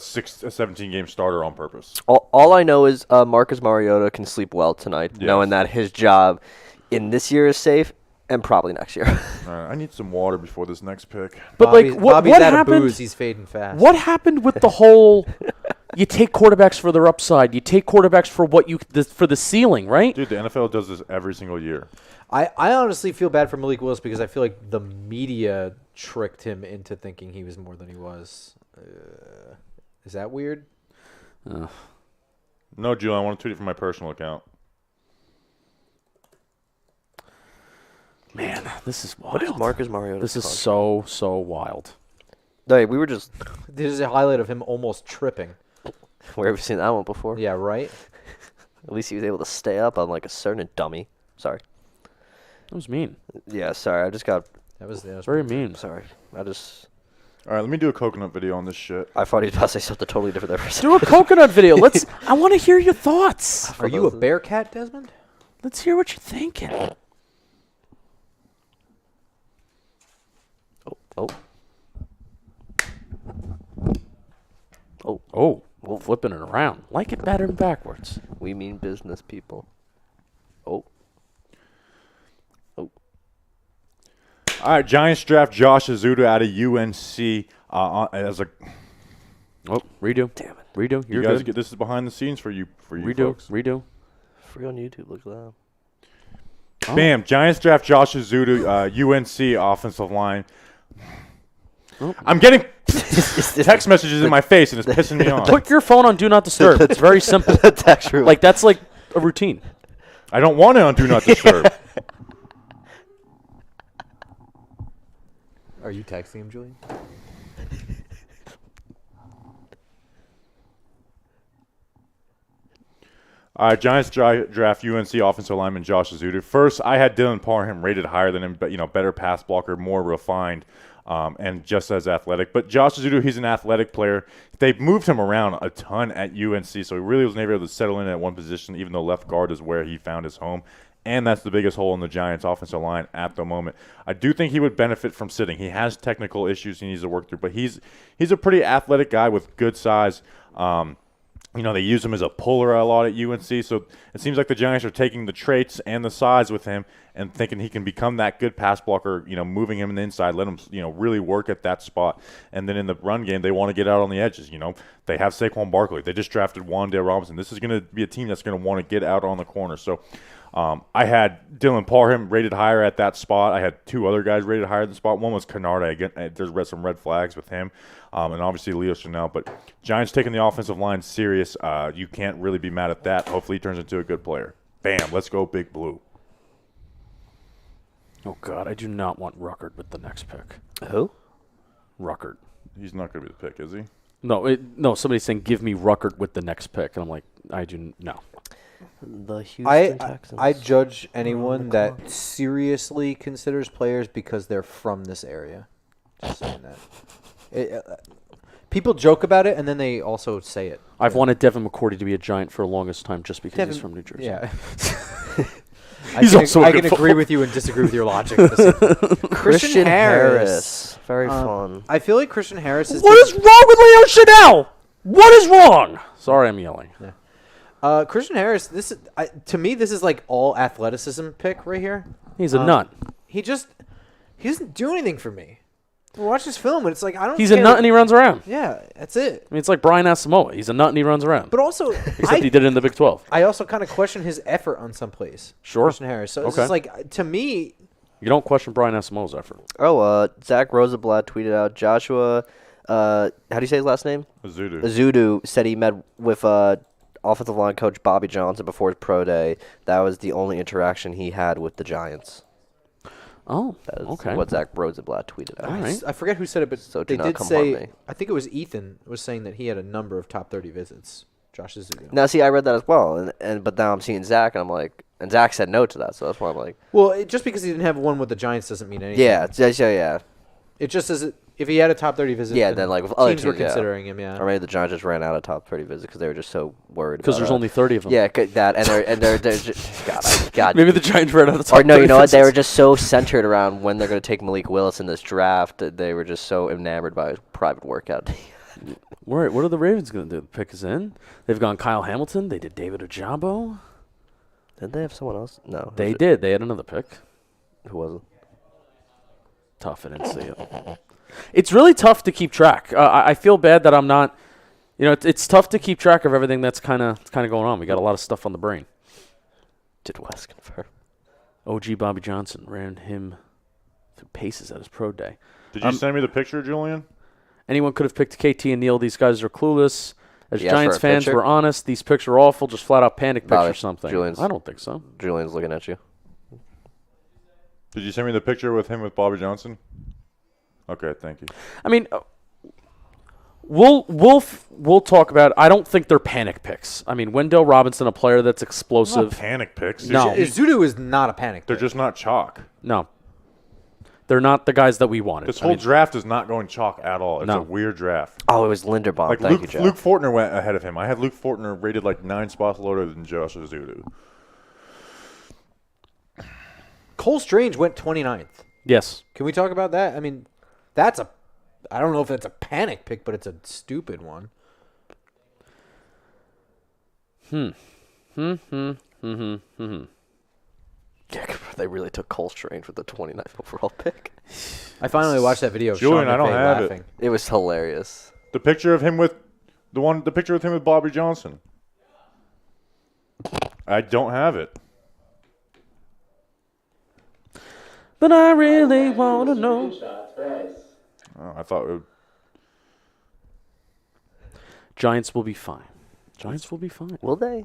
17 game starter on purpose. All I know is Marcus Mariota can sleep well tonight, Yes. knowing that his job in this year is safe and probably next year. All right, I need some water before this next pick. But Bobby's what out of happened? booze. He's fading fast. What happened with the whole? You take quarterbacks for their upside. You take quarterbacks for for the ceiling, right? Dude, the NFL does this every single year. I honestly feel bad for Malik Willis because I feel like the media tricked him into thinking he was more than he was. Is that weird? No, Julian, I want to tweet it from my personal account. Man, this is wild. What is Marcus Mariota? This is contract? so wild. No, we were just. There's a highlight of him almost tripping. Where have you seen that one before? Yeah, right? At least he was able to stay up on like a certain dummy. Sorry. That was mean. Yeah, sorry. I just got. That was Very mean. Sorry. All right, let me do a coconut video on this shit. I thought he was about to say something totally different there for a second. Do a coconut video. I want to hear your thoughts. Are you a Bearcat, Desmond? Let's hear what you're thinking. Oh. Oh, we're flipping it around. Like it better than backwards. We mean business, people. Oh. All right, Giants draft Josh Azudu out of UNC as a. Oh, redo. Damn it. Redo. You You're guys good. get this is behind the scenes for you Redo. folks. Redo. Free on YouTube. Look at that. Oh. Bam! Giants draft Josh Azudu, UNC offensive line. Oh. I'm getting text messages in my face, and it's pissing me off. Put your phone on Do Not Disturb. It's very simple. Text room. Like, that's like a routine. I don't want it on Do Not Disturb. Are you texting him, Julian? All right, Giants draft UNC offensive lineman Josh Azudu. First, I had Dylan Parham rated higher than him, but better pass blocker, more refined, and just as athletic. But Josh Azudu, he's an athletic player. They moved him around a ton at UNC, so he really was never able to settle in at one position, even though left guard is where he found his home. And that's the biggest hole in the Giants' offensive line at the moment. I do think he would benefit from sitting. He has technical issues he needs to work through, but he's a pretty athletic guy with good size. They use him as a puller a lot at UNC, so it seems like the Giants are taking the traits and the size with him and thinking he can become that good pass blocker, moving him in the inside, let him, really work at that spot. And then in the run game, they want to get out on the edges, They have Saquon Barkley. They just drafted Wandale Robinson. This is going to be a team that's going to want to get out on the corner. So I had Dylan Parham rated higher at that spot. I had two other guys rated higher at the spot. One was Kennard. There's some red flags with him. And obviously Leo Chanel. But Giants taking the offensive line serious. You can't really be mad at that. Hopefully he turns into a good player. Bam, let's go Big Blue. Oh, God, I do not want Ruckert with the next pick. Who? Ruckert. He's not going to be the pick, is he? No, somebody's saying, give me Ruckert with the next pick. And I'm like, no. The Houston Texans. I judge anyone that seriously considers players because they're from this area. Just saying that. People joke about it, and then they also say it. I've wanted Devin McCourty to be a Giant for the longest time just because he's from New Jersey. Yeah. He's also a I good can agree with you and disagree with your logic. Christian Harris. Very fun. I feel like Christian Harris is. What is wrong with Leo Chanel? What is wrong? Sorry, I'm yelling. Yeah. Christian Harris. To me, this is like all athleticism pick right here. He's a nut. He doesn't do anything for me. I watch this film and it's like I don't. He's care. a nut and he runs around. Yeah, that's it. I mean, it's like Brian Asamoah. He's a nut and he runs around. But also, Except he did it in the Big 12. I also kind of question his effort on some plays. Sure. Christian Harris. So it's Okay. just like to me, You don't question Brian Asamoah's effort. Oh, Zach Rosenblatt tweeted out Joshua. How do you say his last name? Azudu said he met with offensive line coach Bobby Johnson before his pro day. That was the only interaction he had with the Giants. Oh, That is okay. what Zach Rosenblatt tweeted out. All right. I forget who said it, but So do they not did come say. harm me. I think it was Ethan was saying that he had a number of top 30 visits. Josh Azudu. Now, see, I read that as well, but now I'm seeing Zach, and I'm like, and Zach said no to that, so that's why I'm like, Well, just because he didn't have one with the Giants doesn't mean anything. yeah, yeah. It just says if he had a top 30 visit. Yeah, then, like, with other teams were teams, yeah. considering him. Yeah. Or maybe the Giants just ran out of top 30 visits because they were just so worried. Because there's only 30 of them. Yeah, that and they're just, God. Maybe the Giants ran out of top Or no, you 30 know what? They visits. were just so centered around when they're going to take Malik Willis in this draft that they were just so enamored by his private workout. What are the Ravens going to do? The pick is in. They've gone Kyle Hamilton. They did David Ojabo. Did they have someone else? No. They did. They had another pick. Who was it? Tough. I didn't see it. It's really tough to keep track. I feel bad that I'm not. You know, it's tough to keep track of everything that's kind of going on. We got a lot of stuff on the brain. Did Wes confirm? OG Bobby Johnson ran him through paces at his pro day. Did you send me the picture, Julian? Anyone could have picked KT and Neal. These guys are clueless. As You asked Giants for a fans, picture? we're honest. These picks are awful. Just flat out panic picks Bobby, or something. Julian's- I don't think so. Julian's looking at you. Did you send me the picture with him with Bobby Johnson? Okay, thank you. I mean, we'll talk about it. I don't think they're panic picks. I mean, Wendell Robinson, a player that's Not explosive. panic picks. No. Azudu is not a panic. They're pick. just not chalk. No, they're not the guys that we wanted. This I whole mean, draft is not going chalk at all. It's No. a weird draft. Oh, it was Linderbaum. Like Thank you, Luke, Joe. Luke Fortner went ahead of him. I had Luke Fortner rated like 9 spots lower than Josh Azudu. Cole Strange went 29th. yes. Can we talk about that? I mean, that's a. I don't know if that's a panic pick, but it's a stupid one. Yeah, they really took Cole Strange with the 29th overall pick. I finally watched that video of Julian, Sean I don't McVay have it. laughing. It was hilarious. The picture of him with the picture with him with Bobby Johnson. I don't have it. But I really want to know. Shots, right. Oh, I thought it would, Giants will be fine. Giants will be fine. Will they?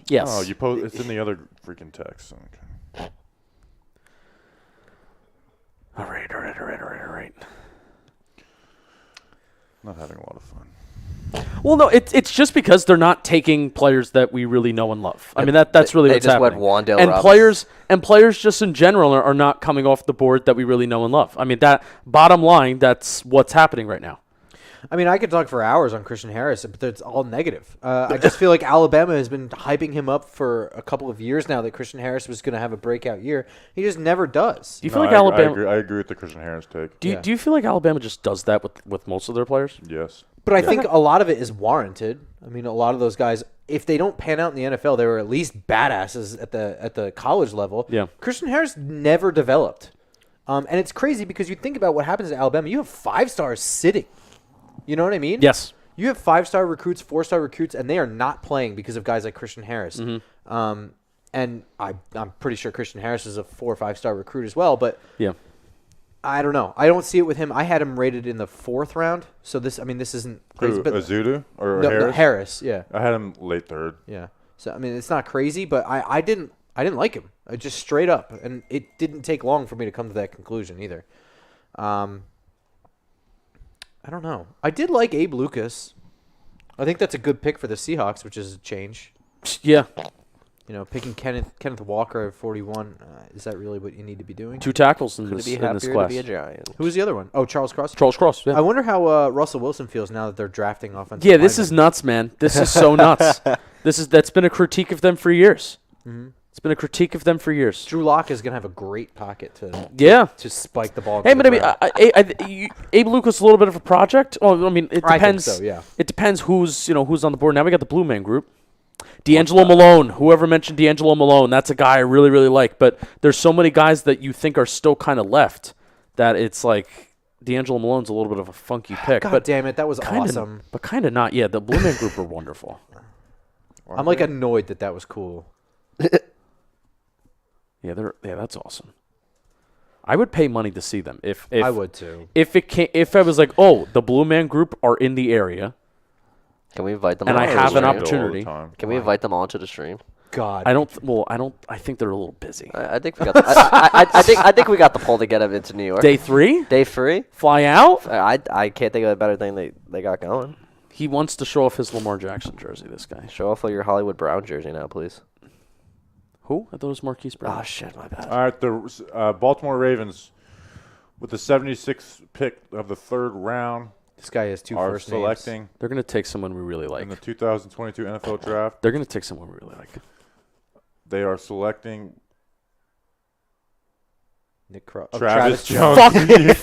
Yes. oh, you post it's in the other freaking text. Okay. All right. Not having a lot of fun. Well, no, it's just because they're not taking players that we really know and love. I mean, that's really They what's just went happening. Wan'Dale and Robinson. players just in general are not coming off the board that we really know and love. I mean, that bottom line, that's what's happening right now. I mean, I could talk for hours on Christian Harris, but it's all negative. I just feel like Alabama has been hyping him up for a couple of years now that Christian Harris was going to have a breakout year. He just never does. Do you feel like Alabama? I agree with the Christian Harris take. Do you, Yeah. do you feel like Alabama just does that with most of their players? Yes. But I think a lot of it is warranted. I mean, a lot of those guys, if they don't pan out in the NFL, they were at least badasses at the college level. Yeah. Christian Harris never developed. And it's crazy because you think about what happens at Alabama. You have 5 stars sitting. You know what I mean? Yes. You have 5-star recruits, 4-star recruits, and they are not playing because of guys like Christian Harris. And I'm pretty sure Christian Harris is a 4 or 5-star recruit as well. But Yeah. I don't know. I don't see it with him. I had him rated in the 4th round. So this isn't crazy. Who, But Azudu or no, Harris? Harris, yeah. I had him late third. Yeah. So I mean, it's not crazy, but I didn't like him. I just straight up, and it didn't take long for me to come to that conclusion either. I don't know. I did like Abe Lucas. I think that's a good pick for the Seahawks, which is a change. Yeah. You know, picking Kenneth Walker at 41. Is that really what you need to be doing? 2 tackles in Could this, be in happier this to class. be a Giant. Who was the other one? Oh, Charles Cross. Charles Cross. I Yeah. wonder how Russell Wilson feels now that they're drafting offensive. Yeah. This linemen. is nuts, man. This is so nuts. That's been a critique of them for years. It's been a critique of them for years. Drew Lock is gonna have a great pocket to Yeah. spike the ball. Hey, into but I the mean, ground. Abe Lucas is a little bit of a project. Well, I mean, it I think depends. so, yeah. It depends who's on the board. Now we got the Blue Man Group. D'Angelo Malone. Whoever mentioned D'Angelo Malone, that's a guy I really, really like. But there's so many guys that you think are still kind of left that it's like D'Angelo Malone's a little bit of a funky pick. God but damn it, that was kinda, awesome. But kind of not. Yeah, the Blue Man Group are wonderful. I'm like annoyed that was cool. Yeah, that's awesome. I would pay money to see them. If I would too. If I was like, oh, the Blue Man Group are in the area, Can we invite them? and on I to the have an stream? opportunity. Can we invite them onto the stream? God. I think they're a little busy. I think we got. I think we got the pull to get them into New York. Day 3, Day 3. fly out. I can't think of a better thing they got going. He wants to show off his Lamar Jackson jersey. This guy. Show off your Hollywood Brown jersey now, please. Who? I thought it was Marquise Brown. Oh shit, my bad. All right, the Baltimore Ravens, with the 76th pick of the 3rd round, This guy has 2 are first names. selecting They're gonna take someone we really in like. the 2022 NFL Draft. They're gonna take someone we really like. They are selecting Travis Travis Jones. Jones.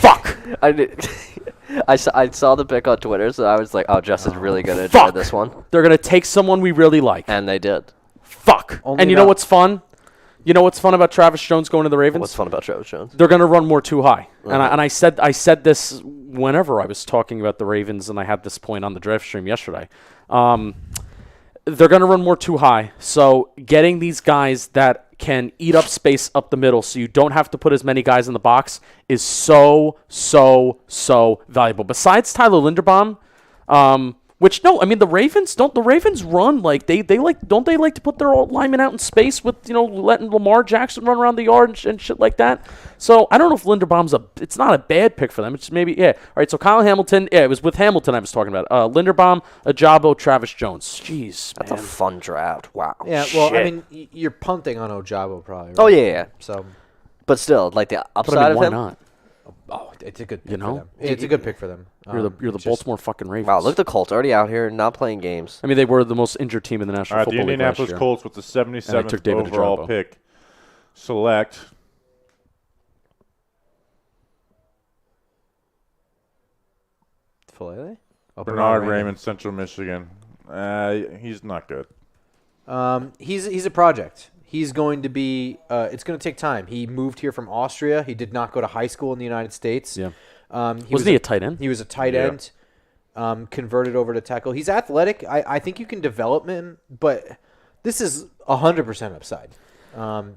Fuck! I saw the pick on Twitter, so I was like, "Oh, Justin's really gonna enjoy Fuck. this one," They're gonna take someone we really like. and they did. Fuck! Only And you know about- what's fun? You know what's fun about Travis Jones going to the Ravens? What's fun about Travis Jones? They're going to run more too high. Uh-huh. And I said this whenever I was talking about the Ravens, and I had this point on the draft stream yesterday. They're going to run more too high. So getting these guys that can eat up space up the middle so you don't have to put as many guys in the box is so valuable. Besides Tyler Linderbaum, which no, I mean the Ravens run like they like don't they like to put their linemen out in space with letting Lamar Jackson run around the yard and shit like that. So I don't know if Linderbaum's it's not a bad pick for them. It's maybe All right, so Kyle Hamilton, it was with Hamilton I was talking about. Linderbaum, Ajabo, Travis Jones. Jeez, That's man. a fun draft. Wow. Yeah, well, I Shit. mean, you're punting on Ojabo probably. Right? Oh yeah. So, But still, like the But upside I mean, of why him. not? it's a good pick You know? for them. It's a good pick for them. You're the It's just- Baltimore fucking Ravens. Wow, look, the Colts already out here not playing games. I mean, they were the most injured team in the All National right, the Football League last Indianapolis year. Colts with the And I 77th took David overall Ojabo. pick select Filele? Oh, Bernard Raymond, Central Michigan. He's not good. He's a project. He's going to be. It's going to take time. He moved here from Austria. He did not go to high school in the United States. Yeah. Wasn't he a tight end? He was a tight Yeah. end. Converted over to tackle. He's athletic. I think you can develop him, but this is 100% upside.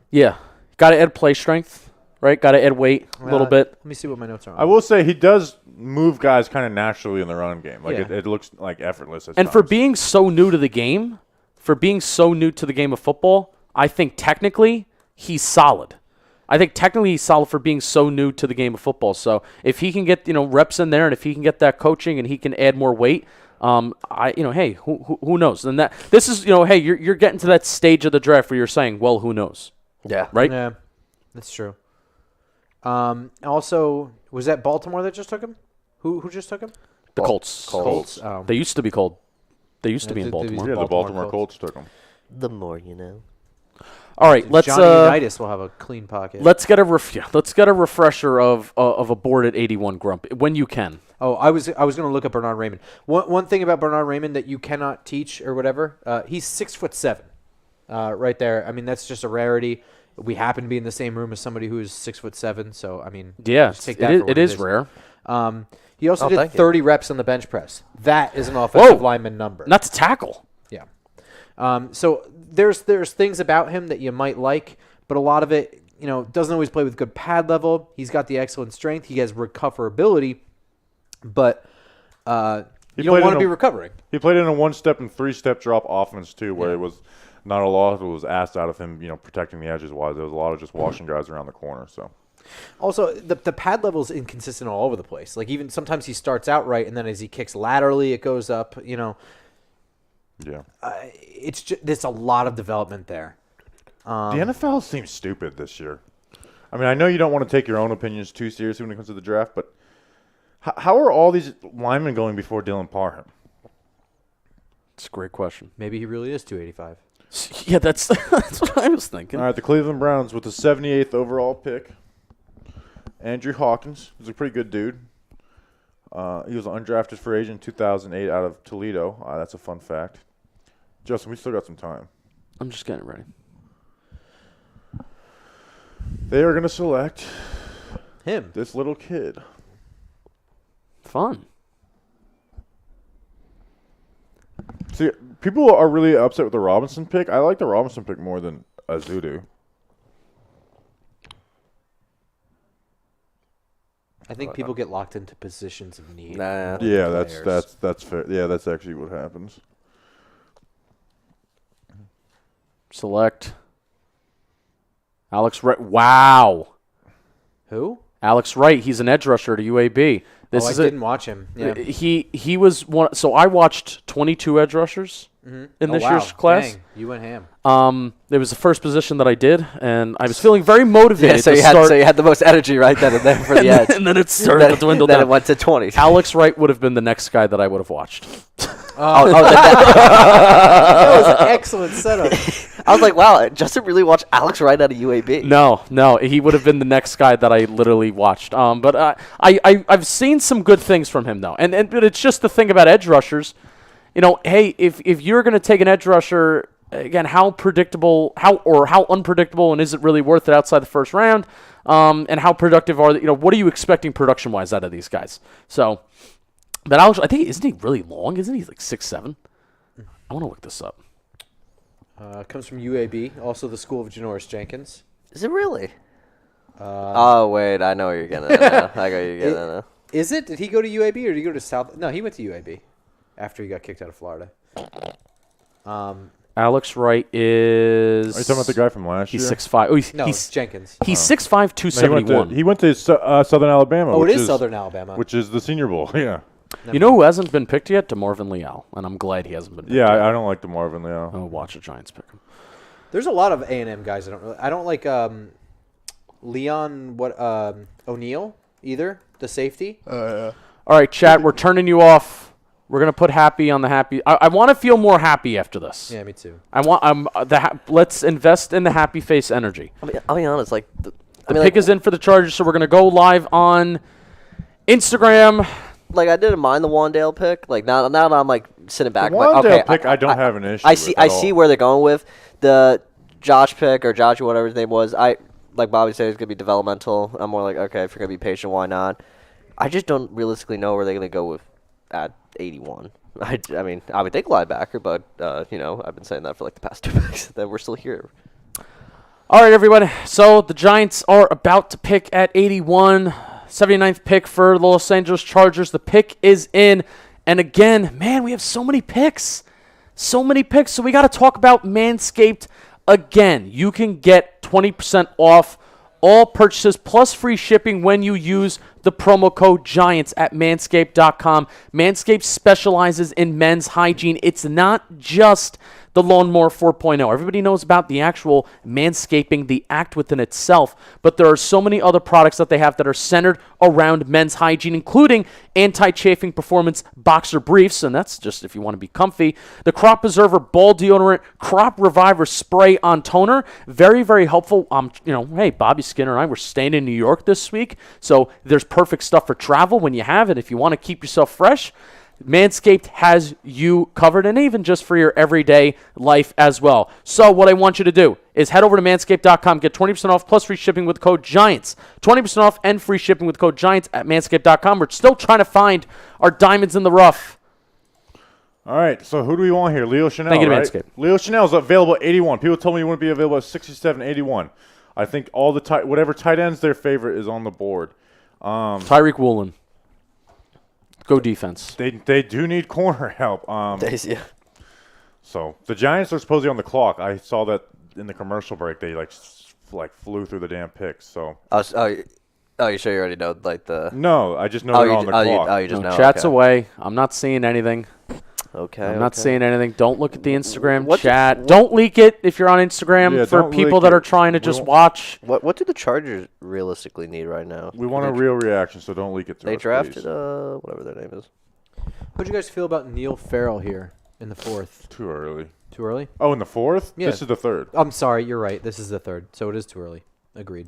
Yeah. Got to add play strength, right? Got to add weight a little bit. Let me see what my notes are. I will say he does move guys kind of naturally in the run game. Like Yeah. it looks like effortless. At And for times. being so new to the game, of football, I think technically he's solid. I think technically he's solid for being so new to the game of football. So if he can get reps in there, and if he can get that coaching, and he can add more weight, hey, who knows? And that this is hey, you're getting to that stage of the draft where you're saying, well, who knows, Yeah. right? Yeah, that's true. Also, was that Baltimore that just took him? Who just took him? The Colts. Colts. Oh. They used to be called. They used to be in They- they- Baltimore. yeah, the Baltimore Baltimore Colts. Colts took him. The more you know. All right, let's Johnny Unitas will have a clean pocket. let's get a refresher of a board at 81 Grump when you can. Oh, I was going to look up Bernard Raymond. One thing about Bernard Raymond that you cannot teach or whatever. He's 6'7", right there. I mean, that's just a rarity. We happen to be in the same room as somebody who is 6'7", so I mean, Yeah, just take that for what it is rare. He also Oh, did thank you. 30 reps on the bench press. That is an offensive Whoa. lineman number. Not to tackle. Yeah. So there's things about him that you might like, but a lot of it, doesn't always play with good pad level. He's got the excellent strength. He has recoverability, but you don't played want in to be a- recovering. He played in a one-step and three-step drop offense too, where it was not a lot was asked out of him, protecting the edges wise. There was a lot of just washing guys around the corner. So Also, the pad level is inconsistent all over the place. Like even sometimes he starts out right, and then as he kicks laterally, it goes up. yeah, There's a lot of development there. the NFL seems stupid this year. I mean, I know you don't want to take your own opinions too seriously when it comes to the draft, but how are all these linemen going before Dylan Parham? It's a great question. Maybe he really is 285. Yeah, that's what I was thinking. All right, the Cleveland Browns with the 78th overall pick. Andrew Hawkins is a pretty good dude. He was an undrafted free agent in 2008 out of Toledo. That's a fun fact. Justin, we still got some time. I'm just getting ready. They are going to select Him. this little kid. Fun. See, people are really upset with the Robinson pick. I like the Robinson pick more than Azudu. I think people get locked into positions of need. Nah. Yeah, Players. that's fair. Yeah, that's actually what happens. Select. Alex Wright. Wow. Who? Alex Wright. He's an edge rusher to UAB. This I is didn't watch him. Yeah. He was one. So I watched 22 edge rushers in this year's class. Dang, you went ham. It was the first position that I did, and I was feeling very motivated Yeah, so to you start. had the most energy right then and there for the edge. And then it started to dwindle then down. it went to 20. Alex Wright would have been the next guy that I would have watched. That was an excellent setup. I was like, wow, Justin really watched Alex Wright out of UAB. No, he would have been the next guy that I literally watched. But I've seen some good things from him though, and but it's just the thing about edge rushers. You know, hey, if you're going to take an edge rusher, again, how unpredictable, and is it really worth it outside the first round? And how productive are they? You know, what are you expecting production wise out of these guys? So, but I think isn't he really long? Isn't he like 6'7"? I want to look this up. Comes from UAB, also the school of Janoris Jenkins. Is it really? Oh, wait, I know what you're getting at now. I got you getting at now. Is it? Did he go to UAB or did he go to South? No, he went to UAB after he got kicked out of Florida. Alex Wright is. Are you talking about the guy from last He's year? 6'5". Oh, No, he's Jenkins. He's 6'5", 271. He went to Southern Alabama. Oh, it which is Southern Alabama. which is the Senior Bowl. Yeah. You know who hasn't been picked yet? DeMarvin Leal, and I'm glad he hasn't been picked Yeah, yet. I don't like DeMarvin Leal. Oh, watch the Giants pick him. There's a lot of A&M guys I don't like Leon O'Neal either, the safety. All right, chat, we're turning you off. We're going to put happy on the happy. I want to feel more happy after this. Yeah, me too. Let's invest in the happy face energy. I'll be honest, like, The pick is in for the Chargers, so we're going to go live on Instagram. like I didn't mind the Wandale pick. Like now that I'm like sitting back, The like, Wandale okay, pick I don't have an issue I see with at I see all. where they're going with the Josh pick or Josh or whatever his name was. I like Bobby said, it's gonna be developmental. I'm more like, okay, if you're gonna be patient, why not? I just don't realistically know where they're gonna go with at 81. I mean, I would think linebacker, but you know, I've been saying that for like the past 2 picks that we're still here. All right, everybody. So the Giants are about to pick at 81. 79th pick for the Los Angeles Chargers. The pick is in. And again, man, we have so many picks. So many picks. So we got to talk about Manscaped again. You can get 20% off all purchases plus free shipping when you use the promo code GIANTS at manscaped.com. Manscaped specializes in men's hygiene. It's not just the Lawnmower 4.0. Everybody knows about the actual manscaping, the act within itself, but there are so many other products that they have that are centered around men's hygiene, including anti-chafing performance boxer briefs, and that's just if you want to be comfy. The Crop Preserver Ball Deodorant, Crop Reviver Spray on Toner, very, very helpful. Hey, Bobby Skinner and I were staying in New York this week, so there's perfect stuff for travel when you have it. If you want to keep yourself fresh, Manscaped has you covered, and even just for your everyday life as well. So what I want you to do is head over to manscaped.com, get 20% off plus free shipping with code GIANTS. 20% off and free shipping with code GIANTS at manscaped.com. We're still trying to find our diamonds in the rough. All right, so who do we want here? Leo Chanel, Thank you to right? Manscaped. Leo Chanel is available at 81. People told me he wouldn't be available at 67, 81. I think all the whatever tight ends their favorite is on the board. Tyreek Woolen. Go defense. They do need corner help. Yeah. So the Giants are supposedly on the clock. I saw that in the commercial break. They like flew through the damn picks. So You sure you already know like the? no, I just know they're on the clock. You just No, know. chat's okay. away. I'm not seeing anything. Okay. I'm not seeing anything. Don't look at the Instagram What the- chat. Don't leak it if you're on Instagram Yeah, for don't people leak that it. are trying to We just won't- watch. What do the Chargers realistically need right now? We want a real reaction, so don't leak it to They us, drafted please. whatever their name is. How'd you guys feel about Neil Farrell here in the fourth? Too early. Too early? Oh, in the fourth? Yeah. This is the third. I'm sorry, you're right. This is the third, so it is too early. Agreed.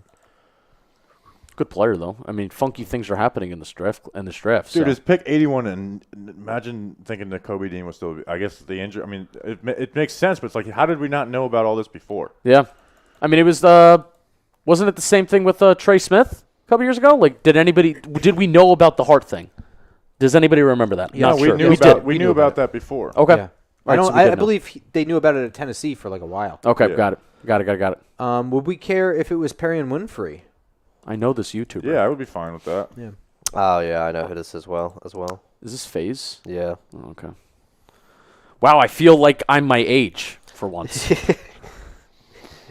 Good player though. I mean, funky things are happening in this draft. Dude, so. it's pick 81, and imagine thinking that Kobe Dean was still. I guess the injury. I mean, it makes sense, but it's like, how did we not know about all this before? Yeah, I mean, it was wasn't it the same thing with Trey Smith a couple years ago? Like, did we know about the heart thing? Does anybody remember that? Yeah, Not we sure. knew We about did. we We knew knew about about that before. Okay. Yeah. All right, so we I did know. believe they knew about it at Tennessee for like a while. Okay, Yeah. got it. Would we care if it was Perry and Winfrey? I know this YouTuber. Yeah, I would be fine with that. Yeah. Oh yeah, I know who this is as well. Is this FaZe? Yeah. Oh, okay. Wow, I feel like I'm my age for once.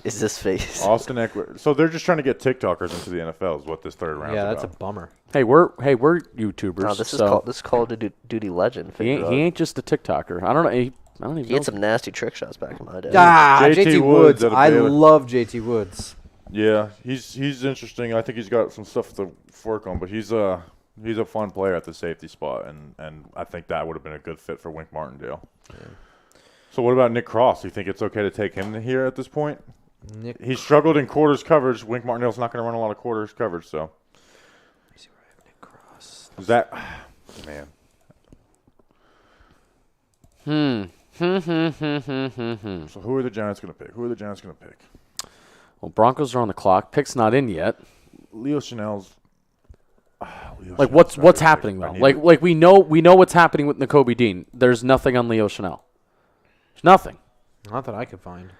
Is this FaZe? Austin Eckler. So they're just trying to get TikTokers into the NFL is what this third round Yeah, is that's a about. bummer. Hey, we're YouTubers. No, this is so Call of Duty legend. he ain't just a TikToker. I don't know. I don't even He know. had some nasty trick shots back in my day. JT JT Woods Woods. out of I Baylor. love JT Woods. Yeah, he's interesting. I think he's got some stuff to work on, but he's a fun player at the safety spot, and I think that would have been a good fit for Wink Martindale. Yeah. So what about Nick Cross? Do you think it's okay to take him here at this point? He struggled in quarters coverage. Wink Martindale's not going to run a lot of quarters coverage, so. Let me see where I have Nick Cross. Is that man? So who are the Giants going to pick? Well, Broncos are on the clock. Pick's not in yet. Leo Chanel's. Like what's happening though? Like we know what's happening with Nakobe Dean. There's nothing on Leo Chanel. There's nothing. Not that I could find.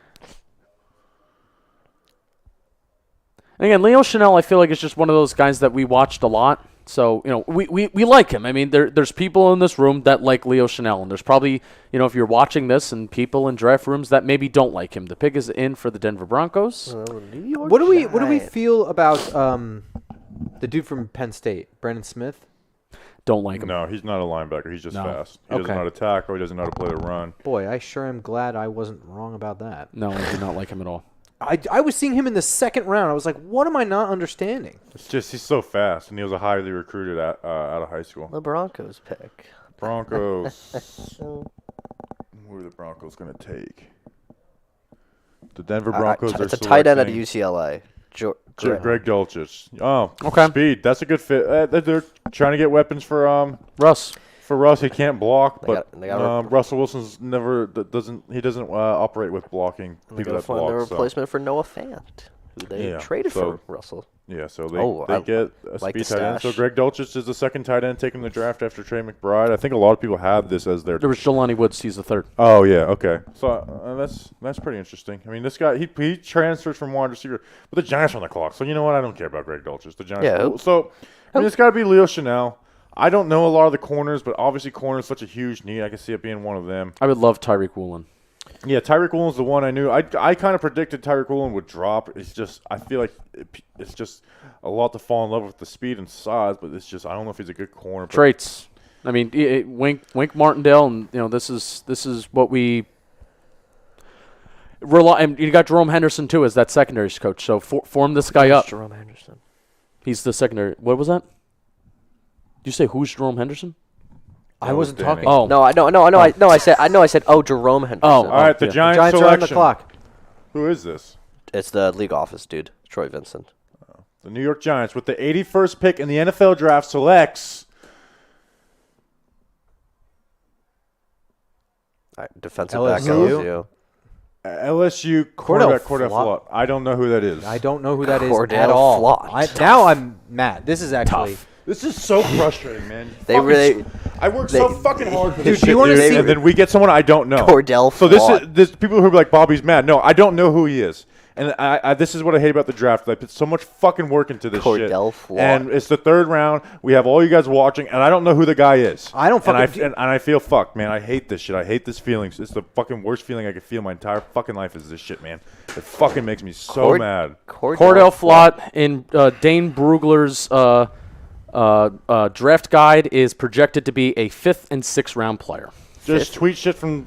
And again, Leo Chanel, I feel like it's just one of those guys that we watched a lot. So, we like him. I mean, there's people in this room that like Leo Chanel, and there's probably, if you're watching this and people in draft rooms that maybe don't like him. The pick is in for the Denver Broncos. New York What do we Giants. feel about the dude from Penn State, Brandon Smith? Don't like him. No, he's not a linebacker. He's just No. fast. He doesn't know how to tackle. He doesn't know how to play the run. Boy, I sure am glad I wasn't wrong about that. No, I do not like him at all. I was seeing him in the second round. I was like, what am I not understanding? It's just he's so fast, and he was a highly recruited out of high school. The Broncos pick. Broncos. Who are the Broncos going to take? The Denver Broncos are It's a tight end at selecting UCLA. Greg Dulcich. Oh, Okay. Speed. That's a good fit. They're trying to get weapons for Russ. Russ. He can't block, but They got Russell Wilson's never doesn't operate with blocking They people gotta that find a block. So. replacement for Noah Fant, who they Yeah, traded so- for Russell. Yeah, so I they get a like the speed tight end. So stash. Greg Dulcich is the second tight end taking the draft after Trey McBride. I think a lot of people have this as their. There was Jelani Woods. He's the third. Oh yeah, okay. So that's pretty interesting. I mean, this guy he transfers from wide receiver, but the Giants are on the clock. So you know what? I don't care about Greg Dulcich. The Giants. Yeah. So I mean, it's got to be Leo Chanel. I don't know a lot of the corners, but obviously corner is such a huge need. I can see it being one of them. I would love Tyreek Woolen. Yeah, Tyreek Woolen's the one I knew. I kind of predicted Tyreek Woolen would drop. It's just I feel like it's just a lot to fall in love with the speed and size, but it's just I don't know if he's a good corner. But Traits. I mean, Wink Martindale, and this is what we rely. And you got Jerome Henderson too as that secondaries coach. So form this guy up. Jerome Henderson. He's the secondary. What was that? Did you say who's Jerome Henderson? I wasn't Danny. talking. Oh, No, I said. Oh, Jerome Henderson. Oh, all right, the yeah. Giants, Giants are on the selection. clock. Who is this? It's the league office dude, Troy Vincent. The New York Giants, with the 81st pick in the NFL draft, selects All right, defensive LSU? back LSU. LSU Cordell quarterback Cordell Flott. Flott. I don't know who that is. I don't know who that is Cordell at all. Flott. Now I'm mad. This is actually. This is so frustrating, man. They really- I work so fucking hard for this Dude, do you shit, wanna dude, see- and then we get someone I don't know. Cordell So Flott. this people who are like Bobby's mad. No, I don't know who he is. And I this is what I hate about the draft. I put so much fucking work into this shit. Cordell Flott. And it's the third round. We have all you guys watching, and I don't know who the guy is. I don't fucking- and I feel fucked, man. I hate this shit. I hate this feeling. It's the fucking worst feeling I could feel my entire fucking life is this shit, man. It fucking makes me so mad. Cordell Flott in Dane Brugler's draft guide is projected to be a 5th and 6th round player. Just tweet shit from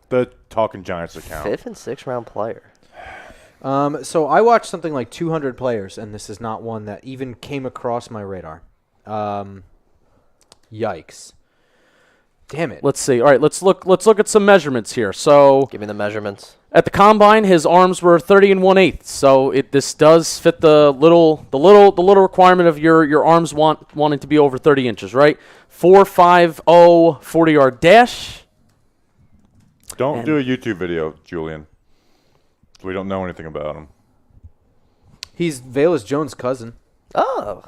the Talking Giants account. 5th and 6th round player. So I watched something like 200 players, and this is not one that even came across my radar. Yikes! Damn it! Let's see. All right, let's look at some measurements here. So Give me the measurements. at the combine, his arms were 30 1/8. So this does fit the little requirement of your arms wanting to be over 30 inches, right? 4.50 40-yard dash. Don't do a YouTube video, Julian. We don't know anything about him. He's Velus Jones' cousin. Oh,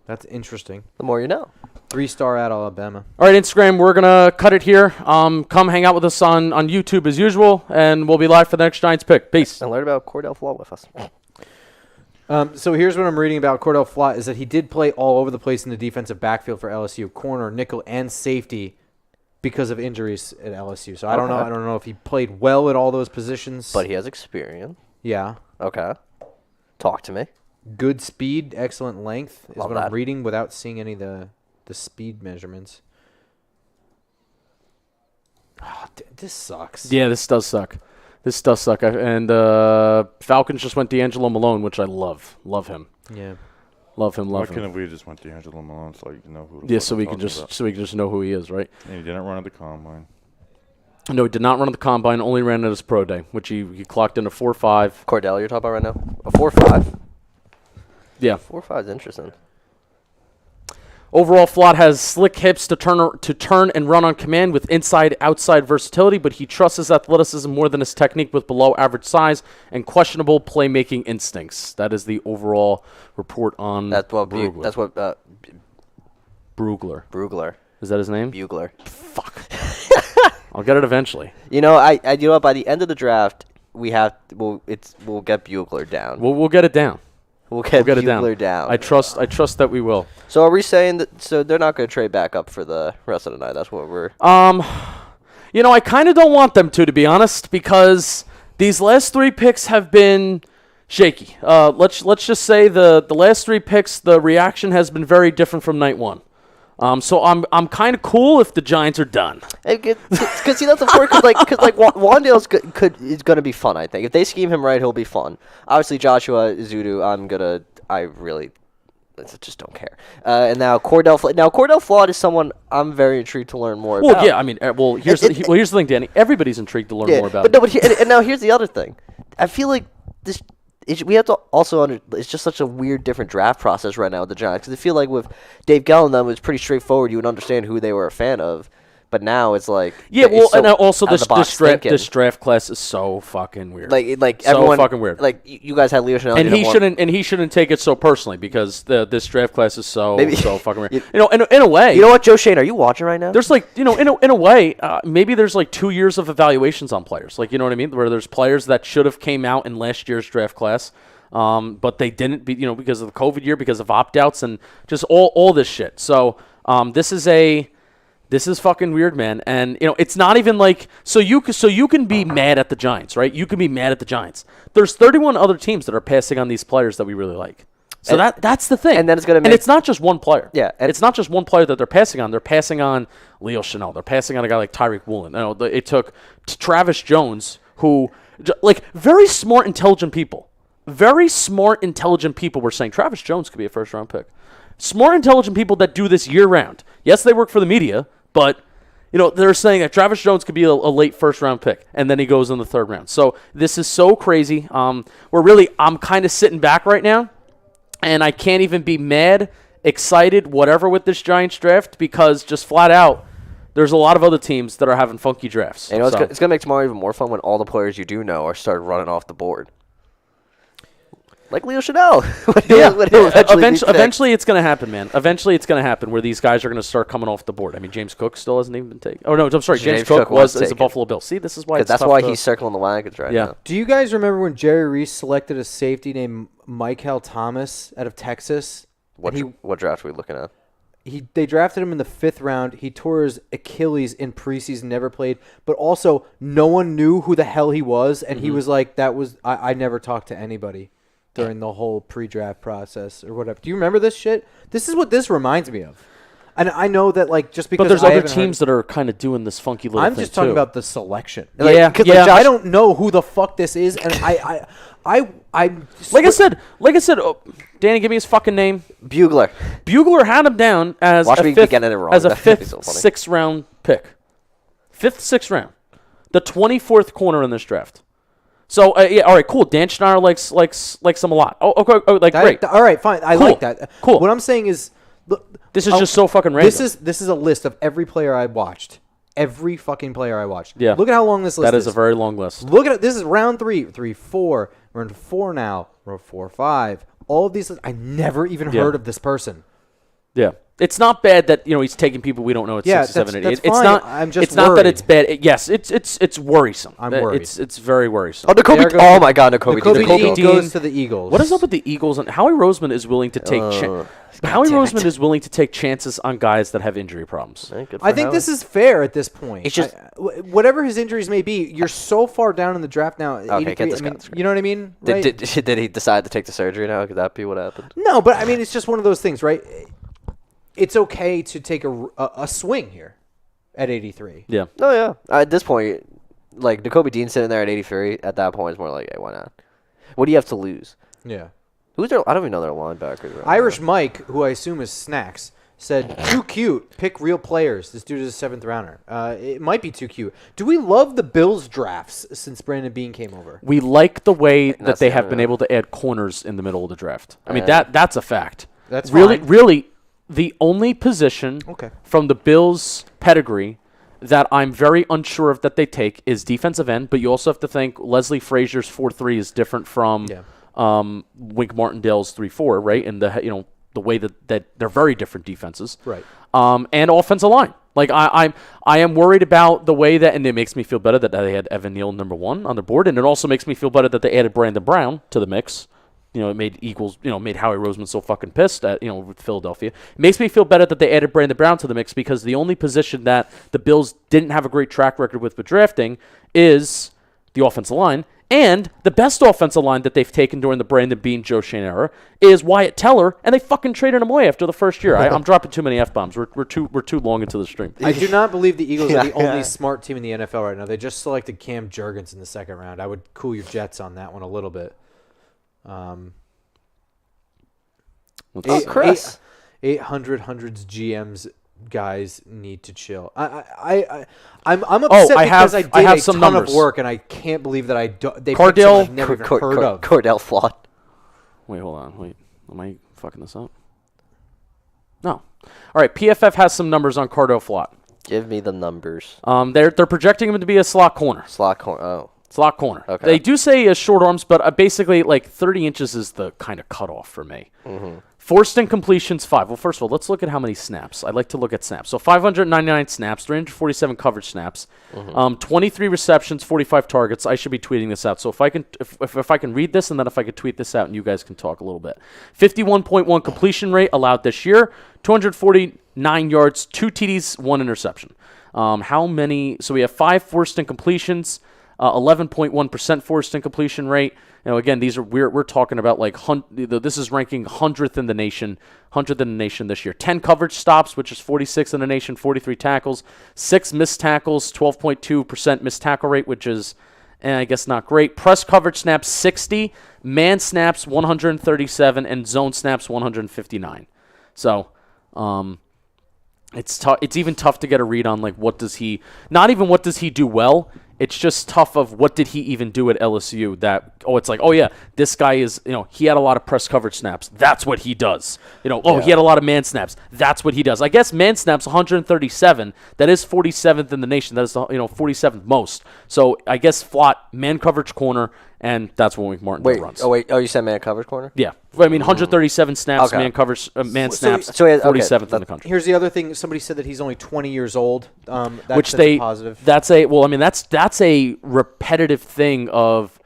That's interesting. the more you know. 3-star at Alabama. All right, Instagram, we're gonna cut it here. Come hang out with us on YouTube as usual, and we'll be live for the next Giants pick. Peace. And learn about Cordell Flott with us. So here's what I'm reading about Cordell Flott is that he did play all over the place in the defensive backfield for LSU, corner, nickel, and safety because of injuries at LSU. So I don't know. I don't know if he played well at all those positions. But he has experience. Yeah. Okay. Talk to me. Good speed, excellent length is Love what that. I'm reading without seeing any of the speed measurements. Oh, this sucks. Yeah, this does suck. And Falcons just went D'Angelo Malone, which I love. Love him. Yeah. Love him. Why Love him. couldn't we just went to Angelo Malone so you can know who? Yeah, so we can just know who he is, right? And he didn't run at the combine. No, he did not run at the combine. Only ran at his pro day, which he clocked in a 4.5. Cordell, you're talking about right now? A 4.5? Yeah. 4.5 is interesting. Overall, Flott has slick hips to turn and run on command with inside-outside versatility, but he trusts his athleticism more than his technique with below-average size and questionable playmaking instincts. That is the overall report on Brugler. That's what Brugler. Brugler. Is that his name? Bugler. Fuck. I'll get it eventually. You know, by the end of the draft, we'll get Bugler down. We'll get it down. We'll get Bugler it down. I trust that we will. So are we saying that? So they're not going to trade back up for the rest of the night? That's what we're. I kind of don't want them to be honest, because these last 3 picks have been shaky. Let's just say the last 3 picks, the reaction has been very different from night 1. So I'm kind of cool if the Giants are done. Because see, that's important. Because Wandale's is going to be fun. I think if they scheme him right, he'll be fun. Obviously, Joshua Zudu, I really just don't care. And now Cordell Flott is someone I'm very intrigued to learn more about. Well, yeah, I mean, here's the thing, Danny. Everybody's intrigued to learn more about. And now here's the other thing. I feel like this. We have to also it's just such a weird, different draft process right now with the Giants. Because I feel like with Dave Gell and them, it was pretty straightforward. You would understand who they were a fan of. But now it's like and also this draft class is so fucking weird. Like so everyone fucking weird. Like you guys had Leo Chanel, and he shouldn't take it so personally because this draft class is so fucking weird. You in a way, you know what, Joe Shane, are you watching right now? There's in a way, maybe there's 2 years of evaluations on players. You know what I mean? Where there's players that should have came out in last year's draft class. But they didn't because of the COVID year, because of opt-outs and just all this shit. So this is fucking weird, man. And it's not even so you can be mad at the Giants, right? You can be mad at the Giants. There's 31 other teams that are passing on these players that we really like. So that's the thing. And then and it's not just one player. Yeah, and it's not just one player that they're passing on. They're passing on Leo Chanel. They're passing on a guy like Tyreek Woolen. It took Travis Jones, who very smart, intelligent people. Very smart, intelligent people were saying Travis Jones could be a first-round pick. Smart, intelligent people that do this year-round. Yes, they work for the media, but they're saying that Travis Jones could be a late first-round pick, and then he goes in the 3rd round. So this is so crazy. I'm kind of sitting back right now, and I can't even be mad, excited, whatever with this Giants draft, because just flat out, there's a lot of other teams that are having funky drafts. And it's going to make tomorrow even more fun when all the players you do know are started running off the board. Like Leo Chanel. Eventually it's going to happen, man. Eventually it's going to happen where these guys are going to start coming off the board. I mean, James Cook still hasn't even been taken. Oh, no, I'm sorry. James Cook is a Buffalo Bill. See, this is why that's why he's circling the wagons right now. Do you guys remember when Jerry Reese selected a safety named Michael Thomas out of Texas? What draft are we looking at? They drafted him in the 5th round. He tore his Achilles in preseason, never played. But also, no one knew who the hell he was. And he was like, I never talked to anybody during the whole pre-draft process or whatever. Do you remember this shit? This is what this reminds me of. And I know that just because but there's other teams that are kind of doing this funky little thing I'm just talking about the selection. I don't know who the fuck this is, and I Danny, give me his fucking name. Bugler. Bugler had him down as Watch a me fifth, getting it wrong. as a That'd be 5th, so funny. 6th round pick. 5th, 6th round. The 24th corner in this draft. So all right, cool. Dan Schneider likes him a lot. Oh, okay, great. All right, fine. I like that. Cool. What I'm saying is, this is just so fucking random. This is a list of every player I watched. Every fucking player I watched. Yeah. Look at how long this list is. That is a very long list. Look at it. This is round 3, 4. We're into 4 now. We're 4, 5. All of these lists, I never even heard of this person. Yeah. It's not bad that he's taking people we don't know at 67, 88. That's It's fine. not. I'm just It's not that worried. it's bad. Yes, it's worrisome. I'm worried. It's very worrisome. Oh, There goes oh my God, Nakobe Nakobe Dean. Dean Dean. goes to the Eagles. What is up with the Eagles? And Howie Roseman is willing to take Howie Roseman is willing to take chances on guys that have injury problems. I think this is fair at this point. It's just- whatever his injuries may be, you're so far down in the draft now. Okay, 83, get this I guy mean, on the screen. you know what I mean? Right? Did he decide to take the surgery now? Could that be what happened? No, but I mean, it's just one of those things, right? It's okay to take a swing here at 83. Yeah. Oh yeah. At this point, like Nakobe Dean sitting there at 83. At that point, it's more like, hey, why not? What do you have to lose? Yeah. Who's their? I don't even know their linebackers. Right Irish now. Mike, who I assume is Snacks, said, too cute. Pick real players. This dude is a 7th rounder. It might be too cute. Do we love the Bills drafts since Brandon Bean came over? We like the way that That's they the have other been one. able to add corners in the middle of the draft. I mean Yeah. that's a fact. That's really fine. really the only position Okay. from the Bills' pedigree that I'm very unsure of that they take is defensive end, but you also have to think Leslie Frazier's 4-3 is different from Wink Martindale's 3-4, right? And the way that they're very different defenses. Right. And offensive line. Like I am worried about the way that, and it makes me feel better that they had Evan Neal number 1 on the board, and it also makes me feel better that they added Brandon Brown to the mix. It made made Howie Roseman so fucking pissed at, with Philadelphia. It makes me feel better that they added Brandon Brown to the mix because the only position that the Bills didn't have a great track record with drafting is the offensive line. And the best offensive line that they've taken during the Brandon Bean, Joe Shane era is Wyatt Teller, and they fucking traded him away after the first year. I'm dropping too many F-bombs. We're too long into the stream. I do not believe the Eagles are the only smart team in the NFL right now. They just selected Cam Jurgens in the 2nd round. I would cool your jets on that one a little bit. Chris. 800 hundreds GMs guys need to chill. I'm upset I because have- I did have a some ton numbers. of work and I can't believe that they picked Cardale- someone I've never even heard of. Cordell Flott. Wait, hold on. Wait, am I fucking this up? No. All right, PFF has some numbers on Cardale Flott. Give me the numbers. They're projecting him to be a slot corner. Slot corner. Oh. Slot corner. Okay. They do say short arms, but basically like 30 inches is the kind of cutoff for me. Forced incompletions, 5. Well, first of all, let's look at how many snaps. I like to look at snaps. So 599 snaps, 347 coverage snaps, 23 receptions, 45 targets. I should be tweeting this out. So if I can read this, and then if I could tweet this out, and you guys can talk a little bit. 51.1 completion rate allowed this year, 249 yards, 2 TDs, 1 interception. How many? So we have 5 forced incompletions. 11.1% forced incompletion rate. Again, these are we're talking about like this is ranking 100th in the nation this year. 10 coverage stops, which is 46 in the nation, 43 tackles, 6 missed tackles, 12.2% missed tackle rate, which is I guess not great. Press coverage snaps 60, man snaps 137, and zone snaps 159. So, it's even tough to get a read on like what does he do well. It's just tough of what did he even do at LSU that, it's like, this guy is, he had a lot of press coverage snaps. That's what he does. He had a lot of man snaps. That's what he does. I guess man snaps 137. That is 47th in the nation. That is, 47th most. So I guess Flott, man coverage corner, and that's what Wink Martindale runs. You said man coverage corner? Yeah. I mean, 137 snaps, Okay. man coverage, man snaps, so he has- okay, 47th in the country. Here's the other thing. Somebody said that he's only 20 years old. Which that's they a positive. that's a repetitive thing of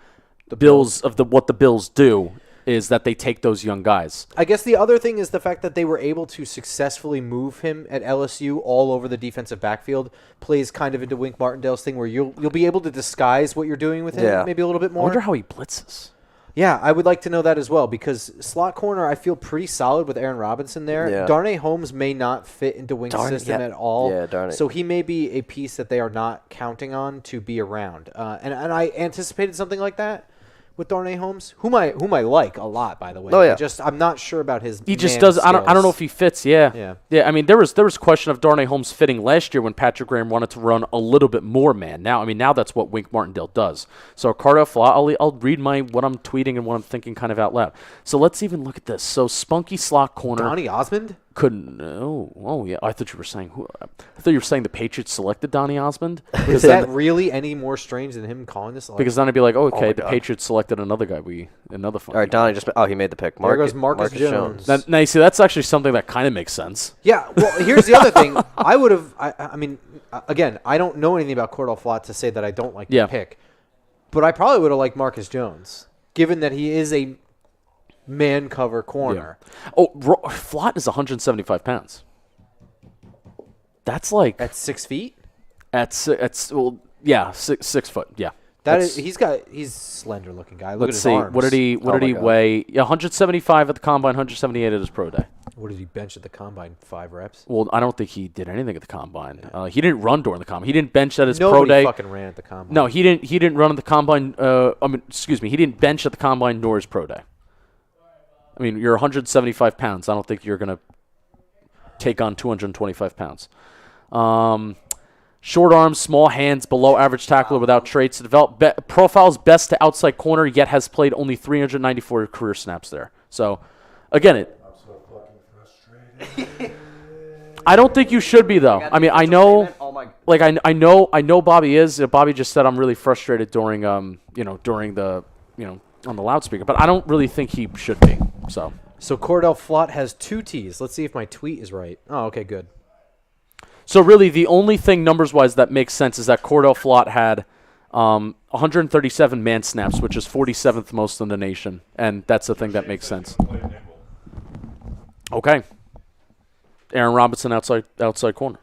what the Bills do is that they take those young guys. I guess the other thing is the fact that they were able to successfully move him at LSU all over the defensive backfield plays kind of into Wink Martindale's thing where you'll be able to disguise what you're doing with him maybe a little bit I more. wonder how he blitzes. Yeah, I would like to know that as well because slot corner I feel pretty solid with Aaron Robinson there. Yeah. Darnay Holmes may not fit into Wink's system at all. Yeah, darn it. So he may be a piece that they are not counting on to be around. And I anticipated something like that with Darnay Holmes, whom I like a lot, by the way. Oh, yeah. I'm not sure about his. He just man does. I don't know skills. if he fits. Yeah. I mean, there was question of Darnay Holmes fitting last year when Patrick Graham wanted to run a little bit more man. Now that's what Wink Martindale does. So Cardale Flott, I'll read what I'm tweeting and what I'm thinking kind of out loud. So let's even look at this. So spunky slot corner. Donnie Osmond. couldn't. Oh, yeah. I thought you were saying who? I thought you were saying the Patriots selected Donny Osmond. Is that really any more strange than him calling this? Because then I'd be like, okay, my the God. Patriots selected another guy. Another fun. All right, Donnie he made the pick. There goes Marcus Jones. Now, you see, that's actually something that kind of makes sense. Yeah, well, here's the other thing. I would have. I mean, again, I don't know anything about Cordell Flott to say that I don't like the pick, but I probably would have liked Marcus Jones, given that he is a man cover corner. Yeah. Oh, Flott is 175 pounds. That's like At 6 feet. well, yeah, 6 foot. Yeah. He's slender looking guy. Look Let's at his see. arms. What did he God. weigh? Yeah, 175 at the combine, 178 at his pro day. What did he bench at the combine? 5 reps. Well, I don't think he did anything at the combine. He didn't run during the combine. He didn't bench at his pro Nobody day. fucking ran at the combine. No, he didn't. He didn't run at the combine. He didn't bench at the combine nor his pro day. I mean, you're 175 pounds. I don't think you're gonna take on 225 pounds. Short arms, small hands, below average tackler without traits. Profiles best to outside corner, yet has played only 394 career snaps there. So, again, I'm so fucking frustrated. I don't think you should be though. I mean, I know, like I know Bobby is. Bobby just said I'm really frustrated during during the on the loudspeaker, but I don't really think he should be. So Cordell Flott has 2 T's. Let's see if my tweet is right. Oh, okay, good. So really, the only thing numbers-wise that makes sense is that Cordell Flott had 137 man snaps, which is 47th most in the nation, and that's the thing that makes sense. Okay. Aaron Robinson outside corner.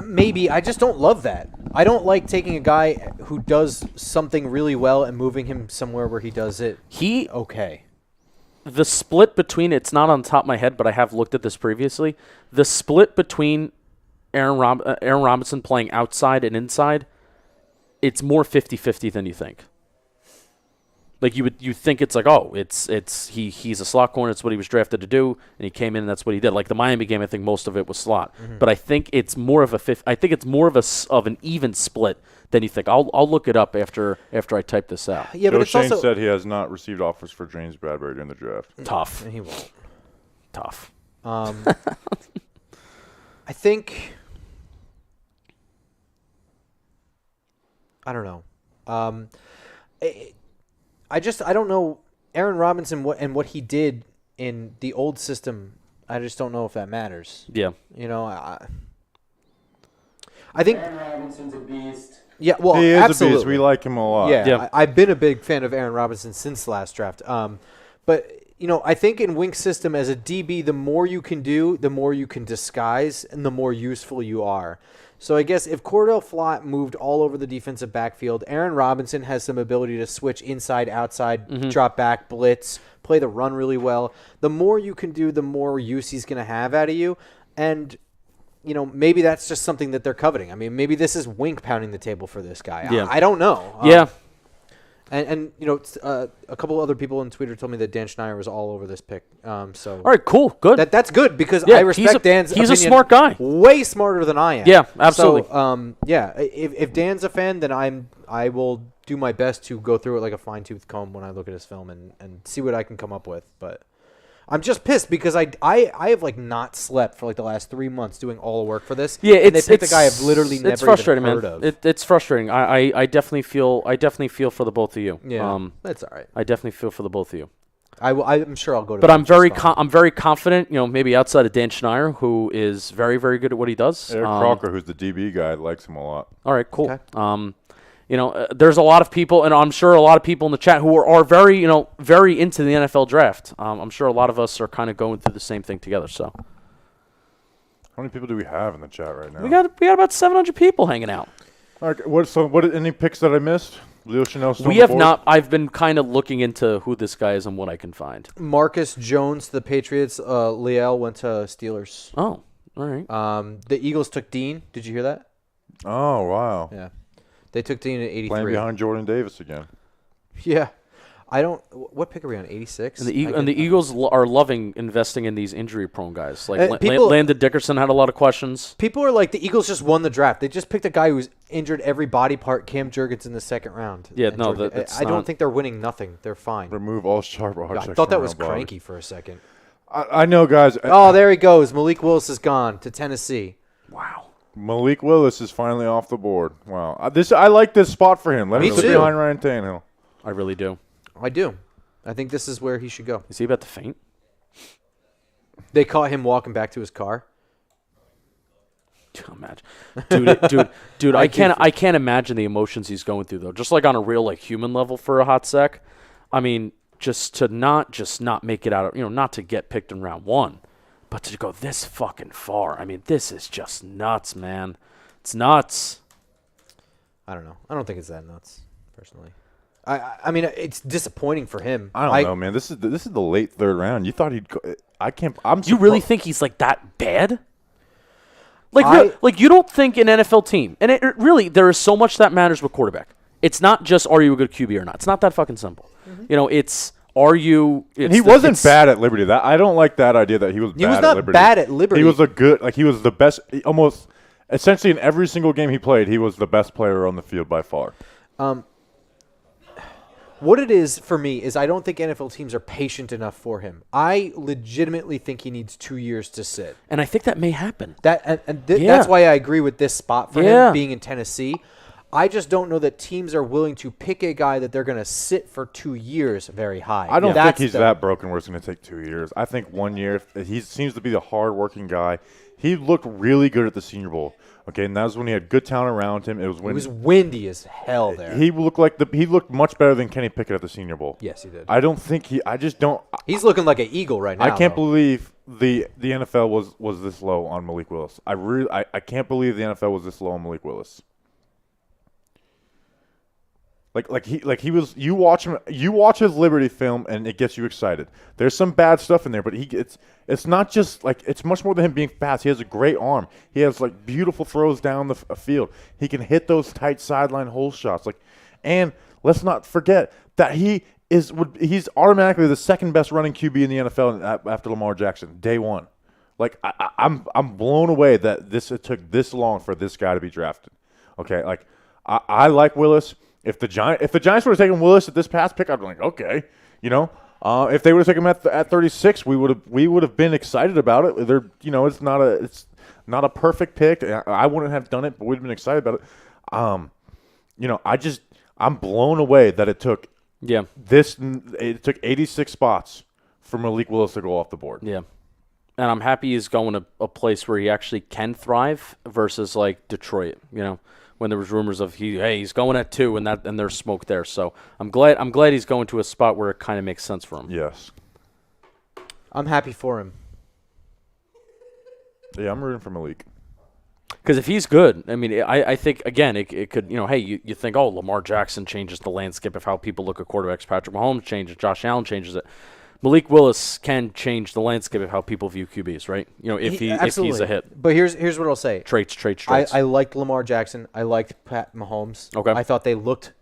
Maybe. I just don't love that. I don't like taking a guy who does something really well and moving him somewhere where he does it okay. The split between, it's not on top of my head, but I have looked at this previously. The split between Aaron Robinson playing outside and inside, it's more 50-50 than you think. Like you think it's like, oh, he's a slot corner, it's what he was drafted to do, and he came in and that's what he did. Like the Miami game, I think most of it was slot. Mm-hmm. But I think it's more of of an even split than you think. I'll look it up after I type this out. Yeah, Joe but it's Shane also said he has not received offers for James Bradbury during the draft. Tough. He won't. Tough. I think I don't know. I don't know Aaron Robinson what he did in the old system. I just don't know if that matters. Yeah. I think Aaron Robinson's a beast. yeah, well, He is absolutely. a beast. We like him a lot. Yeah, I've been a big fan of Aaron Robinson since the last draft. But I think in Wink's system as a DB, the more you can do, the more you can disguise, and the more useful you are. So I guess if Cordell Flott moved all over the defensive backfield, Aaron Robinson has some ability to switch inside, outside, drop back, blitz, play the run really well. The more you can do, the more use he's going to have out of you. And maybe that's just something that they're coveting. I mean, maybe this is Wink pounding the table for this guy. Yeah. I don't know. Yeah. And a couple other people on Twitter told me that Dan Schneider was all over this pick. So All right, cool, good. that's good because Yeah, I respect Dan's he's a opinion smart guy. way smarter than I am. Yeah, absolutely. So, if Dan's a fan, then I will do my best to go through it like a fine-tooth comb when I look at his film and see what I can come up with. But I'm just pissed because I have not slept for the last 3 months doing all the work for this. Yeah, and they picked a guy I've literally never it's frustrating, even heard man. of. It's frustrating. I definitely feel for the both of you. Yeah, that's all right. I definitely feel for the both of you. I'm sure I'll go to. But I'm very fine. I'm very confident. Maybe outside of Dan Schneider, who is very very good at what he does. Eric Crocker, who's the DB guy, likes him a lot. All right, cool. Okay. There's a lot of people, and I'm sure a lot of people in the chat who are very, very into the NFL draft. I'm sure a lot of us are kind of going through the same thing together. So, How many people do we have in the chat right now? we got about 700 people hanging out. All right, what any picks that I missed? Leo Chanel still We on the have board? not. I've been kind of looking into who this guy is and what I can find. Marcus Jones to the Patriots. Liel went to Steelers. Oh, all right. The Eagles took Dean. Did you hear that? Oh wow! Yeah. They took Dean at 83. Playing behind Jordan Davis again. Yeah. I don't. What pick are we on? 86. And the Eagles are loving investing in these injury-prone guys. Like people- Landon Dickerson had a lot of questions. People are like, the Eagles just won the draft. They just picked a guy who's injured every body part. Cam Jurgens in the second round. Yeah, And no, Jurgens- that's I don't not- think they're winning nothing. They're fine. Remove all sharp I objects thought that from was around body. cranky for a second. I know, guys. Oh, there he goes. Malik Willis is gone to Tennessee. Wow. Malik Willis is finally off the board. Wow. I like this spot for him. Let Me him sit too. behind Ryan Tannehill. I really do. I do. I think this is where he should go. Is he about to faint? They caught him walking back to his car. Imagine. Dude, I can't imagine the emotions he's going through though. Just like on a real like human level for a hot sec. I mean, just to not make it out of, not to get picked in round 1, but to go this fucking far. I mean, this is just nuts, man. It's nuts. I don't know. I don't think it's that nuts, personally. I mean, it's disappointing for him. I don't know, man. This is the late third round. You thought he'd go. I can't. You really think he's like that bad? Like you don't think an NFL team, and it really there is so much that matters with quarterback. It's not just are you a good QB or not. It's not that fucking simple. It's are you. He wasn't bad at Liberty. That I don't like that idea that he was. He was not bad at Liberty. He was he was the best. Almost essentially in every single game he played, he was the best player on the field by far. What it is for me is I don't think NFL teams are patient enough for him. I legitimately think he needs 2 years to sit. And I think that may happen. That's why I agree with this spot for Yeah. him being in Tennessee. I just don't know that teams are willing to pick a guy that they're going to sit for 2 years very high. I don't think he's that broken where it's going to take 2 years. I think 1 year. He seems to be the hard-working guy. He looked really good at the Senior Bowl. Okay, and that was when he had good talent around him. It was windy as hell there. He looked he looked much better than Kenny Pickett at the Senior Bowl. Yes, he did. I don't think I just don't. He's looking like an eagle right now. I can't though. believe the NFL was this low on Malik Willis. I can't believe the NFL was this low on Malik Willis. He was. You watch his Liberty film and it gets you excited. There's some bad stuff in there, but it's not just it's much more than him being fast. He has a great arm. He has beautiful throws down the field. He can hit those tight sideline hole shots. And let's not forget that he's automatically the second best running QB in the NFL after Lamar Jackson, day one. I'm blown away that it took this long for this guy to be drafted. Okay, I like Willis. If the Giants would have taken Willis at this past pick, I'd be like, okay, if they would have taken him at 36, we would have been excited about it. It's not a perfect pick. I wouldn't have done it, but we'd have been excited about it. I'm blown away that it took It took 86 spots for Malik Willis to go off the board. Yeah. And I'm happy he's going to a place where he actually can thrive versus Detroit, when there was rumors of he's going at 2 and there's smoke there. So I'm glad he's going to a spot where it kind of makes sense for him. Yes. I'm happy for him. Yeah, I'm rooting for Malik. Because if he's good, I mean, I think, again, it could, you think, Lamar Jackson changes the landscape of how people look at quarterbacks. Patrick Mahomes changes, Josh Allen changes it. Malik Willis can change the landscape of how people view QBs, right? If he's a hit. But here's what I'll say. Traits. I liked Lamar Jackson. I liked Pat Mahomes. Okay. I thought they looked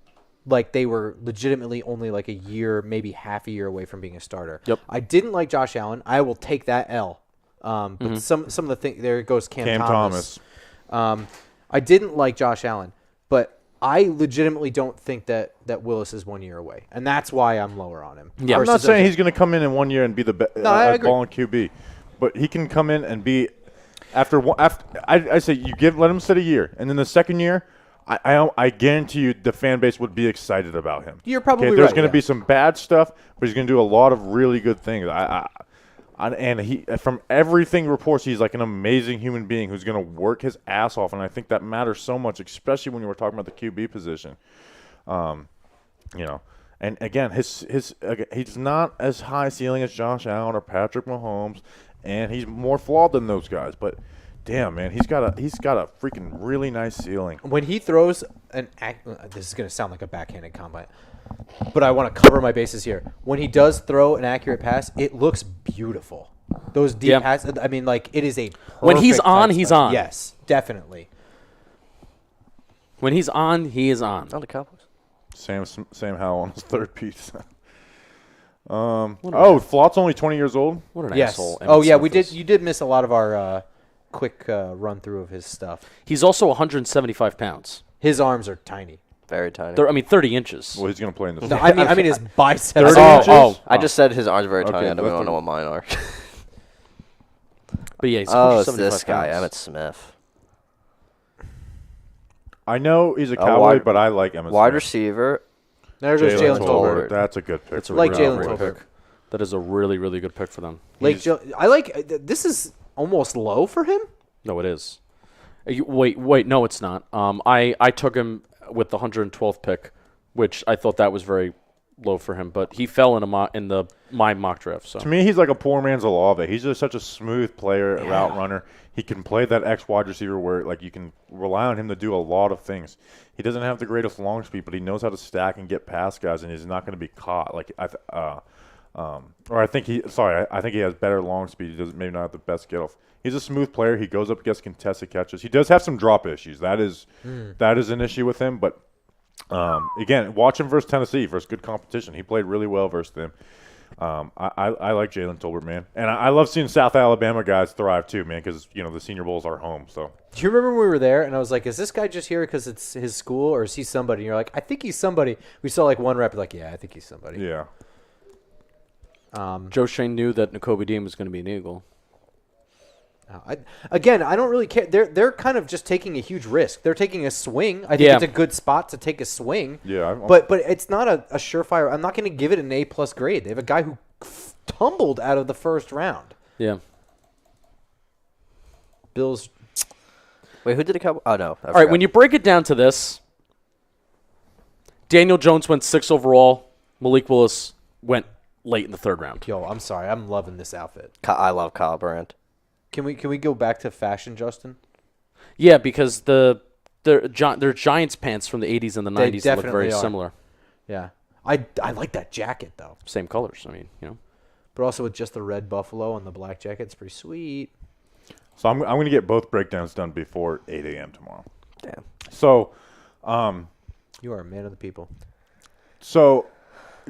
like they were legitimately only a year, maybe half a year away from being a starter. Yep. I didn't like Josh Allen. I will take that L. But some of the things, there goes Cam Thomas. I didn't like Josh Allen, but I legitimately don't think that Willis is 1 year away, and that's why I'm lower on him. Yeah. I'm not saying he's going to come in 1 year and be the best balling QB, but he can come in and be I say let him sit a year, and then the second year, I guarantee you the fan base would be excited about him. You're probably right. There's going to be some bad stuff, but he's going to do a lot of really good things. And he, from everything reports, he's an amazing human being who's going to work his ass off, and I think that matters so much, especially when you were talking about the QB position. And again, he's not as high ceiling as Josh Allen or Patrick Mahomes, and he's more flawed than those guys. But damn, man, he's got a freaking really nice ceiling. When he throws this is going to sound like a backhanded comment, but I want to cover my bases here. When he does throw an accurate pass, it looks beautiful. Those deep passes, I mean, it is a perfect when he's on, touchdown. he's on. Yes, definitely. When he's on, he is on. Not the Cowboys. Sam Howell on his third piece. Flott's only 20 years old. What an asshole. Oh yeah, we did. You did miss a lot of our quick run through of his stuff. He's also 175 pounds. His arms are tiny. Very tiny. 30 inches. Well, he's going to play in this. No, I mean his biceps. 30 inches? I just said his arms are very tiny. Okay, I don't know what mine are. But yeah, he's Oh, it's 175 this guy, pounds. Emmett Smith. I know he's a Oh, Cowboy, wide- but I like Emmett Wide Smith. receiver. There goes Jalen Tolbert. That's a good pick. It's a Like really Jalen great Tolbert. pick. That is a really, really good pick for them. I like. This is almost low for him. No, it is. Wait, no, it's not. I took him with the 112th pick, which I thought that was very low for him, but he fell in my mock draft. So To me, he's like a poor man's Olave. He's just such a smooth player, a route runner. He can play that X wide receiver where like you can rely on him to do a lot of things. He doesn't have the greatest long speed, but he knows how to stack and get past guys, and he's not going to be caught. I think he has better long speed. He doesn't maybe not have the best get off. He's a smooth player. He goes up against contested catches. He does have some drop issues. That is an issue with him. But again, watch him versus Tennessee versus good competition. He played really well versus them. I like Jalen Tolbert, man, and I love seeing South Alabama guys thrive too, man, because the Senior Bowl is our home. So Do you remember when we were there and I was like, is this guy just here because it's his school or is he somebody? And you're like, I think he's somebody. We saw like one rep, like, yeah, I think he's somebody. yeah, Joe Shane knew that Nakobe Dean was going to be an Eagle. I don't really care. They're kind of just taking a huge risk. They're taking a swing. I think Yeah. it's a good spot to take a swing. yeah. But it's not a surefire. I'm not going to give it an A+ grade. They have a guy who tumbled out of the first round. Yeah. Bills. Wait, who did it come? Oh, no. All right, when you break it down to this, Daniel Jones went 6 overall. Malik Willis went late in the 3rd round. Yo, I'm sorry. I'm loving this outfit. I love Kyle Brandt. Can we go back to fashion, Justin? Yeah, because their Giants pants from the 80s and the They 90s look definitely very are. similar. Yeah. I like that jacket though. Same colors. I mean, But also with just the red buffalo and the black jacket, it's pretty sweet. So I'm going to get both breakdowns done before 8 a.m. tomorrow. Damn. So, You are a man of the people.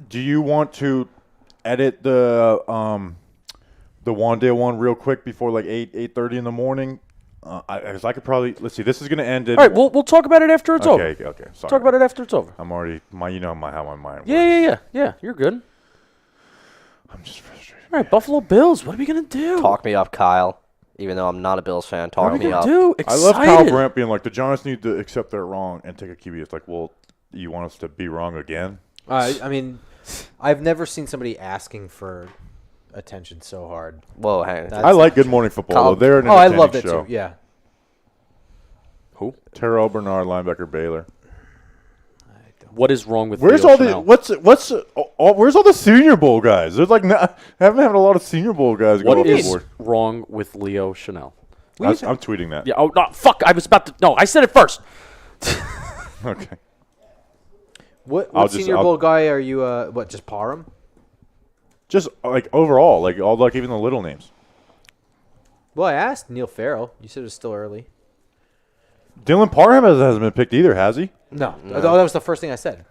do you want to edit the Wandale one real quick before like 8:30 in the morning? I could probably let's see. This is going to end. All right, we'll talk about it after it's over. Okay. Sorry. Talk about it after it's over. I'm already how my mind works. Yeah. You're good. I'm just frustrated. All right, Buffalo Bills. What are we gonna do? Talk me up, Kyle. Even though I'm not a Bills fan, What are talk we me gonna up. do? I love Kyle Excited. Brandt being like the Giants need to accept they're wrong and take a QB. It's like, well, you want us to be wrong again? I mean, I've never seen somebody asking for attention so hard. Whoa, hang on. That's- I like Good Morning Football. Kyle- Though. They're an I entertaining love that show. too. Yeah. Who? Terrell Bernard, linebacker, Baylor. What is wrong with Where's Leo all the Chanel? where's all the Senior Bowl guys? There's like haven't had a lot of Senior Bowl guys go What off is the board. wrong with Leo Chanel? I'm tweeting that. Yeah. Oh no! Fuck! I was about to. No, I said it first. Okay. What I'll just- Senior I'll- Bowl guy are you? Just Parham? Just like overall, like all like even the little names. Well, I asked Neil Farrell. You said it was still early. Dylan Parham hasn't been picked either, has he? No, that was the first thing I said.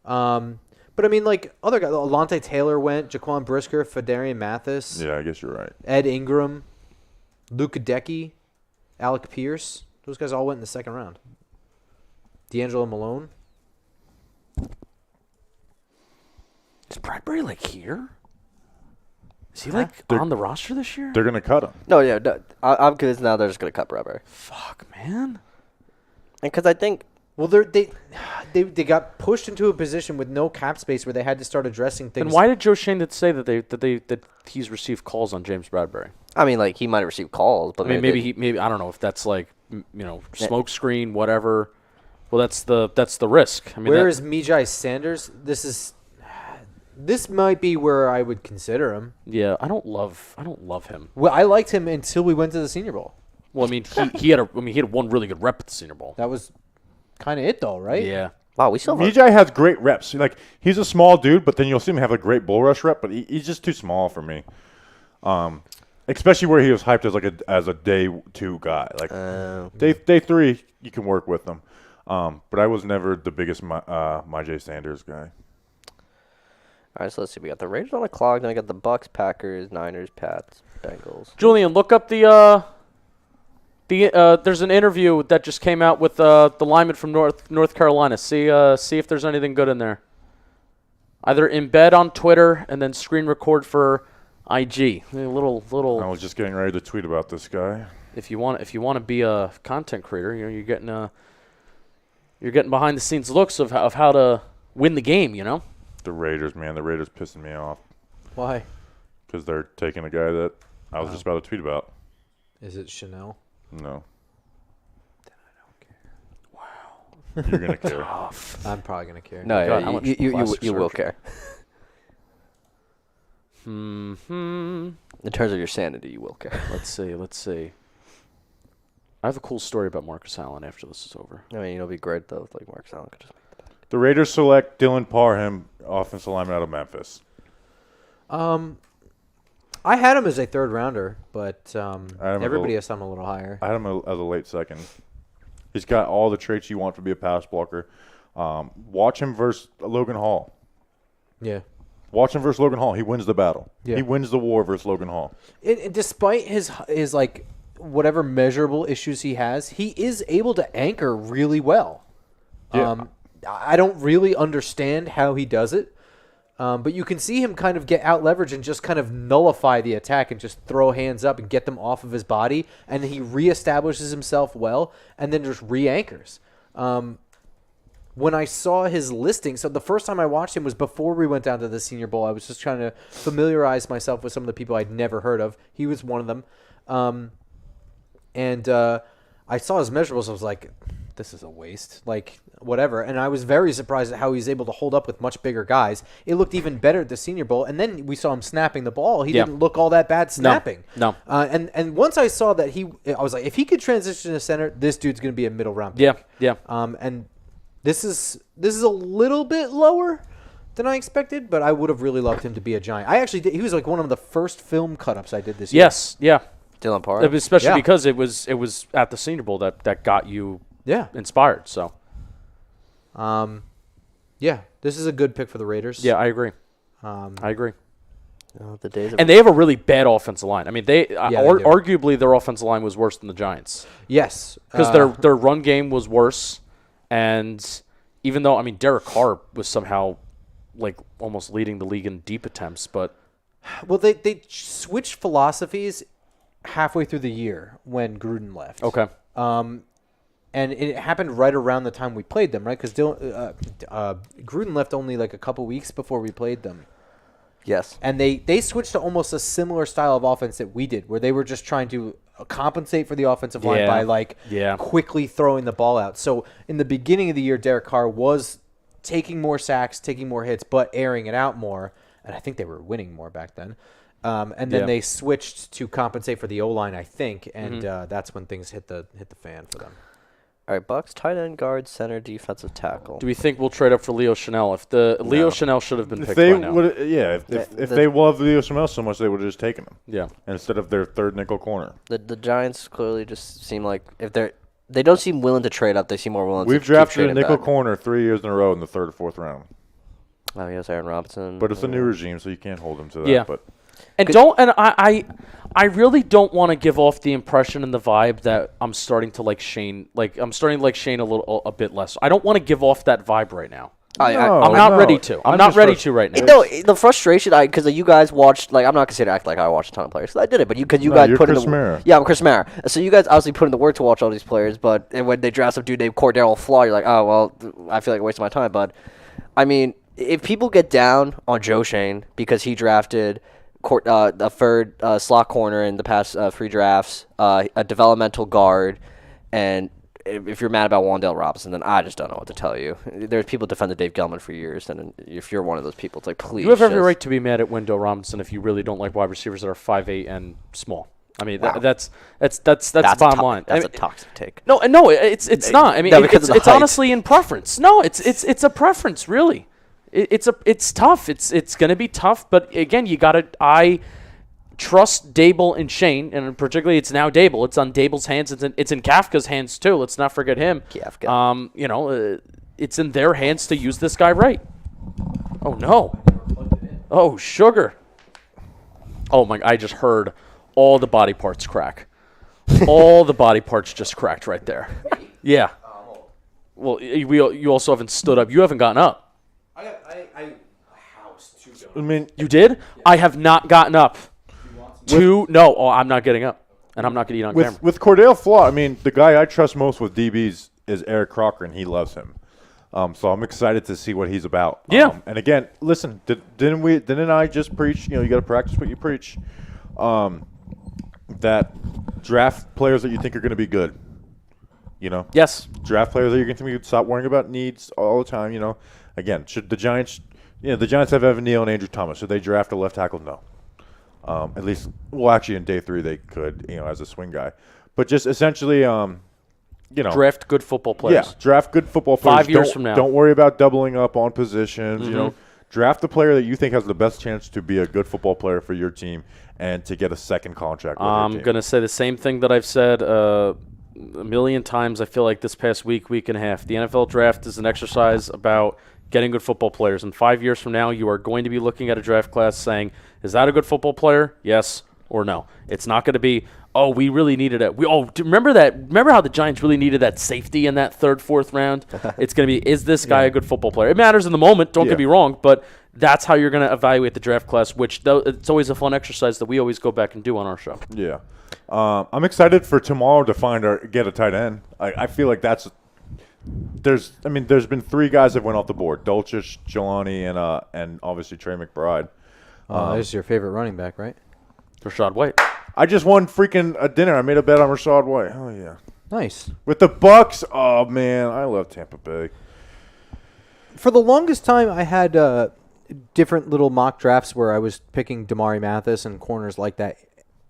But I mean, like other guys, Alontae Taylor went, Jaquan Brisker, Fedarian Mathis, Yeah, I guess you're right. Ed Ingram, Luka Decky, Alec Pierce. Those guys all went in the 2nd round. D'Angelo Malone. Is Bradbury like here? Is he like on the roster this year? They're gonna cut him. No, I'm convinced now they're just going to cut Bradbury. Fuck, man. And because I think Well, they got pushed into a position with no cap space where they had to start addressing things. And why did Joe Shane say that he's received calls on James Bradbury? I mean, like he might have received calls, but I mean, maybe I don't know if that's like smoke screen, whatever. Well, that's the risk. I mean, Where is Mijai Sanders? This might be where I would consider him. Yeah, I don't love him. Well, I liked him until we went to the Senior Bowl. Well, I mean, he had one really good rep at the Senior Bowl. That was kind of it, though, right? Yeah. wow, we still have Mijai has great reps. Like he's a small dude, but then you'll see him have a great bull rush rep. But he's just too small for me. Especially where he was hyped as a day 2 guy. Like day 3, you can work with him. But I was never the biggest Mijai Sanders guy. All right, so let's see. We got the Raiders on the clock. Then we got the Bucks, Packers, Niners, Pats, Bengals. Julian, look up there's an interview that just came out with the lineman from North Carolina. See if there's anything good in there. Either embed on Twitter and then screen record for IG, a little. I was just getting ready to tweet about this guy. If you want to be a content creator, you're getting behind the scenes looks of how to win the game. The Raiders, man, the Raiders pissing me off Why? because they're taking a guy that I was just about to tweet about. Is it Chanel? No, Then I don't care. you're gonna care. I'm probably gonna care. No, God, how much you plastic will surgery? care. In terms of your sanity, you will care. Let's see. I have a cool story about Marcus Allen after this is over. I mean, it'll be great though if like Marcus Allen could just make the back. The Raiders select Dylan Parham, offensive lineman out of Memphis. I had him as a third rounder, but as everybody a- has him a little higher. I had him as a late second. He's got all the traits you want to be a pass blocker. Watch him versus Logan Hall. Yeah. Watch him versus Logan Hall. He wins the battle. Yeah. He wins the war versus Logan Hall. Despite his like whatever measurable issues he has, he is able to anchor really well. Yeah. I don't really understand how he does it, but you can see him kind of get out leverage and just kind of nullify the attack and just throw hands up and get them off of his body, and he reestablishes himself well and then just re-anchors. When I saw his listing, so the first time I watched him was before we went down to the Senior Bowl. I was just trying to familiarize myself with some of the people I'd never heard of. He was one of them. And I saw his measurables. I was like, this is a waste. Like, whatever. And I was very surprised at how he was able to hold up with much bigger guys. It looked even better at the Senior Bowl. And then we saw him snapping the ball. He didn't look all that bad snapping. No. And once I saw that I was like, if he could transition to center, this dude's going to be a middle round pick. Yeah. And this is a little bit lower than I expected, but I would have really loved him to be a Giant. I actually did. He was like one of the first film cut-ups I did this year. Yes. Yeah. Dylan Parham. Especially Yeah. because it was at the Senior Bowl that got you Yeah. inspired. So Yeah. This is a good pick for the Raiders. yeah, I agree. Um, I agree. The days of And they have a really bad offensive line. I mean, they do. arguably their offensive line was worse than the Giants yes. because their run game was worse, and even though Derek Carr was somehow like almost leading the league in deep attempts, but Well, they switched philosophies halfway through the year when Gruden left. okay, And it happened right around the time we played them, right? Because Gruden left only like a couple weeks before we played them. yes. And they switched to almost a similar style of offense that we did, where they were just trying to compensate for the offensive line Yeah. by quickly throwing the ball out. So in the beginning of the year, Derek Carr was taking more sacks, taking more hits, but airing it out more. And I think they were winning more back then. And then they switched to compensate for the O-line, I think, and that's when things hit the fan for them. All right, Bucks, tight end, guard, center, defensive tackle. do we think we'll trade up for Leo Chanel? Leo Chanel should have been If picked they by now. would, if they love Leo Chanel so much, they would have just taken him Yeah, instead of their third nickel corner. The Giants clearly just seem like if they don't seem willing to trade up, they seem more willing We've to drafted keep a trading nickel back. corner 3 years in a row in the third or fourth round. Oh, yes, Aaron Robinson. But it's a new regime, so you can't hold him to that. Yeah. But and I really don't want to give off the impression and the vibe that I'm starting to like Shane. Like I'm starting to like Shane a bit less. I don't want to give off that vibe right now. I'm not ready to. I'm not just ready to right now. No, the frustration, because you guys watched, like, I'm not going to act like I watched a ton of players, 'cause I did it, but you guys you're put Chris in the Mara. Yeah, I'm Chris Mara. So you guys obviously put in the work to watch all these players, but and when they draft some dude named Cordero Flaw, you're like, oh, well, I feel like I'm wasting my time. But, I mean, if people get down on Joe Shane because he drafted a third slot corner in the past 3 drafts, a developmental guard, and if you're mad about Wan'Dale Robinson, then I just don't know what to tell you. There's people defended Dave Gellman for years, and if you're one of those people, it's like, please. You have every just- right to be mad at Wendell Robinson if you really don't like wide receivers that are 5'8" and small. I mean, Wow. that's the bottom line. That's I mean, a toxic take. No, it's not. I mean, No, because of the it's height. honestly in preference. No, it's a preference, really. It's tough. It's gonna be tough, but again, I trust Dable and Shane, and particularly it's now Dable. It's on Dable's hands. It's in Kafka's hands too. Let's not forget him. Kafka. It's in their hands to use this guy right. Oh no. Oh sugar. Oh my! I just heard all the body parts crack. All the body parts just cracked right there. Yeah. Well, you also haven't stood up. You haven't gotten up. I house too. I mean, You did? I have not gotten up. 2. No, I'm not getting up, and I'm not going to eat on camera. With Cordell Flott, I mean, the guy I trust most with DBs is Eric Crocker, and he loves him. So I'm excited to see what he's about. Yeah. And again, listen, didn't I just preach? You got to practice what you preach. That draft players that you think are going to be good. Yes. Draft players that you're going to be. Stop worrying about needs all the time. Again, should the Giants? The Giants have Evan Neal and Andrew Thomas. Should they draft a left tackle? No. At least, actually, in day 3 they could. As a swing guy, but just essentially, Draft good football players. Yeah, draft good football players. 5 years from now. Don't worry about doubling up on positions. Draft the player that you think has the best chance to be a good football player for your team and to get a second contract with your I'm team. going to say the same thing that I've said a million times, I feel like, this past week and a half. The NFL draft is an exercise about getting good football players. And 5 years from now, you are going to be looking at a draft class saying, is that a good football player? Yes or no. It's not going to be, we really needed it. Remember that? Remember how the Giants really needed that safety in that 3rd, 4th round? It's going to be, is this guy a good football player? It matters in the moment. Don't get me wrong, but that's how you're going to evaluate the draft class, which it's always a fun exercise that we always go back and do on our show. Yeah. I'm excited for tomorrow to get a tight end. I feel like there's been 3 guys that went off the board: Dulcich, Jelani, and obviously Trey McBride. This is your favorite running back, right? Rashad White. I just won freaking a dinner. I made a bet on Rashad White. Oh yeah. Nice. With the Bucks. Oh man, I love Tampa Bay. For the longest time, I had different little mock drafts where I was picking Damari Mathis and corners like that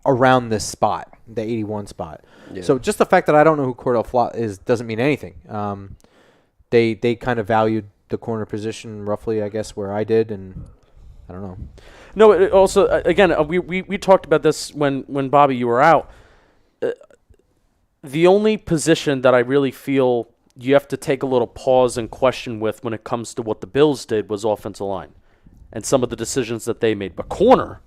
around this spot, the 81 spot. Yeah. So just the fact that I don't know who Cordell Flott is doesn't mean anything. They kind of valued the corner position roughly, I guess, where I did, and I don't know. No, it also, again, we talked about this when Bobby, you were out. The only position that I really feel you have to take a little pause and question with when it comes to what the Bills did was offensive line and some of the decisions that they made. But corner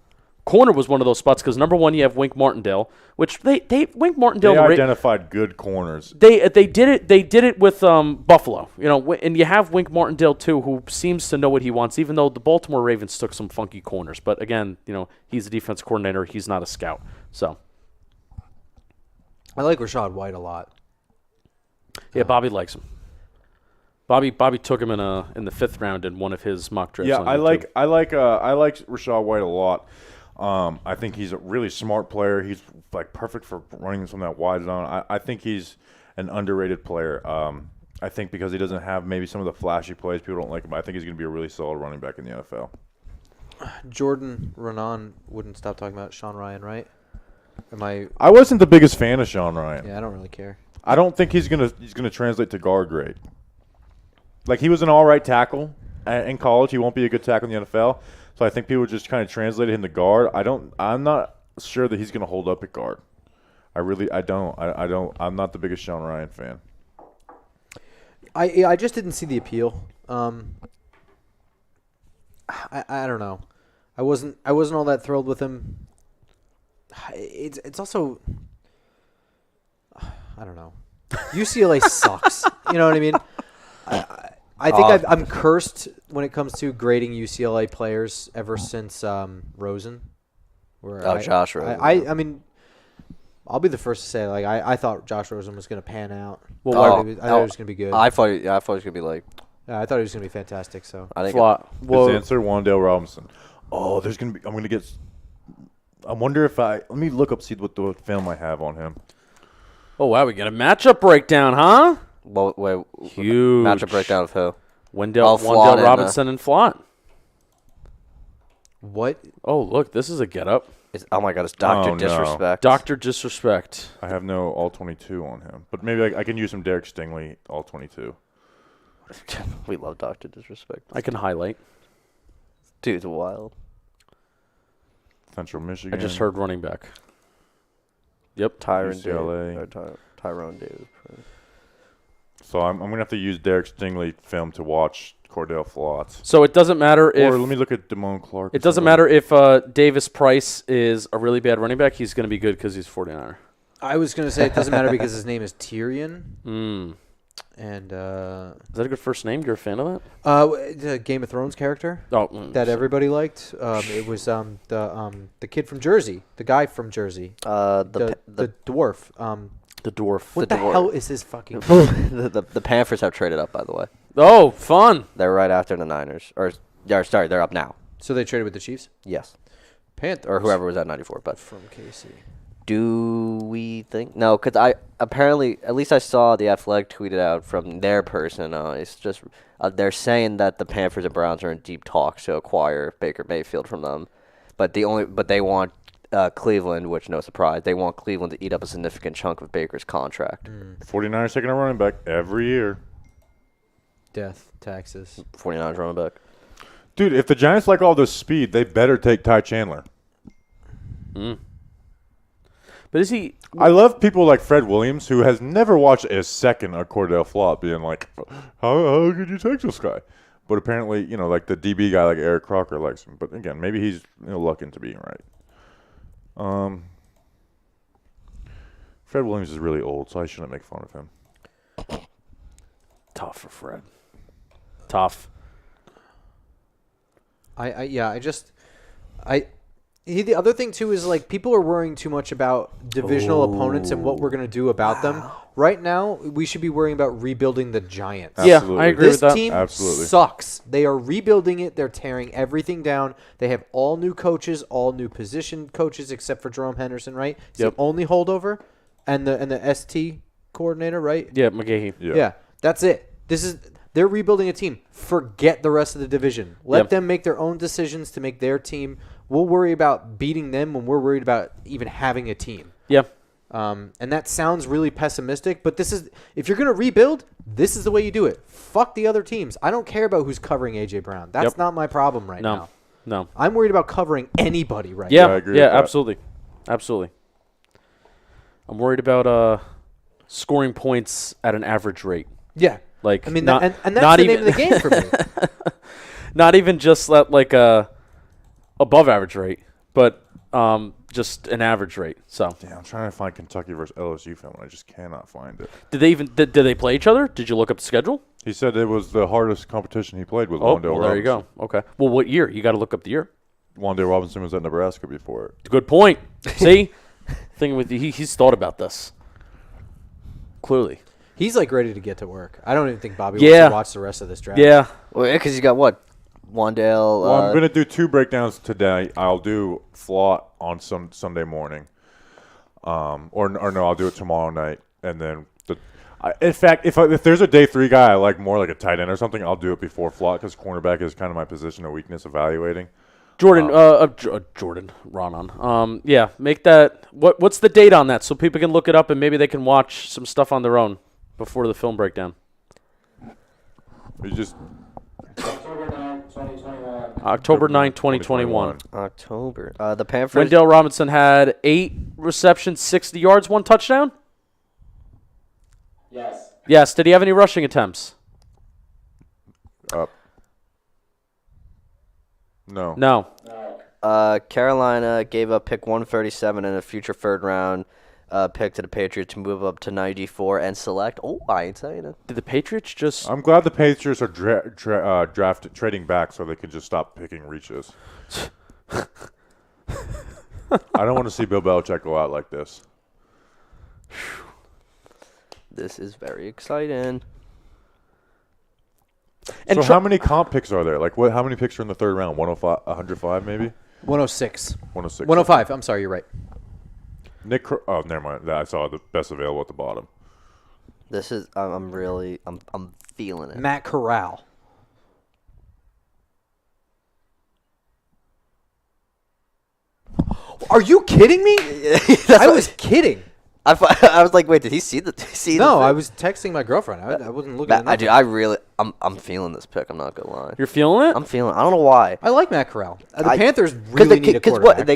was one of those spots because, number one, you have Wink Martindale, which Wink Martindale. They identified good corners. They did it with Buffalo, and you have Wink Martindale too, who seems to know what he wants. Even though the Baltimore Ravens took some funky corners, but again, he's a defense coordinator. He's not a scout. So I like Rashad White a lot. Yeah, Bobby likes him. Bobby took him in the 5th round in one of his mock drafts. Yeah, I like Rashad White a lot. I think he's a really smart player. He's perfect for running from that wide zone. I think he's an underrated player. I think because he doesn't have maybe some of the flashy plays, people don't like him. I think he's going to be a really solid running back in the NFL. Jordan Renan wouldn't stop talking about Sean Ryan, right? I wasn't the biggest fan of Sean Ryan. Yeah, I don't really care. I don't think he's gonna translate to guard grade. He was an all right tackle in college. He won't be a good tackle in the NFL. So I think people just kind of translated him to guard. I'm not sure that he's going to hold up at guard. I don't. I'm not the biggest Sean Ryan fan. I just didn't see the appeal. I don't know. I wasn't all that thrilled with him. It's also, I don't know. UCLA sucks. You know what I mean? I think I'm cursed when it comes to grading UCLA players ever since Rosen. Josh Rosen. I mean, I'll be the first to say I thought Josh Rosen was going to pan out. I thought he was going to be good. I thought he was going to be I thought he was going to be fantastic. So I think his answer, Wan'Dale Robinson. Oh, I'm going to get. I wonder if let me look up, see what the film I have on him. Oh wow, we got a matchup breakdown, huh? Well, wait, huge matchup breakdown of who? Wan'Dale Robinson and Flott. What? Oh look, this is a getup. Oh my God, it's Dr. Disrespect. Dr. Disrespect. I have no all 22 on him, but maybe I can use some Derek Stingley all 22. We love Dr. Disrespect. I can highlight. Dude's wild. Central Michigan. I just heard running back. Yep. UCLA. Tyrone Davis. So I'm going to have to use Derek Stingley film to watch Cordell Flott. So it doesn't matter if... Or let me look at Damone Clark. It doesn't matter if Davis Price is a really bad running back. He's going to be good because he's 49er. I was going to say it doesn't matter because his name is Tyrion. And Is that a good first name? You're a fan of the Game of Thrones character that? Oh, that everybody liked. It was the kid from Jersey, the guy from Jersey, the dwarf. the dwarf. What the hell is his fucking? The Panthers have traded up, by the way. Oh, fun. They're right after the Niners. Sorry, they're up now. So they traded with the Chiefs. Yes. Panthers Or whoever was at 94. But from KC. do we think? No, because I apparently, at least I saw the Athletic tweeted out from their person. It's just they're saying that the Panthers and Browns are in deep talks to acquire Baker Mayfield from them, but they want Cleveland, which no surprise, they want Cleveland to eat up a significant chunk of Baker's contract. 49ers taking a running back every year. Death, taxes. 49ers running back. Dude, if the Giants like all this speed, they better take Ty Chandler. But is he? I love people like Fred Williams, who has never watched a second of Cordell Flott, being like, how could you take this guy? But apparently, like the DB guy like Eric Crocker likes him. But again, maybe he's lucky into being right. Fred Williams is really old, so I shouldn't make fun of him. Tough for Fred. Tough. The other thing too is like people are worrying too much about divisional opponents and what we're gonna do about them. Right now, we should be worrying about rebuilding the Giants. Absolutely. Yeah, I agree This with that. team Absolutely. sucks. They are rebuilding it. They're tearing everything down. They have all new coaches, all new position coaches, except for Jerome Henderson, right? He's Yep. the only holdover, and the ST coordinator, right? Yeah, McGahee. Yeah, that's it. They're rebuilding a team. Forget the rest of the division. Let Yep. them make their own decisions to make their team. We'll worry about beating them when we're worried about even having a team. Yeah. And that sounds really pessimistic, but if you're going to rebuild, this is the way you do it. Fuck the other teams. I don't care about who's covering A.J. Brown. That's Yep. not my problem right now. No. I'm worried about covering anybody right Yeah, now. I agree with that. absolutely. Absolutely. I'm worried about scoring points at an average rate. Yeah. Like, I mean, not, and that's not the even, name of the game for me. Not even just like above average rate, but just an average rate. So, Yeah, I'm trying to find Kentucky versus LSU film, and I just cannot find it. did they play each other? Did you look up the schedule? He said it was the hardest competition he played with Oh, Wandale well, there you Robinson. go. Okay. Well, what year? You got to look up the year. Wandale Robinson was at Nebraska before it. Good point. See, thing with he's thought about this. Clearly. He's like ready to get to work. I don't even think Bobby Yeah. wants to watch the rest of this draft. Yeah. Well, yeah, because you got what? Wandale. Well, I'm going to do 2 breakdowns today. I'll do Flott on Sunday morning. Or no, I'll do it tomorrow night. And then, in fact, if there's a day 3 guy I like more, like a tight end or something, I'll do it before Flott because cornerback is kind of my position of weakness evaluating. Jordan, Jordan, Ronan. Yeah, make that. What's the date on that so people can look it up and maybe they can watch some stuff on their own before the film breakdown. You just October 9th, 2021. October 9, 2021. October. The Panthers. Wendell Robinson had 8 receptions, 60 yards, 1 touchdown. Yes. Yes. Did he have any rushing attempts? up. No. No. No. Carolina gave up pick 137 and a future third-round pick to the Patriots to move up to 94 and select. Oh, I ain't saying it. Did the Patriots just? I'm glad the Patriots are trading back so they can just stop picking reaches. I don't want to see Bill Belichick go out like this. This is very exciting. And So how many comp picks are there? Like, what? How many picks are in the third round? 105, 105 maybe? 106. 106. 105. I'm sorry, you're right. Oh, never mind. I saw the best available at the bottom. This is. I'm really. I'm feeling it. Matt Corral. Are you kidding me? I was kidding. I was like, wait, did he see the? No, I was texting my girlfriend. I wasn't looking at I do. nothing. I really. I'm feeling this pick. I'm not gonna lie. You're feeling it? I'm feeling. I don't know why. I like Matt Corral. The I- Panthers really need a quarterback. what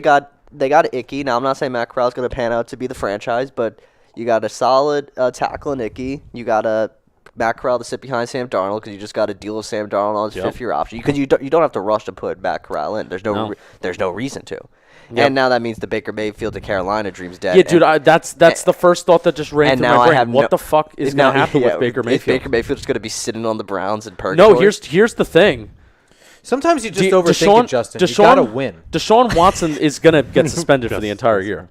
they got Icky. Now I'm not saying Matt Corral's gonna pan out to be the franchise, but you got a solid tackle in Icky. You got a Matt Corral to sit behind Sam Darnold because you just got to deal with Sam Darnold on his Yep. fifth-year option. Because you don't have to rush to put Matt Corral in. There's No. there's no reason to. Yep. And now that means the Baker Mayfield to Carolina dream's dead. Yeah, dude, that's the first thought that just ran and through now my I brain. have What the fuck is going to happen with Baker Is Mayfield? Baker Mayfield just going to be sitting on the Browns in purgatory? No, here's the thing. Sometimes you just De- overthink Deshaun- it, Justin. Deshaun- You gotta win. Deshaun Watson is going to get suspended for the entire year.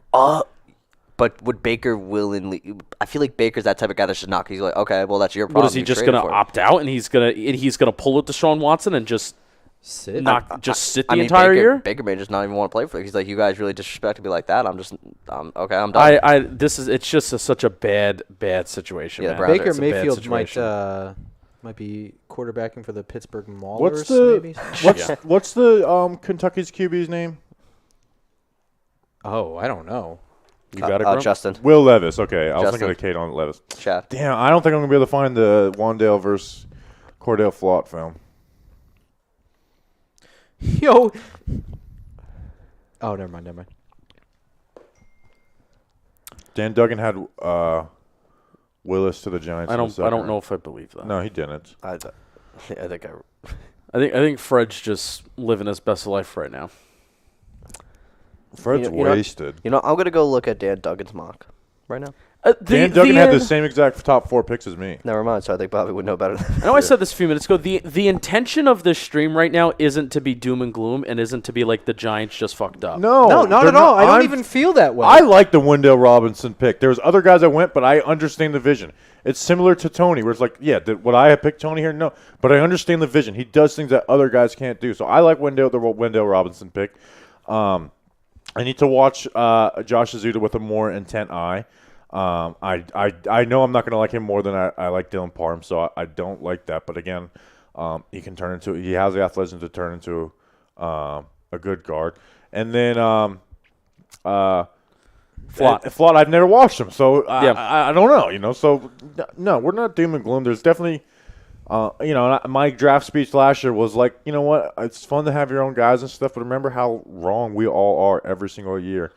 But would Baker willingly? I feel like Baker's that type of guy that's just not. He's like, okay, well that's your What problem. is he You just traded going to for him. opt out and he's going to pull with Deshaun Watson and just Sit. sit the I mean, entire Baker, year? Baker may just not even want to play for it. He's like, you guys really disrespected me like that. I'm done. It's just such a bad situation. Yeah, man. Browns Baker It's a bad Mayfield situation. might be quarterbacking for the Pittsburgh Maulers. What's the maybe? what's the Kentucky's QB's name? Oh, I don't know. You got it, Grump? Justin. Will Levis. Okay, I was Justin. thinking of Kate on Levis. Chad. Damn, I don't think I'm gonna be able to find the Wandale versus Cordell Flott film. Yo. Oh, never mind. Dan Duggan had Willis to the Giants. I in the don't second know round. if I believe that. No, he didn't. I think I think Fred's just living his best life right now. Fred's You know- wasted. I'm gonna go look at Dan Duggan's mock right now. Dan Duggan had the same exact top 4 picks as me. Never mind. So I think Bobby would know better. I know I said this a few minutes ago. The intention of this stream right now isn't to be doom and gloom and isn't to be like the Giants just fucked up. No, No, not they're at all. I don't I'm- even feel that way. I like the Wendell Robinson pick. There's other guys that went, but I understand the vision. It's similar to Tony, where it's like, yeah, would I have picked Tony here? No, but I understand the vision. He does things that other guys can't do. So I like the Wendell Robinson pick. I need to watch Josh Azuda with a more intent eye. I know I'm not going to like him more than I like Dylan Parham, so I don't like that. But again, he has the athleticism to turn into a good guard. And then Flott, I've never watched him, so I don't know. So no, we're not doom and gloom. There's definitely, my draft speech last year was like, you know what, it's fun to have your own guys and stuff, but remember how wrong we all are every single year.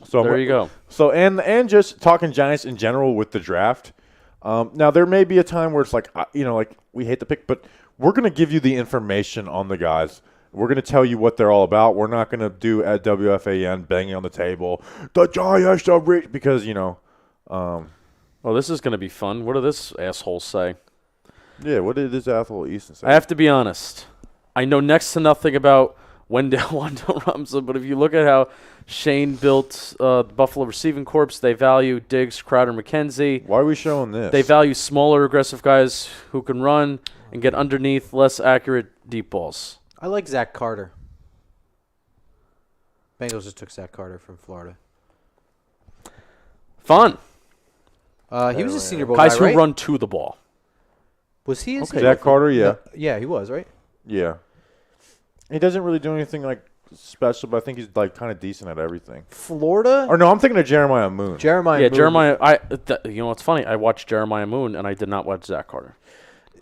So there you go. So and just talking Giants in general with the draft. Now there may be a time where it's like we hate the pick, but we're going to give you the information on the guys. We're going to tell you what they're all about. We're not going to do at WFAN banging on the table. The Giants are rich because Well, this is going to be fun. What do this asshole say? Yeah, what did this asshole Easton say? I have to be honest. I know next to nothing about Wendell Robinson, but if you look at how Shane built the Buffalo receiving corps, they value Diggs, Crowder, McKenzie. Why are we showing this? They value smaller, aggressive guys who can run and get underneath less accurate deep balls. I like Zach Carter. Bengals just took Zach Carter from Florida. Fun. He was a Senior Bowl Guys guy, who right? run to the ball. Was he? A Senior Zach Bowl? Carter, yeah. No, yeah, he was, right? Yeah. He doesn't really do anything like special, but I think he's like kind of decent at everything. Florida? Or no, I'm thinking of Jeremiah Moon. Jeremiah Yeah, Moon. Jeremiah. You know what's funny? I watched Jeremiah Moon, and I did not watch Zach Carter.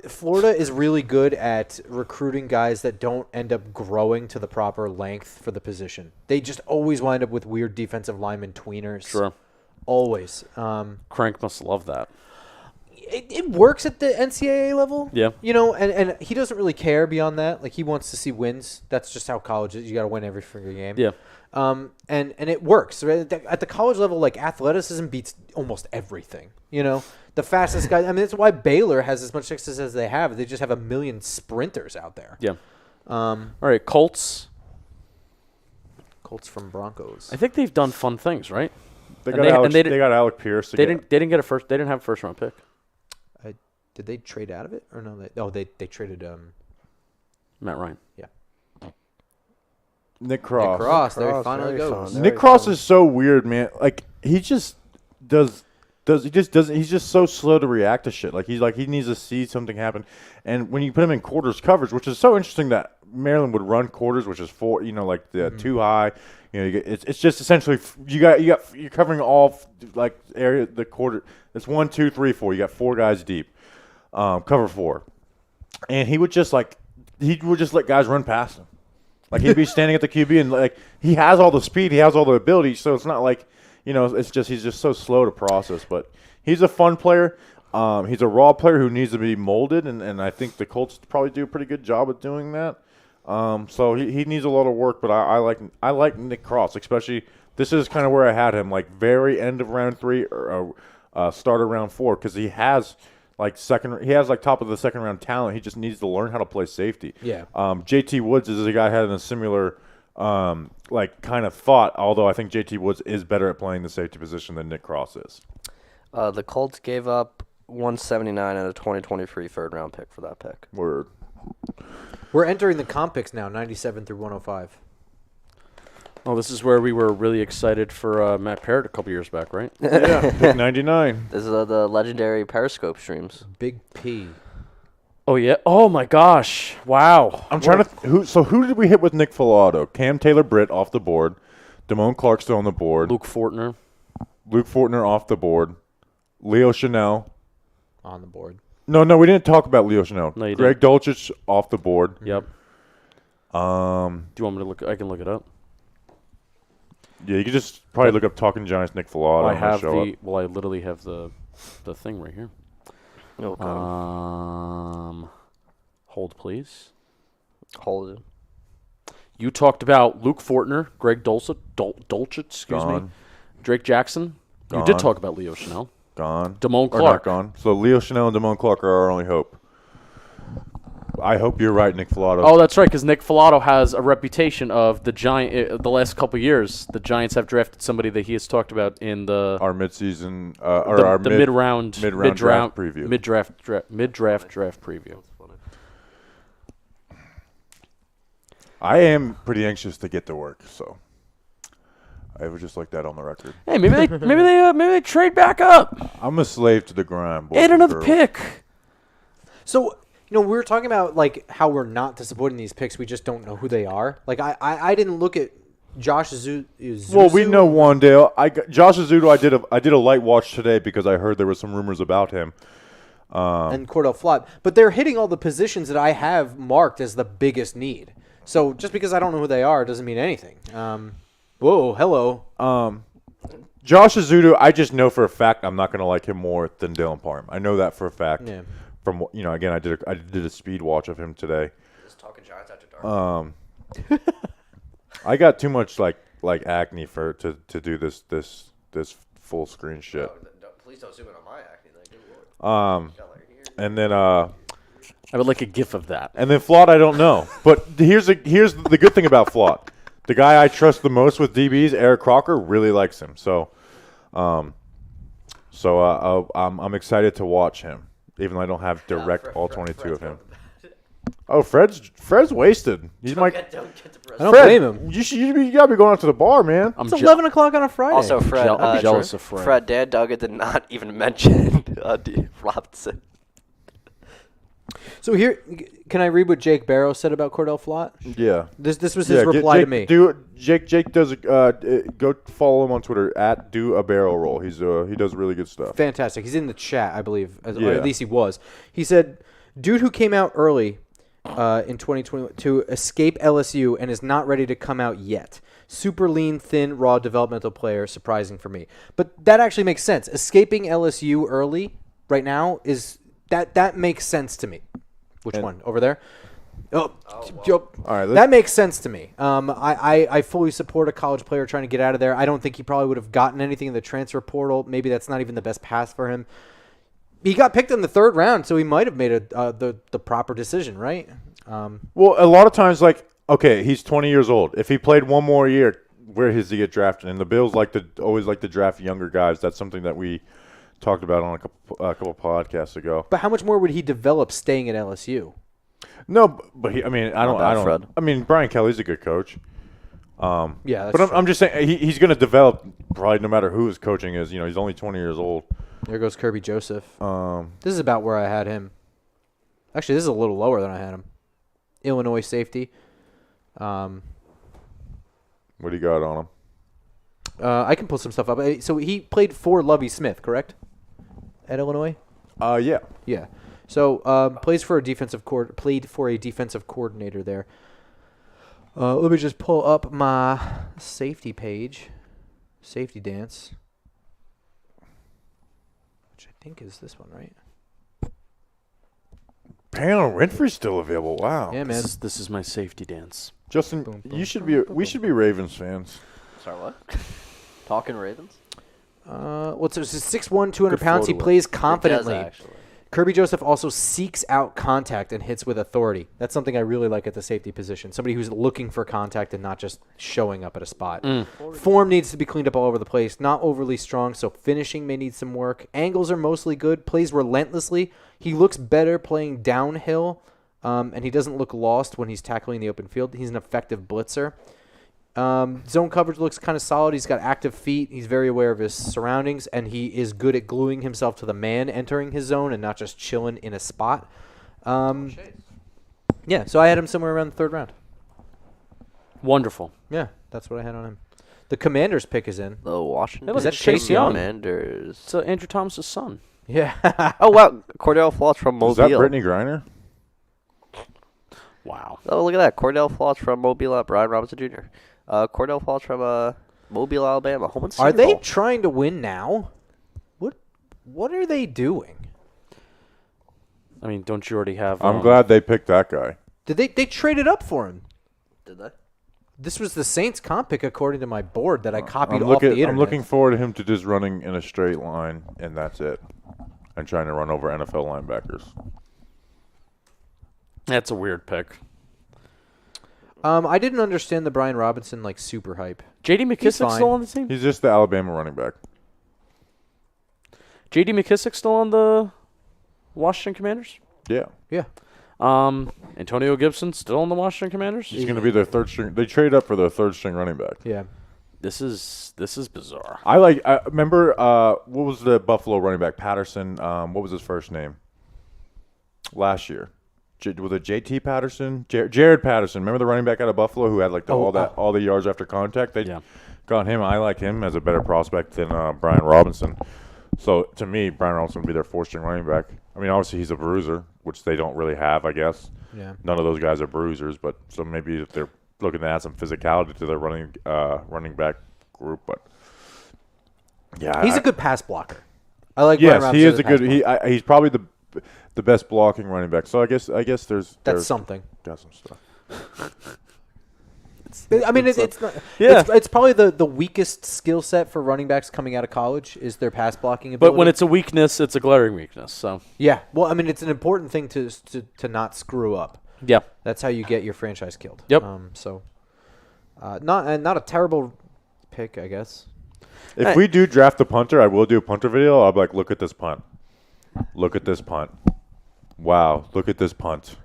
Florida is really good at recruiting guys that don't end up growing to the proper length for the position. They just always wind up with weird defensive lineman tweeners. Sure. Always. Crank must love that. It works at the NCAA level. Yeah. And he doesn't really care beyond that. Like, he wants to see wins. That's just how college is. You got to win every freaking game. Yeah. And it works. Right? At the college level, like, athleticism beats almost everything. The fastest guy. I mean, that's why Baylor has as much success as they have. They just have a million sprinters out there. Yeah. All right, Colts. Colts from Broncos. I think they've done fun things, right? They And got they- Alex, and they they got Alec Pierce. They didn't get a first. They didn't have a first round pick. Did they trade out of it or no? They traded Matt Ryan. Nick Cross. Nick Cross. There he Cross, finally very goes. fun. Nick Cross is so weird, man. Like he just doesn't. He's just so slow to react to shit. Like he needs to see something happen, and when you put him in quarters coverage, which is so interesting that Maryland would run quarters, which is like the too high. It's just essentially you're covering all like area the quarter. It's 1, 2, 3, 4. You got 4 guys deep, cover 4, and he would just let guys run past him. Like he'd be standing at the QB and like he has all the speed, he has all the ability, so it's not like it's just he's just so slow to process. But he's a fun player. He's a raw player who needs to be molded, and I think the Colts probably do a pretty good job of doing that. So he needs a lot of work, but I like Nick Cross, especially. This is kind of where I had him, like very end of round 3 or start of round 4, because he has like top of the second round talent. He just needs to learn how to play safety. Yeah. JT Woods is a guy had a similar like kind of thought, although I think JT Woods is better at playing the safety position than Nick Cross is. The Colts gave up 179 and a 2023 third-round pick for that pick. Word. We're entering the comp picks now, 97 through 105. Oh, this is where we were really excited for Matt Parrott a couple years back, right? Yeah, pick 99. This is the legendary Periscope streams. Big P. Oh, yeah. Oh, my gosh. Wow. I'm trying to who did we hit with Nick Filato? Cam Taylor-Britt off the board. Damone Clark still on the board. Luke Fortner. Luke Fortner off the board. Leo Chanel. On the board. No, we didn't talk about Leo Chanel. No, you Greg Dulcich off the board. Yep. Do you want me to look? I can look it up. Yeah, you could just probably look up Talking Giants Nick Filato. I have I literally have the thing right here. Okay. Hold, please. Hold it. You talked about Luke Fortner, Greg Dulcich, excuse me, Gone. Drake Jackson. You Gone. did talk about Leo Chanel. Gone. Damone Or not Clark. gone. So Leo Chanel and Damone Clark are our only hope. I hope you're right, Nick Filato. Oh, that's right, because Nick Filato has a reputation of the Giant. The last couple years, the Giants have drafted somebody that he has talked about in our midseason the mid-round draft preview. Mid-draft draft preview. I am pretty anxious to get to work, so I would just like that on the record. Hey, maybe they trade back up. I'm a slave to the grind. boys Add and another girls. pick. So, we were talking about like how we're not disappointing these picks. We just don't know who they are. Like I didn't look at Josh Zuzu. Well, we know Wandale. Josh Azudo. I did a light watch today because I heard there were some rumors about him. And Cordell Flott. But they're hitting all the positions that I have marked as the biggest need. So just because I don't know who they are doesn't mean anything. Whoa, hello. Josh Azudo, I just know for a fact I'm not going to like him more than Dylan Parham. I know that for a fact. Yeah. From again, I did a speed watch of him today. Just talking Giants after dark. I got too much like acne to do this full screen shit. Please don't zoom in on my acne. Like, And then I would like a gif of that. and then Flott, I don't know. But here's the good thing about Flott. The guy I trust the most with DBs, Eric Crocker, really likes him. So, I'm excited to watch him, even though I don't have direct all 22 of him. Oh, Fred's wasted. He's my don't get the I don't Fred. blame him. You gotta be going out to the bar, man. I'm It's 11 o'clock on a Friday. Also, Fred. I'm jealous of Fred. Fred, Dan Duggan did not even mention Robinson. So here, can I read what Jake Barrow said about Cordell Flott? Yeah. This was his reply to me. Jake does go follow him on Twitter at Do a Barrel Roll. He does really good stuff. Fantastic. He's in the chat, I believe, or Yeah. at least he was. He said, "Dude who came out early in 2020 to escape LSU and is not ready to come out yet. Super lean, thin, raw developmental player. Surprising for me, but that actually makes sense. Escaping LSU early right now is that makes sense to me. Which one over there? Oh, All right, that makes sense to me. I fully support a college player trying to get out of there. I don't think he probably would have gotten anything in the transfer portal. Maybe that's not even the best path for him. He got picked in the 3rd round, so he might have made the proper decision, right? Well, a lot of times, he's 20 years old. If he played one more year, where does he get drafted? And the Bills always like to draft younger guys. That's something that we talked about on a couple podcasts ago. But how much more would he develop staying at LSU? No, but I don't. Fred. I mean, Brian Kelly's a good coach. Yeah, that's But true. I'm just saying he's going to develop probably no matter who his coaching is. He's only 20 years old. There goes Kirby Joseph. This is about where I had him. Actually, this is a little lower than I had him. Illinois safety. What do you got on him? I can pull some stuff up. So he played for Lovie Smith, correct? At Illinois? Yeah. Yeah. So played for a defensive coordinator there. Let me just pull up my safety page. Safety dance. Which I think is this one, right? Pamela Winfrey's still available. Wow. Yeah, man. This is my safety dance. Justin, Boom, boom, you should boom, be. boom, We boom. should be Ravens fans. Sorry, what? Talking Ravens? Well, it's 6'1", 200 Good pounds. He float away. plays It does, confidently. actually. Kirby Joseph also seeks out contact and hits with authority. That's something I really like at the safety position. Somebody who's looking for contact and not just showing up at a spot. Form needs to be cleaned up all over the place. Not overly strong, so finishing may need some work. Angles are mostly good. Plays relentlessly. He looks better playing downhill, and he doesn't look lost when he's tackling the open field. He's an effective blitzer. Zone coverage looks kind of solid. He's got active feet. He's very aware of his surroundings, and he is good at gluing himself to the man entering his zone and not just chilling in a spot. Yeah, so I had him somewhere around the 3rd round. Wonderful. Yeah, that's what I had on him. The Commander's pick is in. The Washington. Hey, look, Is that Chase Young? Commanders. It's Andrew Thomas's son. Yeah. Oh, wow. Cordell Flotz from Mobile. Is that Brittany Griner? Wow. Oh, look at that. Cordell Flotz from Mobile. Brian Robinson Jr. Cordell Flotz from Mobile, Alabama. Home and Are Senior they Bowl. trying to win now? What are they doing? I mean, don't you already have? I'm glad they picked that guy. Did they traded up for him? Did they? This was the Saints comp pick according to my board that I copied I'm off the internet. I'm looking forward to him to just running in a straight line, and that's it. And trying to run over NFL linebackers. That's a weird pick. I didn't understand the Brian Robinson super hype. J.D. McKissick fine. still on the team? He's just the Alabama running back. J.D. McKissick still on the Washington Commanders? Yeah. Yeah. Antonio Gibson still on the Washington Commanders? He's going to be their 3rd string. They traded up for their 3rd string running back. Yeah. This is bizarre. I remember what was the Buffalo running back? Patterson. What was his first name? Last year. Was it J.T. Patterson? Jared Patterson. Remember the running back out of Buffalo who had all the yards after contact? They got him. I like him as a better prospect than Brian Robinson. So to me, Brian Robinson would be their 4th string running back. I mean, obviously he's a bruiser, which they don't really have, I guess. Yeah. None of those guys are bruisers, but so maybe if they're looking to add some physicality to their running back group, but yeah, He's a good pass blocker. I like Brian yes, Robinson he is as a good. He's probably the best blocking running back. So I guess there's That's something. got some stuff. I mean, it's not. Yeah. It's probably the weakest skill set for running backs coming out of college is their pass blocking ability. But when it's a weakness, it's a glaring weakness. So yeah, well, I mean, it's an important thing to not screw up. yeah, That's how you get your franchise killed. Yep. Not a terrible pick, I guess. If we do draft the punter, I will do a punter video. I'll be like, look at this punt. Look at this punt. Wow, look at this punt.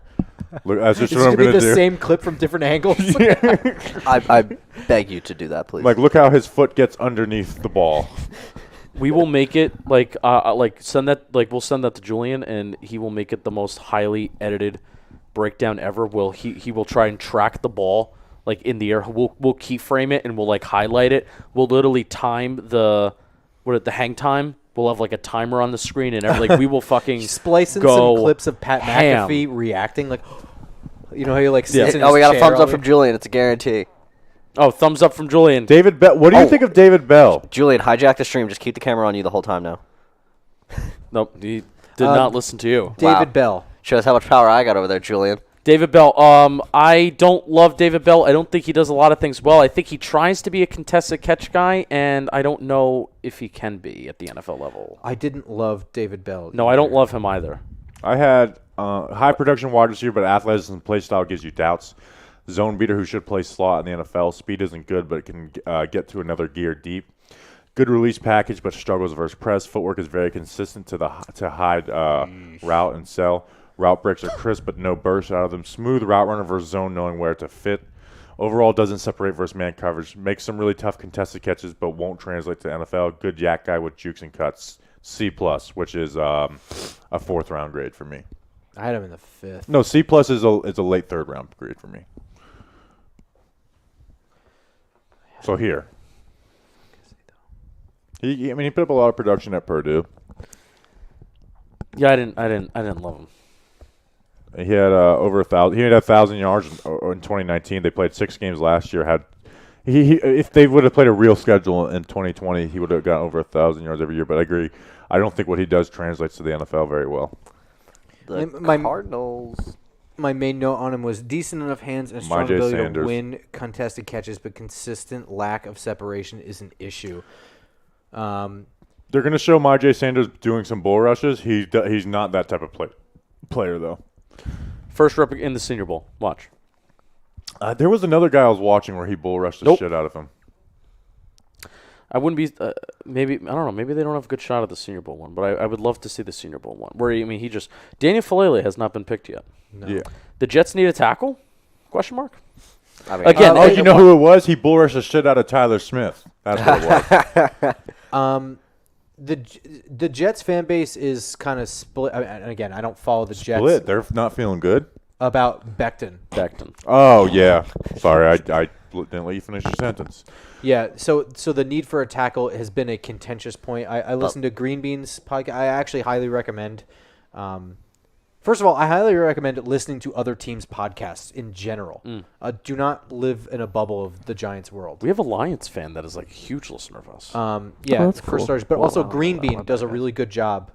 Look, that's just It's what I'm going to going be to the do. same clip from different angles. I beg you to do that, please. Like, look how his foot gets underneath the ball. we will make it send that we'll send that to Julian, and he will make it the most highly edited breakdown ever. He will try and track the ball in the air. We'll keyframe it and we'll highlight it. We'll literally time the hang time. We'll have a timer on the screen and we will fucking Splicing go some clips of Pat ham. McAfee reacting you know how he sits in Oh, we his got a chair thumbs all up from Julian. It's a guarantee. Oh, thumbs up from Julian. David Bell. What do you think of David Bell? Julian, hijack the stream. Just keep the camera on you the whole time now. Nope, he did not listen to you. David Wow. Bell. Shows how much power I got over there, Julian. David Bell. I don't love David Bell. I don't think he does a lot of things well. I think he tries to be a contested catch guy, and I don't know if he can be at the NFL level. I didn't love David Bell. No, I don't love him either. I had high production wide receiver, but athleticism and play style gives you doubts. Zone beater who should play slot in the NFL. Speed isn't good, but it can get to another gear deep. Good release package, but struggles versus press. Footwork is very consistent to hide route and sell. Route breaks are crisp, but no burst out of them. Smooth route runner versus zone, knowing where to fit. Overall, doesn't separate versus man coverage. Makes some really tough contested catches, but won't translate to NFL. Good yak guy with jukes and cuts. C+, which is a 4th round grade for me. I had him in the 5th. No, C+ is a late 3rd round grade for me. So here. He put up a lot of production at Purdue. Yeah, I didn't love him. He had over 1,000. He had 1,000 yards in 2019. They played 6 games last year. If they would have played a real schedule in 2020, he would have gotten over 1,000 yards every year. But I agree. I don't think what he does translates to the NFL very well. The My- Cardinals. My main note on him was decent enough hands and strong Myjai ability Sanders. to win contested catches, but consistent lack of separation is an issue. They're going to show Myjai Sanders doing some bull rushes. He's not that type of player, though. First rep in the Senior Bowl. Watch. There was another guy I was watching where he bull rushed the Nope. shit out of him. I wouldn't be maybe I don't know. Maybe they don't have a good shot at the Senior Bowl one, but I would love to see the Senior Bowl one. Where he just Daniel Falele has not been picked yet. No. Yeah. The Jets need a tackle? Question mark. I mean, Again, Oh, you know who it was? He bull rushed the shit out of Tyler Smith. That's what it was. The Jets fan base is kind of split. And again, I don't follow the Jets Split. They're not feeling good. about Becton. Becton. Oh, yeah. Sorry, I didn't let you finish your sentence. Yeah, so the need for a tackle has been a contentious point. I listened to Green Bean's podcast. I actually highly recommend. First of all, I highly recommend listening to other teams' podcasts in general. Do not live in a bubble of the Giants world. We have a Lions fan that is like a huge listener of us. Yeah, that's for cool. starters, but also Green I Bean want does a that guy. really good job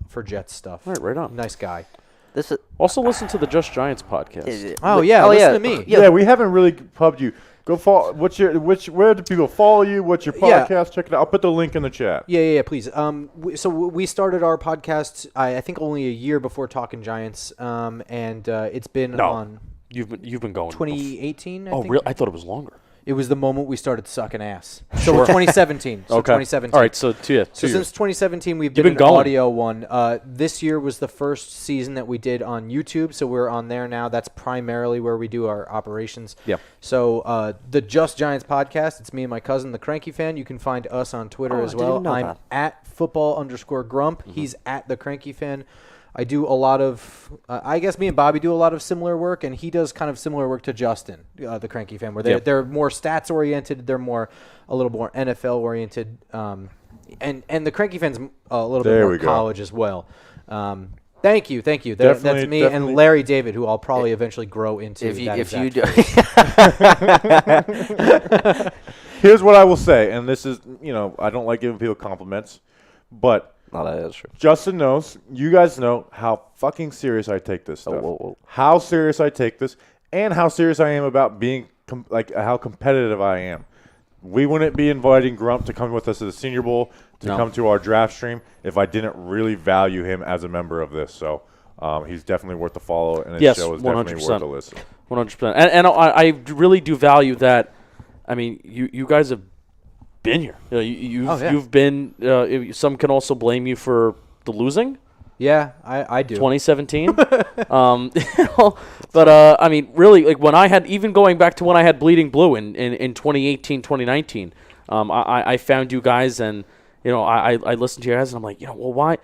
for Jets stuff. Right on. Nice guy. this is. Also listen to the Just Giants podcast. Oh yeah, listen to me. Yeah, we haven't really pubbed you. Go follow. Where do people follow you? What's your Yeah. podcast? Check it out. I'll put the link in the chat. Yeah, please. So we started our podcast, I think, only a year before Talking Giants, and it's been on You've been going. 2018. I Oh, think. really? I thought it was longer. It was the moment we started sucking ass. So 2017. So Okay. 2017. All right. So So 2 years. since 2017, we've You've been been an going. audio one. This year was the first season that we did on YouTube, so we're on there now. That's primarily where we do our operations. Yep. So the Just Giants podcast, it's me and my cousin, the Cranky Fan. You can find us on Twitter Oh, as I didn't well. know I'm that. at football_grump. He's at the Cranky Fan. I do a lot of, I guess me and Bobby do a lot of similar work, and he does kind of similar work to Justin, the Cranky Fan, where they're more stats oriented, they're a little more NFL oriented, and the Cranky Fan's a little bit There more we go. college as well. Thank you. That's Definitely- me definitely. and Larry David, who I'll probably eventually grow into. If you that if you exact do. phrase. Here's what I will say, and this is, I don't like giving people compliments, but No, that is true. Justin knows, you guys know how fucking serious I take this stuff. whoa. How serious I take this, and how serious I am about being, how competitive I am. We wouldn't be inviting Grump to come with us to the Senior Bowl, to No. come to our draft stream, if I didn't really value him as a member of this. So he's definitely worth the follow, and his Yes, show is definitely 100%. worth a listen. 100%. And I really do value that. I mean, you guys have been here. You've been. Some can also blame you for the losing. Yeah, I do. 2017. But I mean, really, like when I had, even going back to when I had Bleeding Blue in 2018, 2019, I found you guys, and I listened to you guys, and I'm like, well, why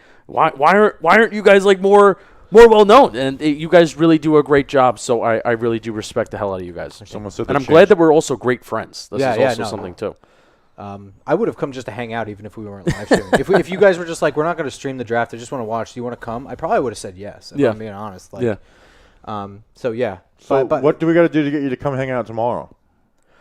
aren't you guys like more well known? And you guys really do a great job. So I really do respect the hell out of you guys. Someone said And they I'm glad changed- that we're also great friends. This Yeah, is yeah, also no. something too. I would have come just to hang out even if we weren't live streaming. if you guys were just like, we're not going to stream the draft, I just want to watch. Do you want to come? I probably would have said yes. If Yeah. I'm being honest. Like, Yeah. So yeah. So but what do we got to do to get you to come hang out tomorrow?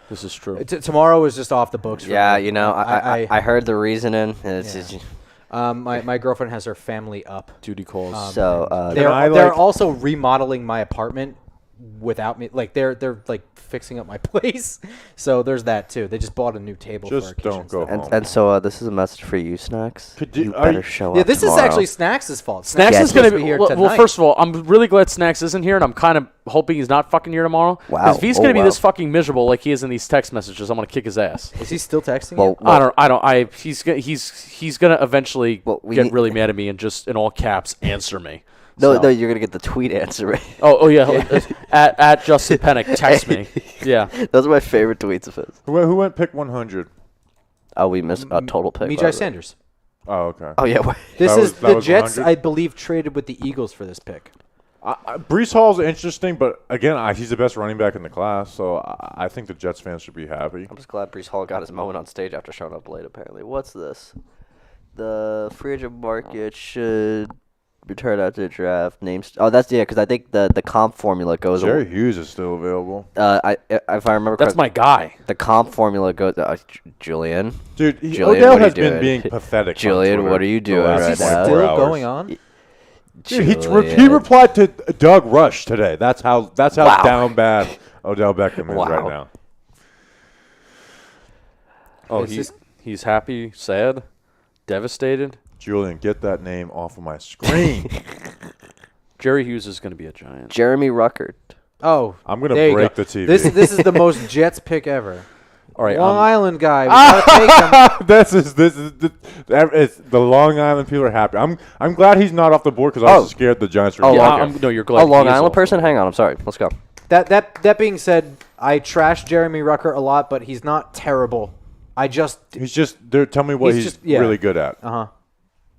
This is true. Tomorrow is just off the books. For Yeah, me. I heard the reasoning. And it's Yeah. just, my girlfriend has her family up. Duty calls. so They're also remodeling my apartment without me. Like they're like fixing up my place. So there's that too. They just bought a new table for our Just kitchen don't go stuff. home. and so this is a message for you, Snacks. Could you- You are better you- show Yeah, up this tomorrow. is actually Snacks' fault. Snacks is is going supposed to be here well, tonight. first of all, I'm really glad Snacks isn't here, and I'm kind of hoping he's not fucking here tomorrow. Wow. Because if he's Oh, going to be wow. this fucking miserable like he is in these text messages, I'm going to kick his ass. Is he still texting Well, you? He's going to eventually Well, we get need- really mad at me and just in all caps answer me. no, So- no, you're gonna get the tweet answer. Right? Oh yeah. at Justin Pennick, text me. Yeah. Those are my favorite tweets of his. Who went pick 100? Oh, we missed a total pick. by the Mijai way. Sanders. Oh, okay. Oh yeah. wait. This That is was- that the was Jets, 100? I believe, traded with the Eagles for this pick. Brees Hall's interesting, but again, he's the best running back in the class, so I think the Jets fans should be happy. I'm just glad Brees Hall got his moment on stage after showing up late. Apparently, what's this? The free agent market should return after the draft. Names. Oh, that's because I think the comp formula goes. Jerry Hughes is still available. If I remember, That's my guy. the comp formula goes. Julian. Dude, Julian, Odell what are has you been doing? being pathetic. on Julian, Twitter what are you the doing last right Is he now? 24 still hours. going on? Dude, he Julian. replied to Doug Rush today. That's how Wow. down bad Odell Beckham is Wow. right now. Oh, It's he's happy, sad, devastated. Julian, get that name off of my screen. Jerry Hughes is going to be a Giant. Jeremy Ruckert. Oh, I'm gonna there you break go. the TV. This is the most Jets pick ever. All right, Long Island guy. We gotta take him. this is it's the Long Island people are happy. I'm glad he's not off the board because I was scared the Giants were. Oh, gonna yeah, take him. no, you're glad. Oh, Long he is Island off. person. Hang on, I'm sorry. Let's go. That being said, I trash Jeremy Rucker a lot, but he's not terrible. He's just there. Tell me what He's he's just- yeah. really good at. Uh-huh.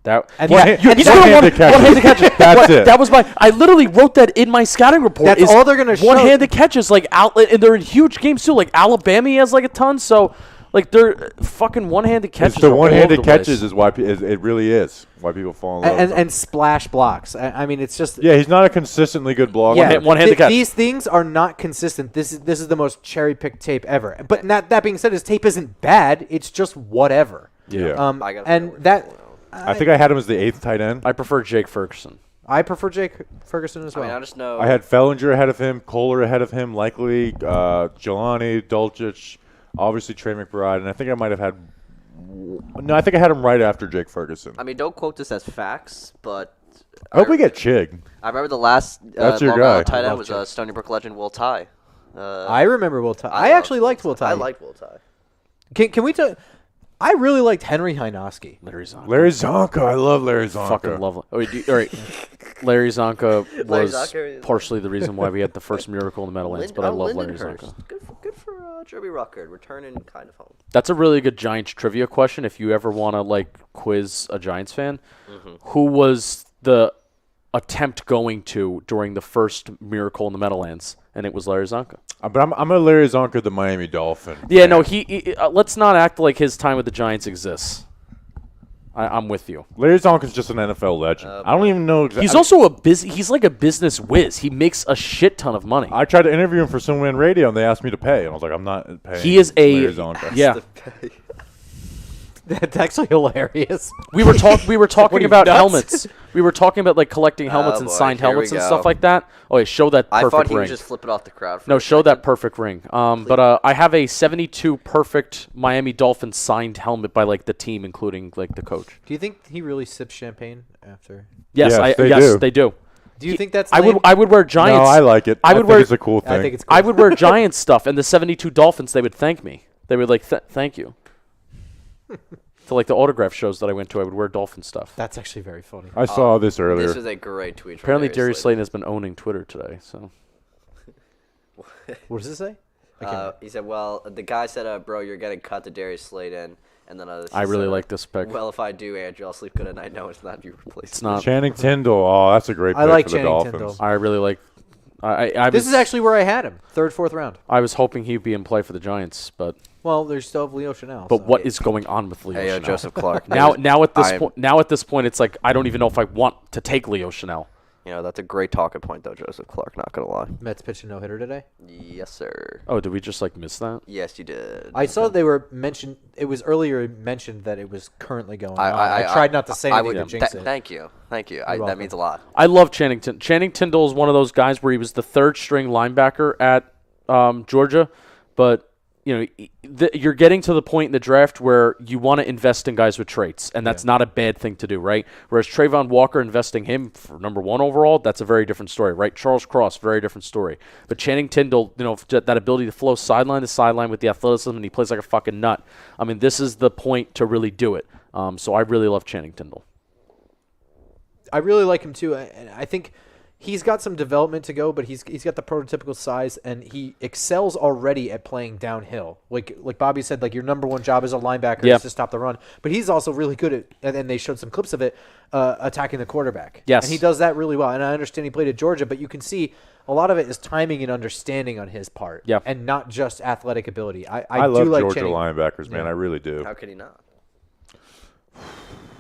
That And yeah, that- you- and he's that- gonna one-handed catches. one-handed catches. That's it. That was I literally wrote that in my scouting report. That's is all they're gonna show. One-handed catches, like outlet, and they're in huge games too. Like Alabama he has like a ton. So, like they're fucking one-handed catches. It's the are all over one-handed the place. catches is why it really is why people fall in love. with him. And splash blocks. I mean, it's just Yeah, he's not a consistently good blogger. yeah. one-handed catch. These things are not consistent. This is the most cherry-picked tape ever. But that being said, his tape isn't bad. It's just whatever. Yeah. I gotta And figure out that where I think I had him as the 8th tight end. I prefer Jake Ferguson. I prefer Jake Ferguson as I well. mean, I just know. I had Fellinger ahead of him, Kohler ahead of him, likely Jelani, Dulcich, obviously Trey McBride, and I think I might have had. No, I think I had him right after Jake Ferguson. I mean, don't quote this as facts, but I hope we get Chig. I remember the last That's your Long guy. Island tight I end love was Jake. Stony Brook legend Will Tye. I remember Will Tye. I love actually liked Will Tye. I liked Will Tye. Can we tell? I really liked Henry Hynoski. Larry Zonka. Larry Zonka. I love Larry Zonka. Fucking love. Oh, all right. Larry Zonka Larry was Zonka is- partially the reason why we had the first miracle in the Meadowlands, but I love Larry Lindenhurst. Zonka. Good for Jeremy Ruckert, returning kind of home. That's a really good Giants trivia question. If you ever want to like quiz a Giants fan, who was the attempt going to during the first miracle in the Meadowlands? And it was Larry Zonka. But I'm a Larry Zonka, the Miami Dolphin. Yeah, fan. no, he let's not act like his time with the Giants exists. I'm with you. Larry Zonka's just an NFL legend. I don't even know. He's also he's like a business whiz. He makes a shit ton of money. I tried to interview him for Some Win Radio, and they asked me to pay, and I was like, I'm not paying. He is a Larry Zonka. yeah. That's actually hilarious. We were talking What are you, about nuts? helmets. We were talking about like collecting helmets and boy, signed here we helmets and go. stuff like that. Oh, yeah, show that I perfect thought he ring. was just flipping off the crowd. For No, a show second. that perfect ring. But I have a 72 perfect Miami Dolphins signed helmet by like the team, including like the coach. Do you think he really sips champagne after? Yes, Yes, they do. they do. Do you think that's? I lame? would wear Giants. No, I like it. I would think wear- it's a cool thing. I think it's. Cool. I would wear Giants stuff, and the 72 Dolphins, they would thank me. They would like, thank you. To like the autograph shows that I went to, I would wear Dolphin stuff. That's actually very funny. I saw this earlier. This is a great tweet. From Apparently, Darius Darius Slayton has been owning Twitter today. So What does it say? I can't He said, "Well, the guy said, bro, you're getting cut to Darius Slayton." And then I he really said, like this pick. Well, if I do, Andrew, I'll sleep good at night. No, it's not you replaced. It's not. Channing Tindall. Oh, that's a great pick I like for the Channing Dolphins. Tindall. I really like. I This was, is actually where I had him. Third, fourth round. I was hoping he'd be in play for the Giants, but Well, there's still have Leo Chanel. but so. what is going on with Leo Hey, Chanel? Joseph Clark. Now at this I'm- point, now at this point, it's like I don't even know if I want to take Leo Chanel. You know, that's a great talking point, though, Joseph Clark. Not gonna lie. Mets pitched a no hitter today? Yes, sir. Oh, did we just like miss that? Yes, you did. I saw they were mentioned. It was earlier mentioned that it was currently going on. I tried not to say I anything would, to jinx it. Thank you. Thank you. That welcome. means a lot. I love Channing Tindall. Channing Tindall is one of those guys where he was the third string linebacker at Georgia, but you know you're getting to the point in the draft where you want to invest in guys with traits, and that's not a bad thing to do, right? Whereas Trayvon Walker, investing him for number 1 overall, that's a very different story, right? Charles Cross, very different story. But Channing Tindall, you know, that ability to flow sideline to sideline with the athleticism, and he plays like a fucking nut. I mean, this is the point to really do it. So I really love Channing Tindall. I really like him too. And I think he's got some development to go, but he's got the prototypical size, and he excels already at playing downhill. Like Bobby said, like your number one job as a linebacker Yeah. is to stop the run. But he's also really good at, and they showed some clips of it, attacking the quarterback. Yes. And he does that really well. And I understand he played at Georgia, but you can see a lot of it is timing and understanding on his part, Yeah. and not just athletic ability. I I do love like Georgia Channing. linebackers, man. Yeah. I really do. How could he not?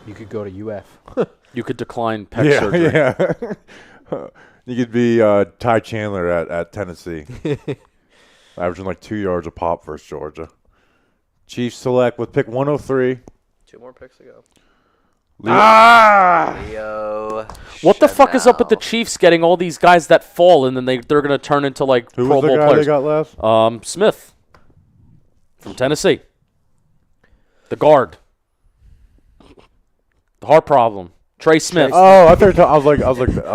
You could go to UF. You could decline pec surgery. Yeah. You could be Ty Chandler at Tennessee, averaging like 2 yards a pop versus Georgia. Chiefs select with pick 103. 2 more picks to go. Ah! Leo. What the fuck is up with the Chanel. Chiefs getting all these guys that fall and then they're going to turn into like Who Pro was the Bowl guy players? they got last? Smith from Tennessee. The guard. The heart problem. Trey Smith. Oh, I thought I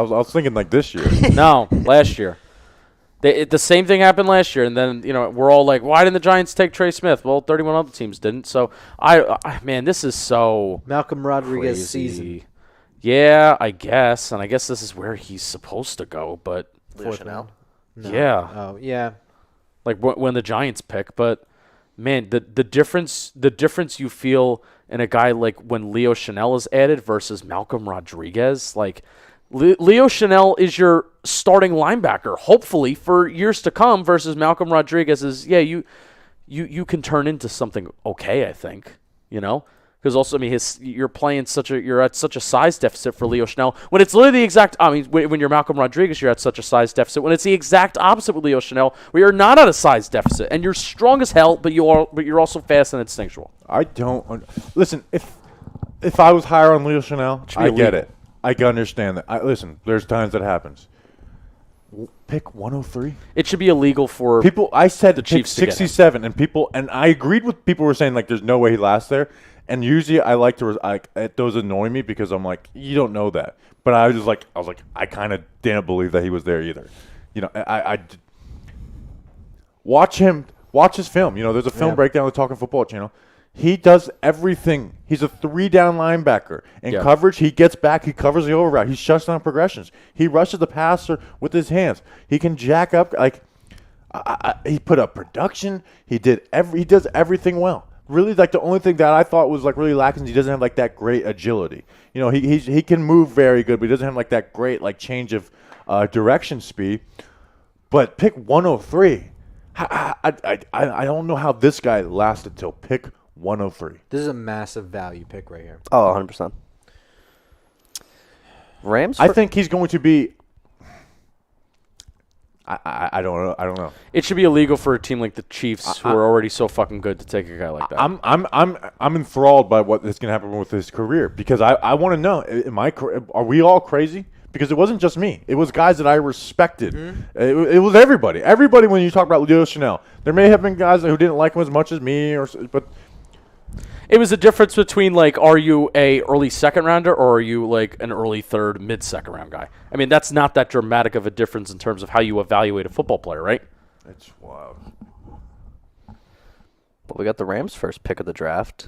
was thinking like this year. No, last year. The same thing happened last year, and then we're all like, "Why didn't the Giants take Trey Smith?" Well, 31 other teams didn't. So man, this is so Malcolm Rodriguez crazy. season. Yeah, I guess, and I guess this is where he's supposed to go. But Leo Chanel. No. yeah, Oh, yeah. like when the Giants pick. But man, the difference you feel in a guy like when Leo Chanel is added versus Malcolm Rodriguez, like. Leo Chanel is your starting linebacker, hopefully for years to come. Versus Malcolm Rodriguez is you can turn into something okay. I think because also I mean you're at such a size deficit for Leo Chanel when it's literally the exact. I mean when you're Malcolm Rodriguez, you're at such a size deficit. When it's the exact opposite with Leo Chanel, where you're not at a size deficit and you're strong as hell, but you're also fast and instinctual. I don't listen. If I was higher on Leo Chanel, I get illegal. it. I can understand that. Listen, there's times that happens. Pick 103. It should be illegal for People, I said the pick Chiefs to get him. 67, and I agreed with people who were saying like there's no way he lasts there. And usually I like to those annoy me because I'm like you don't know that. But I was like I kind of didn't believe that he was there either. I watch his film. There's a film breakdown on the Talking Football channel. He does everything. He's a 3-down linebacker. In coverage, he gets back. He covers the over route. He shuts down progressions. He rushes the passer with his hands. He can jack up. He put up production. He does everything well. Really, like the only thing that I thought was like really lacking is he doesn't have like that great agility. He can move very good, but he doesn't have like that great like change of direction speed. But pick 103. I don't know how this guy lasted till pick 103. This is a massive value pick right here. Oh, 100%. Rams? I think he's going to be. I don't know. I don't know. It should be illegal for a team like the Chiefs, who are already so fucking good, to take a guy like that. I'm enthralled by what is going to happen with his career because I want to know. Are we all crazy? Because it wasn't just me. It was guys that I respected. Mm-hmm. It was everybody. Everybody when you talk about Leo Chanel, there may have been guys who didn't like him as much as me, but. It was a difference between, like, are you a early second rounder or are you, like, an early third, mid-second round guy? I mean, that's not that dramatic of a difference in terms of how you evaluate a football player, right? It's wild. Well, we got the Rams' first pick of the draft.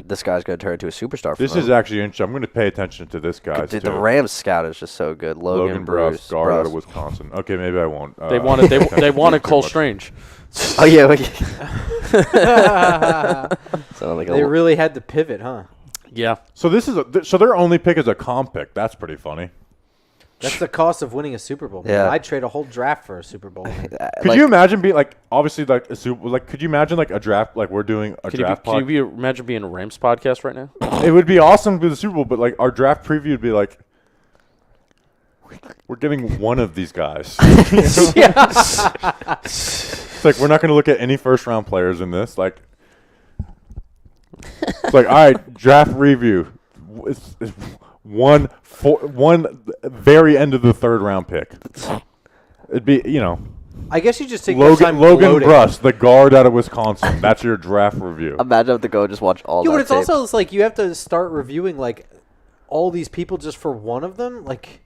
This guy's going to turn into a superstar. This is actually interesting. I'm going to pay attention to this guy. The Rams scout is just so good. Logan Bruce, guard out of Wisconsin. Okay, maybe I won't. They wanted Cole Strange. Oh yeah. They really had to pivot, huh? Yeah. So so their only pick is a comp pick. That's pretty funny. That's the cost of winning a Super Bowl. Yeah. I'd trade a whole draft for a Super Bowl. Could you imagine being like obviously like a Super like could you imagine like a draft like we're doing a draft Can you imagine being a Rams podcast right now? It would be awesome for the Super Bowl, but like our draft preview would be like we're getting one of these guys. It's like we're not going to look at any first round players in this. Like it's like all right, draft review. It's one very end of the third round pick. It'd be I guess you just take Logan Bruss, the guard out of Wisconsin. That's your draft review. Imagine if the go just watch all that. But it's tape. also like you have to start reviewing like all these people just for one of them. Like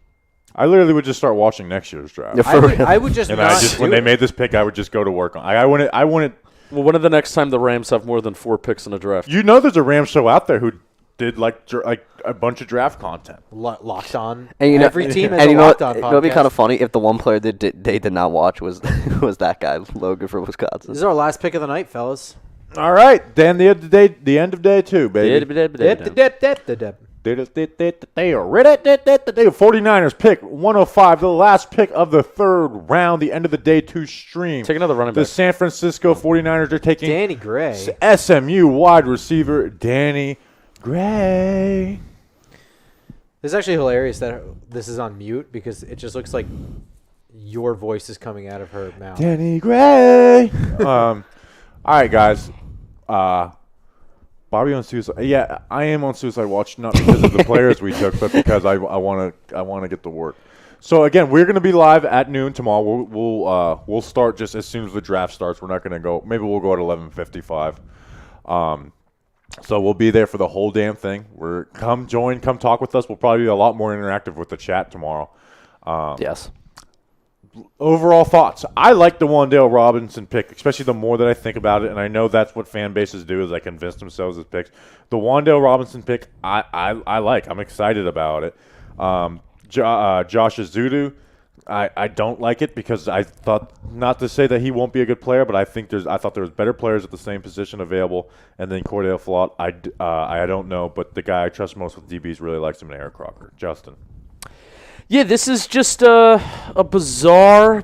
I literally would just start watching next year's draft. Yeah, I would just And not when they made this pick, I would just go to work on. I wouldn't. Well, when are the next time the Rams have more than 4 picks in a draft? There's a Rams show out there who did like a bunch of draft content. locked on. And Every team has and a you know locked what? on It would be podcast. kind of funny if the one player that they did not watch was was that guy Logan from Wisconsin. This is our last pick of the night, fellas. All right, then the end of day 2, baby. They are ready. The 49ers pick 105, the last pick of the third round, the end of the day 2 stream. Take another running The back. San Francisco 49ers are taking Danny Gray. SMU wide receiver Danny Gray. It's actually hilarious that this is on mute because it just looks like your voice is coming out of her mouth. Danny Gray. All right, guys. Bobby on suicide. Yeah, I am on suicide watch, not because of the players we took, but because I want to get to work. So again, we're going to be live at noon tomorrow. We'll start just as soon as the draft starts. We're not going to go. Maybe we'll go at 11:55. So we'll be there for the whole damn thing. Come talk with us. We'll probably be a lot more interactive with the chat tomorrow. Yes. Overall thoughts. I like the Wan'Dale Robinson pick, especially the more that I think about it, and I know that's what fan bases do is they convince themselves as picks. The Wan'Dale Robinson pick, I like. I'm excited about it. Josh Azudu, I don't like it because I thought, not to say that he won't be a good player, but I thought there was better players at the same position available. And then Cordell Flott, I don't know, but the guy I trust most with DBs really likes him in Eric Crocker. Justin. Yeah, this is just a bizarre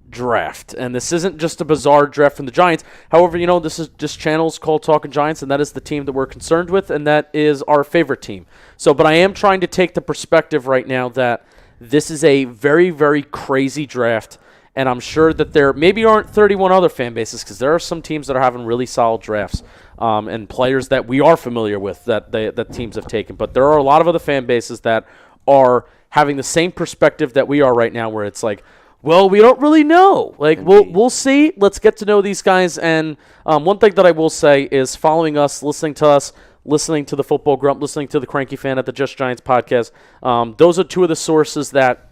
draft. And this isn't just a bizarre draft from the Giants. However, this is just channels called Talking Giants, and that is the team that we're concerned with, and that is our favorite team. But I am trying to take the perspective right now that this is a very, very crazy draft, and I'm sure that there maybe aren't 31 other fan bases because there are some teams that are having really solid drafts and players that we are familiar with that teams have taken. But there are a lot of other fan bases that are having the same perspective that we are right now, where it's like, well, we don't really know. We'll see. Let's get to know these guys. And one thing that I will say is following us, listening to the Football Grump, listening to the Cranky Fan at the Just Giants podcast. Those are two of the sources that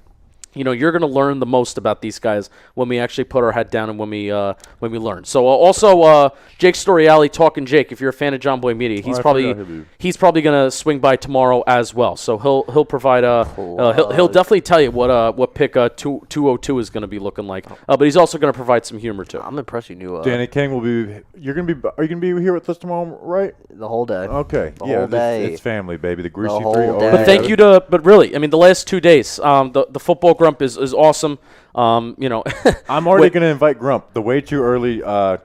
you're going to learn the most about these guys when we actually put our head down and when we learn. So also Jake Storiale, Talking Jake. If you're a fan of John Boy Media, he's probably going to swing by tomorrow as well. So he'll provide he'll definitely tell you what pick 202 is going to be looking like. But he's also going to provide some humor too. I'm impressed you knew. Danny King will be. Are you going to be here with us tomorrow, right? The whole day. Okay. The whole day. It's family, baby. The Greasy whole Three. day. But thank you but really, I mean, the last 2 days, the Football Grump is awesome. I'm already going to invite Grump. The way too early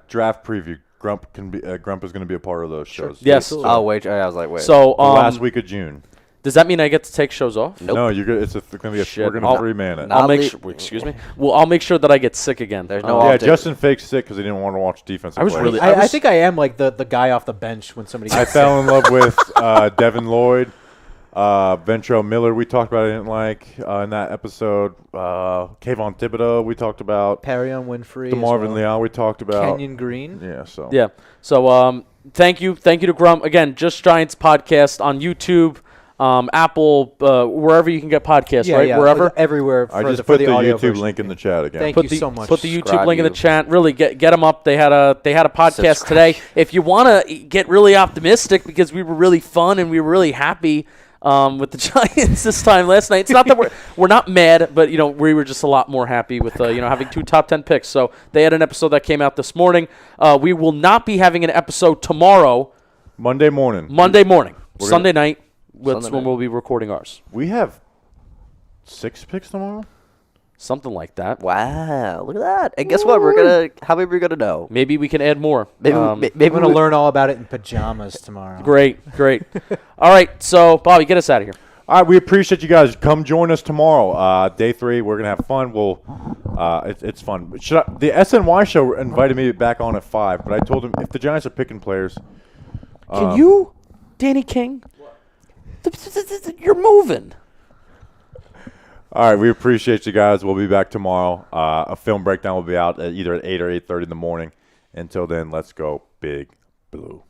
draft preview. Grump is going to be a part of those shows. Yes. Oh wait, I was like, wait. So the last week of June. Does that mean I get to take shows off? Nope. No, it's going to be Shit. we're going to 3-man it. I'll Not make le- sure. Excuse me. Well, I'll make sure that I get sick again. There's no Yeah, off day. Justin faked sick because he didn't want to watch defensive. I was players. really- I think I am like the guy off the bench when somebody I gets fell in love with Devin Lloyd, Ventrell Miller. We talked about. I didn't like in that episode. Kayvon Thibodeau. We talked about. Perrion Winfrey, Marvin Leal. We talked about. Kenyon Green. Yeah. So. Yeah. So thank you to Grump again. Just Giants podcast on YouTube, Apple, wherever you can get podcasts. Right, wherever. Everywhere. I just for put the audio YouTube version. link in the chat again. Thank Put you so much. Put the YouTube Subscribe link in the you. chat. Really get them up. They had a podcast Subscribe. today. If you want to get really optimistic, because we were really fun and we were really happy with the Giants this time last night. It's not that we're not mad, but we were just a lot more happy with having 2 top 10 picks. So they had an episode that came out this morning. We will not be having an episode tomorrow. Monday morning. Sunday night. That's Sunday when night. we'll be recording ours. We have 6 picks tomorrow. Something like that. Wow, look at that! And guess what? How many we're gonna know? Maybe we can add more. Maybe I'm going to learn all about it in pajamas tomorrow. Great. All right, so Bobby, get us out of here. All right, we appreciate you guys. Come join us tomorrow. Day 3, we're gonna have fun. It's fun. The SNY show invited me back on at 5, but I told them if the Giants are picking players, Can you, Danny King? You're moving. All right, we appreciate you guys. We'll be back tomorrow. A film breakdown will be out either at 8 or 8:30 in the morning. Until then, let's go Big Blue.